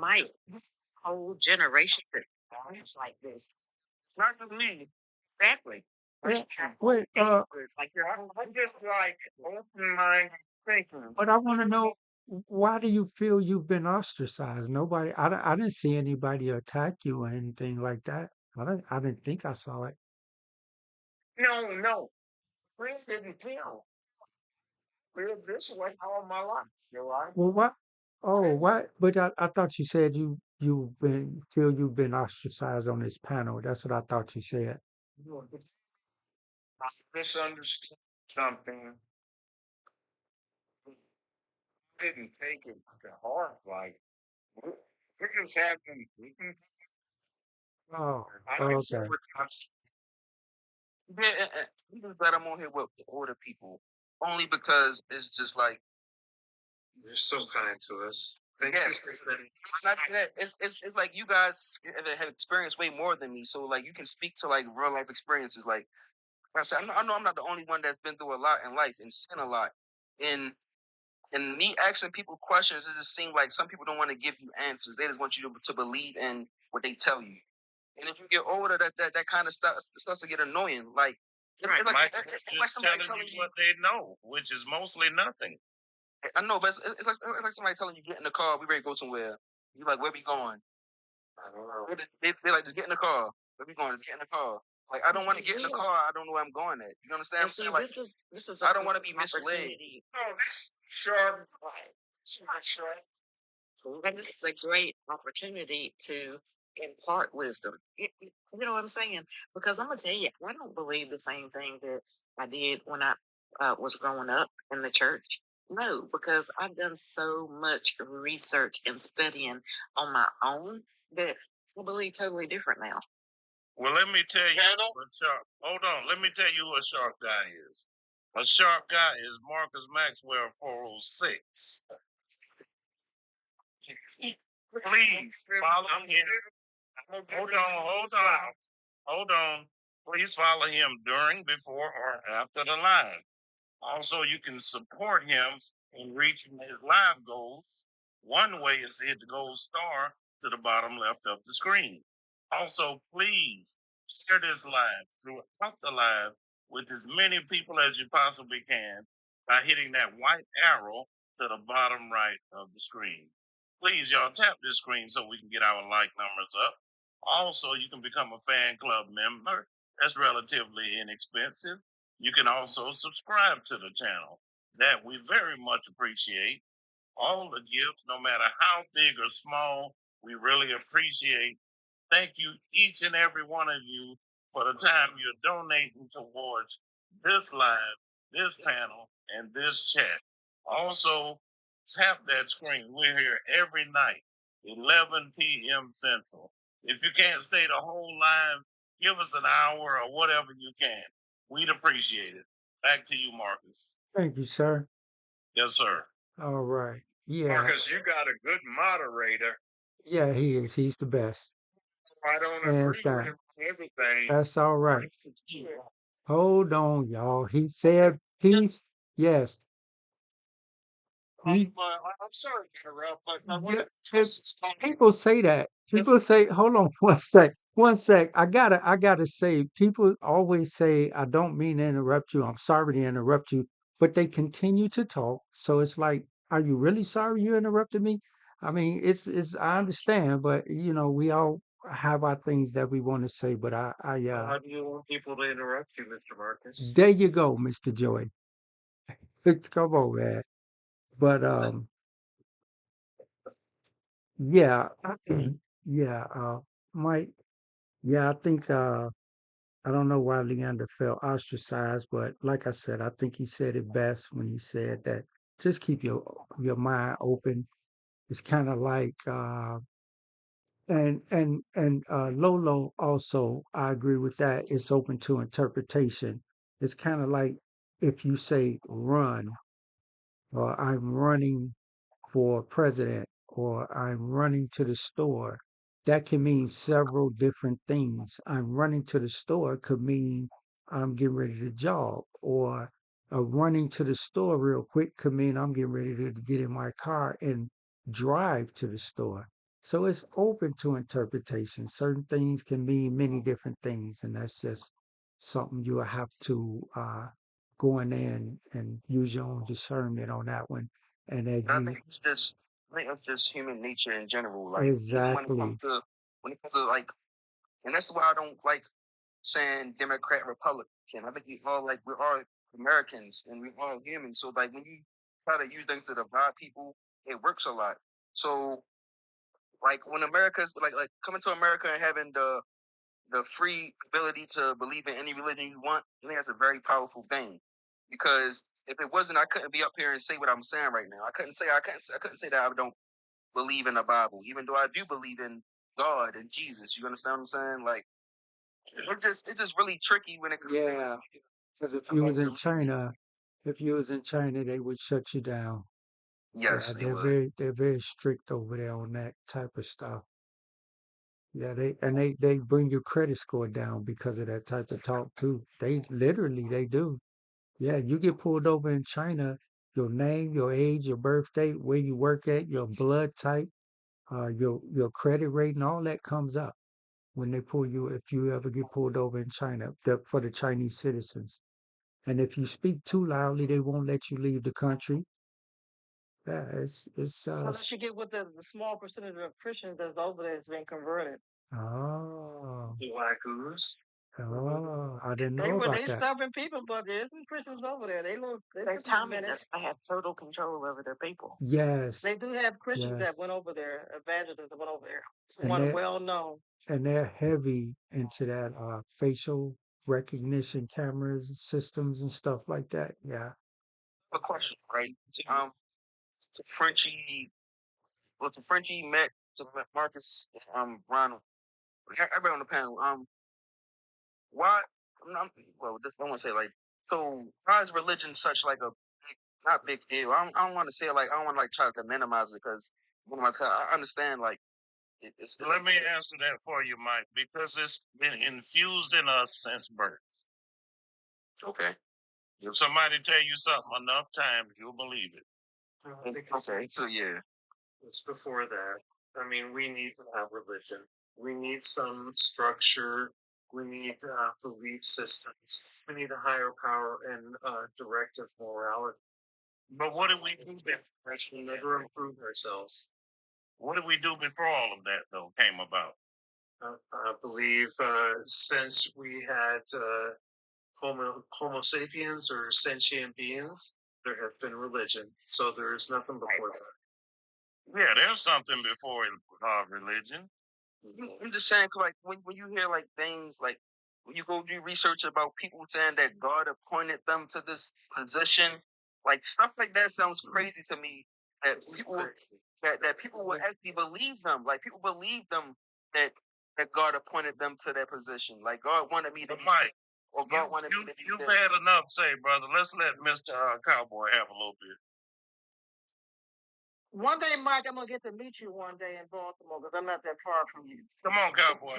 whole generation is like this. Not just me. Exactly. Yeah, wait, Like I'm just like open-minded thinking. but I want to know why do you feel you've been ostracized? Nobody, I didn't see anybody attack you or anything like that. I didn't think I saw it. No. Chris didn't feel. Feel this way all my life. So Well, what? Oh, what? But I thought you said you've been ostracized on this panel. That's what I thought you said. I misunderstood something. Didn't take it to heart. Like, we just having. Oh, I okay. Yeah, I'm just glad I'm on here with older people. Only because it's just like, You're so kind to us. Thank yeah, you for spending. not that it's like you guys have experienced way more than me, so like you can speak to like real life experiences. Like I said, I know I'm not the only one that's been through a lot in life and seen a lot. And me asking people questions, it just seems like some people don't want to give you answers. They just want you to believe in what they tell you. And if you get older, that kind of stuff starts to get annoying. Like Right, it's like, Mike, it's like just somebody telling telling you you. what they know, which is mostly nothing. I know, but it's like somebody telling you get in the car, we ready to go somewhere. You're like, where we going? I don't know. They're like, just get in the car. Where we going? Just get in the car. Like I don't want to get in the car. I don't know where I'm going at. You understand? And see, Like this is I don't want to be misled. No, this sharp. Sharp. And this is a great opportunity to impart wisdom. You know what I'm saying? Because I'm gonna tell you, I don't believe the same thing that I did when I was growing up in the church. No, because I've done so much research and studying on my own that I believe totally different now. Well, let me tell you what sharp. Hold on, let me tell you what sharp guy is. A sharp guy is Marcus Maxwell 406. Please follow him. Hold on. Please follow him during, before, or after the live. Also, you can support him in reaching his live goals. One way is to hit the gold star to the bottom left of the screen. Also, please share this live throughout the live with as many people as you possibly can by hitting that white arrow to the bottom right of the screen. Please, y'all, tap this screen so we can get our like numbers up. Also, you can become a fan club member. That's relatively inexpensive. You can also subscribe to the channel. That we very much appreciate. All the gifts, no matter how big or small, we really appreciate. Thank you, each and every one of you, for the time you're donating towards this live, this panel, and this chat. Also, tap that screen. We're here every night, 11 p.m. Central. If you can't stay the whole live, give us an hour or whatever you can. We'd appreciate it. Back to you, Marcus. Thank you, sir. Yes, sir. All right. Yeah. Marcus, you got a good moderator. Yeah, he is. He's the best. I don't Hands agree with down. him on everything. That's all right. Hold on, y'all. He said yes. He, I'm sorry to interrupt, but I yeah, want people say that. People say, hold on one sec. One sec. I gotta say, people always say, I don't mean to interrupt you. I'm sorry to interrupt you, but they continue to talk. So it's like, are you really sorry you interrupted me? I mean, I understand, but we all have our things that we want to say, but How do you want people to interrupt you, Mr. Marcus? there you go, Mr. Joy. Come on, man. But yeah, yeah, Mike, yeah, I think I don't know why Leander felt ostracized, but like I said, I think he said it best when he said that just keep your mind open. It's kind of like and Lolo also, I agree with that. It's open to interpretation. It's kind of like if you say run, or I'm running for president, or I'm running to the store. That can mean several different things. I'm running to the store could mean I'm getting ready to jog, or running to the store real quick could mean I'm getting ready to get in my car and drive to the store. So it's open to interpretation. Certain things can mean many different things, and that's just something you'll have to go in there and use your own discernment on that one. And as I you think it's just, I think that's just human nature in general. Like even exactly, when it comes to like, and that's why I don't like saying Democrat, Republican. I think we're all Americans and we're all human. So like when you try to use things to divide people, it works a lot. So like when America's like coming to America and having the free ability to believe in any religion you want, I think that's a very powerful thing. Because if it wasn't, I couldn't be up here and say what I'm saying right now. I couldn't say that I don't believe in the Bible, even though I do believe in God and Jesus. You understand what I'm saying? Like it's just really tricky when it comes to yeah. speaking Because about religion. if you was in China, they would shut you down. Yeah, Yes, they would. they're very strict over there on that type of stuff. Yeah, they bring your credit score down because of that type of talk too. They do. Yeah, you get pulled over in China, your name, your age, your birth date, where you work at, your blood type, your credit rating, all that comes up when they pull you if you ever get pulled over in China for the Chinese citizens. And if you speak too loudly, they won't let you leave the country. Yeah, it's Unless you get with the small percentage of Christians that's over there that's been converted. oh The Wagoos. I didn't know about They that. stubborn people, but there's some Christians over there. They lose. They Their took them a Thomas minute. they have total control over their people. Yes, They do have Christians yes, that went over there, evangelists that went over there. and One they're well known. heavy into that facial recognition cameras and systems and stuff like that. Yeah. A question, right? To Frenchie, to Frenchie, Matt, to Marcus, Ronald, everybody on the panel. Why? Well, this I want to say like, so why is religion such like a big, not big deal? I don't want to say like I don't want to like try to minimize it because I understand like it's Let me answer that for you, Mike, because it's been infused in us since birth. okay. If somebody tell you something enough times, you'll believe it. I think it's, Okay, so yeah, it's before that. I mean, we need to have religion. We need some structure. We need belief systems. We need a higher power and directive morality. But what did we do before? We'll never improve ourselves. What did we do before all of that though came about? I believe since we had Homo sapiens or sentient beings, there has been religion. So there is nothing before that. Yeah, there's something before religion. I'm just saying, 'cause, like when you hear like things like when you go do research about people saying that God appointed them to this position, like stuff like that sounds crazy to me. That people that people will actually believe them. Like people believe them that God appointed them to that position. Like God wanted me to But be, Mike, or God wanted me to be. you've this. had enough, say, brother. Let's let Mr. Cowboy have a little bit. One day, Mike, I'm gonna get to meet you one day in Baltimore because I'm not that far from you. Come on, Cowboy.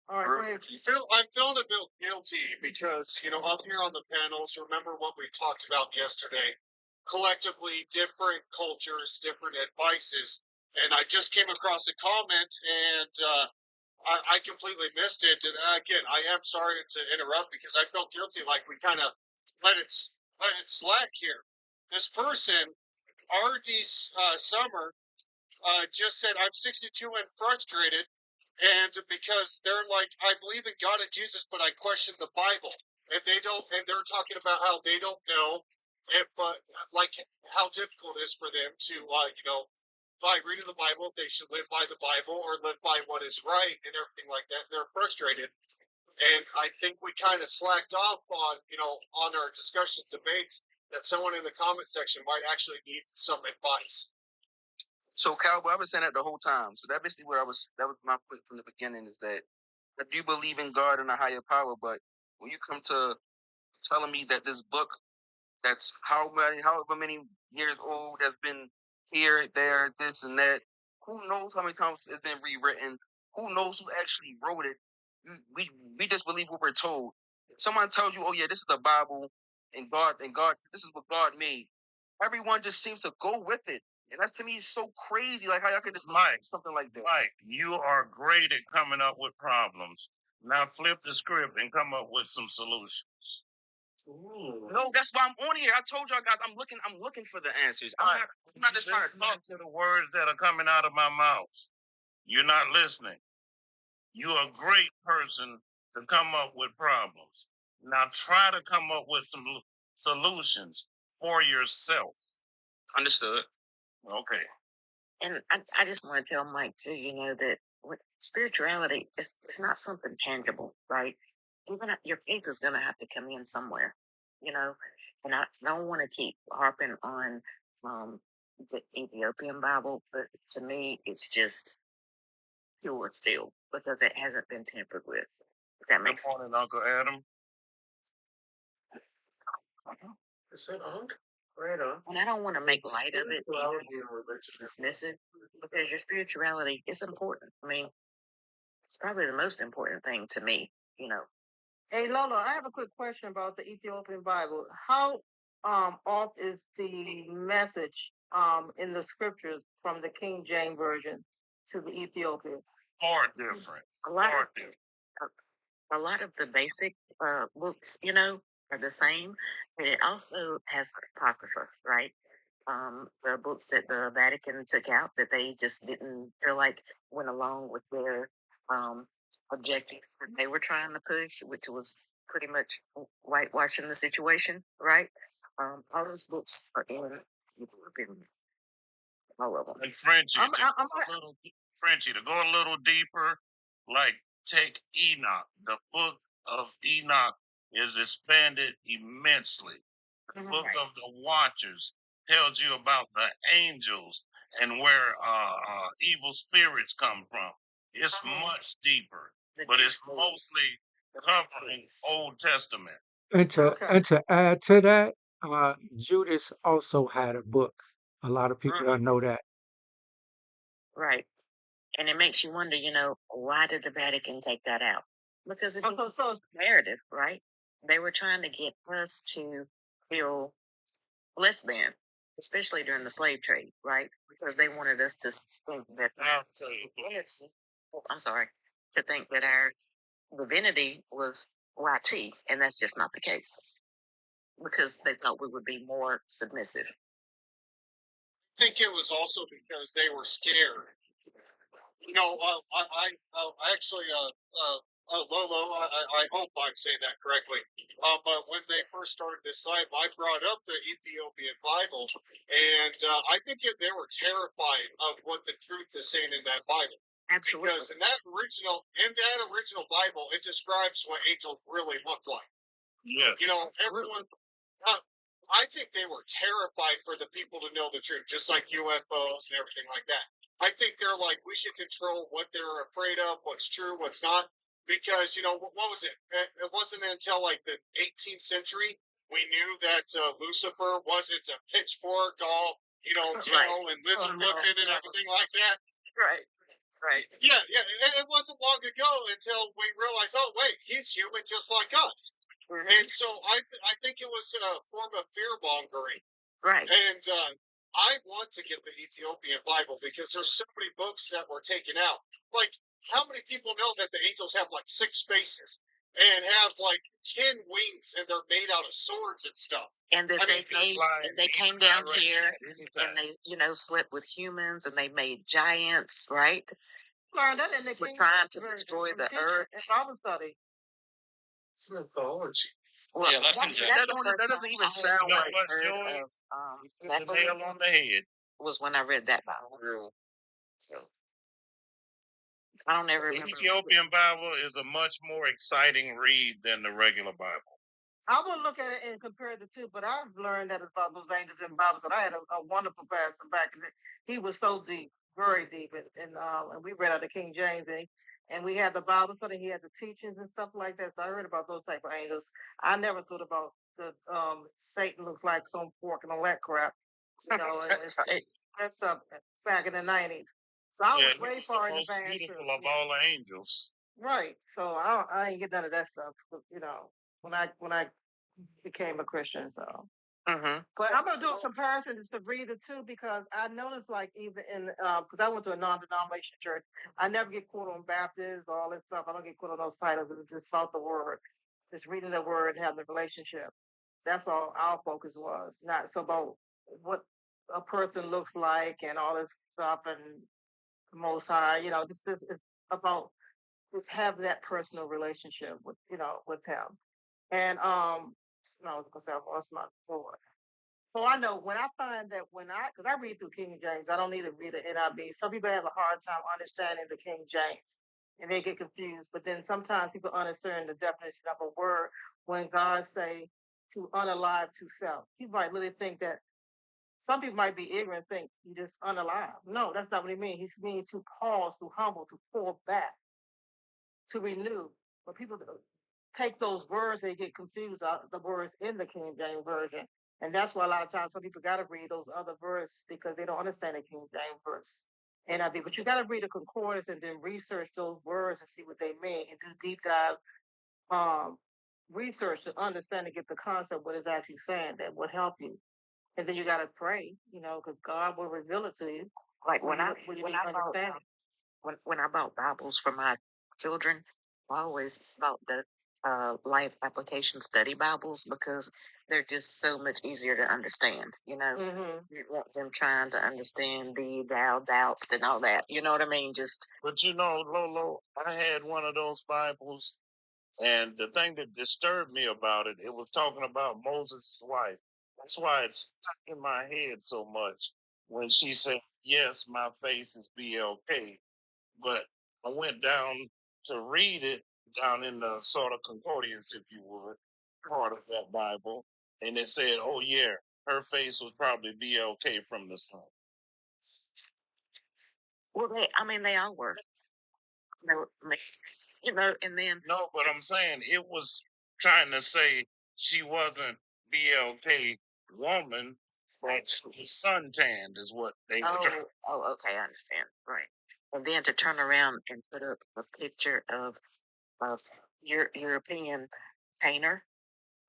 All right, go ahead. I'm feeling a bit guilty because, up here on the panels, remember what we talked about yesterday? Collectively, different cultures, different advices. And I just came across a comment, and I completely missed it. And again, I am sorry to interrupt because I felt guilty. Like we kind of let it slack here. This person, R.D. Summer, just said, I'm 62 and frustrated. And because they're like, I believe in God and Jesus, but I question the Bible. And they don't, and they're talking about how they don't know, but like how difficult it is for them to, by reading the Bible, they should live by the Bible or live by what is right and everything like that. They're frustrated. And I think we kind of slacked off on, on our discussions, debates, that someone in the comment section might actually need some advice. So, Cowboy, I've been saying that the whole time. So that basically that was my point from the beginning is that I do believe in God and a higher power, but when you come to telling me that this book that's however many years old that's been here, there, this and that, who knows how many times it's been rewritten? Who knows who actually wrote it? We just believe what we're told. If someone tells you, oh yeah, this is the Bible and God, this is what God made. Everyone just seems to go with it. And that's to me so crazy. Like how y'all can just Mike, something like that. Mike, you are great at coming up with problems. Now flip the script and come up with some solutions. Ooh. No, that's why I'm on here. I told y'all guys I'm looking for the answers. I'm not just trying to talk to the words that are coming out of my mouth. You're not listening. You're a great person to come up with problems. Now try to come up with some solutions for yourself. Understood. Okay. And I just want to tell Mike too, that spirituality is it's not something tangible, right? Your faith is gonna have to come in somewhere, And I don't want to keep harping on the Ethiopian Bible, but to me, it's just pure still because it hasn't been tampered with. If that makes sense. Good morning, Uncle Adam. Is that Uncle? Right on. And I don't want to make light of it, dismiss it, because your spirituality is important. I mean, it's probably the most important thing to me, Hey Lola, I have a quick question about the Ethiopian Bible. How off is the message in the scriptures from the King James version to the Ethiopian? Far different. A lot of the basic books, are the same, but it also has the Apocrypha, right? The books that the Vatican took out that they just didn't feel like went along with their objective that they were trying to push, which was pretty much whitewashing the situation, right? All those books are in Ethiopian, all of them. And Frenchie, to go a little deeper, like take Enoch. The book of Enoch is expanded immensely. The book of the Watchers tells you about the angels and where evil spirits come from. It's much deeper, but it's mostly covering Old Testament. And to add to that, Judas also had a book. A lot of people don't know that. Right. And it makes you wonder, why did the Vatican take that out? Because it's narrative, right? They were trying to get us to feel less than, especially during the slave trade, right? Because they wanted us to think that I'm sorry, to think that our divinity was YT, and that's just not the case. Because they thought we would be more submissive. I think it was also because they were scared. I actually, Lolo, I hope I'm saying that correctly. But when they first started this site, I brought up the Ethiopian Bible, and I think they were terrified of what the truth is saying in that Bible. Absolutely. Because in that original Bible, it describes what angels really look like. Yes. Everyone. I think they were terrified for the people to know the truth, just like UFOs and everything like that. I think they're like, we should control what they're afraid of, what's true, what's not. Because, what was it? It wasn't until like the 18th century we knew that Lucifer wasn't a pitchfork, all, tail and lizard looking and everything like that. Right. Right. Yeah. It wasn't long ago until we realized, oh, wait, he's human just like us. Mm-hmm. And so I think it was a form of fear mongering. Right. And I want to get the Ethiopian Bible because there's so many books that were taken out. Like how many people know that the angels have like 6 faces and have like 10 wings and they're made out of swords and stuff? And that they came down here and they, slept with humans and they made giants, right? Learned that in the We're trying to destroy the earth. It's Bible study. It's mythology. Well, yeah, that's in Genesis. That doesn't even sound like heard of. The nail on the head was when I read that Bible. So I don't ever remember. The Ethiopian Bible is a much more exciting read than the regular Bible. I would look at it and compare the two, but I've learned that about those angels in Bible. So I had a wonderful pastor back then. He was so deep, very deep, and we read out the King James, and we had the Bible study. He had the teachings and stuff like that. So I heard about those type of angels. I never thought about the Satan looks like some pork and all that crap. That stuff back in the 90s. So I was way far in advance. Beautiful of all the angels. Right. So I ain't get none of that stuff. When I became a Christian. So. Mm-hmm. But I'm gonna do a comparison just to read the two because I noticed like even in because I went to a non-denomination church, I never get caught on Baptist or all this stuff. I don't get caught on those titles. It's just about the word, just reading the word, having a relationship. That's all our focus was, not so about what a person looks like and all this stuff and the Most High. This is about just having that personal relationship with with him. And no, I was gonna say I lost my thought. So I know when I find that because I read through King James, I don't need to read the NIV. Some people have a hard time understanding the King James and they get confused. But then sometimes people understand the definition of a word when God say to unalive to self. You might really think that some people might be ignorant and think you just unalive. No, that's not what he means. He's meaning to pause, to humble, to pull back, to renew. But people take those words, they get confused out the words in the King James Version. And that's why a lot of times some people got to read those other verses because they don't understand the King James verse. NIV. But you got to read the concordance and then research those words and see what they mean and do deep dive research to understand and get the concept what it's actually saying that would help you. And then you got to pray, because God will reveal it to you. Like when I bought Bibles for my children, I always bought the Life Application Study Bibles because they're just so much easier to understand. You want them trying to understand the doubts and all that. You know what I mean? But Lolo, I had one of those Bibles, and the thing that disturbed me about it, it was talking about Moses' wife. That's why it's stuck in my head so much when she said, "Yes, my face is BLK." But I went down to read it down in the sort of concordance, if you would, part of that Bible, and it said, "Oh yeah, her face was probably BLK from the sun." Well, they all were. And then no, but I'm saying it was trying to say she wasn't BLK woman, but she was suntanned is what they were trying. Oh, okay, I understand. Right. And then to turn around and put up a picture of your European painter,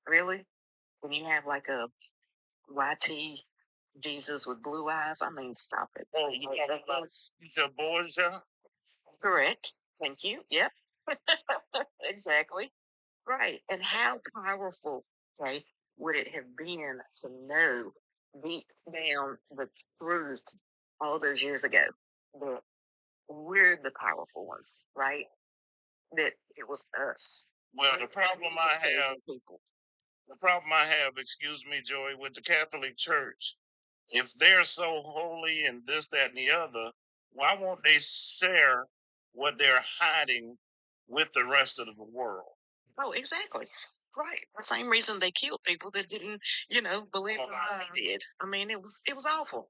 really? When you have like a YT Jesus with blue eyes, I mean, stop it. Oh, you talking about Caesar Borgia? Correct. Thank you. Yep. Exactly. Right. And how powerful, okay, would it have been to know deep down the truth all those years ago that we're the powerful ones, right? That it was us. Well, the problem I have, excuse me, Joey, with the Catholic Church, if they're so holy and this, that, and the other, why won't they share what they're hiding with the rest of the world? Oh, exactly. Right. The same reason they killed people that didn't, believe in what they did. I mean, it was awful.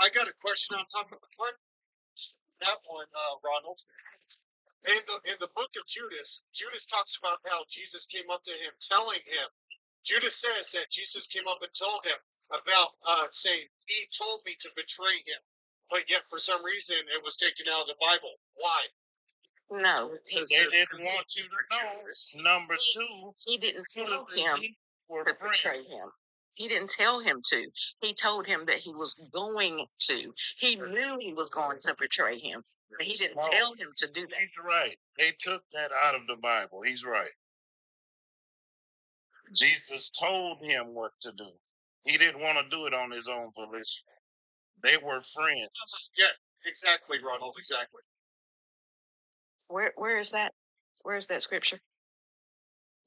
I got a question on top of that one, Ronald. In the book of Judas, Judas talks about how Jesus came up to him, telling him. Judas says that Jesus came up and told him about saying he told me to betray him, but yet for some reason it was taken out of the Bible. Why? No, they didn't want you to know. Number two, he didn't tell him to betray him. He didn't tell him to. He told him that he was going to. He knew he was going to betray him, but he didn't tell him to do that. He's right. They took that out of the Bible. He's right. Jesus told him what to do. He didn't want to do it on his own volition. They were friends. Yeah, exactly, Ronald. Exactly. Where is that? Where is that scripture?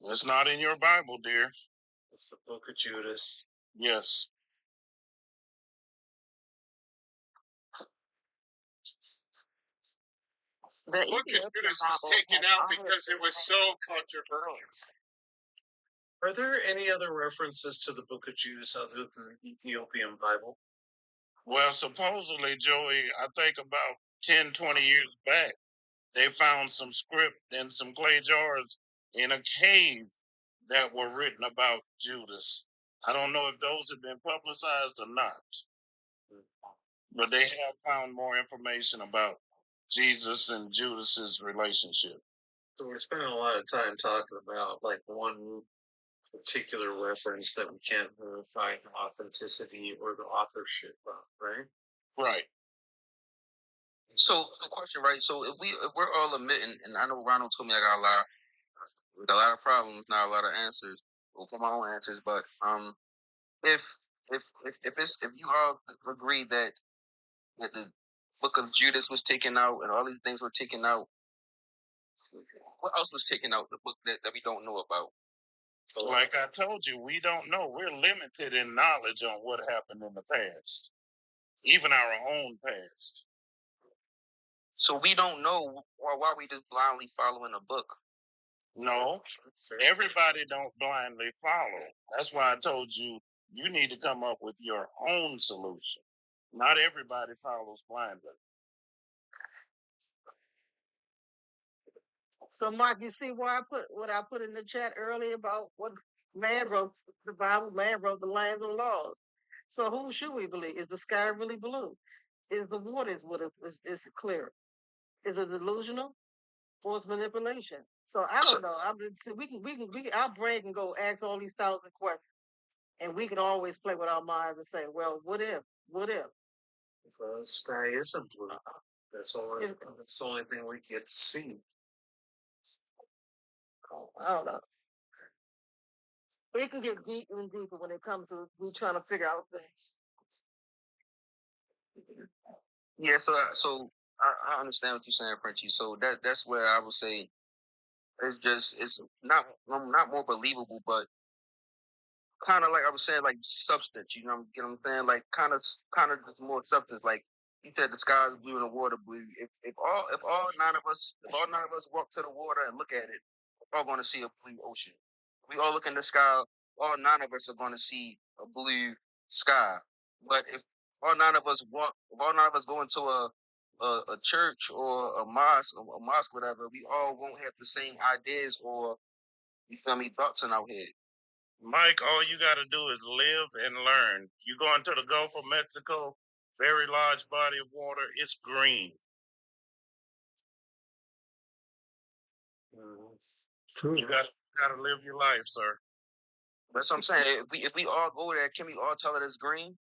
It's not in your Bible, dear. It's the book of Judas. Yes. The The book of Ethiopian Judas was Bible taken has out all of because it these was so controversial. Are there any other references to the book of Judas other than the Ethiopian Bible? Well, supposedly, Joey, I think about 10, 20 years back, they found some script and some clay jars in a cave that were written about Judas. I don't know if those have been publicized or not, but they have found more information about Jesus and Judas's relationship. So we're spending a lot of time talking about like one particular reference that we can't really find the authenticity or the authorship of, right? Right. So the question, right? So if we're all admitting, and I know Ronald told me I got a lot of problems, not a lot of answers, well, for my own answers, but if if you all agree that the book of Judas was taken out and all these things were taken out, what else was taken out the book that we don't know about? Like I told you, we don't know. We're limited in knowledge on what happened in the past, even our own past. So we don't know why we just blindly following a book. No, everybody don't blindly follow. That's why I told you you need to come up with your own solution. Not everybody follows blindly. So, Mark, you see where I put in the chat earlier about what man wrote the Bible, man wrote the lands and laws. So, who should we believe? Is the sky really blue? Is the waters is clear? Is it delusional or is manipulation? So I don't know. Our brain can go ask all these thousand questions, and we can always play with our minds and say, well, what if? What if? The sky isn't blue. That's the only thing we get to see. I don't know. It can get deeper and deeper when it comes to we trying to figure out things. Yeah, so I understand what you're saying, Frenchie. So that's where I would say it's not more believable, but kind of like I was saying, like substance. You know what I'm saying? Like kind of more substance. Like you said, the sky is blue and the water blue. If all nine of us walk to the water and look at it, we're all going to see a blue ocean. We all look in the sky. All nine of us are going to see a blue sky. But if all nine of us go into a church or a mosque, whatever, we all won't have the same ideas or you feel me thoughts in our head. Mike, all you got to do is live and learn. You go into the Gulf of Mexico, very large body of water, it's green. True. You got to live your life, sir. That's what I'm saying. If we all go there, can we all tell it it's green?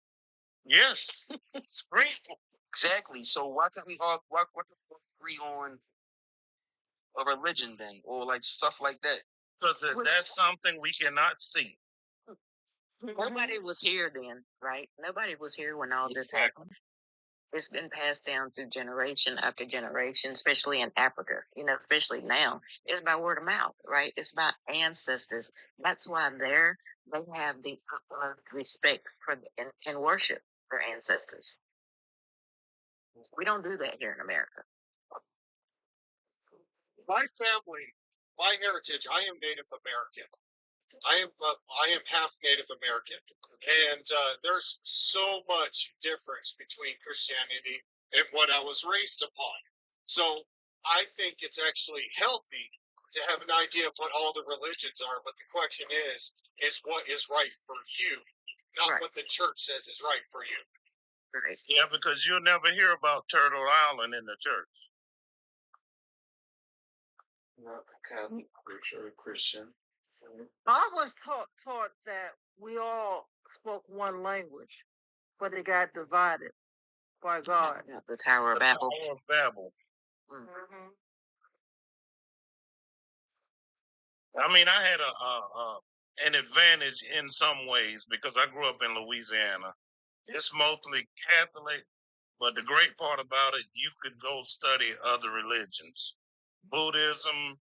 Yes, it's green. Exactly. So why can't we all agree on a religion then, or like stuff like that? Because that's something we cannot see. Nobody was here then, right? Nobody was here when all this happened. It's been passed down through generation after generation, especially in Africa, especially now. It's by word of mouth, right? It's by ancestors. That's why they have the utmost respect for and worship their ancestors. We don't do that here in America. My family, my heritage, I am Native American. I am half Native American, and there's so much difference between Christianity and what I was raised upon. So I think it's actually healthy to have an idea of what all the religions are. But the question is what is right for you, not what the church says is right for you. Right. Yeah, because you'll never hear about Turtle Island in the church. Not the Catholic Church or Christian. I was taught that we all spoke one language, but they got divided by God. The Tower of Babel. Tower of Babel. Mm-hmm. I mean, I had an advantage in some ways because I grew up in Louisiana. It's mostly Catholic, but the great part about it, you could go study other religions, Buddhism,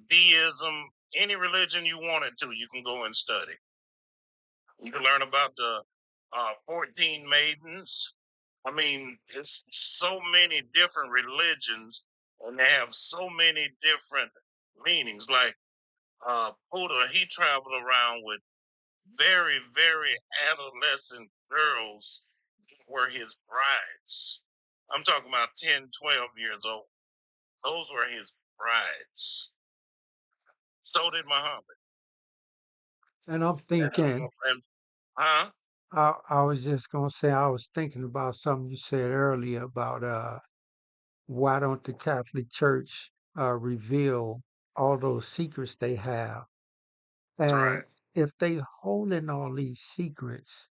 deism, any religion you wanted to, you can go and study. You can learn about the 14 maidens. I mean, it's so many different religions, and they have so many different meanings. Like Buddha, he traveled around with very, very adolescent girls who were his brides. I'm talking about 10, 12 years old. Those were his brides. So did Muhammad. And I'm thinking, Huh? I was just gonna say, I was thinking about something you said earlier about why don't the Catholic Church reveal all those secrets they have? And Right. if they holding all these secrets,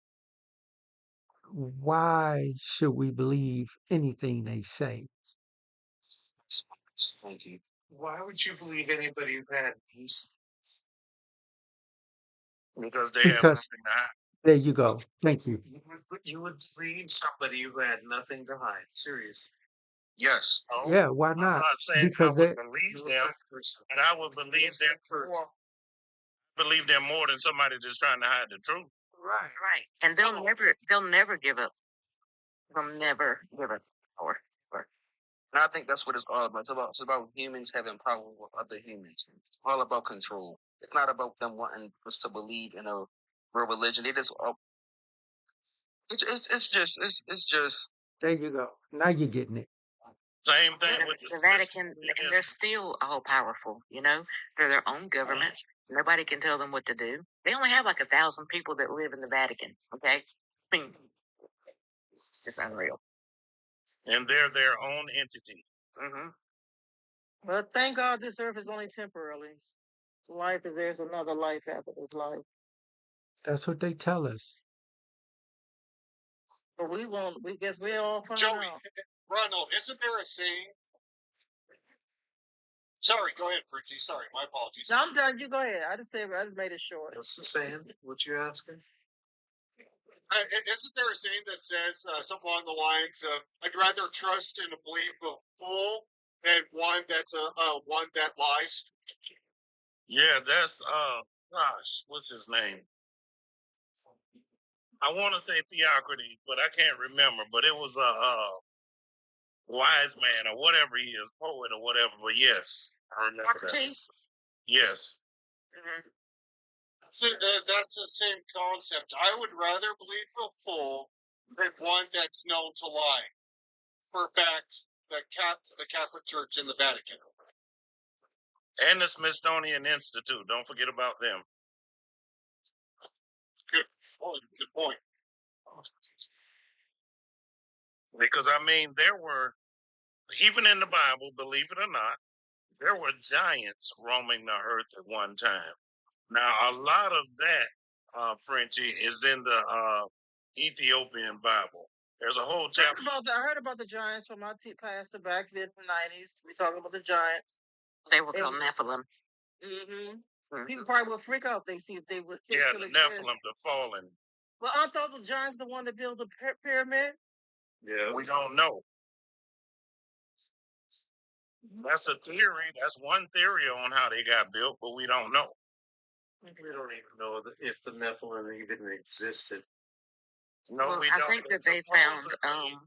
why should we believe anything they say? Thank you. Why would you believe anybody who had these? Because they have Because nothing to hide. there you go. Thank you. You would believe somebody who had nothing to hide. Seriously. Yes. No, Yeah, why I'm not? not saying I Because would they, believe them, and I would believe them more than somebody just trying to hide the truth. Right. Right. And they'll never give up. They'll never give up power. And I think that's what it's all about. It's about humans having power with other humans. It's all about control. It's not about them wanting us to believe in a real religion. They just it's just there you go. Now you're getting it. Same thing with The Vatican, and they're still all powerful. You know, they're their own government. Nobody can tell them what to do. They only have like 1,000 people that live in the Vatican. Okay, I mean, it's just unreal. and they're their own entity. Mm-hmm. But thank God this earth is only temporary. Life is there's another life after this life. That's what they tell us. But we won't. We guess we all find Joey, out. Ronald, isn't there a saying? Sorry, go ahead, Fritzy. Sorry, my apologies. No, I'm done. You go ahead. I just made it short. What's the saying? What you asking? Isn't there a saying that says something along the lines of "I'd rather trust and believe a fool than one that's one that lies"? Yeah, that's gosh, what's his name? I want to say Theocrates, but I can't remember. But it was a wise man or whatever he is, poet or whatever. But yes, I remember that. Yes. Mm-hmm. That's the same concept. I would rather believe a fool than one that's known to lie. For a fact, the Catholic Church and the Vatican. And the Smithsonian Institute. Don't forget about them. Good point. Because I mean, there were, even in the Bible, believe it or not, there were giants roaming the earth at one time. Now, a lot of that, Frenchie, is in the Ethiopian Bible. There's a whole chapter. I heard about the giants from my pastor back then in the 90s. We talking about the giants. They were called Nephilim. Mm-hmm. People probably would freak out if they see if they would. Yeah, the Nephilim, the fallen. Well, I thought the giants the one that built the pyramid. Yeah, we don't know. That's a theory. That's one theory on how they got built, but we don't know. We don't even know if the Nephilim even existed. No, well, we don't. I think that they found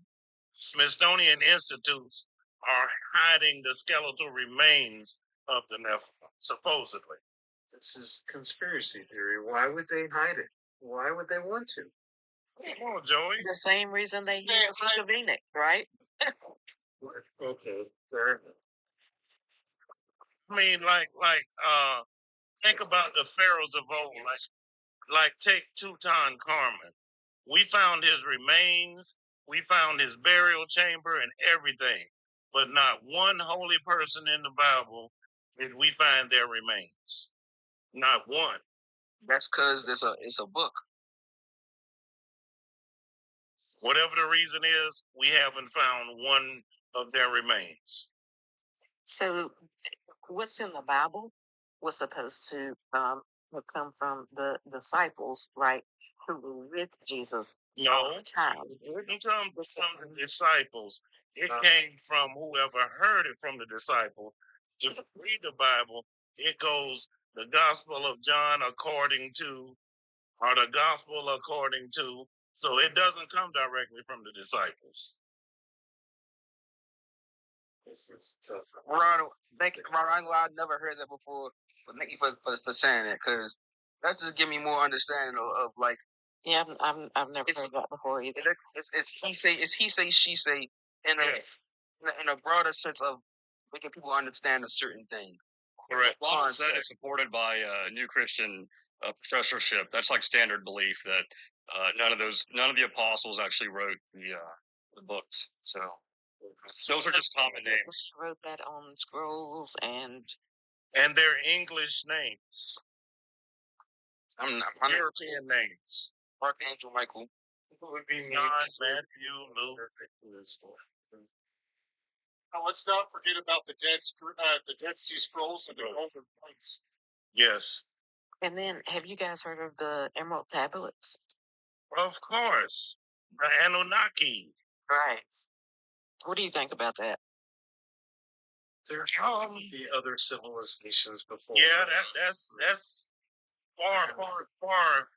Smithsonian Institutes are hiding the skeletal remains of the Nephilim, supposedly. This is conspiracy theory. Why would they hide it? Why would they want to? Come on, Joey. the same reason they hid the Book of Enoch, right? Okay, fair. I mean, think about the pharaohs of old. Like take Tutankhamun. We found his remains. We found his burial chamber and everything, but not one holy person in the Bible did we find their remains. Not one. That's because it's a book. Whatever the reason is, we haven't found one of their remains. So, what's in the Bible was supposed to have come from the disciples, right, who were with Jesus all No, the time. it didn't come from the disciples. It came from whoever heard it from the disciple. To read the Bible, it goes the Gospel of John according to, or the Gospel according to. So it doesn't come directly from the disciples. This is tough. Ronald, thank you, Ronald. I never heard that before, but thank you for saying that, because that just give me more understanding of like. Yeah, I've never heard that before either. It's he say, she say, in a in a broader sense of making people understand a certain thing. Correct. Well, that is supported by New Christian professorship. That's like standard belief that none of the apostles actually wrote the books. So those are just common names. Wrote that on scrolls and their English names. I'm European names. Archangel Michael. It would be John, Matthew, Luke. Now, let's not forget about the Dead Sea Scrolls and the Golden Plates. Yes. And then, have you guys heard of the Emerald Tablets? Of course. The Anunnaki. Right. What do you think about that? There have be other civilizations before. Yeah, that's far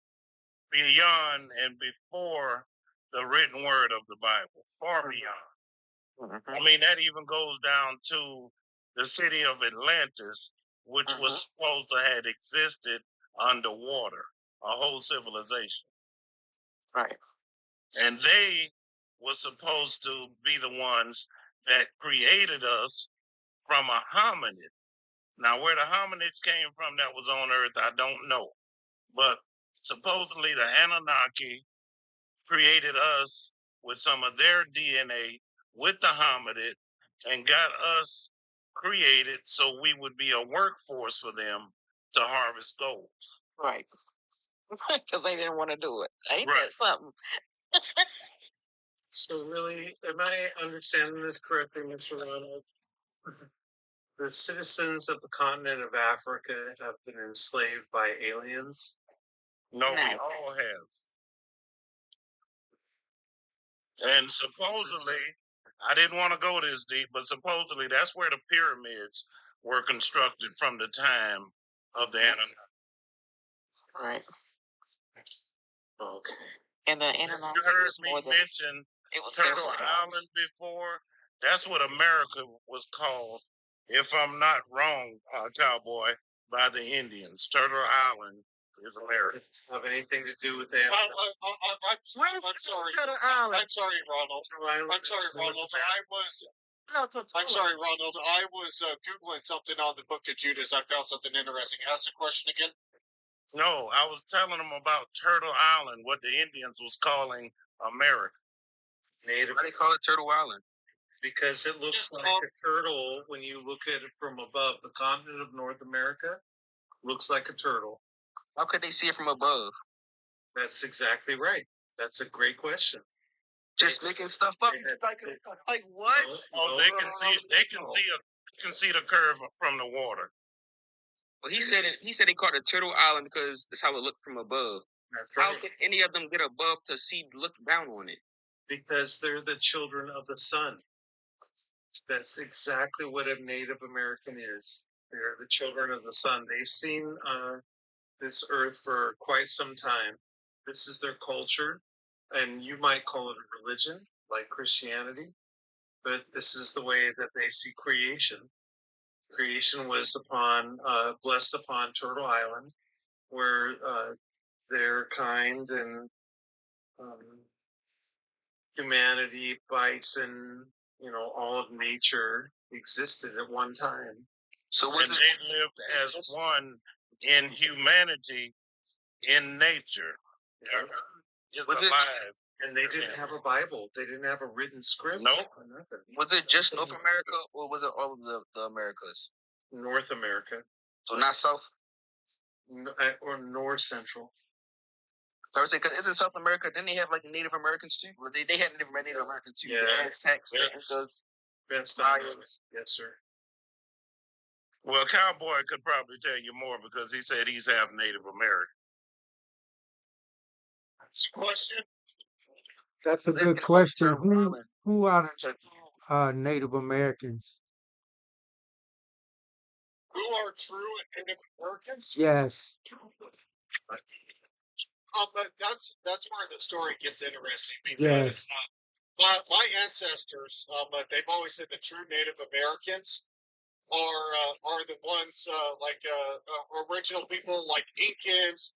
beyond and before the written word of the Bible. Far beyond. I mean, that even goes down to the city of Atlantis, which was supposed to have existed underwater, a whole civilization. Right. And they were supposed to be the ones that created us from a hominid. Now, where the hominids came from that was on Earth, I don't know. But supposedly the Anunnaki created us with some of their DNA with the hominid and got us created so we would be a workforce for them to harvest gold. Right. Because they didn't want to do it. Ain't that something? So really, am I understanding this correctly, Mr. Ronald? The citizens of the continent of Africa have been enslaved by aliens? No, we all have. And supposedly, I didn't want to go this deep, but supposedly that's where the pyramids were constructed from the time of the Anunnaki. Right. Okay. And the Anunnaki You heard was me more than mention it was Turtle Island before. That's what America was called, if I'm not wrong, Cowboy, by the Indians. Turtle Island is America. Have anything to do with that? I'm sorry. I'm sorry, Ronald. I'm sorry, Ronald. I'm sorry, Ronald. I was Googling something on the Book of Judas. I found something interesting. Ask the question again. No, I was telling them about Turtle Island, what the Indians was calling America. Native. Why do they call it Turtle Island? Because it looks like a turtle when you look at it from above. The continent of North America looks like a turtle. How could they see it from above? That's exactly right. That's a great question. Just making stuff up. Like what? They can see. They can see the curve from the water. Well, he said they called it Turtle Island because that's how it looked from above. That's right. How could any of them get above to look down on it? Because they're the children of the sun. That's exactly what a Native American is. They're the children of the sun. They've seen this earth for quite some time. This is their culture, and you might call it a religion, like Christianity, but this is the way that they see creation. Creation was blessed upon Turtle Island, where their kind and humanity, bison, all of nature existed at one time. So they lived as one in humanity, in nature. Is alive. And they didn't have a Bible. They didn't have a written script. No. Nothing. Was it just North America, or was it all of the Americas? North America. So not South? Or North Central. I would say because it's in South America. Then they have like Native Americans too. Well, they had Native Americans too. Yeah. The Aztecs, the Incas. Yes, sir. Well, Cowboy could probably tell you more because he said he's half Native American. That's a question. That's a good question. Who are the Native Americans? Who are true Native Americans? Yes. But that's where the story gets interesting because Yes. my ancestors, they've always said the true Native Americans are the ones like original people like Incans,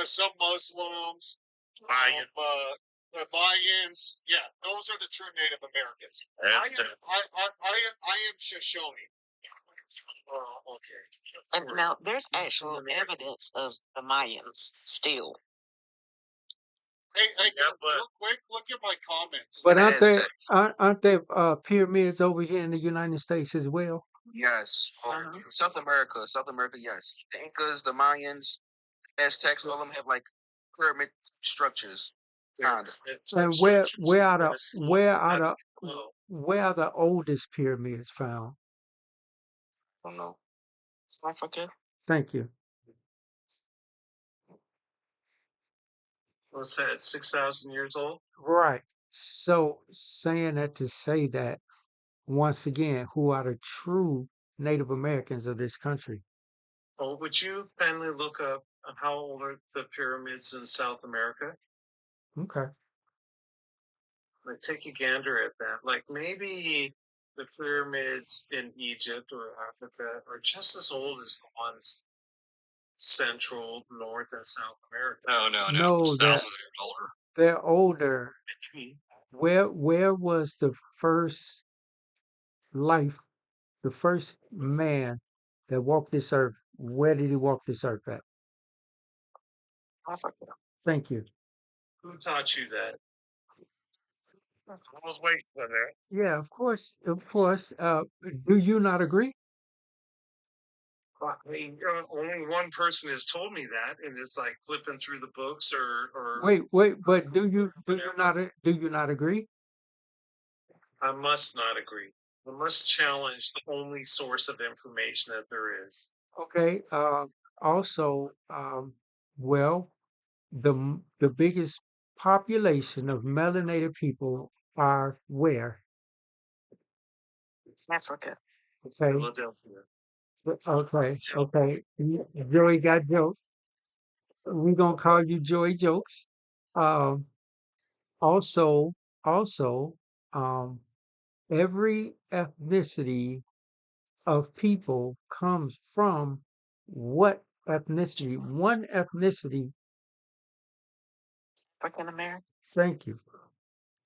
some Muslims, Mayans. the Mayans. Yeah, those are the true Native Americans. Aztec. I am Shoshone. Oh, okay. And now there's actual evidence of the Mayans still. Hey, Yeah, real quick, look at my comments. But aren't there pyramids over here in the United States as well? Yes. South America, yes. The Incas, the Mayans, Aztecs, all of them have like pyramid structures. Kind of. And where are the oldest pyramids found? I don't know. Africa. Thank you. What's that? 6,000 years old? Right. So saying that to say that once again, who are the true Native Americans of this country? Oh, would you kindly look up how old are the pyramids in South America? Okay. Like, take a gander at that. Like, maybe the pyramids in Egypt or Africa are just as old as the ones Central, North, and South America. No, It's thousands of years older. they're older. Where was the first life, the first man that walked this earth? Where did he walk this earth at? Africa. Thank you. Who taught you that? I was waiting for that. Yeah, of course, of course. Do you not agree? I mean, only one person has told me that, and it's like flipping through the books or Wait, but do you not agree? I must not agree. I must challenge the only source of information that there is. Okay. Also, well, the biggest population of melanated people are where? Africa. Okay. Philadelphia. Okay. Joey got jokes. We're gonna call you Joey Jokes. Um, also, um, every ethnicity of people comes from what ethnicity? One ethnicity. African American. Thank you.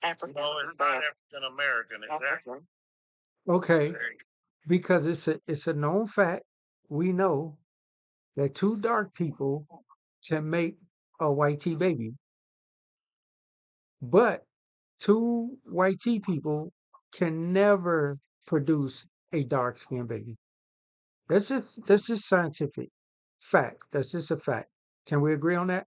African. No, it's not African American. It's African. Okay, because it's a known fact. We know that two dark people can make a white tea baby, but two white tea people can never produce a dark skinned baby. That's just scientific fact. That's just a fact. Can we agree on that?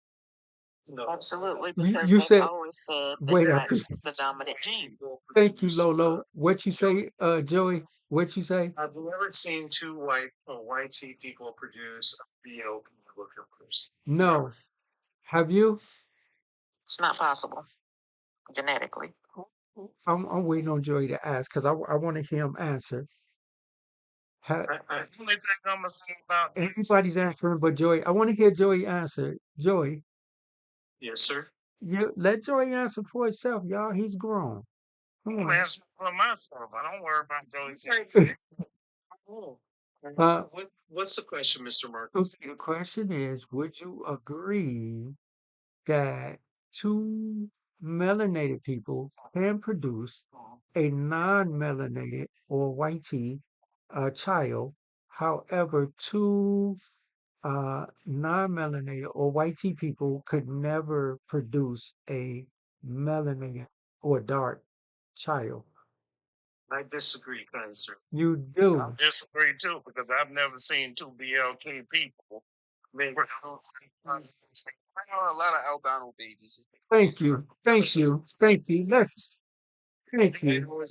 No. Absolutely, You, because you they've said always said that wait black after. is the dominant gene. Thank you, Lolo. What you say, Joey? What you say? I've never seen two white tea people produce a BO person. No. Have you? It's not possible genetically. I'm waiting on Joey to ask because I want to hear him answer. The only thing I'm gonna say about Everybody's answering, but Joey. I want to hear Joey answer. Joey, Yes, sir. you let Joey answer for himself, y'all. He's grown. Come I'm on. answering for myself. I don't worry about Joey's Oh. Uh, What's the question, Mr. Marcus? okay, the question is, would you agree that two melanated people can produce a non-melanated or whitey child? However, two non-melanated or whitey people could never produce a melanated or dark child. I disagree, kind sir. You do. I disagree too because I've never seen two BLK people Maybe. I know a lot of albino babies. Thank you. Thank you. Thank you. Thank you.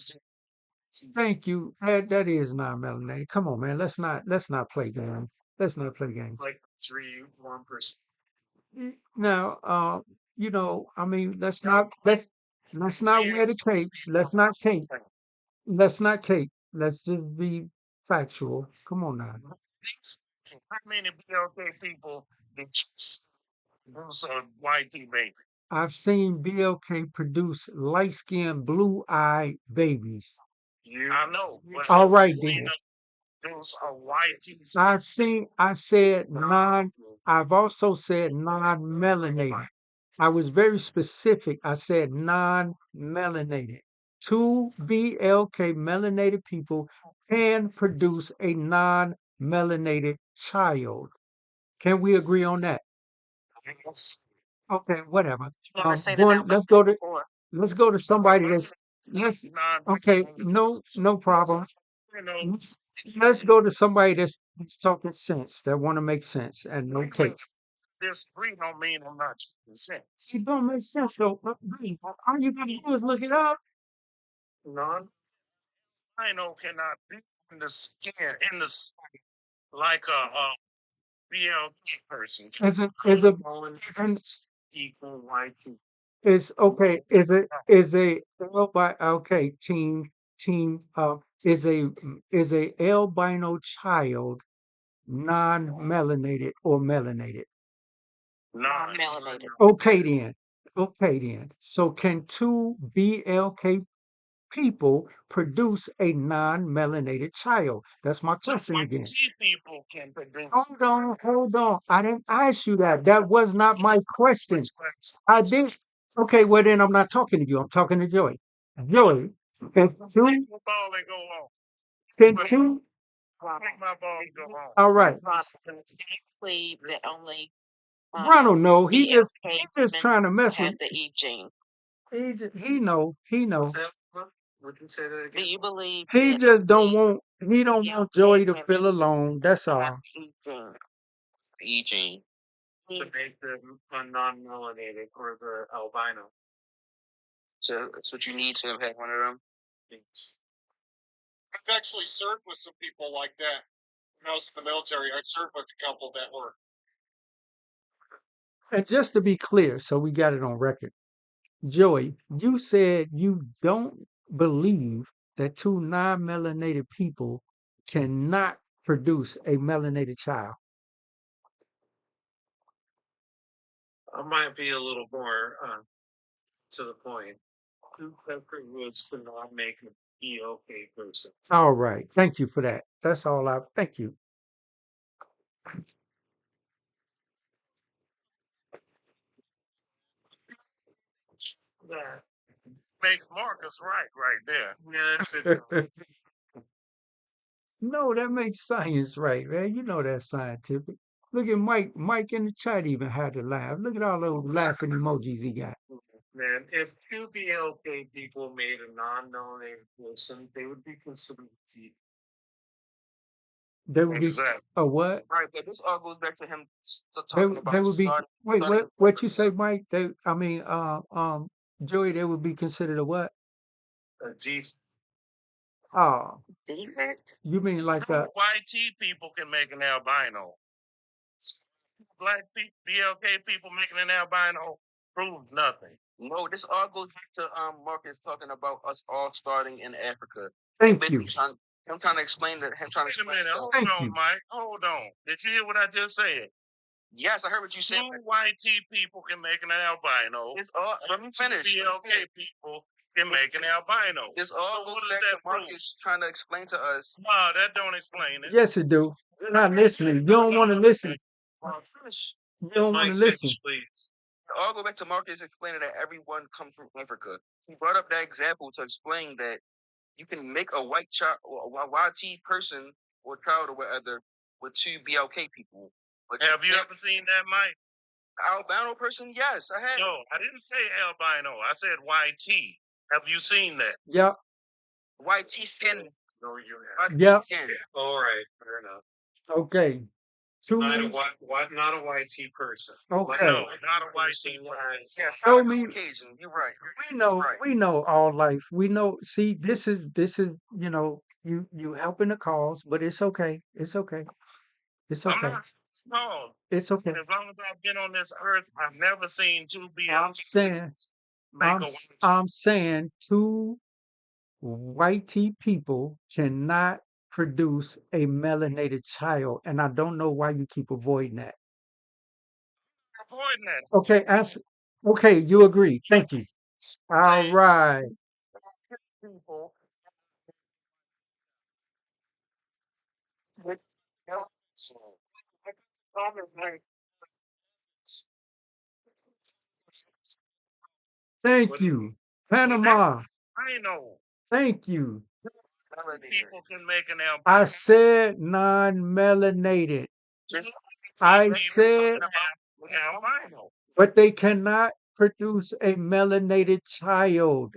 Thank you. That is non-melanated. Come on, man. Let's not play games. Let's not play games. Like 1%. Now, I mean, let's not wear the capes. Let's not cape. Let's not cape. Let's just be factual. Come on now. How many BLK people did you produce a white tea baby? I've seen BLK produce light-skinned, blue-eyed babies. I know. All right, then. Produce a white tea. I've also said non-melanated. I was very specific. I said non-melanated. Two BLK melanated people can produce a non-melanated child. Can we agree on that? Okay, whatever. Never say that Going, out let's loud go to before. let's go to somebody that's let's okay, no problem. Let's, let's go to somebody that's talking sense, that want to make sense and no cake. Disagree don't mean I'm not making sense. It don't make sense though. All you gotta do is look it up. Non albino cannot be in the skin like a BLK person. Is a and Equal white people. is okay. Is a okay is a albino child non-melanated or melanated? Non-melanated. Okay then. Okay then. So can two BLK people produce a non-melanated child? That's my question again. T people can produce. Hold on. I didn't ask you that. That was not my question. I did. Okay, well then I'm not talking to you. I'm talking to Joey. Joey, can two, Ball and go on. can two, Take my ball and go on. all right. Believe that only Ronald, no, he just BLK trying to mess have with the E gene. he know. Would you say that Do again? you believe He that just don't only want Joey to feel alone. That's all. have E gene? E gene. To make them a non-melanated or the albino. So that's what you need to have one of them. Yes. I've actually served with some people like that. When I was in the military, I served with a couple that were. And just to be clear, so we got it on record, Joey, you said you don't believe that two non-melanated people cannot produce a melanated child. I might be a little more to the point. Two pepper woods could not make a BLK person. All right. Thank you for that. That's all thank you. That makes Marcus right there. Yes, it No, that makes science right, man. You know that's scientific. Look at Mike. Mike in the chat even had to laugh. Look at all those laughing emojis he got. Man, if two BLK people made a non-melanated person, they would be considered deep. They would be a what? Right, but this all goes back to him They, talking about they would be wait, starting what you say, Mike? Joey, they would be considered a what? A deep. Oh, Defect? you mean like a White T people can make an albino. Black people, BLK people making an albino proves nothing. No, this all goes back to Marcus talking about us all starting in Africa. thank you. I'm trying to explain that. Him trying to Wait a explain. minute, hold Thank on, you. Mike. Hold on. Did you hear what I just said? Yes, I heard what you said. Two white T people can make an albino. It's all. Let me finish. BLK people can make an albino. This all So goes what does back that to prove? Marcus trying to explain to us. No, that don't explain it. Yes, it do. You're not listening. You don't want to listen. Finish. You don't want to Mike, listen. finish, please. All go back to Marcus explaining that everyone comes from Africa. He brought up that example to explain that you can make a white child or a YT person or child or whatever with two BLK people. But Have you ever seen that, Mike? albino person? Yes, I have. No, I didn't say albino. I said YT. Have you seen that? Yep. YT skin. No, you YT Yep. skin. All right, fair enough. Okay. Not a not a YT person. Okay. No, not a white person. Yes, Show on me. occasion. You're right. We know all life. We know. See, this is you helping the cause, but it's okay. It's okay. It's I'm okay. not small. It's okay. As long as I've been on this earth, I've never seen two I'm BLT saying, make I'm a s- white I'm saying two white people cannot produce a melanated child, and I don't know why you keep avoiding that. avoiding that. Okay, answer. Okay, you agree. Thank you. All right. People with health. Thank you. Panama. I know Thank you. people can make an I albino. said non-melanated. Just I we said, talking about albino. but they cannot produce a melanated child.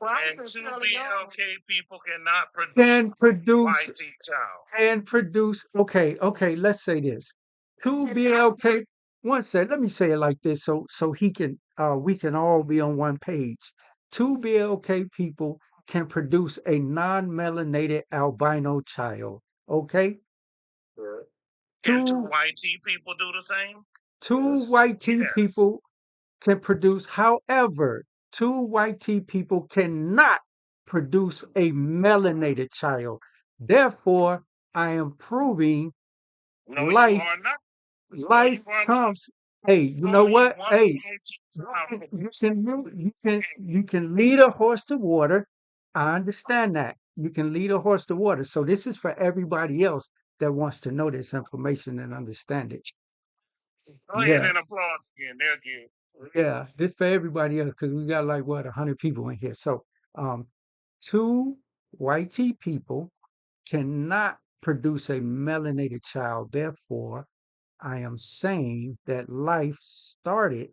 And two BLK people cannot produce Can produce, white child. can produce. Okay, let's say this. Two BLK, one said, let me say it like this so he can we can all be on one page. Two BLK people can produce a non-melanated albino child. Okay? Can two Two white people do the same? two white tea Yes. people can produce. However, two white tea people cannot produce a melanated child. Therefore, I am proving No, life. you are not. Life you are comes. Hey, you know only what? one Hey, white child. you can lead a horse to water. I understand that. You can lead a horse to water. So this is for everybody else that wants to know this information and understand it. Go ahead Yeah. and applause again. They'll get Yeah, this for everybody else because we got like what 100 people in here. So, um, two white tea people cannot produce a melanated child. Therefore, I am saying that life started.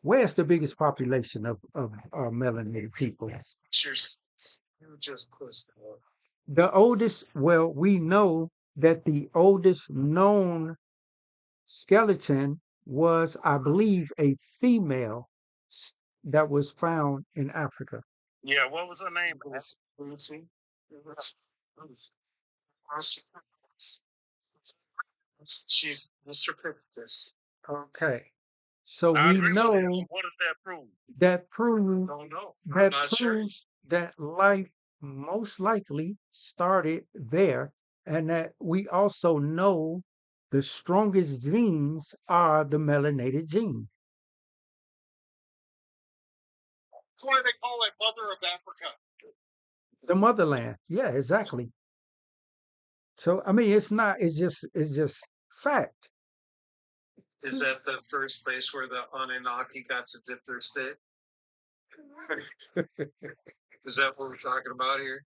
Where's the biggest population of melanated people? You just close the door. The oldest. Well, we know that the oldest known skeleton was, I believe, a female that was found in Africa. Yeah, what was her name? Lucy. She's Mr. Pictus. Okay. So I we agree with that. know What does that prove? that proves Don't know. I'm that not sure. proves that life most likely started there, and that we also know the strongest genes are the melanated gene. That's why they call it Mother of Africa. The motherland. Yeah, exactly. So I mean it's just fact. Is that the first place where the Anunnaki got to dip their stick? Is that what we're talking about here?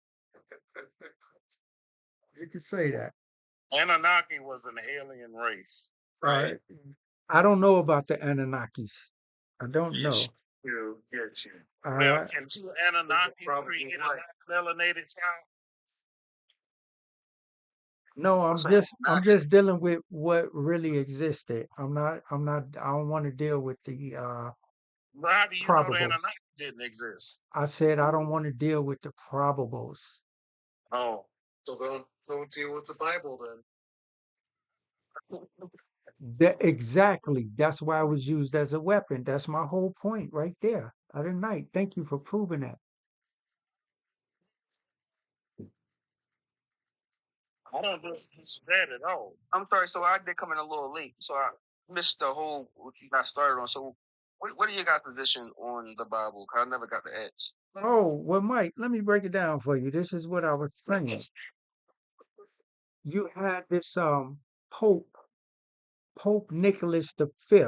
You can say that. Anunnaki was an alien race. Right. I don't know about the Anunnakis. I don't Yes, know. you get you. Well, can two Anunnaki Probably create right. a melanated child? No, What's I'm just dealing with what really existed. I don't want to deal with the But how do you know the probables. Anunnaki didn't exist? I said I don't want to deal with the probables. Oh, So don't deal with the Bible then. That exactly. That's why it was used as a weapon. That's my whole point right there. Other night. Thank you for proving that. I don't dispute that at all. I'm sorry. So I did come in a little late, so I missed the whole what you got started on. So what are you guys' position on the Bible? 'Cause I never got to ask. Oh, well, Mike, let me break it down for you. This is what I was saying. You had this Pope Nicholas V.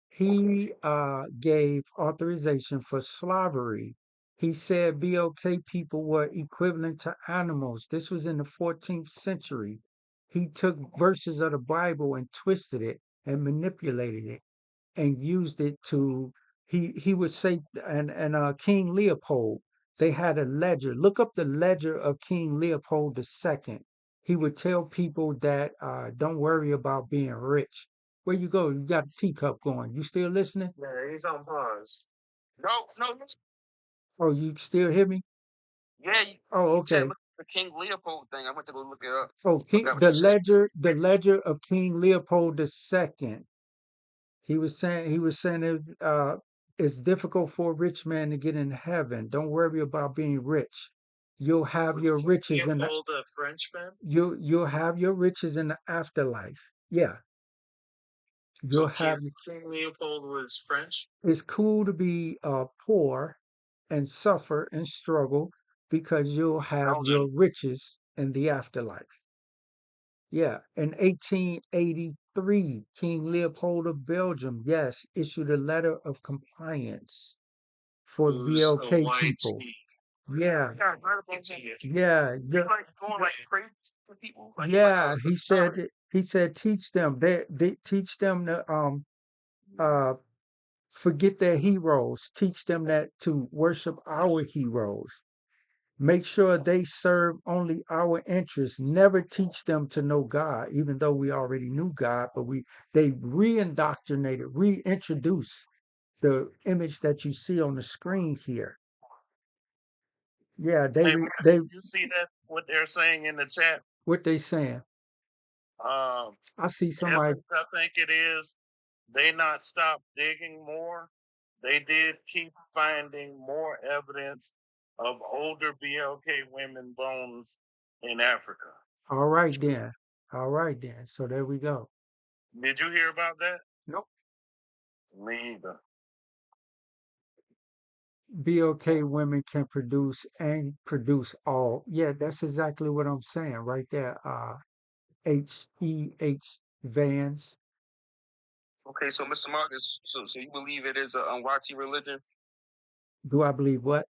He gave authorization for slavery. He said BOK people were equivalent to animals. This was in the 14th century. He took verses of the Bible and twisted it and manipulated it and used it to he would say and King Leopold They had a ledger. Look up the ledger of King Leopold II. He would tell people that don't worry about being rich. Where you go? You got a teacup going. You still listening? Yeah, he's on pause. No, no, Oh, you still hear me? yeah. Oh, You said okay. look at the King Leopold thing. I went to go look it up. Oh, Forgot what you said. the ledger of King Leopold II. He was saying it's difficult for a rich man to get in heaven. Don't worry about being rich. You'll have your riches in the Leopold, a Frenchman. you'll have your riches in the afterlife. Yeah, you'll So have. King Leopold was French. It's cool to be poor and suffer and struggle because you'll have your riches in the afterlife. Yeah, in 1883, King Leopold of Belgium, yes, issued a letter of compliance for Who's a BLK white people. tea. Yeah, Yeah, I heard about that. yeah, Like going like crazy for people. Like, yeah. like, He said teach them. They teach them to uh forget their heroes. Teach them that to worship our heroes. Make sure they serve only our interests. Never teach them to know God, even though we already knew God, but they re-indoctrinated, reintroduce the image that you see on the screen here. Yeah, Hey, Marcus, you see that what they're saying in the chat? what they saying? I see somebody. Evidence, I think it is. They not stop digging more. They did keep finding more evidence of older BLK women bones in Africa. All right then. All right then. So there we go. Did you hear about that? Nope. Me either. BLK women can produce and produce all. Yeah, that's exactly what I'm saying right there. H Vans. okay, so Mr. Marcus, so you believe it is a YT religion? Do I believe what?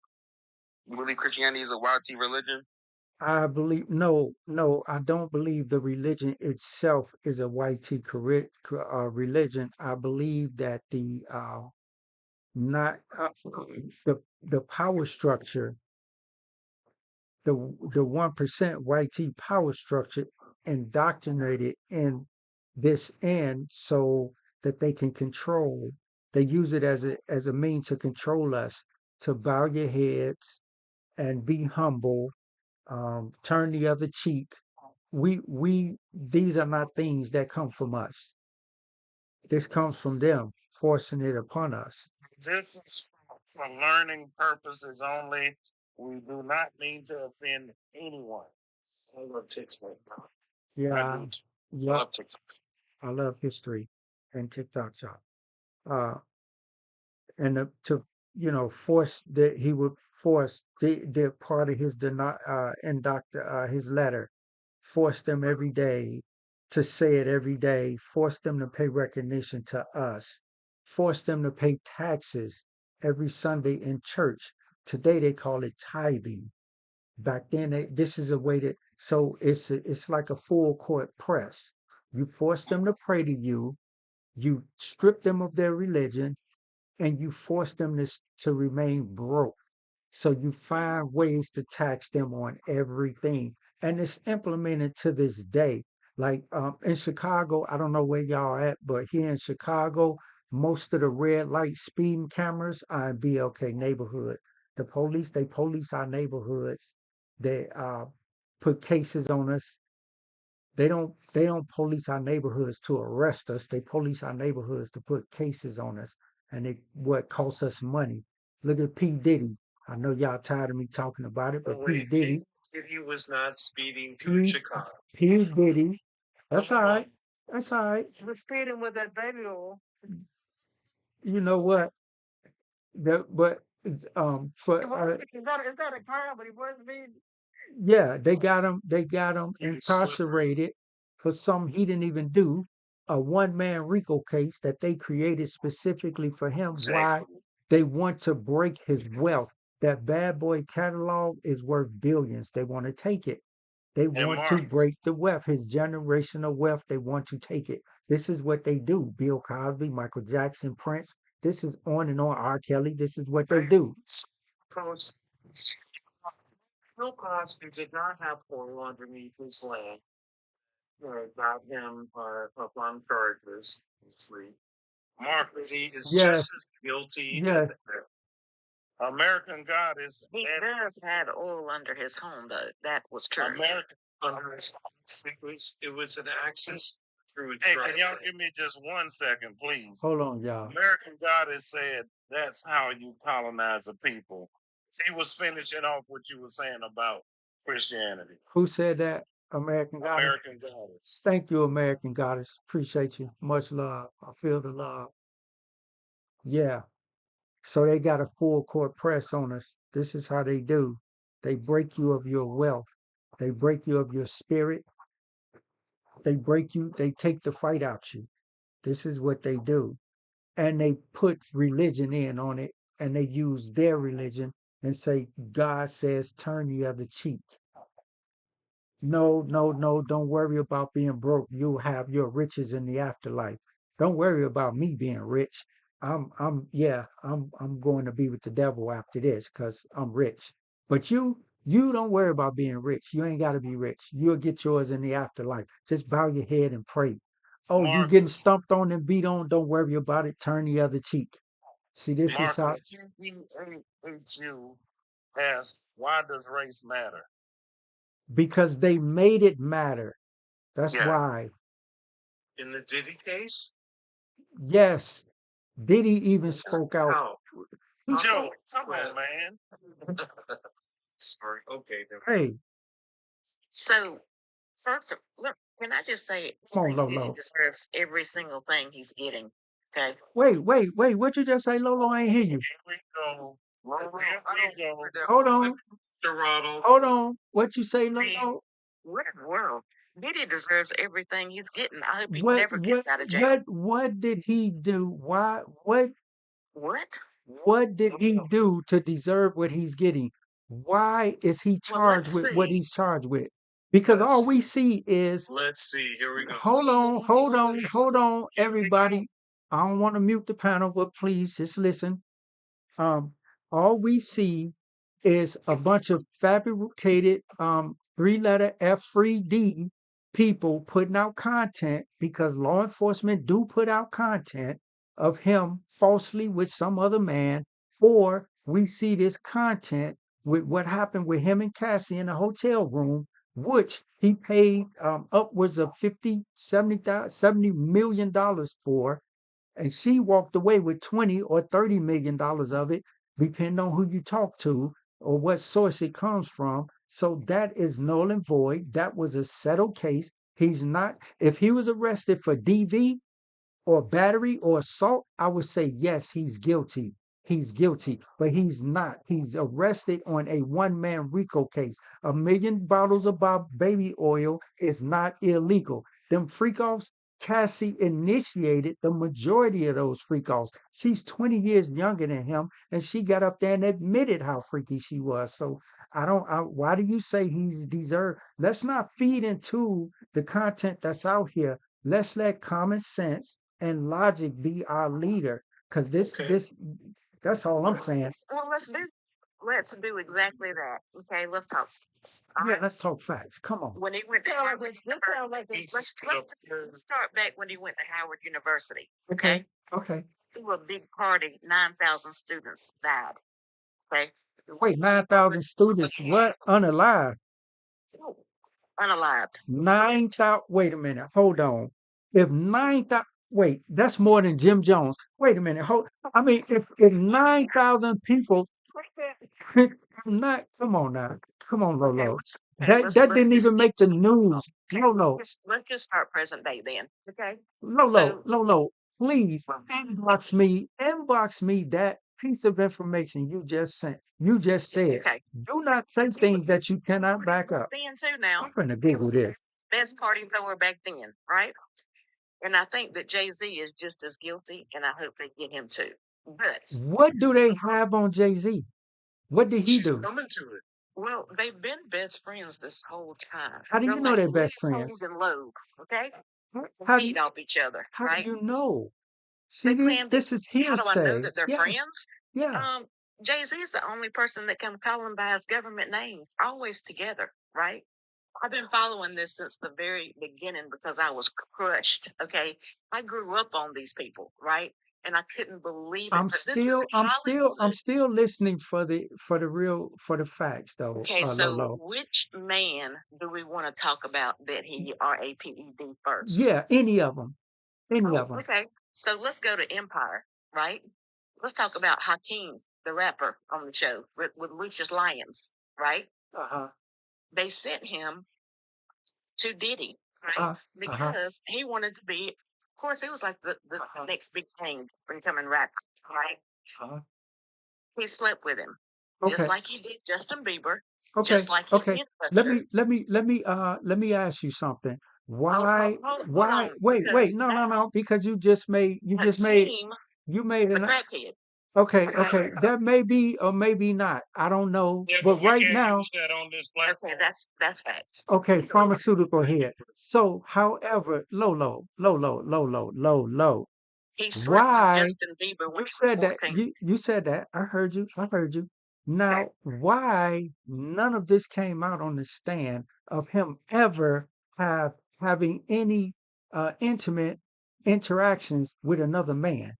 You believe Christianity is a YT religion? I believe no, I don't believe the religion itself is a YT religion. I believe that not the power structure, the 1% YT power structure indoctrinated in this end so that they can control. They use it as a means to control us, to bow your heads and be humble, turn the other cheek. We these are not things that come from us. This comes from them forcing it upon us. This is for learning purposes only. We do not mean to offend anyone. I love TikTok. Yeah, I yeah. love TikTok. I love history and TikTok shop. Uh, and to force that he would force the part of his his letter, force them every day to say it every day, force them to pay recognition to us, force them to pay taxes every Sunday in church. Today they call it tithing. Back then this is a way that, so it's like a full court press. You force them to pray to you, you strip them of their religion, and you force them to remain broke. So you find ways to tax them on everything. And it's implemented to this day. Like in Chicago, I don't know where y'all at, but here in Chicago, most of the red light speeding cameras are in BLK neighborhood. They police our neighborhoods. They put cases on us. They don't police our neighborhoods to arrest us. They police our neighborhoods to put cases on us, and what costs us money. Look at P Diddy. I know y'all tired of me talking about it, but P Diddy, He was not speeding through P Chicago. P Diddy. That's all right. That's all right. We're speeding with that baby oil. You know what? But for It's not a car, but he was speeding. yeah, they got him incarcerated for something he didn't even do. A one-man RICO case that they created specifically for him. Why? They want to break his wealth. That bad boy catalog is worth billions. They want to take it. They want to break the wealth, his generational wealth. They want to take it. This is what they do. Bill Cosby, Michael Jackson, Prince. This is on and on. R. Kelly. This is what they do. Bill Cosby did not have oil underneath his land. Got him up on charges. Obviously, Marcus, he is Yes, just as guilty yes. American Goddess. He does had oil under his home, though. That was true. American. It was an access through a Hey, can y'all driveway. give me just 1 second, please? Hold on, y'all. American Goddess said that's how you colonize a people. He was finishing off what you were saying about Christianity. Who said that? American Goddess? American Goddess. Thank you, American Goddess. Appreciate you. Much love. I feel the love. Yeah. So they got a full court press on us. This is how they do. They break you of your wealth. They break you of your spirit. They break you. They take the fight out you. This is what they do. And they put religion in on it, and they use their religion and say, God says, turn the other cheek. No, no, no, don't worry about being broke. You'll have your riches in the afterlife. Don't worry about me being rich. I'm going to be with the devil after this because I'm rich. But you don't worry about being rich. You ain't got to be rich. You'll get yours in the afterlife. Just bow your head and pray. Oh, you getting Marcus, stumped on and beat on? Don't worry about it. Turn the other cheek. See, this is how, Marcus, TPAHU asked, why does race matter? because they made it matter. That's Yeah. why. In the Diddy case? Yes. Diddy even spoke out. How? Joe, come on, man. Sorry. Okay. Hey, So, first, look, can I just say, come on, he Lolo. deserves every single thing he's getting. Okay. Wait. What you just say, Lolo? I ain't hear you. Here we go. Here we go. Hold on. Ronald. Hold on. What you say, Lolo? What in the world? Diddy deserves everything he's getting. I hope he What never gets out of jail. what did he do? Why what did he What? do to deserve what he's getting? Why is he Well, let's charged with what see. he's charged with? Because all we see is Let's see. Here we go. hold on, everybody. I don't want to mute the panel, but please just listen. Um, all we see is a bunch of fabricated 3-letter F3D people putting out content because law enforcement do put out content of him falsely with some other man, or we see this content with what happened with him and Cassie in a hotel room, which he paid upwards of 50, 70 million dollars for, and she walked away with 20 or 30 million dollars of it, depending on who you talk to or what source it comes from. So that is null and void. That was a settled case. He's not, if he was arrested for DV or battery or assault, I would say yes, he's guilty. He's guilty, but he's not. He's arrested on a one-man RICO case. 1 million bottles of baby oil is not illegal. Them freak-offs, Cassie initiated the majority of those freak-offs. She's 20 years younger than him, and she got up there and admitted how freaky she was. So why do you say he's deserved? Let's not feed into the content that's out here. Let's let common sense and logic be our leader. Because that's all I'm saying. Well, let's do exactly that. Okay, let's talk. All Yeah, right. let's talk facts. Come on. When he went to Howard University, let's start back when he went to Howard University. Okay. Okay. Through a big party, 9,000 students died. Okay. Wait, 9,000 students, what? Unalive. Unalived. 9,000. Wait a minute. Hold on. If 9,000, wait, that's more than Jim Jones. Wait a minute. I mean, if 9,000 people, not, come on now. Come on, Okay, Lolo. let's That didn't just even get make the to news. Lolo, let's just start present day then. Okay. Lolo, please inbox me that piece of information you just sent. You just said. Okay. Do not say things that you cannot back up. Then too now. I'm finna It Google was this. the best party thrower back then, right? And I think that Jay-Z is just as guilty, and I hope they get him too. But What do they have on Jay-Z? What did he She's do? coming to it. well, they've been best friends this whole time. How do you They're know like they're best friends? Leopold and Loeb, okay? How They do feed you, off each other, how do right? you know? They See, plan this is How do I know hearsay. that they're Yeah, friends? yeah. Jay-Z is the only person that can call him by his government names, always together, right? I've been following this since the very beginning because I was crushed. Okay. I grew up on these people, right? And I couldn't believe it. I'm But this is still, I'm still, I'm Hollywood. still listening for the real, for the facts though, Okay, so Lolo. which man do we want to talk about that he RAPED first? Yeah, any of them, any Oh, of them. okay. So let's go to Empire, right? Let's talk about Hakeem, the rapper on the show with Lucius Lyons, right? Uh-huh. They sent him to Diddy, right? Uh-huh. Because he wanted to be, of course, he was like the Uh-huh. next big thing becoming rapper, right? Uh-huh. He slept with him, just Okay. like he did Justin Bieber, Okay. just like he Okay. did Let Usher. me let me ask you something. Hold Why on, wait, because no, because you just made Hakeem you made is a an crackhead. okay, Okay. okay. That may be or maybe not. I don't know. Yeah, But but we right can't now, use that on this Okay, platform. that's facts. okay, pharmaceutical head. So, however, low. He slept with Why Justin Bieber when you he was said that 14. you said that. I heard you. I heard you. Okay. Now, why none of this came out on the stand of him ever having any intimate interactions with another man?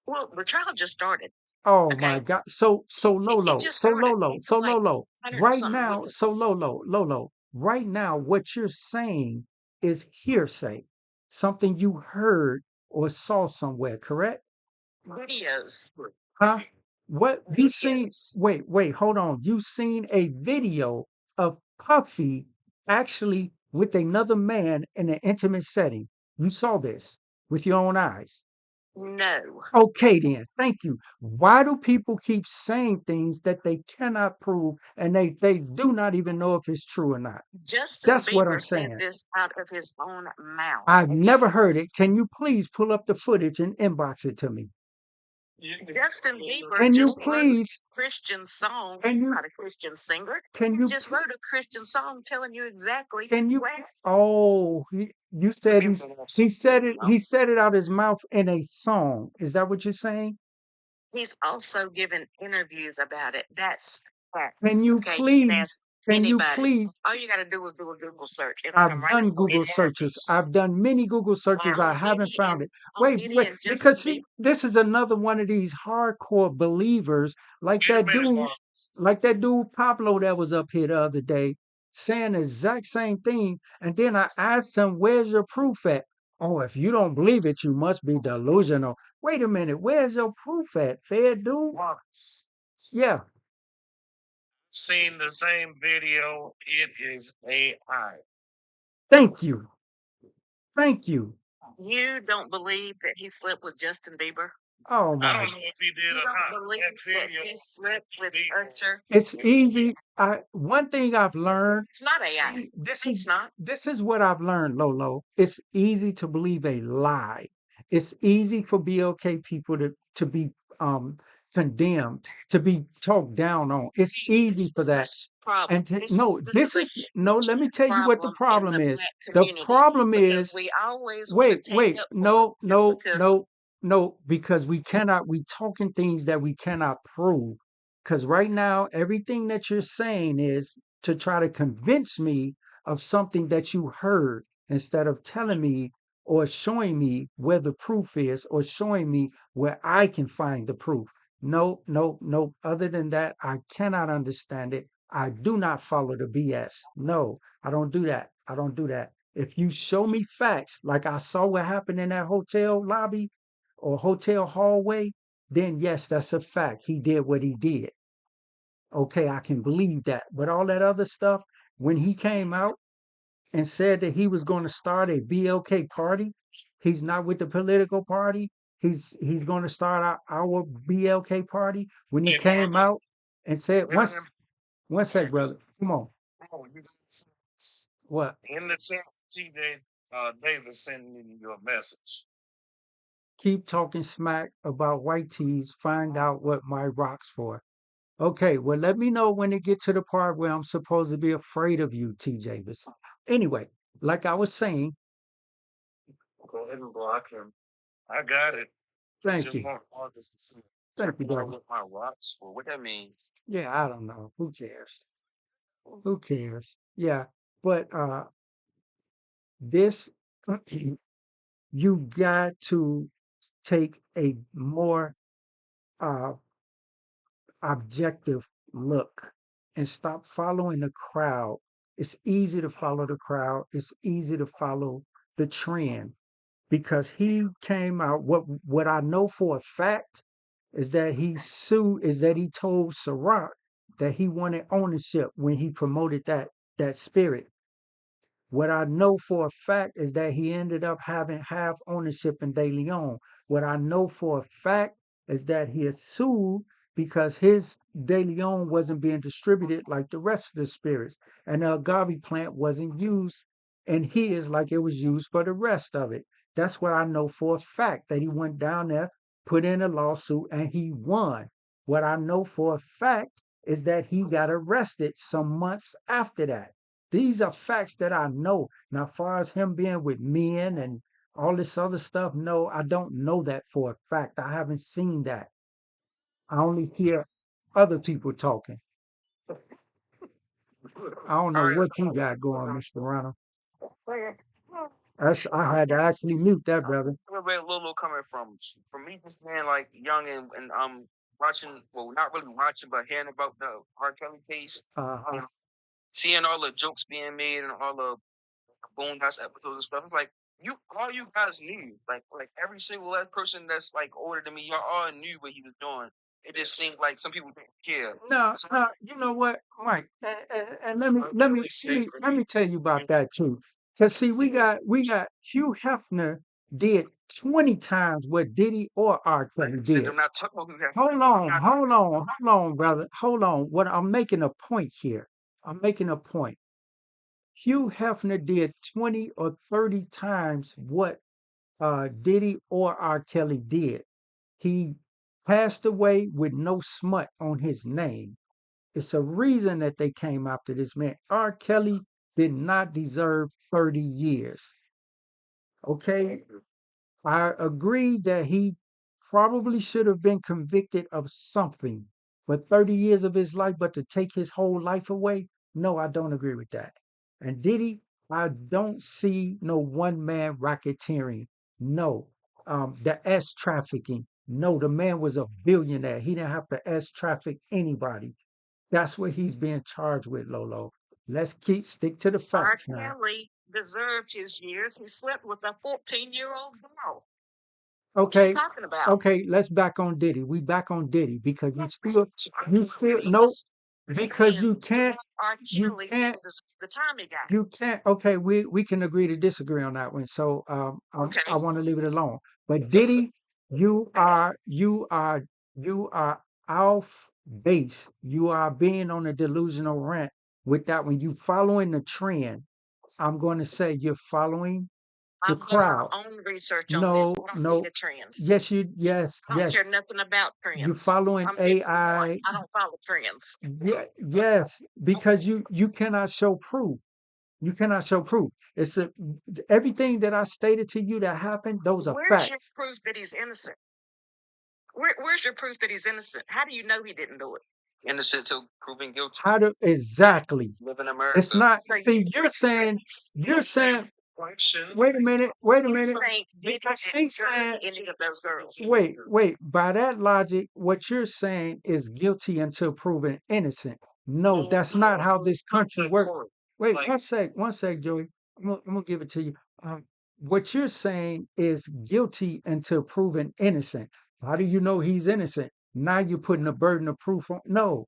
Well, the trial just started. Oh my Okay. God. So It just started. It's like 100 and Right something now, witnesses. Lolo, right now, what you're saying is hearsay, something you heard or saw somewhere, correct? Videos. Huh? What you seen? Videos. Wait, hold on. You seen a video of Puffy actually with another man in an intimate setting. You saw this with your own eyes. No. Okay, then. Thank you. Why do people keep saying things that they cannot prove and they do not even know if it's true or not? Justin That's what I'm Bieber said saying. this out of his own mouth. I've never Okay. heard it. Can you please pull up the footage and inbox it to me? Justin Bieber Can you just wrote a please? Christian song. Can He's you? not a Christian singer. Can He you? just wrote a Christian song telling you exactly Can you? where. Oh, you said he said it out his mouth in a song. Is that what you're saying? He's also given interviews about it. That's facts. Can you Okay. You can please? ask Can you anybody. please? All you got to do is do a Google search. It'll come I've right up done on Google searches. Marcus. I've done many Google searches. I haven't found it. On Wait, Diddy wait, and because Justin see, Bieber. this is another one of these hardcore believers, like Wait a that minute, dude, Marcus. like that dude Pablo that was up here the other day, saying the exact same thing. And then I asked him, "Where's your proof at?" Oh, if you don't believe it, you must be delusional. Wait a minute, where's your proof at, fair dude? Marcus. Yeah, Seen the same video. It is AI. thank you, thank you. You don't believe that he slept with Justin Bieber? Oh I my don't know if he did You or don't not. believe That that video he slept with Usher? It's is easy. One thing I've learned, It's not AI. see, It's not. this is what I've learned, Lolo. It's easy to believe a lie. It's easy for BLK people to be condemned, to be talked down on. It's easy for that. This is the problem. And This is a no, huge let me tell you what the problem in problem the is. black The community problem because is we always want to take up for it no, just because. no, because we talking things that we cannot prove. Because right now, everything that you're saying is to try to convince me of something that you heard instead of telling me or showing me where the proof is or showing me where I can find the proof. No. Other than that, I cannot understand it. I do not follow the BS. No, I don't do that. I don't do that. If you show me facts, like I saw what happened in that hotel lobby or hotel hallway, then yes, that's a fact. He did what he did. Okay, I can believe that. But all that other stuff, when he came out and said that he was going to start a BLK party, he's not with the political party. He's going to start our BLK party. When he Hey, came Marcus. out and said, one sec, brother, come on. Oh, you got this. What? In the chat, TJ Davis sending me your message. Keep talking smack about white tees. Find out what my rocks for. Okay, well, let me know when it get to the part where I'm supposed to be afraid of you, T. Davis. Anyway, like I was saying, Go ahead and block him. I got it. thank Just you. want Marcus to see. Thank you, brother. With my rocks, or what that mean? Yeah, I don't know. Who cares? Who cares? Yeah, but this you got to take a more uh objective look and stop following the crowd. It's easy to follow the crowd. It's easy to follow the trend because he came out. What I know for a fact is that he told Ciroc that he wanted ownership when he promoted that spirit. What I know for a fact is that he ended up having half ownership in De Leon. What I know for a fact is that he is sued because his De Leon wasn't being distributed like the rest of the spirits, and the agave plant wasn't used in his like it was used for the rest of it. That's what I know for a fact that he went down there, put in a lawsuit, and he won. What I know for a fact is that he got arrested some months after that. These are facts that I know. Now, as far as him being with men and all this other stuff, no, I don't know that for a fact. I haven't seen that. I only hear other people talking. I don't know what you got going, Mr. Ronald. I had to actually mute that, brother. Where Lolo coming from me just being like young and watching, well, not really watching, but hearing about the R. Kelly case, Uh-huh. seeing all the jokes being made and all the Boondocks episodes and stuff. It's like all you guys knew, like every single last person that's like older than me, y'all all knew what he was doing. It just seemed like some people didn't care. No, no, you know what, Mike, and let me tell you about that too. Cause see, we got Hugh Hefner did 20 times what Diddy or R. Kelly did. I'm not talking about who has. Hold on, brother. Hold on. What I'm making a point here. I'm making a point. Hugh Hefner did 20 or 30 times what Diddy or R. Kelly did. He passed away with no smut on his name. It's a reason that they came after this man. R. Kelly did not deserve 30 years. Okay? I agree that he probably should have been convicted of something for 30 years of his life, but to take his whole life away, no, I don't agree with that. And Diddy, I don't see no one man racketeering. No. The S trafficking. No, the man was a billionaire. He didn't have to S traffic anybody. That's what he's being charged with, Lolo. Let's stick to the facts now. R. Kelly deserved his years. He slept with a 14-year-old girl. Okay, Talking about. okay, let's back on Diddy. We back on Diddy because you still no, because you can't the time he got. you can't. Okay, we can agree to disagree on that one. So I want to leave it alone. But Diddy, you are off base. You are being on a delusional rant with that one. You following the trend. I'm going to say you're following the I'm doing crowd. my own research on No, this. I don't no. need a trend. Yes, I don't yes. care nothing about You trends. following I'm 51. AI. I don't follow trends. Yeah, yes, because you cannot show proof. You cannot show proof. Everything that I stated to you that happened, those are Where's your facts. proof that he's innocent? Where's your proof that he's innocent? How do you know he didn't do it? Innocent till proven guilty. How to exactly? Live in America. It's not. So See, you're saying. Wait a minute. think Because she's saying. any of those girls. Wait. By that logic, what you're saying is guilty until proven innocent. No, that's not how this country works. Wait, one sec, Joey. I'm gonna give it to you. What you're saying is guilty until proven innocent. How do you know he's innocent? Now you're putting the burden of proof on. No.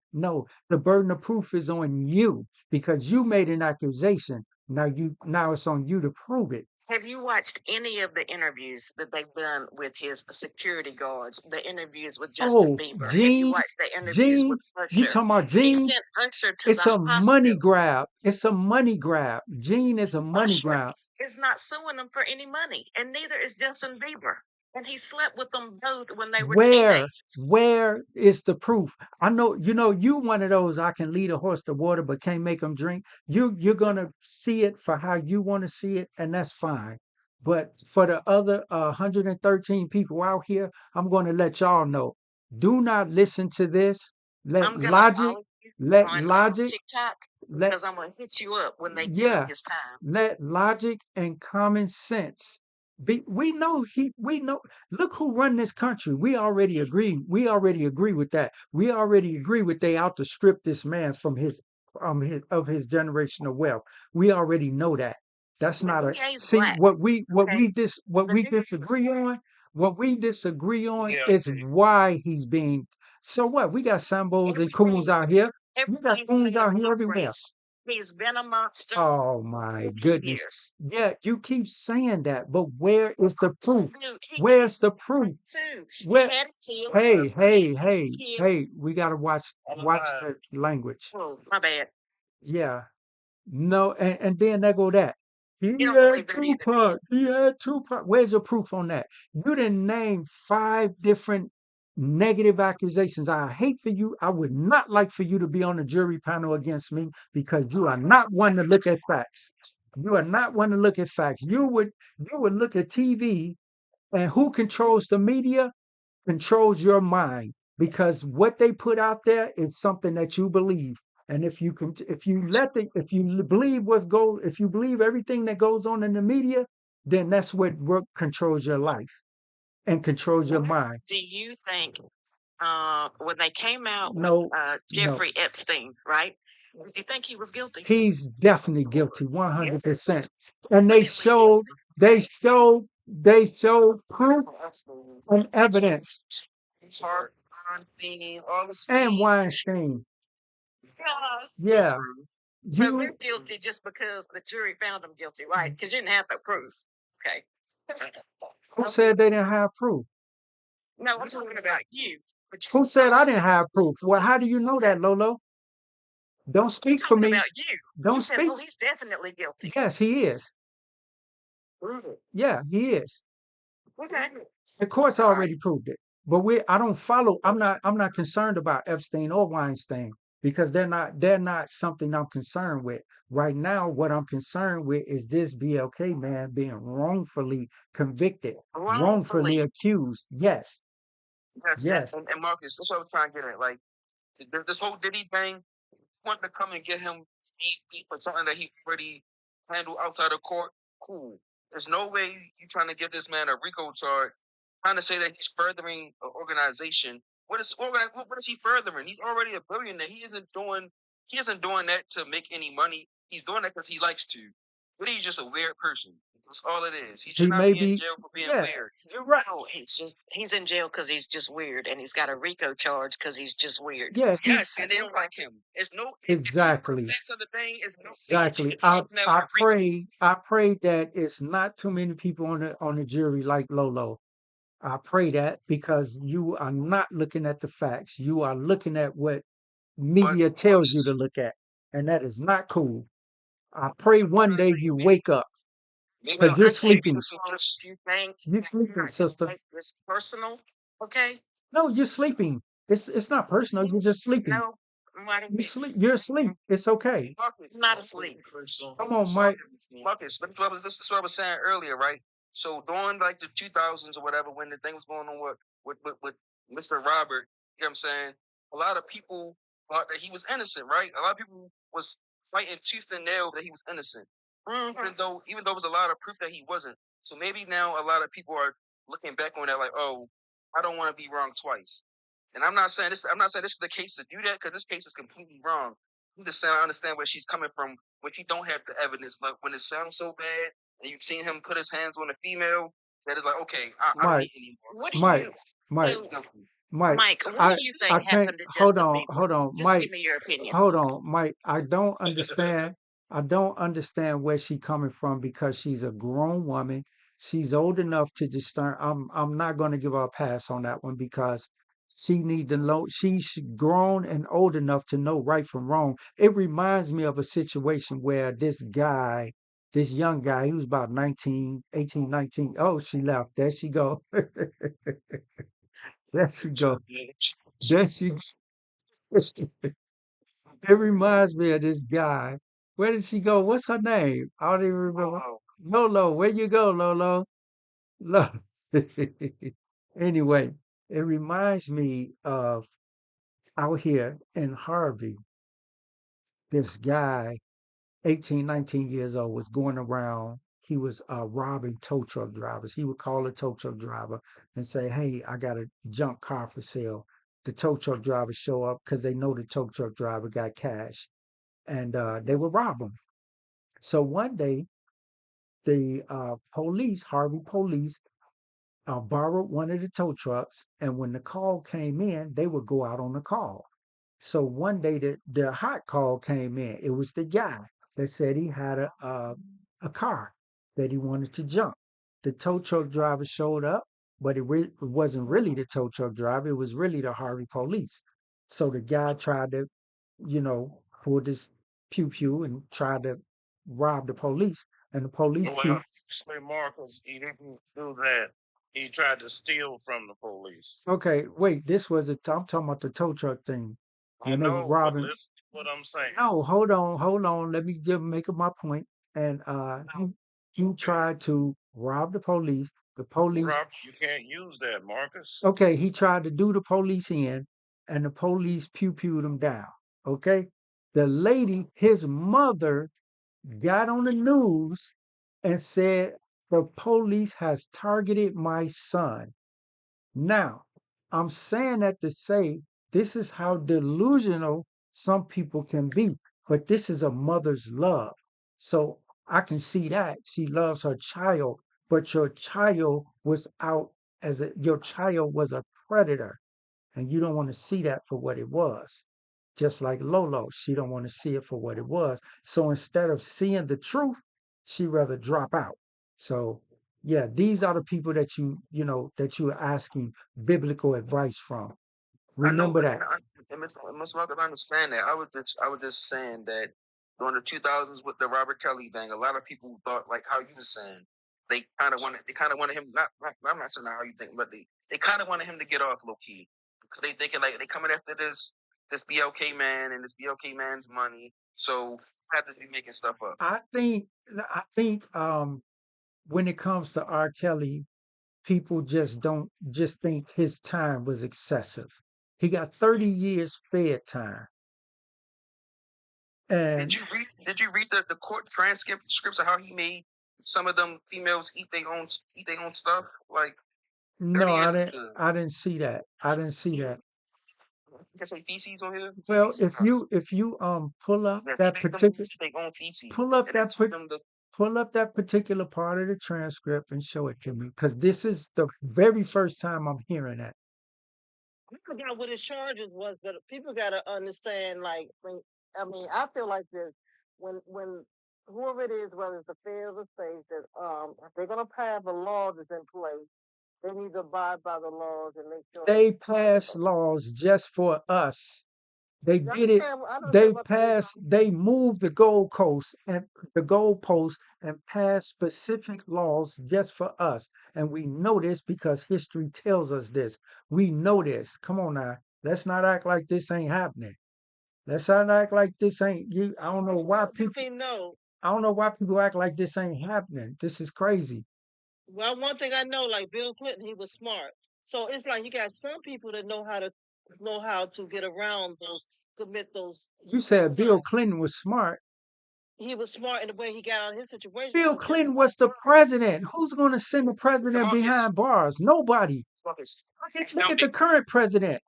The burden of proof is on you because you made an accusation. Now it's on you to prove it. Have you watched any of the interviews that they've done with his security guards? The interviews with Justin Bieber. Have you Gene, watched the interviews with you Usher? talking about He Gene? sent Usher to It's the a hospital. money grab. It's a money grab. Gene is a money Usher grab. is not suing them for any money, and neither is Justin Bieber. And he slept with them both when they were teenagers. Where is the proof? I know, you one of those I can lead a horse to water but can't make them drink. You're gonna see it for how you want to see it, and that's fine. But for the other 113 people out here, I'm going to let y'all know Do not listen to this. Let I'm gonna logic, follow you let on logic, TikTok let because I'm gonna hit you up when they give yeah, me his time. let logic and common sense be. We know. Look who run this country. We already agree with that. We already agree with they out to strip this man from his generational wealth. We already know that. That's The not a DA's see black. Okay. what The we DA is disagree on. What we disagree on Yeah. is why he's being. So what? We got Sambos and coons everything. out here. We got Everything's coons made out here up everywhere. race. He's been a monster Oh for my 50 goodness. years. Yeah, you keep saying that, but where is the So, proof? dude, he Where's killed the proof? too. He Where? had a kid. Hey, hey, He hey, killed. hey, we gotta watch the language. Oh, my bad. Yeah. No, and then there go that. He You don't had believe that either. Tupac. He had Tupac. Where's your proof on that? You didn't name 5 different negative accusations. I hate for you. I would not like for you to be on the jury panel against me because you are not one to look at facts. You are not one to look at facts. You would look at TV, and who controls the media? Controls your mind, because what they put out there is something that you believe. And if you believe if you believe everything that goes on in the media, then that's what controls your life and controls your mind. Do you think when they came out with No, no. Jeffrey Epstein, right? Do you think he was guilty? He's definitely guilty, 100%. And Definitely guilty. they showed proof and evidence. Park, Steam, all the And Steam. Weinstein. Yeah. Yeah. So You they're guilty just because the jury found them guilty, right? Because you didn't have no proof. Okay. who said they didn't have proof? No, I'm talking about you. But you Who said I always didn't have proof? Well, how do you know that, Lolo? Don't I'm speak for talking me. about you. You Don't said, speak. "Oh, he's definitely guilty." Yes, he is. Prove it. Yeah, he is. Okay. The court's All right. already proved it. But I don't follow. I'm not concerned about Epstein or Weinstein because they're not something I'm concerned with. Right now, what I'm concerned with is this BLK man being wrongfully convicted, wrongfully Wrongfully. accused. Yes. Yes, Yes. and Marcus, that's what I was trying to get at. Like this whole Diddy thing, want to come and get him feet for something that he already handled outside of court. Cool. There's no way you trying to give this man a RICO charge, trying to say that he's furthering an organization. What is he furthering? He's already a billionaire. He isn't doing that to make any money. He's doing that because he likes to. But he's just a weird person. That's all it is. He should He not may be in be. jail for being Yeah, weird. you're right. No, he's in jail because he's just weird, and he's got a RICO charge because he's just weird. Yes, Yes, and they don't like him. It's no exactly. facts of the thing is no Exactly. I pray that it's not too many people on the jury like Lolo. I pray that because you are not looking at the facts. You are looking at what media tells you to look at. And that is not cool. I pray one day you wake up. maybe Because you're maybe sleeping. this is just You think You're sleeping, sister. like this personal? Okay. No, you're sleeping. It's not personal. You're just sleeping. No, Marty, You're asleep. It's okay. I'm not asleep. Come on, Mike. Marcus. This is what I was saying earlier, right? So during like the 2000s or whatever, when the thing was going on with Mr. Robert, you know what I'm saying? A lot of people thought that he was innocent, right? A lot of people was fighting tooth and nail that he was innocent, even though it was a lot of proof that he wasn't. So maybe now a lot of people are looking back on that like, oh, I don't want to be wrong twice. And I'm not saying this. I'm not saying this is the case to do that because this case is completely wrong. I'm just saying I understand where she's coming from when you don't have the evidence, but when it sounds so bad and you've seen him put his hands on a female, that is like, okay, I don't Mike, need anymore. What do Mike, you, Mike, so, Mike. Mike? What I do you I think can't happened to hold Justin on, Bieber? hold on, Just Mike. give me your opinion. Hold on, Mike. I don't understand. I don't understand where she coming from because she's a grown woman. She's old enough to discern. I'm not going to give her a pass on that one because she need to know. She's grown and old enough to know right from wrong. It reminds me of a situation where this young guy, he was about 19, 18, 19. Oh, she left. There she go. There she go. There she It reminds me of this guy. Where did she go? What's her name? I don't even remember. Lolo, where you go, Lolo? Lo- Anyway, It reminds me of out here in Harvey, this guy, 18, 19 years old, was going around. He was robbing tow truck drivers. He would call a tow truck driver and say, "Hey, I got a junk car for sale." The tow truck driver show up because they know the tow truck driver got cash, and they would rob him. So one day, the police, Harvey police, borrowed one of the tow trucks, and when the call came in, they would go out on the call. So one day the hot call came in. It was the guy that said he had a car that he wanted to jump. The tow truck driver showed up, but it wasn't really the tow truck driver. It was really the Harvey police. So the guy tried to, pull this pew pew and tried to rob the police. And the police Well, actually, Marcus, he didn't do that. He tried to steal from the police. Okay, wait, I'm talking about the tow truck thing. I When they were know, but robbing. listen to what I'm saying. No, hold on. Let me make my point. And he tried to rob the police. The police. Rob, you can't use that, Marcus. Okay, he tried to do the police in, and the police pewed him down. Okay, the lady, his mother, got on the news and said the police has targeted my son. Now, I'm saying that to say this is how delusional some people can be, but this is a mother's love. So I can see that she loves her child, but your child was out your child was a predator, and you don't want to see that for what it was. Just like Lolo, she don't want to see it for what it was. So instead of seeing the truth, she rather drop out. So yeah, these are the people that that you are asking biblical advice from. Remember that. And Miss Malcolm, I understand that. I was just saying that during the 2000s with the Robert Kelly thing, a lot of people thought like how you were saying. They kind of wanted him. I'm not saying how you think, but they kind of wanted him to get off low key because they thinking like they coming after this BLK man and this BLK man's money. So have to be making stuff up. I think when it comes to R. Kelly, people just think his time was excessive. He got 30 years fed time. And Did you read the court transcripts of how he made some of them females eat their own stuff? Like no, I didn't see that. I didn't see that. You can say feces on here. Well, if you pull up that particular Their own feces. pull up And they that told par- them to pull up that particular part of the transcript and show it to me, because this is the very first time I'm hearing that. I forgot what his charges was, but people got to understand. Like, I feel like this when whoever it is, whether it's the feds or the states, that if they're gonna pass a law that's in place, they need to abide by the laws and make sure They passed laws just for us. They I did it. They moved the goalpost and passed specific laws just for us. And we know this because history tells us this. We know this. Come on now. Let's not act like this ain't happening. Let's not act like this ain't you. I don't know why people know. I don't know why people act like this ain't happening. This is crazy. Well, one thing I know, like Bill Clinton, he was smart. So it's like you got some people that know how to get around commit those. You said Bill Clinton was smart. He was smart in the way he got out of his situation. Bill Clinton was the president. Who's going to send the president behind bars? Nobody. Look at the current president.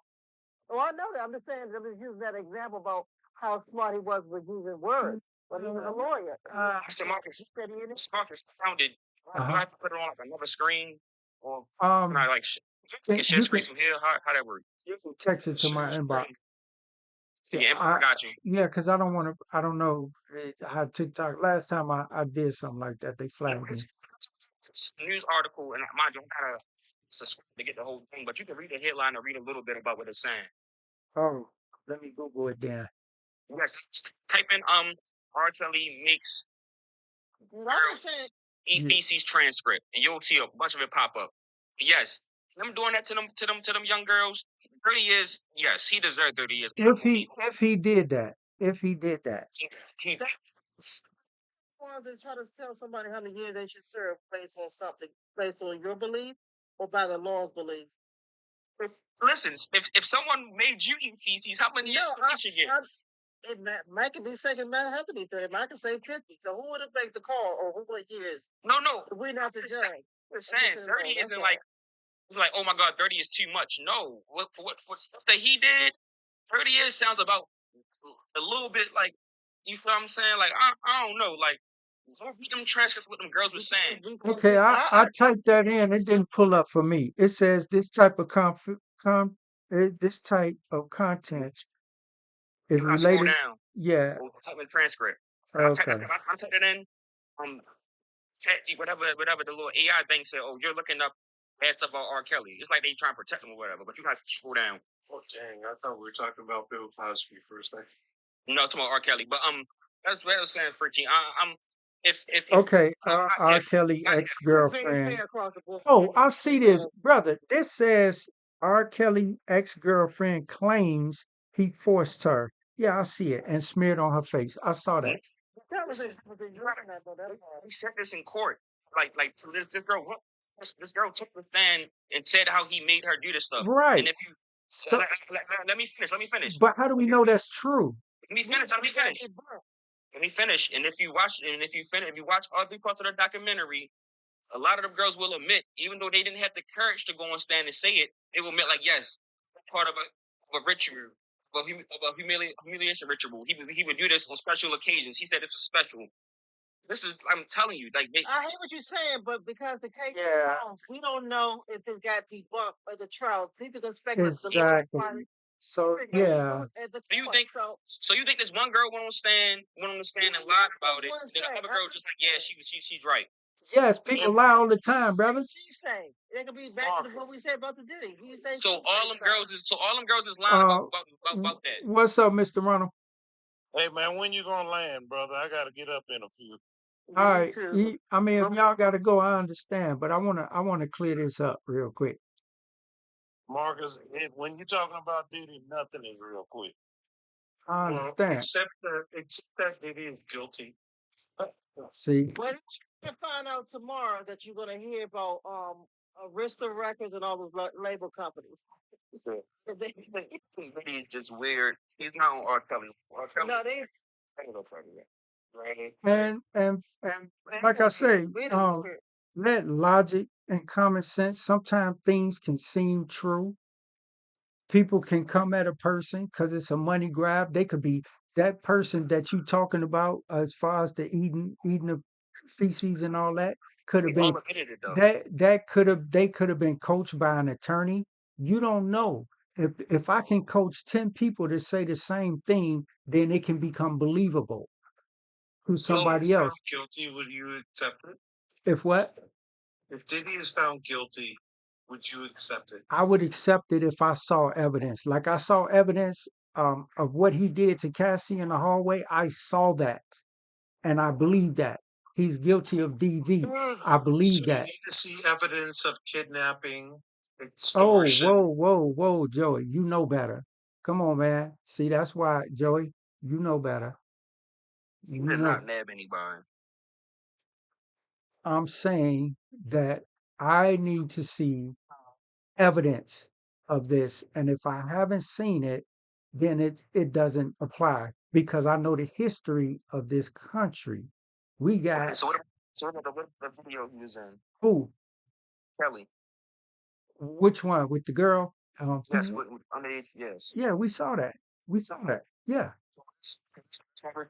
Oh, I know that. I'm just saying, I'm just using that example about how smart he was with using words. But he was a lawyer. Mr. Marcus. Mr. Marcus sounded. Do I have to put it on like another screen, or can I like can share screen from here? How that work? You can text it to my inbox. Yeah, I got you. Yeah, because I don't want to. I don't know how TikTok. Last time I did something like that, they flagged me. News article, and mind you, I gotta subscribe to get the whole thing, but you can read the headline or read a little bit about what it's saying. Oh, let me Google it then. Yes, type in R. Kelly makes feces transcript, and you'll see a bunch of it pop up. Yes, him doing that to them young girls. 30 years, yes, he deserved 30 years. If he did that, To try to tell somebody how many years they should serve based on something, based on your belief or by the law's belief. Listen, if someone made you eat feces, how many years did you get? It might could be second, might have to be 30. Might could say 50. So who would have make the call or who what years? No, We're not the I'm just judge. saying 30 isn't like it's like, oh my god, 30 is too much. No. For stuff that he did, 30 years sounds about a little bit like, you feel what I'm saying? Like I don't know, like go read them transcripts what them girls were saying. Okay, I typed that in. It didn't pull up for me. It says this type of this type of content is You gotta scroll related. down. Yeah. Or type in transcript. Okay. I typed it in. Whatever the little AI thing said. Oh, you're looking up bad stuff about R. Kelly. It's like they trying to protect him or whatever. But you guys scroll down. Oh dang! I thought we were talking about Bill Cosby for a second. No, talking about R. Kelly. But that's what I was saying, Freaky. I'm if Okay, R. if Kelly Very ex-girlfriend. fair across the board. Oh, I see this, brother. This says R. Kelly ex-girlfriend claims he forced her. Yeah, I see it, and smeared on her face. I saw that. he said this in court. Like so this girl this girl took the stand and said how he made her do this stuff. Right. And if you So, let me finish. Let me finish. but how do we know that's true? Let me finish. Let me finish. Let me finish. And if you watch and if you watch all 3 parts of the documentary, a lot of them girls will admit, even though they didn't have the courage to go on stand and say it, they will admit, like, yes, part of a ritual, of a humiliation ritual. He would do this on special occasions. He said it's a special. This is, I'm telling you, like, I hear what you're saying, but because the case Yeah. files, we don't know if it got debunked or the trial. People can speculate. Exactly. So yeah. do you think? So you think this one girl went on the stand and lied about it? Then the other girl just like, yeah, she's right. Yes, people lie all the time, brother. She's saying it could be back to what we said about the Diddy. He said So all them girls is lying about that. What's up, Mr. Ronald? Hey man, when you gonna land, brother? I gotta get up in a few. All right. I mean, if y'all got to go, I understand, but I wanna clear this up real quick. Marcus, when you're talking about Diddy, nothing is real quick. I understand. Except that Diddy is guilty. See, Well, you can find out tomorrow that you're gonna hear about Arista Records and all those label companies. He's just weird. He's not on R. Kelly. R. Kelly. No, they. and like I say, let logic and common sense. Sometimes things can seem true. People can come at a person because it's a money grab. They could be that person that you talking about as far as the eating of feces and all that could have been that could have they could have been coached by an attorney. You don't know. If I can coach 10 people to say the same thing, then it can become believable to somebody else. Guilty, would you accept it? If what? If Diddy is found guilty, would you accept it? I would accept it if I saw evidence. Like I saw evidence of what he did to Cassie in the hallway. I saw that, and I believe that he's guilty of DV. I believe So that. you need to see evidence of kidnapping, Oh, extortion. whoa, Joey, you know better. Come on, man. See, that's why, Joey, you know better. You did not nab anybody. I'm saying that I need to see evidence of this, and if I haven't seen it, then it doesn't apply because I know the history of this country. We got So what about the video he was in? who? Kelly. Which one with the girl? Yes, underage. Yes. Yeah, we saw that. We saw that. Yeah. It's never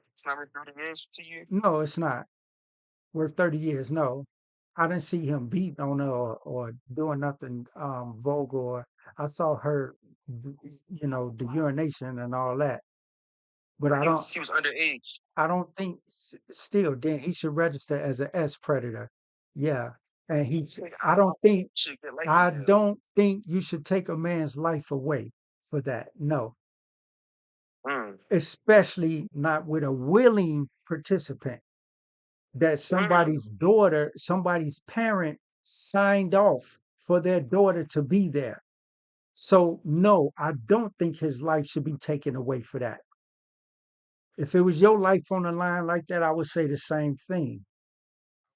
30 years to you. No, it's not worth 30 years. No, I didn't see him beating on her or doing nothing vulgar. I saw her, the urination and all that. But She was underage. I don't think still then he should register as an S predator. Yeah. And I don't think you should take a man's life away for that. No. Especially not with a willing participant that somebody's daughter, somebody's parent signed off for their daughter to be there. So no, I don't think his life should be taken away for that. If it was your life on the line like that, I would say the same thing.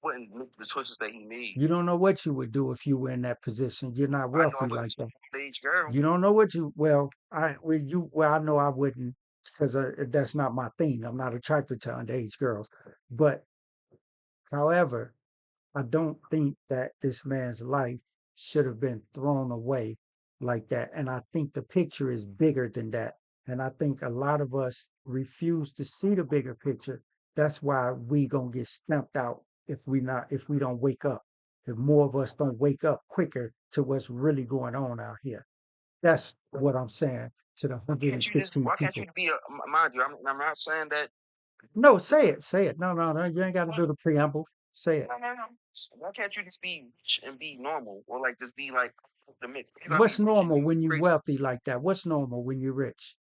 wouldn't make the choices that he made. You don't know what you would do if you were in that position. You're not I know I wealthy wouldn't like that. age girl. You don't know what you well I know I wouldn't because that's not my thing. I'm not attracted to underage girls. But however, I don't think that this man's life should have been thrown away like that. And I think the picture is bigger than that. And I think a lot of us refuse to see the bigger picture. That's why we gonna get stamped out if we don't wake up. If more of us don't wake up quicker to what's really going on out here. That's what I'm saying to the Can't you just? 115 Why can't people. you be a? Mind you, I'm not saying that. No, say it. Say it. No, no, no. You ain't got to do the preamble. Say it. No. Why can't you just be rich and be normal, or like just be like the mid? You gotta be What's rich and normal be when you crazy. wealthy like that? What's normal when you're rich?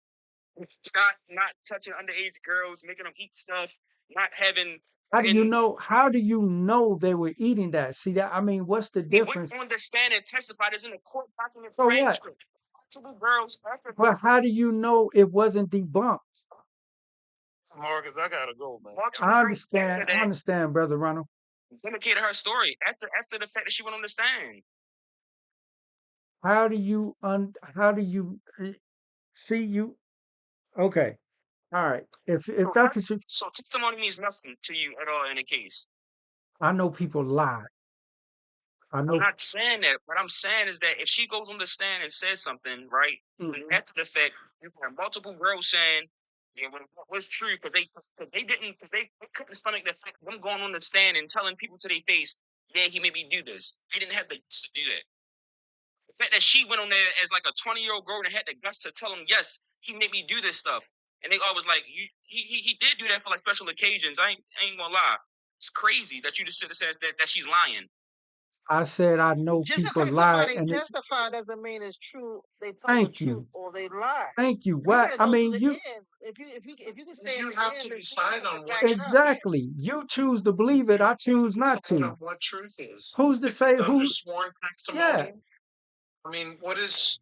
Not touching underage girls, making them eat stuff, not having. How do you And know? How do you know they were eating that? See that? I mean, what's the he went difference? on the stand and testified. It's in the court document So what? transcript. Multiple girls after But how do you know it wasn't debunked? Marcus, I gotta go, man. multiple I girls after understand. I that understand, brother Ronald. vindicated her story after the fact that she went on the stand. How do you see you? Okay. All right. If that's what you, So testimony means nothing to you at all in the case. I know people lie. I I'm know. not saying that. What I'm saying is that if she goes on the stand and says something, right, and Mhm. after the fact, you have multiple girls saying, "Yeah, well, it was true," because they couldn't stomach the fact of them going on the stand and telling people to their face, "Yeah, he made me do this." They didn't have the guts to do that. The fact that she went on there as like a 20-year-old girl and had the guts to tell him, "Yes, he made me do this stuff," and they always like, he did do that for like special occasions. I ain't gonna lie. It's crazy that you just should have said that she's lying. I said I know Just people because lie, somebody and it's testify doesn't mean it's true. They told the thank truth you, or they lie. thank you. You What gotta I go to mean, the you end. If you can say You it have again, to then decide on what back it up. exactly. You choose to believe it. I choose not decide to. on what truth is. Who's to say Under who? sworn Yeah, testimony. I mean, what is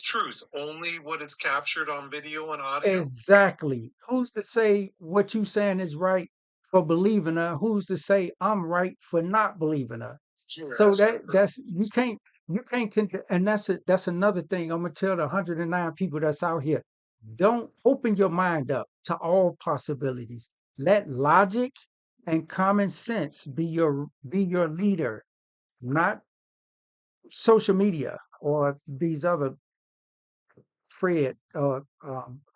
truth? Only what is captured on video and audio. exactly. Who's to say what you saying is right for believing her? Who's to say I'm right for not believing her? You're So asking for that's you can't and that's another thing I'm gonna tell the 109 people that's out here. Don't open your mind up to all possibilities. Let logic and common sense be your leader, not social media or these other Fred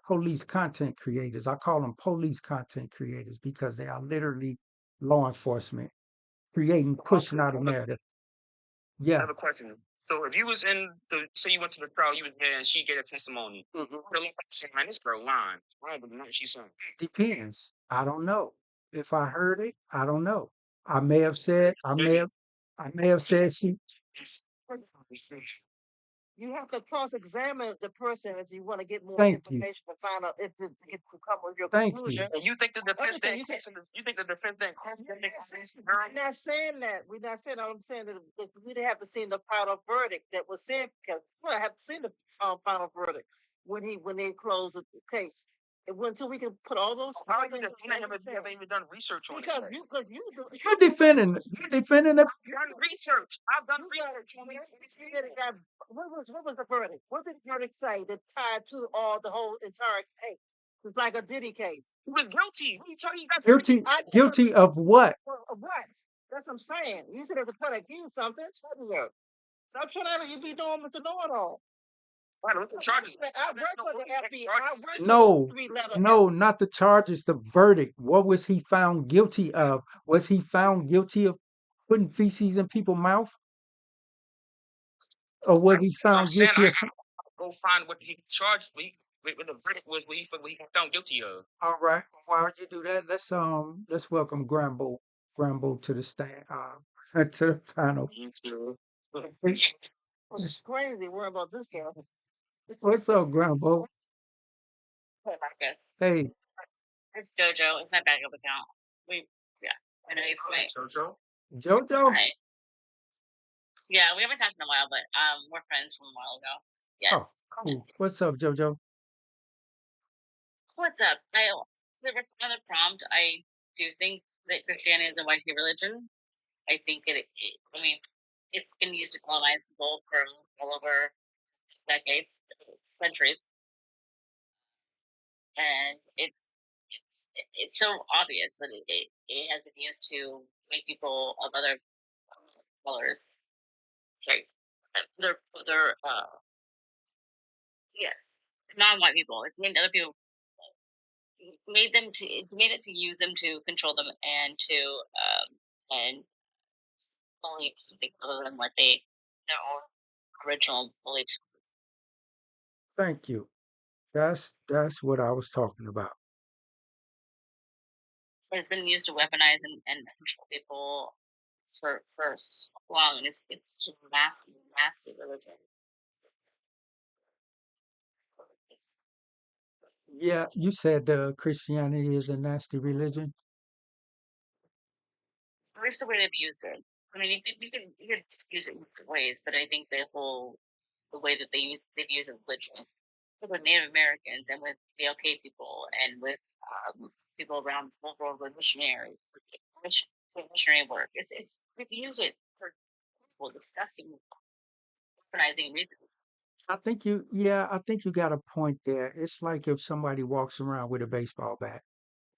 police content creators. I call them police content creators because they are literally law enforcement creating, pushing out a narrative. I Yeah. have a question. So if you was say you went to the trial, you was there and she gave a testimony. Mhm. You're like, man, this girl lying. Why would not she saying? Depends. I don't know. If I heard it, I don't know. I may have said, I may have said she. You have to cross-examine the person if you want to get more Thank you. information to find out if to get to come with your Thank conclusion. you. And you think the defense Everything didn't you think the defense didn't cross that We're not saying that. We're not saying that. I'm saying that we didn't have to see the final verdict that was said because we have to see the final verdict when they closed the case. And until we can put all those How things you haven't even done research on because it? You're defending. You're defending it. I've done research. I've done research on it. What was the verdict? What did the verdict say that tied to the whole entire case? It's like a Diddy case. He was guilty. What are you talking about? Guilty of what? Of what? That's what I'm saying. You said if the court accused something. Stop trying to you be doing with the know-it-all. What's the charges? I work for the FBI. I work No, for the 3-letter no, not the charges, the verdict. What was he found guilty of? Was he found guilty of putting feces in people's mouth? Or was he I'm found saying guilty I of gotta go find what he charged me with the verdict was what he found guilty of. All right. While you do that, let's welcome Grambo to the stand to the panel. It's crazy worrying about this stuff. What's up, Grambo? Marcus. Hey, It's JoJo. It's my backup account. Yeah. I know he's great. Jojo? Jojo? Right. Yeah, we haven't talked in a while, but we're friends from a while ago. Yes. Oh, cool. What's up, Jojo? What's up? So to respond to the prompt, I do think that Christianity is a white religion. I think I mean, it's been used to colonize people for all over decades, centuries, and it's so obvious that it has been used to make people of other colors, sorry, other yes, non-white people. It's made other people made them to. It's made it to use them to control them and believe something other than what their own original beliefs. Thank you. That's what I was talking about. So it's been used to weaponize and control people for so long, and it's just nasty religion. Yeah, you said Christianity is a nasty religion. At least the way they've used it. I mean, you can use it in different ways, but I think the way that they've used it religions with Native Americans and with BLK people and with people around the world with missionary work. It's they've used it for well, disgusting, weaponizing reasons. I think you got a point there. It's like if somebody walks around with a baseball bat.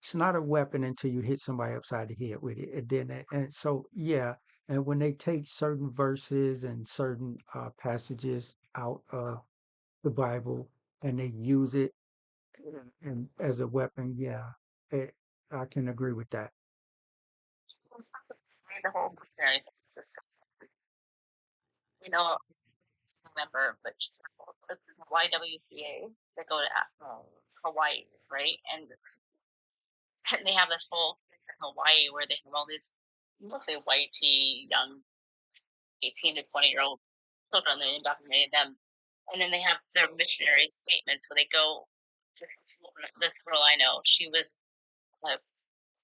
It's not a weapon until you hit somebody upside the head with it. And then, and so, yeah. And when they take certain verses and certain passages out of the Bible and they use it and as a weapon, yeah, it, I can agree with that. The whole missionary thing is just, you know, remember, but the YWCA they go to Hawaii, right? And they have this whole thing in Hawaii where they have all these mostly white young 18 to 20-year-old children. They indoctrinated them, and then they have their missionary statements where they go to this girl I know. She was uh,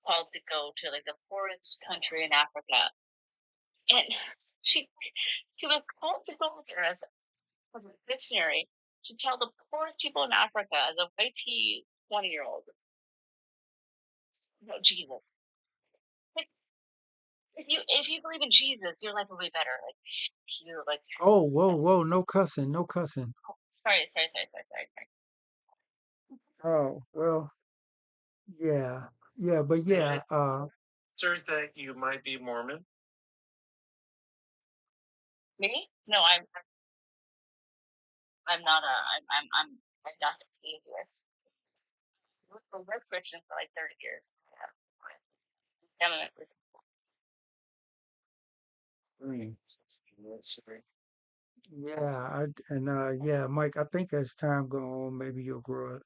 called to go to like the poorest country in Africa, and she she was called to go there as a missionary to tell the poorest people in Africa, the white 20-year-old, about Jesus. Like, if you believe in Jesus, your life will be better. Like you like Oh, whoa, no cussing, no cussing. sorry. Oh, well, yeah, yeah, but yeah, Sir, that you might be Mormon. Me? No, I'm not a I'm a agnostic atheist. We're Christian for like 30 years. Yeah. mm, yeah, yeah, Mike, I think as time go on, maybe you'll grow,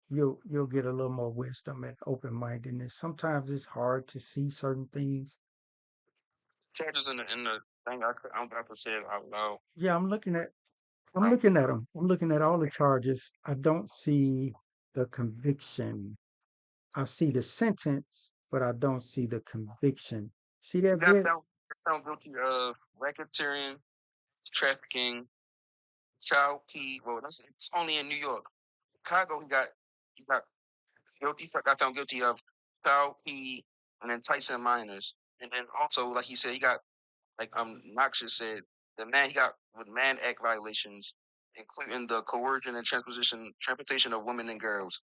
you'll get a little more wisdom and open-mindedness. Sometimes it's hard to see certain things. Charges in the thing. I don't have to say it out loud. Yeah, I'm looking at them. I'm looking at all the charges. I don't see the conviction. I see the sentence, but I don't see the conviction. See He that got bit? found guilty of racketeering, trafficking, child key. Well, it's only in New York. Chicago, he got guilty. Got found guilty of child key and enticing minors. And then also, like he said, he got like Noxious said, the man he got with Man Act violations, including the coercion and transportation of women and girls.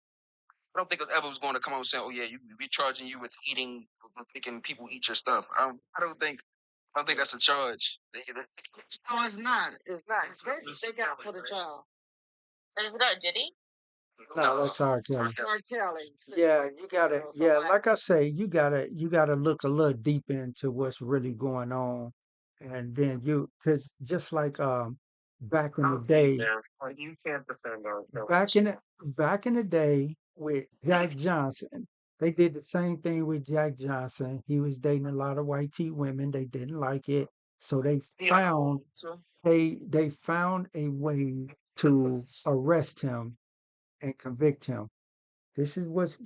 I don't think it ever was going to come out saying, "Oh yeah, we charging you with eating, making people eat your stuff." I don't think that's a charge. No, it's not. It's not. They got put a trial. Is it not Diddy? No, that's R. Kelly. R. Kelly. Yeah, you gotta, yeah, like I say, you gotta look a little deep into what's really going on. And then cause just like, back in the day, You can't defend our back in the day with Jack Johnson, they did the same thing with Jack Johnson. He was dating a lot of white tea women. They didn't like it. So they found a way to arrest him and convict him. This is what's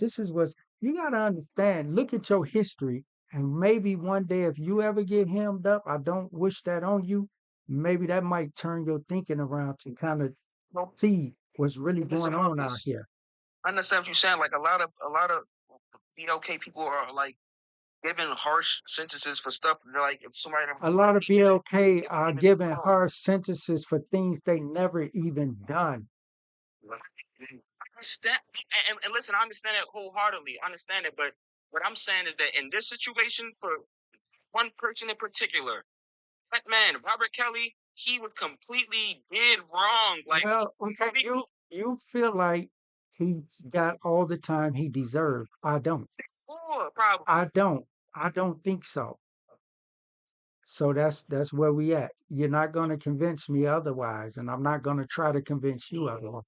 you gotta understand. Look at your history, and maybe one day if you ever get hemmed up, I don't wish that on you. Maybe that might turn your thinking around to kind of see what's really going on out here. I understand what you're saying. Like a lot of BLK people are like given harsh sentences for stuff like if somebody A lot of BLK are given harsh sentences for things they never even done. understand and listen, I understand it wholeheartedly. I understand it, but what I'm saying is that in this situation, for one person in particular, that man, Robert Kelly, he was completely dead wrong. Like, Well, okay, you feel like he's got all the time he deserved. I don't. probably. I don't think so. So that's where we at. You're not going to convince me otherwise, and I'm not going to try to convince you otherwise.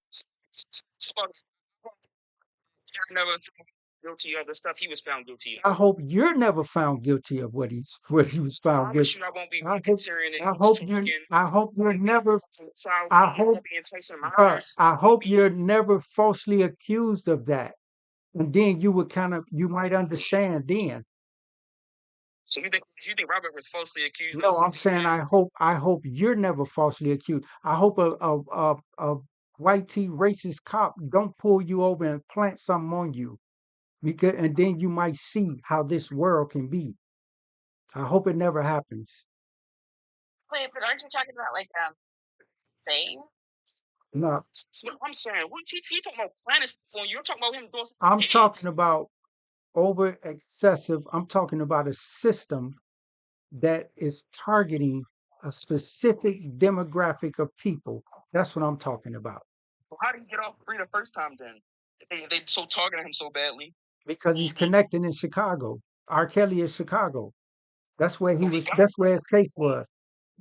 Never found guilty of the stuff he was found guilty I of. hope you're never found guilty of what he was found guilty. I won't be I hope considering it. I hope you're never So I I hope won't be enticing my bruh, eyes. I hope you're never falsely accused of that. And then you would you might understand then. So you think Robert was falsely accused No, of I'm something? saying I hope you're never falsely accused. I hope a white tee racist cop don't pull you over and plant something on you, because and then you might see how this world can be. I hope it never happens. Wait, but aren't you talking about like saying? No, I'm saying, what he talking about planning stuff on you? You're talking about him doing I'm something talking about over excessive. I'm talking about a system that is targeting a specific demographic of people. That's what I'm talking about. How did he get off free the first time then? They so targeting him so badly. Because he's connected in Chicago. R. Kelly is Chicago. That's where he was. That's where his case was.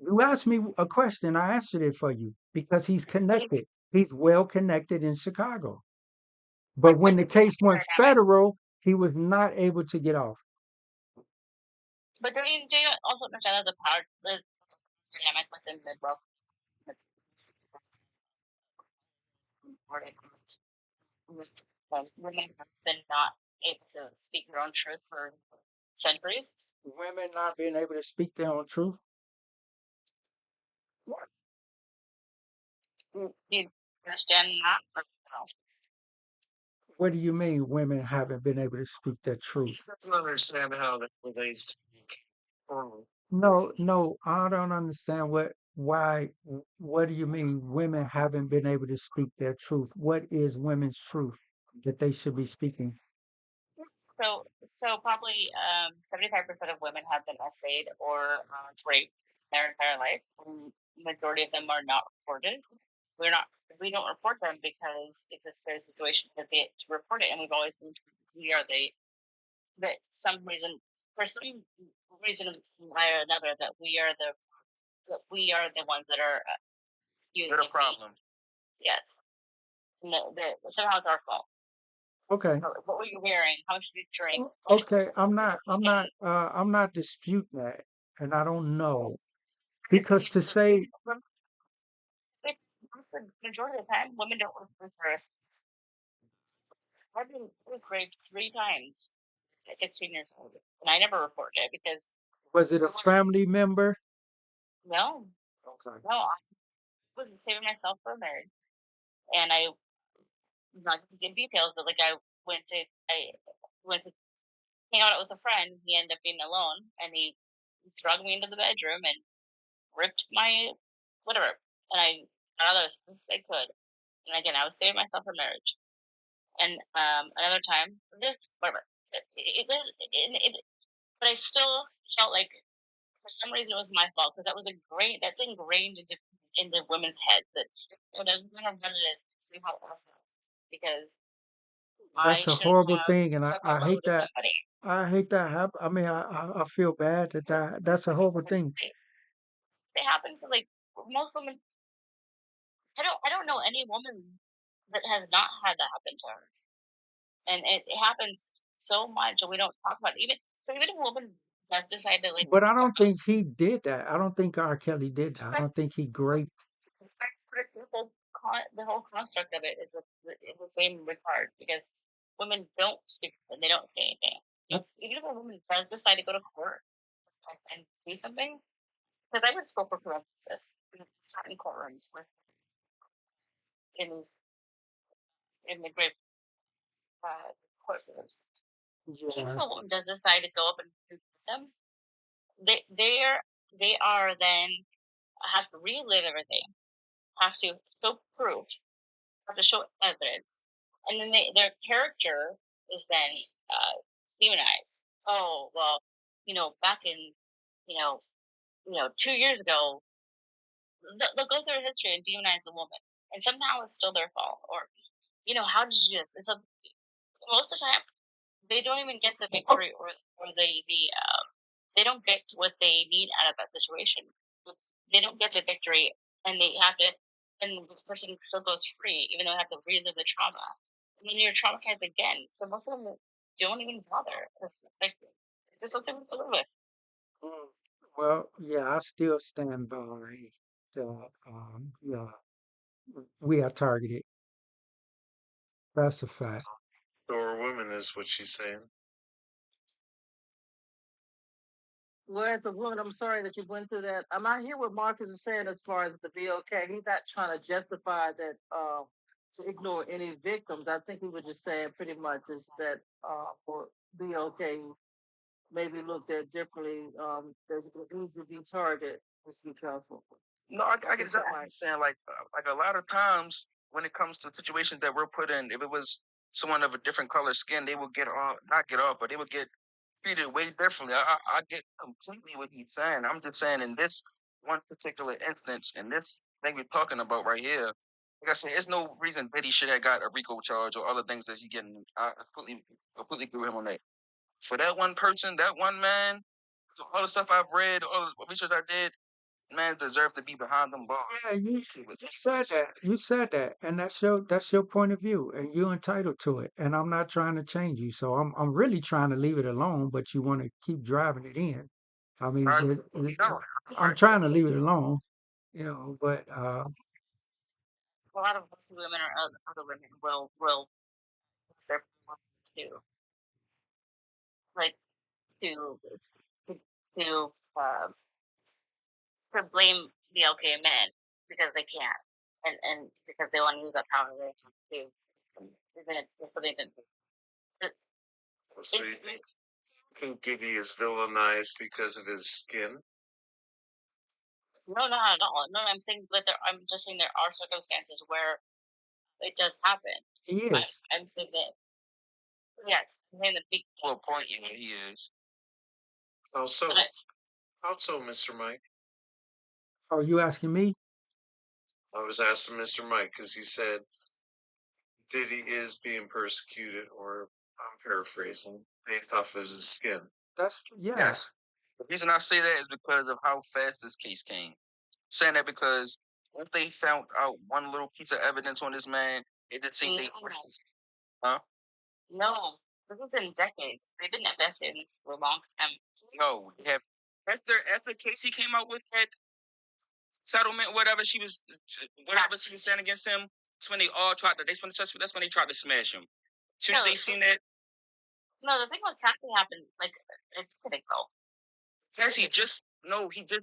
You asked me a question, I answered it for you because he's connected. He's well connected in Chicago. But when the case went federal, he was not able to get off. But do you also understand there's a power dynamic within Midwell? Women have been not able to speak their own truth for centuries. Women not being able to speak their own truth. Do you understand that? Or no? What do you mean women haven't been able to speak their truth? I don't understand how that relates to No, I don't understand what do you mean women haven't been able to speak their truth? What is women's truth that they should be speaking? So probably 75% of women have been essayed or raped their entire life. Majority of them are not reported. We don't report them because it's a scary situation to report it, and we've always been we are that for some reason or another that we are the ones that are using You're the problem. Yes, no, somehow it's our fault. Okay. What were you wearing? How much did you drink? Okay, I'm not disputing that, and I don't know because to say The majority of the time, women don't report for us. I've been raped 3 times at 16 years old, and I never reported it because was it a family member? no, Okay. no, I was saving myself for marriage, and I not to give details, but like I went to hang out with a friend. He ended up being alone, and he drugged me into the bedroom and ripped my whatever, and I got out as fast as I could. And again, I was saving myself for marriage. And another time, this whatever. But I still felt like for some reason it was my fault because that's ingrained into women's heads. That's no matter what it is, somehow our fault because I That's a shouldn't horrible have thing, and stuck my I load hate to that. somebody. I hate that happen. I mean, I feel bad that's a horrible thing. It happens to like most women. I don't know any woman that has not had that happen to her, and it happens so much, and we don't talk about it. Even if a woman does decide to like But I don't think he did that. I don't think R. Kelly did that. I don't think he raped. The whole construct of it is the same regard because women don't speak and they don't say anything. Even if a woman does decide to go to court and do something, because I would spoke for parenthesis in certain courtrooms with in these in the great court systems. Even if Yeah. a woman does decide to go up and confront them, they are then have to relive everything, have to show proof, have to show evidence, and then their character is then uh, demonized. Oh well, back in you know 2 years ago, they'll go through history and demonize the woman, and somehow it's still their fault. Or how did you do this? And so most of the time, they don't even get the victory or they don't get what they need out of that situation. They don't get the victory, and they have to, and the person still goes free, even though they have to relive the trauma. And then you're traumatized again. So most of them don't even bother. It's just something we live with. Mm. Well, yeah, I still stand by the yeah, we are targeted. That's a fact. Or women is what she's saying. Well, as a woman, I'm sorry that you went through that. I hear what Marcus is saying as far as the BOK. He's not trying to justify that to ignore any victims. I think he was just saying pretty much is that for BOK maybe looked at differently. There's needs to be targeted. Just be careful. No, I get exactly what you're saying. Like a lot of times when it comes to situations that we're put in, if it was someone of a different color skin, they would get off, not get off, but they would get treated way differently. I get completely what he's saying. I'm just saying in this one particular instance, in this thing we're talking about right here, like I said, there's no reason Betty should have got a RICO charge or other things that he's getting. I completely agree with him on that. For that one person, that one man, so all the stuff I've read, all the research I did, man deserves to be behind them bars. Yeah, you said that. You said that, and that's your point of view, and you're entitled to it. And I'm not trying to change you, so I'm really trying to leave it alone, but you want to keep driving it in. I mean, Right? No, I'm trying to leave it alone, but A lot of women or other women will fix their to like to to to, uh, to blame the okay men because they can't, and because they want to use that power to even if it's something that So you think Diddy is villainized because of his skin? no, not at all. No, I'm just saying there are circumstances where it does happen. he I, is. I'm saying that yes, I'm saying the big. to a point, he is. Also, But also, Mr. Mike. Oh, you asking me? I was asking Mr. Mike because he said Diddy is being persecuted, or I'm paraphrasing, based off of his skin. Yeah. Yes. The reason I say that is because of how fast this case came. Saying that because once they found out one little piece of evidence on this man, it didn't seem they huh? no, this has been decades. They've been investigating this for a long time. No, they have after Casey came out with that settlement, whatever she was saying against him, that's when they all tried to that's when they tried to smash him. As soon as they seen that No, the thing with Cassie happened, like, it's critical. Cassie he just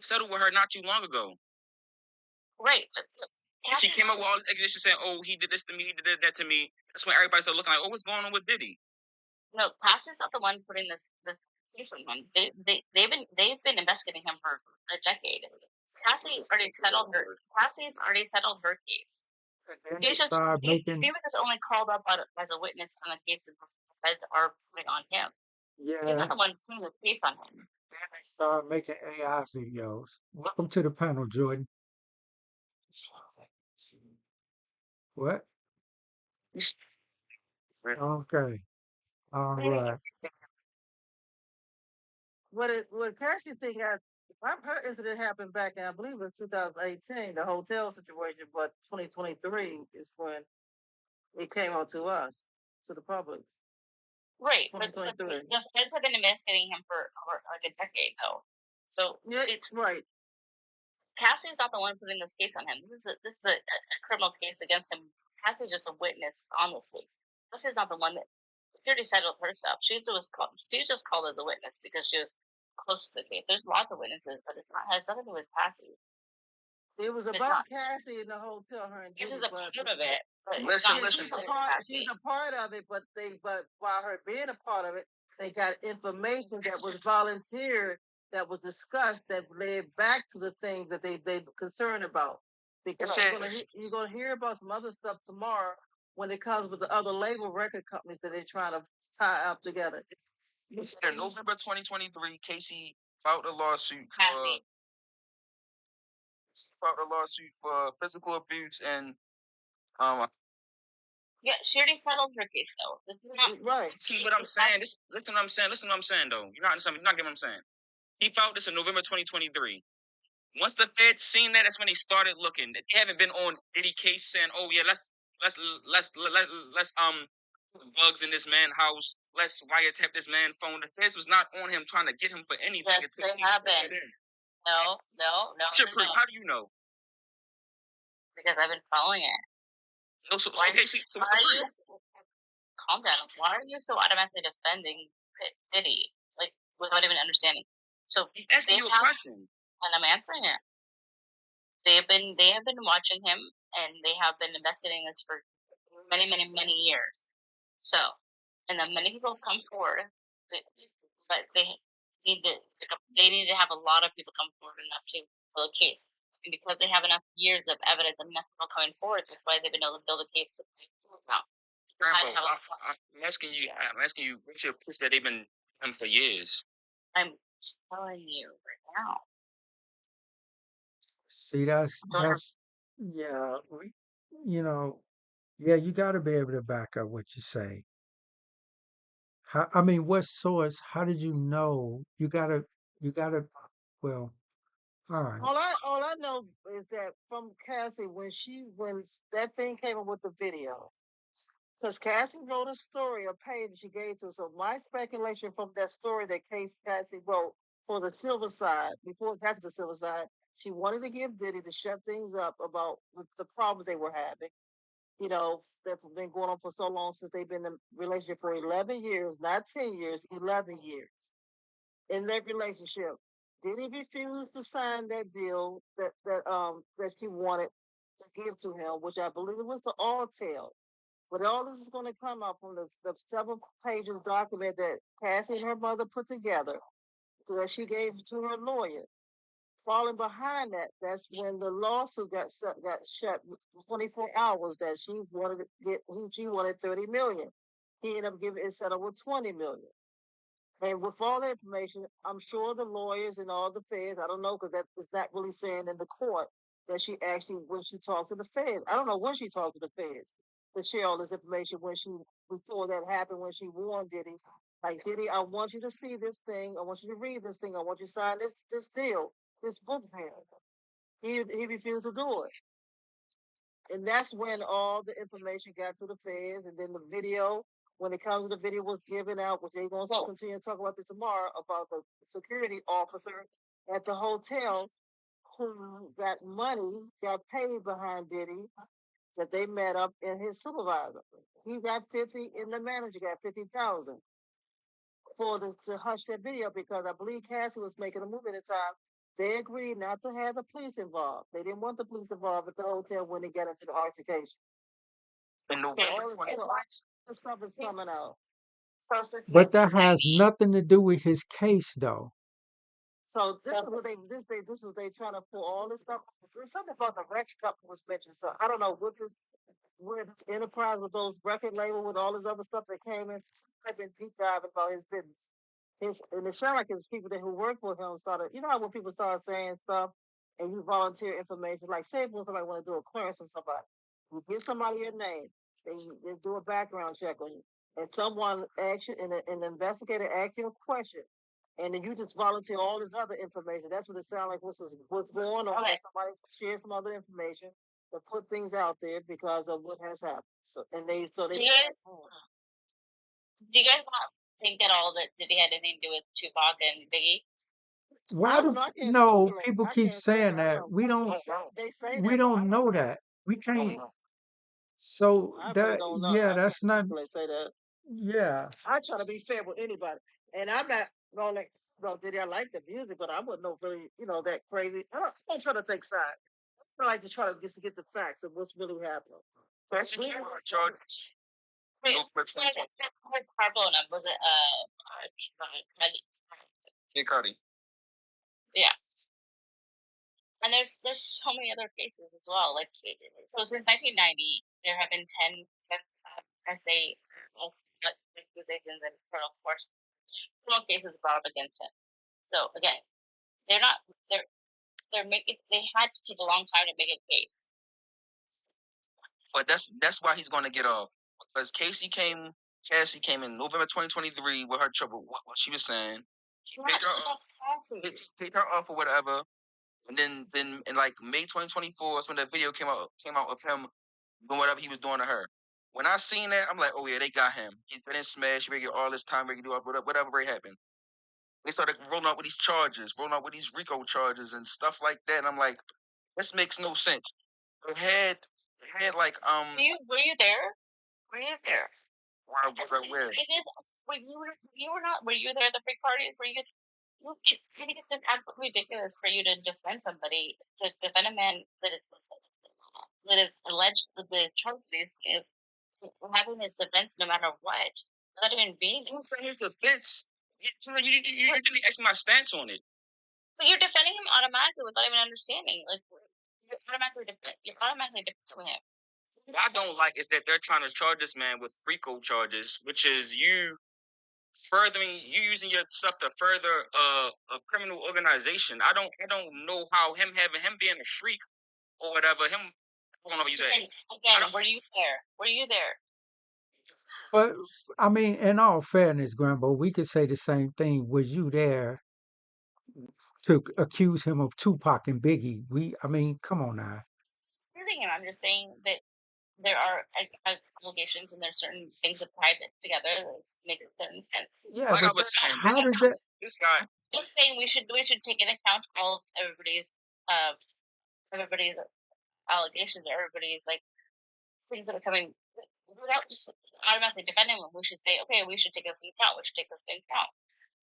settled with her not too long ago. Right. She came up with all this accusations saying, "Oh, he did this to me, he did that to me." That's when everybody started looking like, "Oh, what's going on with Diddy?" No, Cassie's not the one putting this case on him. They've been investigating him for a decade. Cassie's already settled her case. And He they was just start he making, was just only called up as a witness on the case that are putting on him. He's yeah, not the one putting the case on him. and they start making AI videos. Welcome to the panel, Jordan. What? Okay. All right. What Cassie thing has her incident happened back in I believe it was 2018, the hotel situation, but 2023 is when it came out to us, to the public. Right, but 2023. the feds have been investigating him for like a decade, though. So Yeah, it's right. Cassie's not the one putting this case on him. This is a criminal case against him. Cassie's just a witness on this case. Cassie's not the one that she already settled her stuff. She was just called as a witness because she was close to the case. There's lots of witnesses, but it's not has nothing to do with Cassie. It was about Cassie in the hotel. Her and This Diddy, is a part of it. But Listen, she's a part of it. But while her being a part of it, They got information that was volunteered, that was discussed, that led back to the things that they concerned about. Because you're gonna hear about some other stuff tomorrow when it comes with the other label record companies that they're trying to tie up together. In November 2023, Casey filed a lawsuit for physical abuse and Yeah, she already settled her case though. This is not right. See what I'm saying? Listen what I'm saying. Listen what I'm saying though. You're not getting what I'm saying. He filed this in November 2023. Once the Fed seen that, that's when they started looking. They haven't been on any case saying, "Oh yeah, let's bugs in this man's house. Let's wiretap this man's phone." The Feds was not on him trying to get him for anything. Yes, they have been. No. Proof. How do you know? Because I've been following it. No, so what's the proof? Calm down. Why are you so automatically defending Diddy, like without even understanding? So I'm asking you a question, and I'm answering it. They have been watching him, and they have been investigating this for many years. So, and then many people have come forward, but they need to have a lot of people come forward enough to build a case. And because they have enough years of evidence and enough people coming forward, that's why they've been able to build a case now. I'm asking you, what's your proof that they've been him for years? I'm telling you right now. See, that's yeah, you got to be able to back up what you say. I mean, what source? How did you know? You gotta. Well, all right. All I know is that from Cassie when that thing came up with the video, because Cassie wrote a story, a page she gave to us. So my speculation from that story that Cassie wrote for the Silver Side, before it got to the Silver Side, she wanted to give Diddy to shut things up about the problems they were having. That have been going on for so long since they've been in a relationship for 11 years, not 10 years, 11 years. In that relationship, Diddy refused to sign that deal that she wanted to give to him, which I believe was the all tale. But all this is going to come up from the several pages document that Cassie and her mother put together, so that she gave to her lawyer. Falling behind that, that's when the lawsuit got shut 24 hours. That she wanted 30 million. He ended up giving it settled with 20 million. And with all the information, I'm sure the lawyers and all the feds, I don't know, because that is not really saying in the court that she actually, when she talked to the feds, I don't know when she talked to the feds to share all this information before that happened, when she warned Diddy, like, Diddy, I want you to see this thing. I want you to read this thing. I want you to sign this deal, this book here. He refused to do it. And that's when all the information got to the feds, and then the video, when it comes to the video, was given out, which they're going to continue to talk about this tomorrow, about the security officer at the hotel who got paid behind Diddy, that they met up in his supervisor. He got 50, and the manager got 50,000 to hush that video, because I believe Cassie was making a movie at the time. They agreed not to have the police involved. They didn't want the police involved at the hotel when they got into the altercation. In November 2020. The stuff is coming out. But that has nothing to do with his case, though. So this is what they trying to pull all this stuff. There's something about the record company was mentioned. So I don't know where this enterprise with those record label with all this other stuff that came in. I've been deep diving about his business. And it sounds like it's people who work with him started. You know how when people start saying stuff and you volunteer information, like say when somebody want to do a clearance on somebody, you give somebody your name, they do a background check on you, and someone asks you, and an investigator asks you a question, and then you just volunteer all this other information. That's what it sounds like. What's going on? Okay. Somebody shares some other information to put things out there because of what has happened. So do you guys not think at all that Diddy had anything to do with Tupac and Biggie? No, people keep saying that. We don't. We don't know that. We can't. So that's not. Say that. Yeah. I try to be fair with anybody, and I'm not going Diddy, I like the music, but I wouldn't know really, that crazy. I'm trying to take sides. I like to try to just get the facts of what's really happening. That's the charges. Wait, Carbona, was it Kid Cudi. Yeah. And there's so many other cases as well. Like so since 1990, there have been 10 SA accusations and criminal cases brought up against him. So again, they're not they're making they had to take a long time to make a case. But that's why he's going to get off, because Cassie came in November 2023 with her trouble. What she was saying, he paid her off or whatever, and then in like May 2024, that's when that video came out of him doing whatever he was doing to her. When I seen that, I'm like, oh yeah, they got him. He's been in Smash. He get all this time. He do whatever happened. They started rolling out with these charges, rolling out with these RICO charges and stuff like that. And I'm like, this makes no sense. It had like Were you there? Were you there? Where was I where? You were not. Were you there at the freak parties? Were you? I think it's absolutely ridiculous for you to defend somebody, to defend a man that is alleged to be charged these is having his defense no matter what. Not even being. I'm saying his defense. You didn't ask my stance on it. But you're defending him automatically without even understanding. Like you're automatically defending him. What I don't like is that they're trying to charge this man with FRICO charges, which is you using your stuff to further a criminal organization. I don't know how him being a freak or whatever, him I don't know what you say. Again, were you there? Were you there? But I mean, in all fairness, Grambo, we could say the same thing. Was you there to accuse him of Tupac and Biggie? I mean, come on now. I'm just saying that there are allegations and there's certain things that tie it together that make it certain sense. Yeah, but how does that? This guy. Just saying we should take into account all of everybody's allegations or everybody's like things that are coming without just automatically defending them. We should say, okay, we should take this into account. We should take this into account.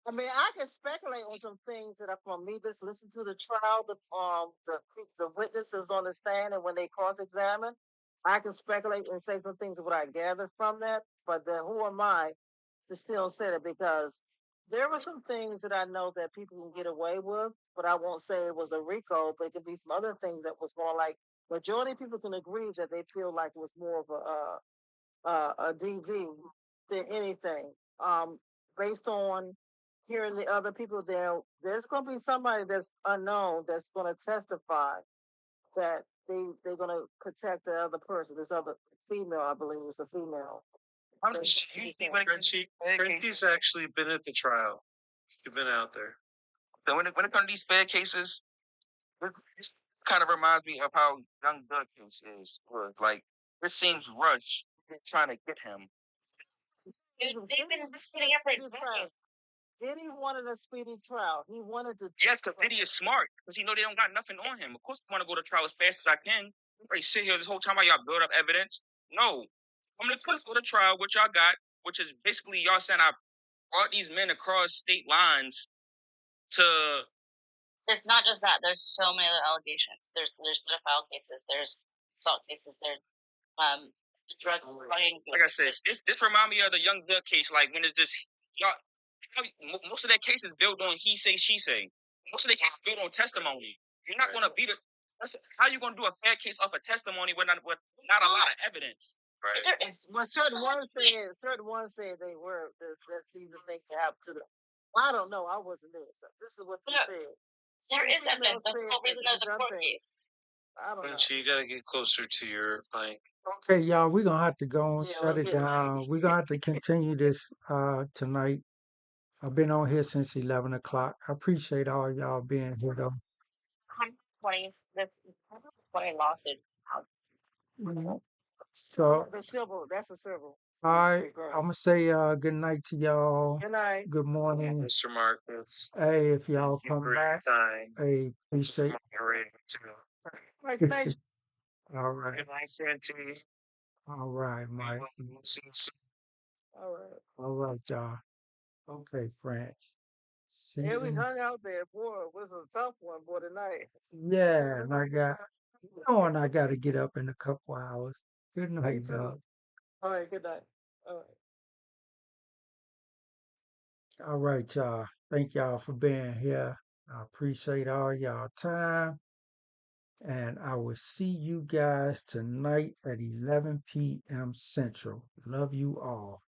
I mean, I can speculate on some things that are from me just listen to the trial, the witnesses on the stand, and when they cross-examine, I can speculate and say some things of what I gathered from that. But then, who am I to still say it? Because there were some things that I know that people can get away with, but I won't say it was a RICO. But it could be some other things that was more like majority of people can agree that they feel like it was more of a DV than anything. Based on hearing the other people there's going to be somebody that's unknown that's going to testify that they're going to protect the other person. This other female, I believe, is a female. Frankie's actually been at the trial. He's been out there. So when it comes to these fair cases, this kind of reminds me of how Young Doug case is. Like, this seems rushed trying to get him. They've been investigating it for decades. Diddy wanted a speedy trial. He wanted to. Yes, because Diddy is smart. Because he know they don't got nothing on him. Of course, I want to go to trial as fast as I can. Right, sit here this whole time while y'all build up evidence. No, let's go to trial. What y'all got, which is basically y'all saying I brought these men across state lines to. It's not just that. There's so many other allegations. There's pedophile cases. There's assault cases. There's drug running. Like I said, this remind me of the Young Doug case. Like when it's just y'all. Most of that case is built on he say, she say. Most of the cases built on testimony. You're not going to beat it. How you going to do a fair case off a testimony with not a lot of evidence? Right. Well, certain ones said they were. That seemed to think to have to the. I don't know. I wasn't there. So this is what they said. There is evidence. That's the whole reason there's a court case. I don't know. You got to get closer to your mic. Okay, y'all, we're gonna have to go and shut it down. We're gonna have to continue this tonight. I've been on here since 11 o'clock. I appreciate all y'all being here though. 20 lawsuits. So that's a civil. All right, I'm gonna say good night to y'all. Good night. Good morning, Mr. Marcus. Hey, if y'all come back, hey, appreciate. Good night. All right. Good night, Santi. All right, Mike. All right. All right, y'all. Okay, friends. See Yeah, we you. hung out there. Boy, it was a tough one, boy, tonight. Yeah, and I got to get up in a couple hours. Good night, dog. All right, good night. All right. All right, y'all. Thank y'all for being here. I appreciate all y'all time. And I will see you guys tonight at 11 p.m. Central. Love you all.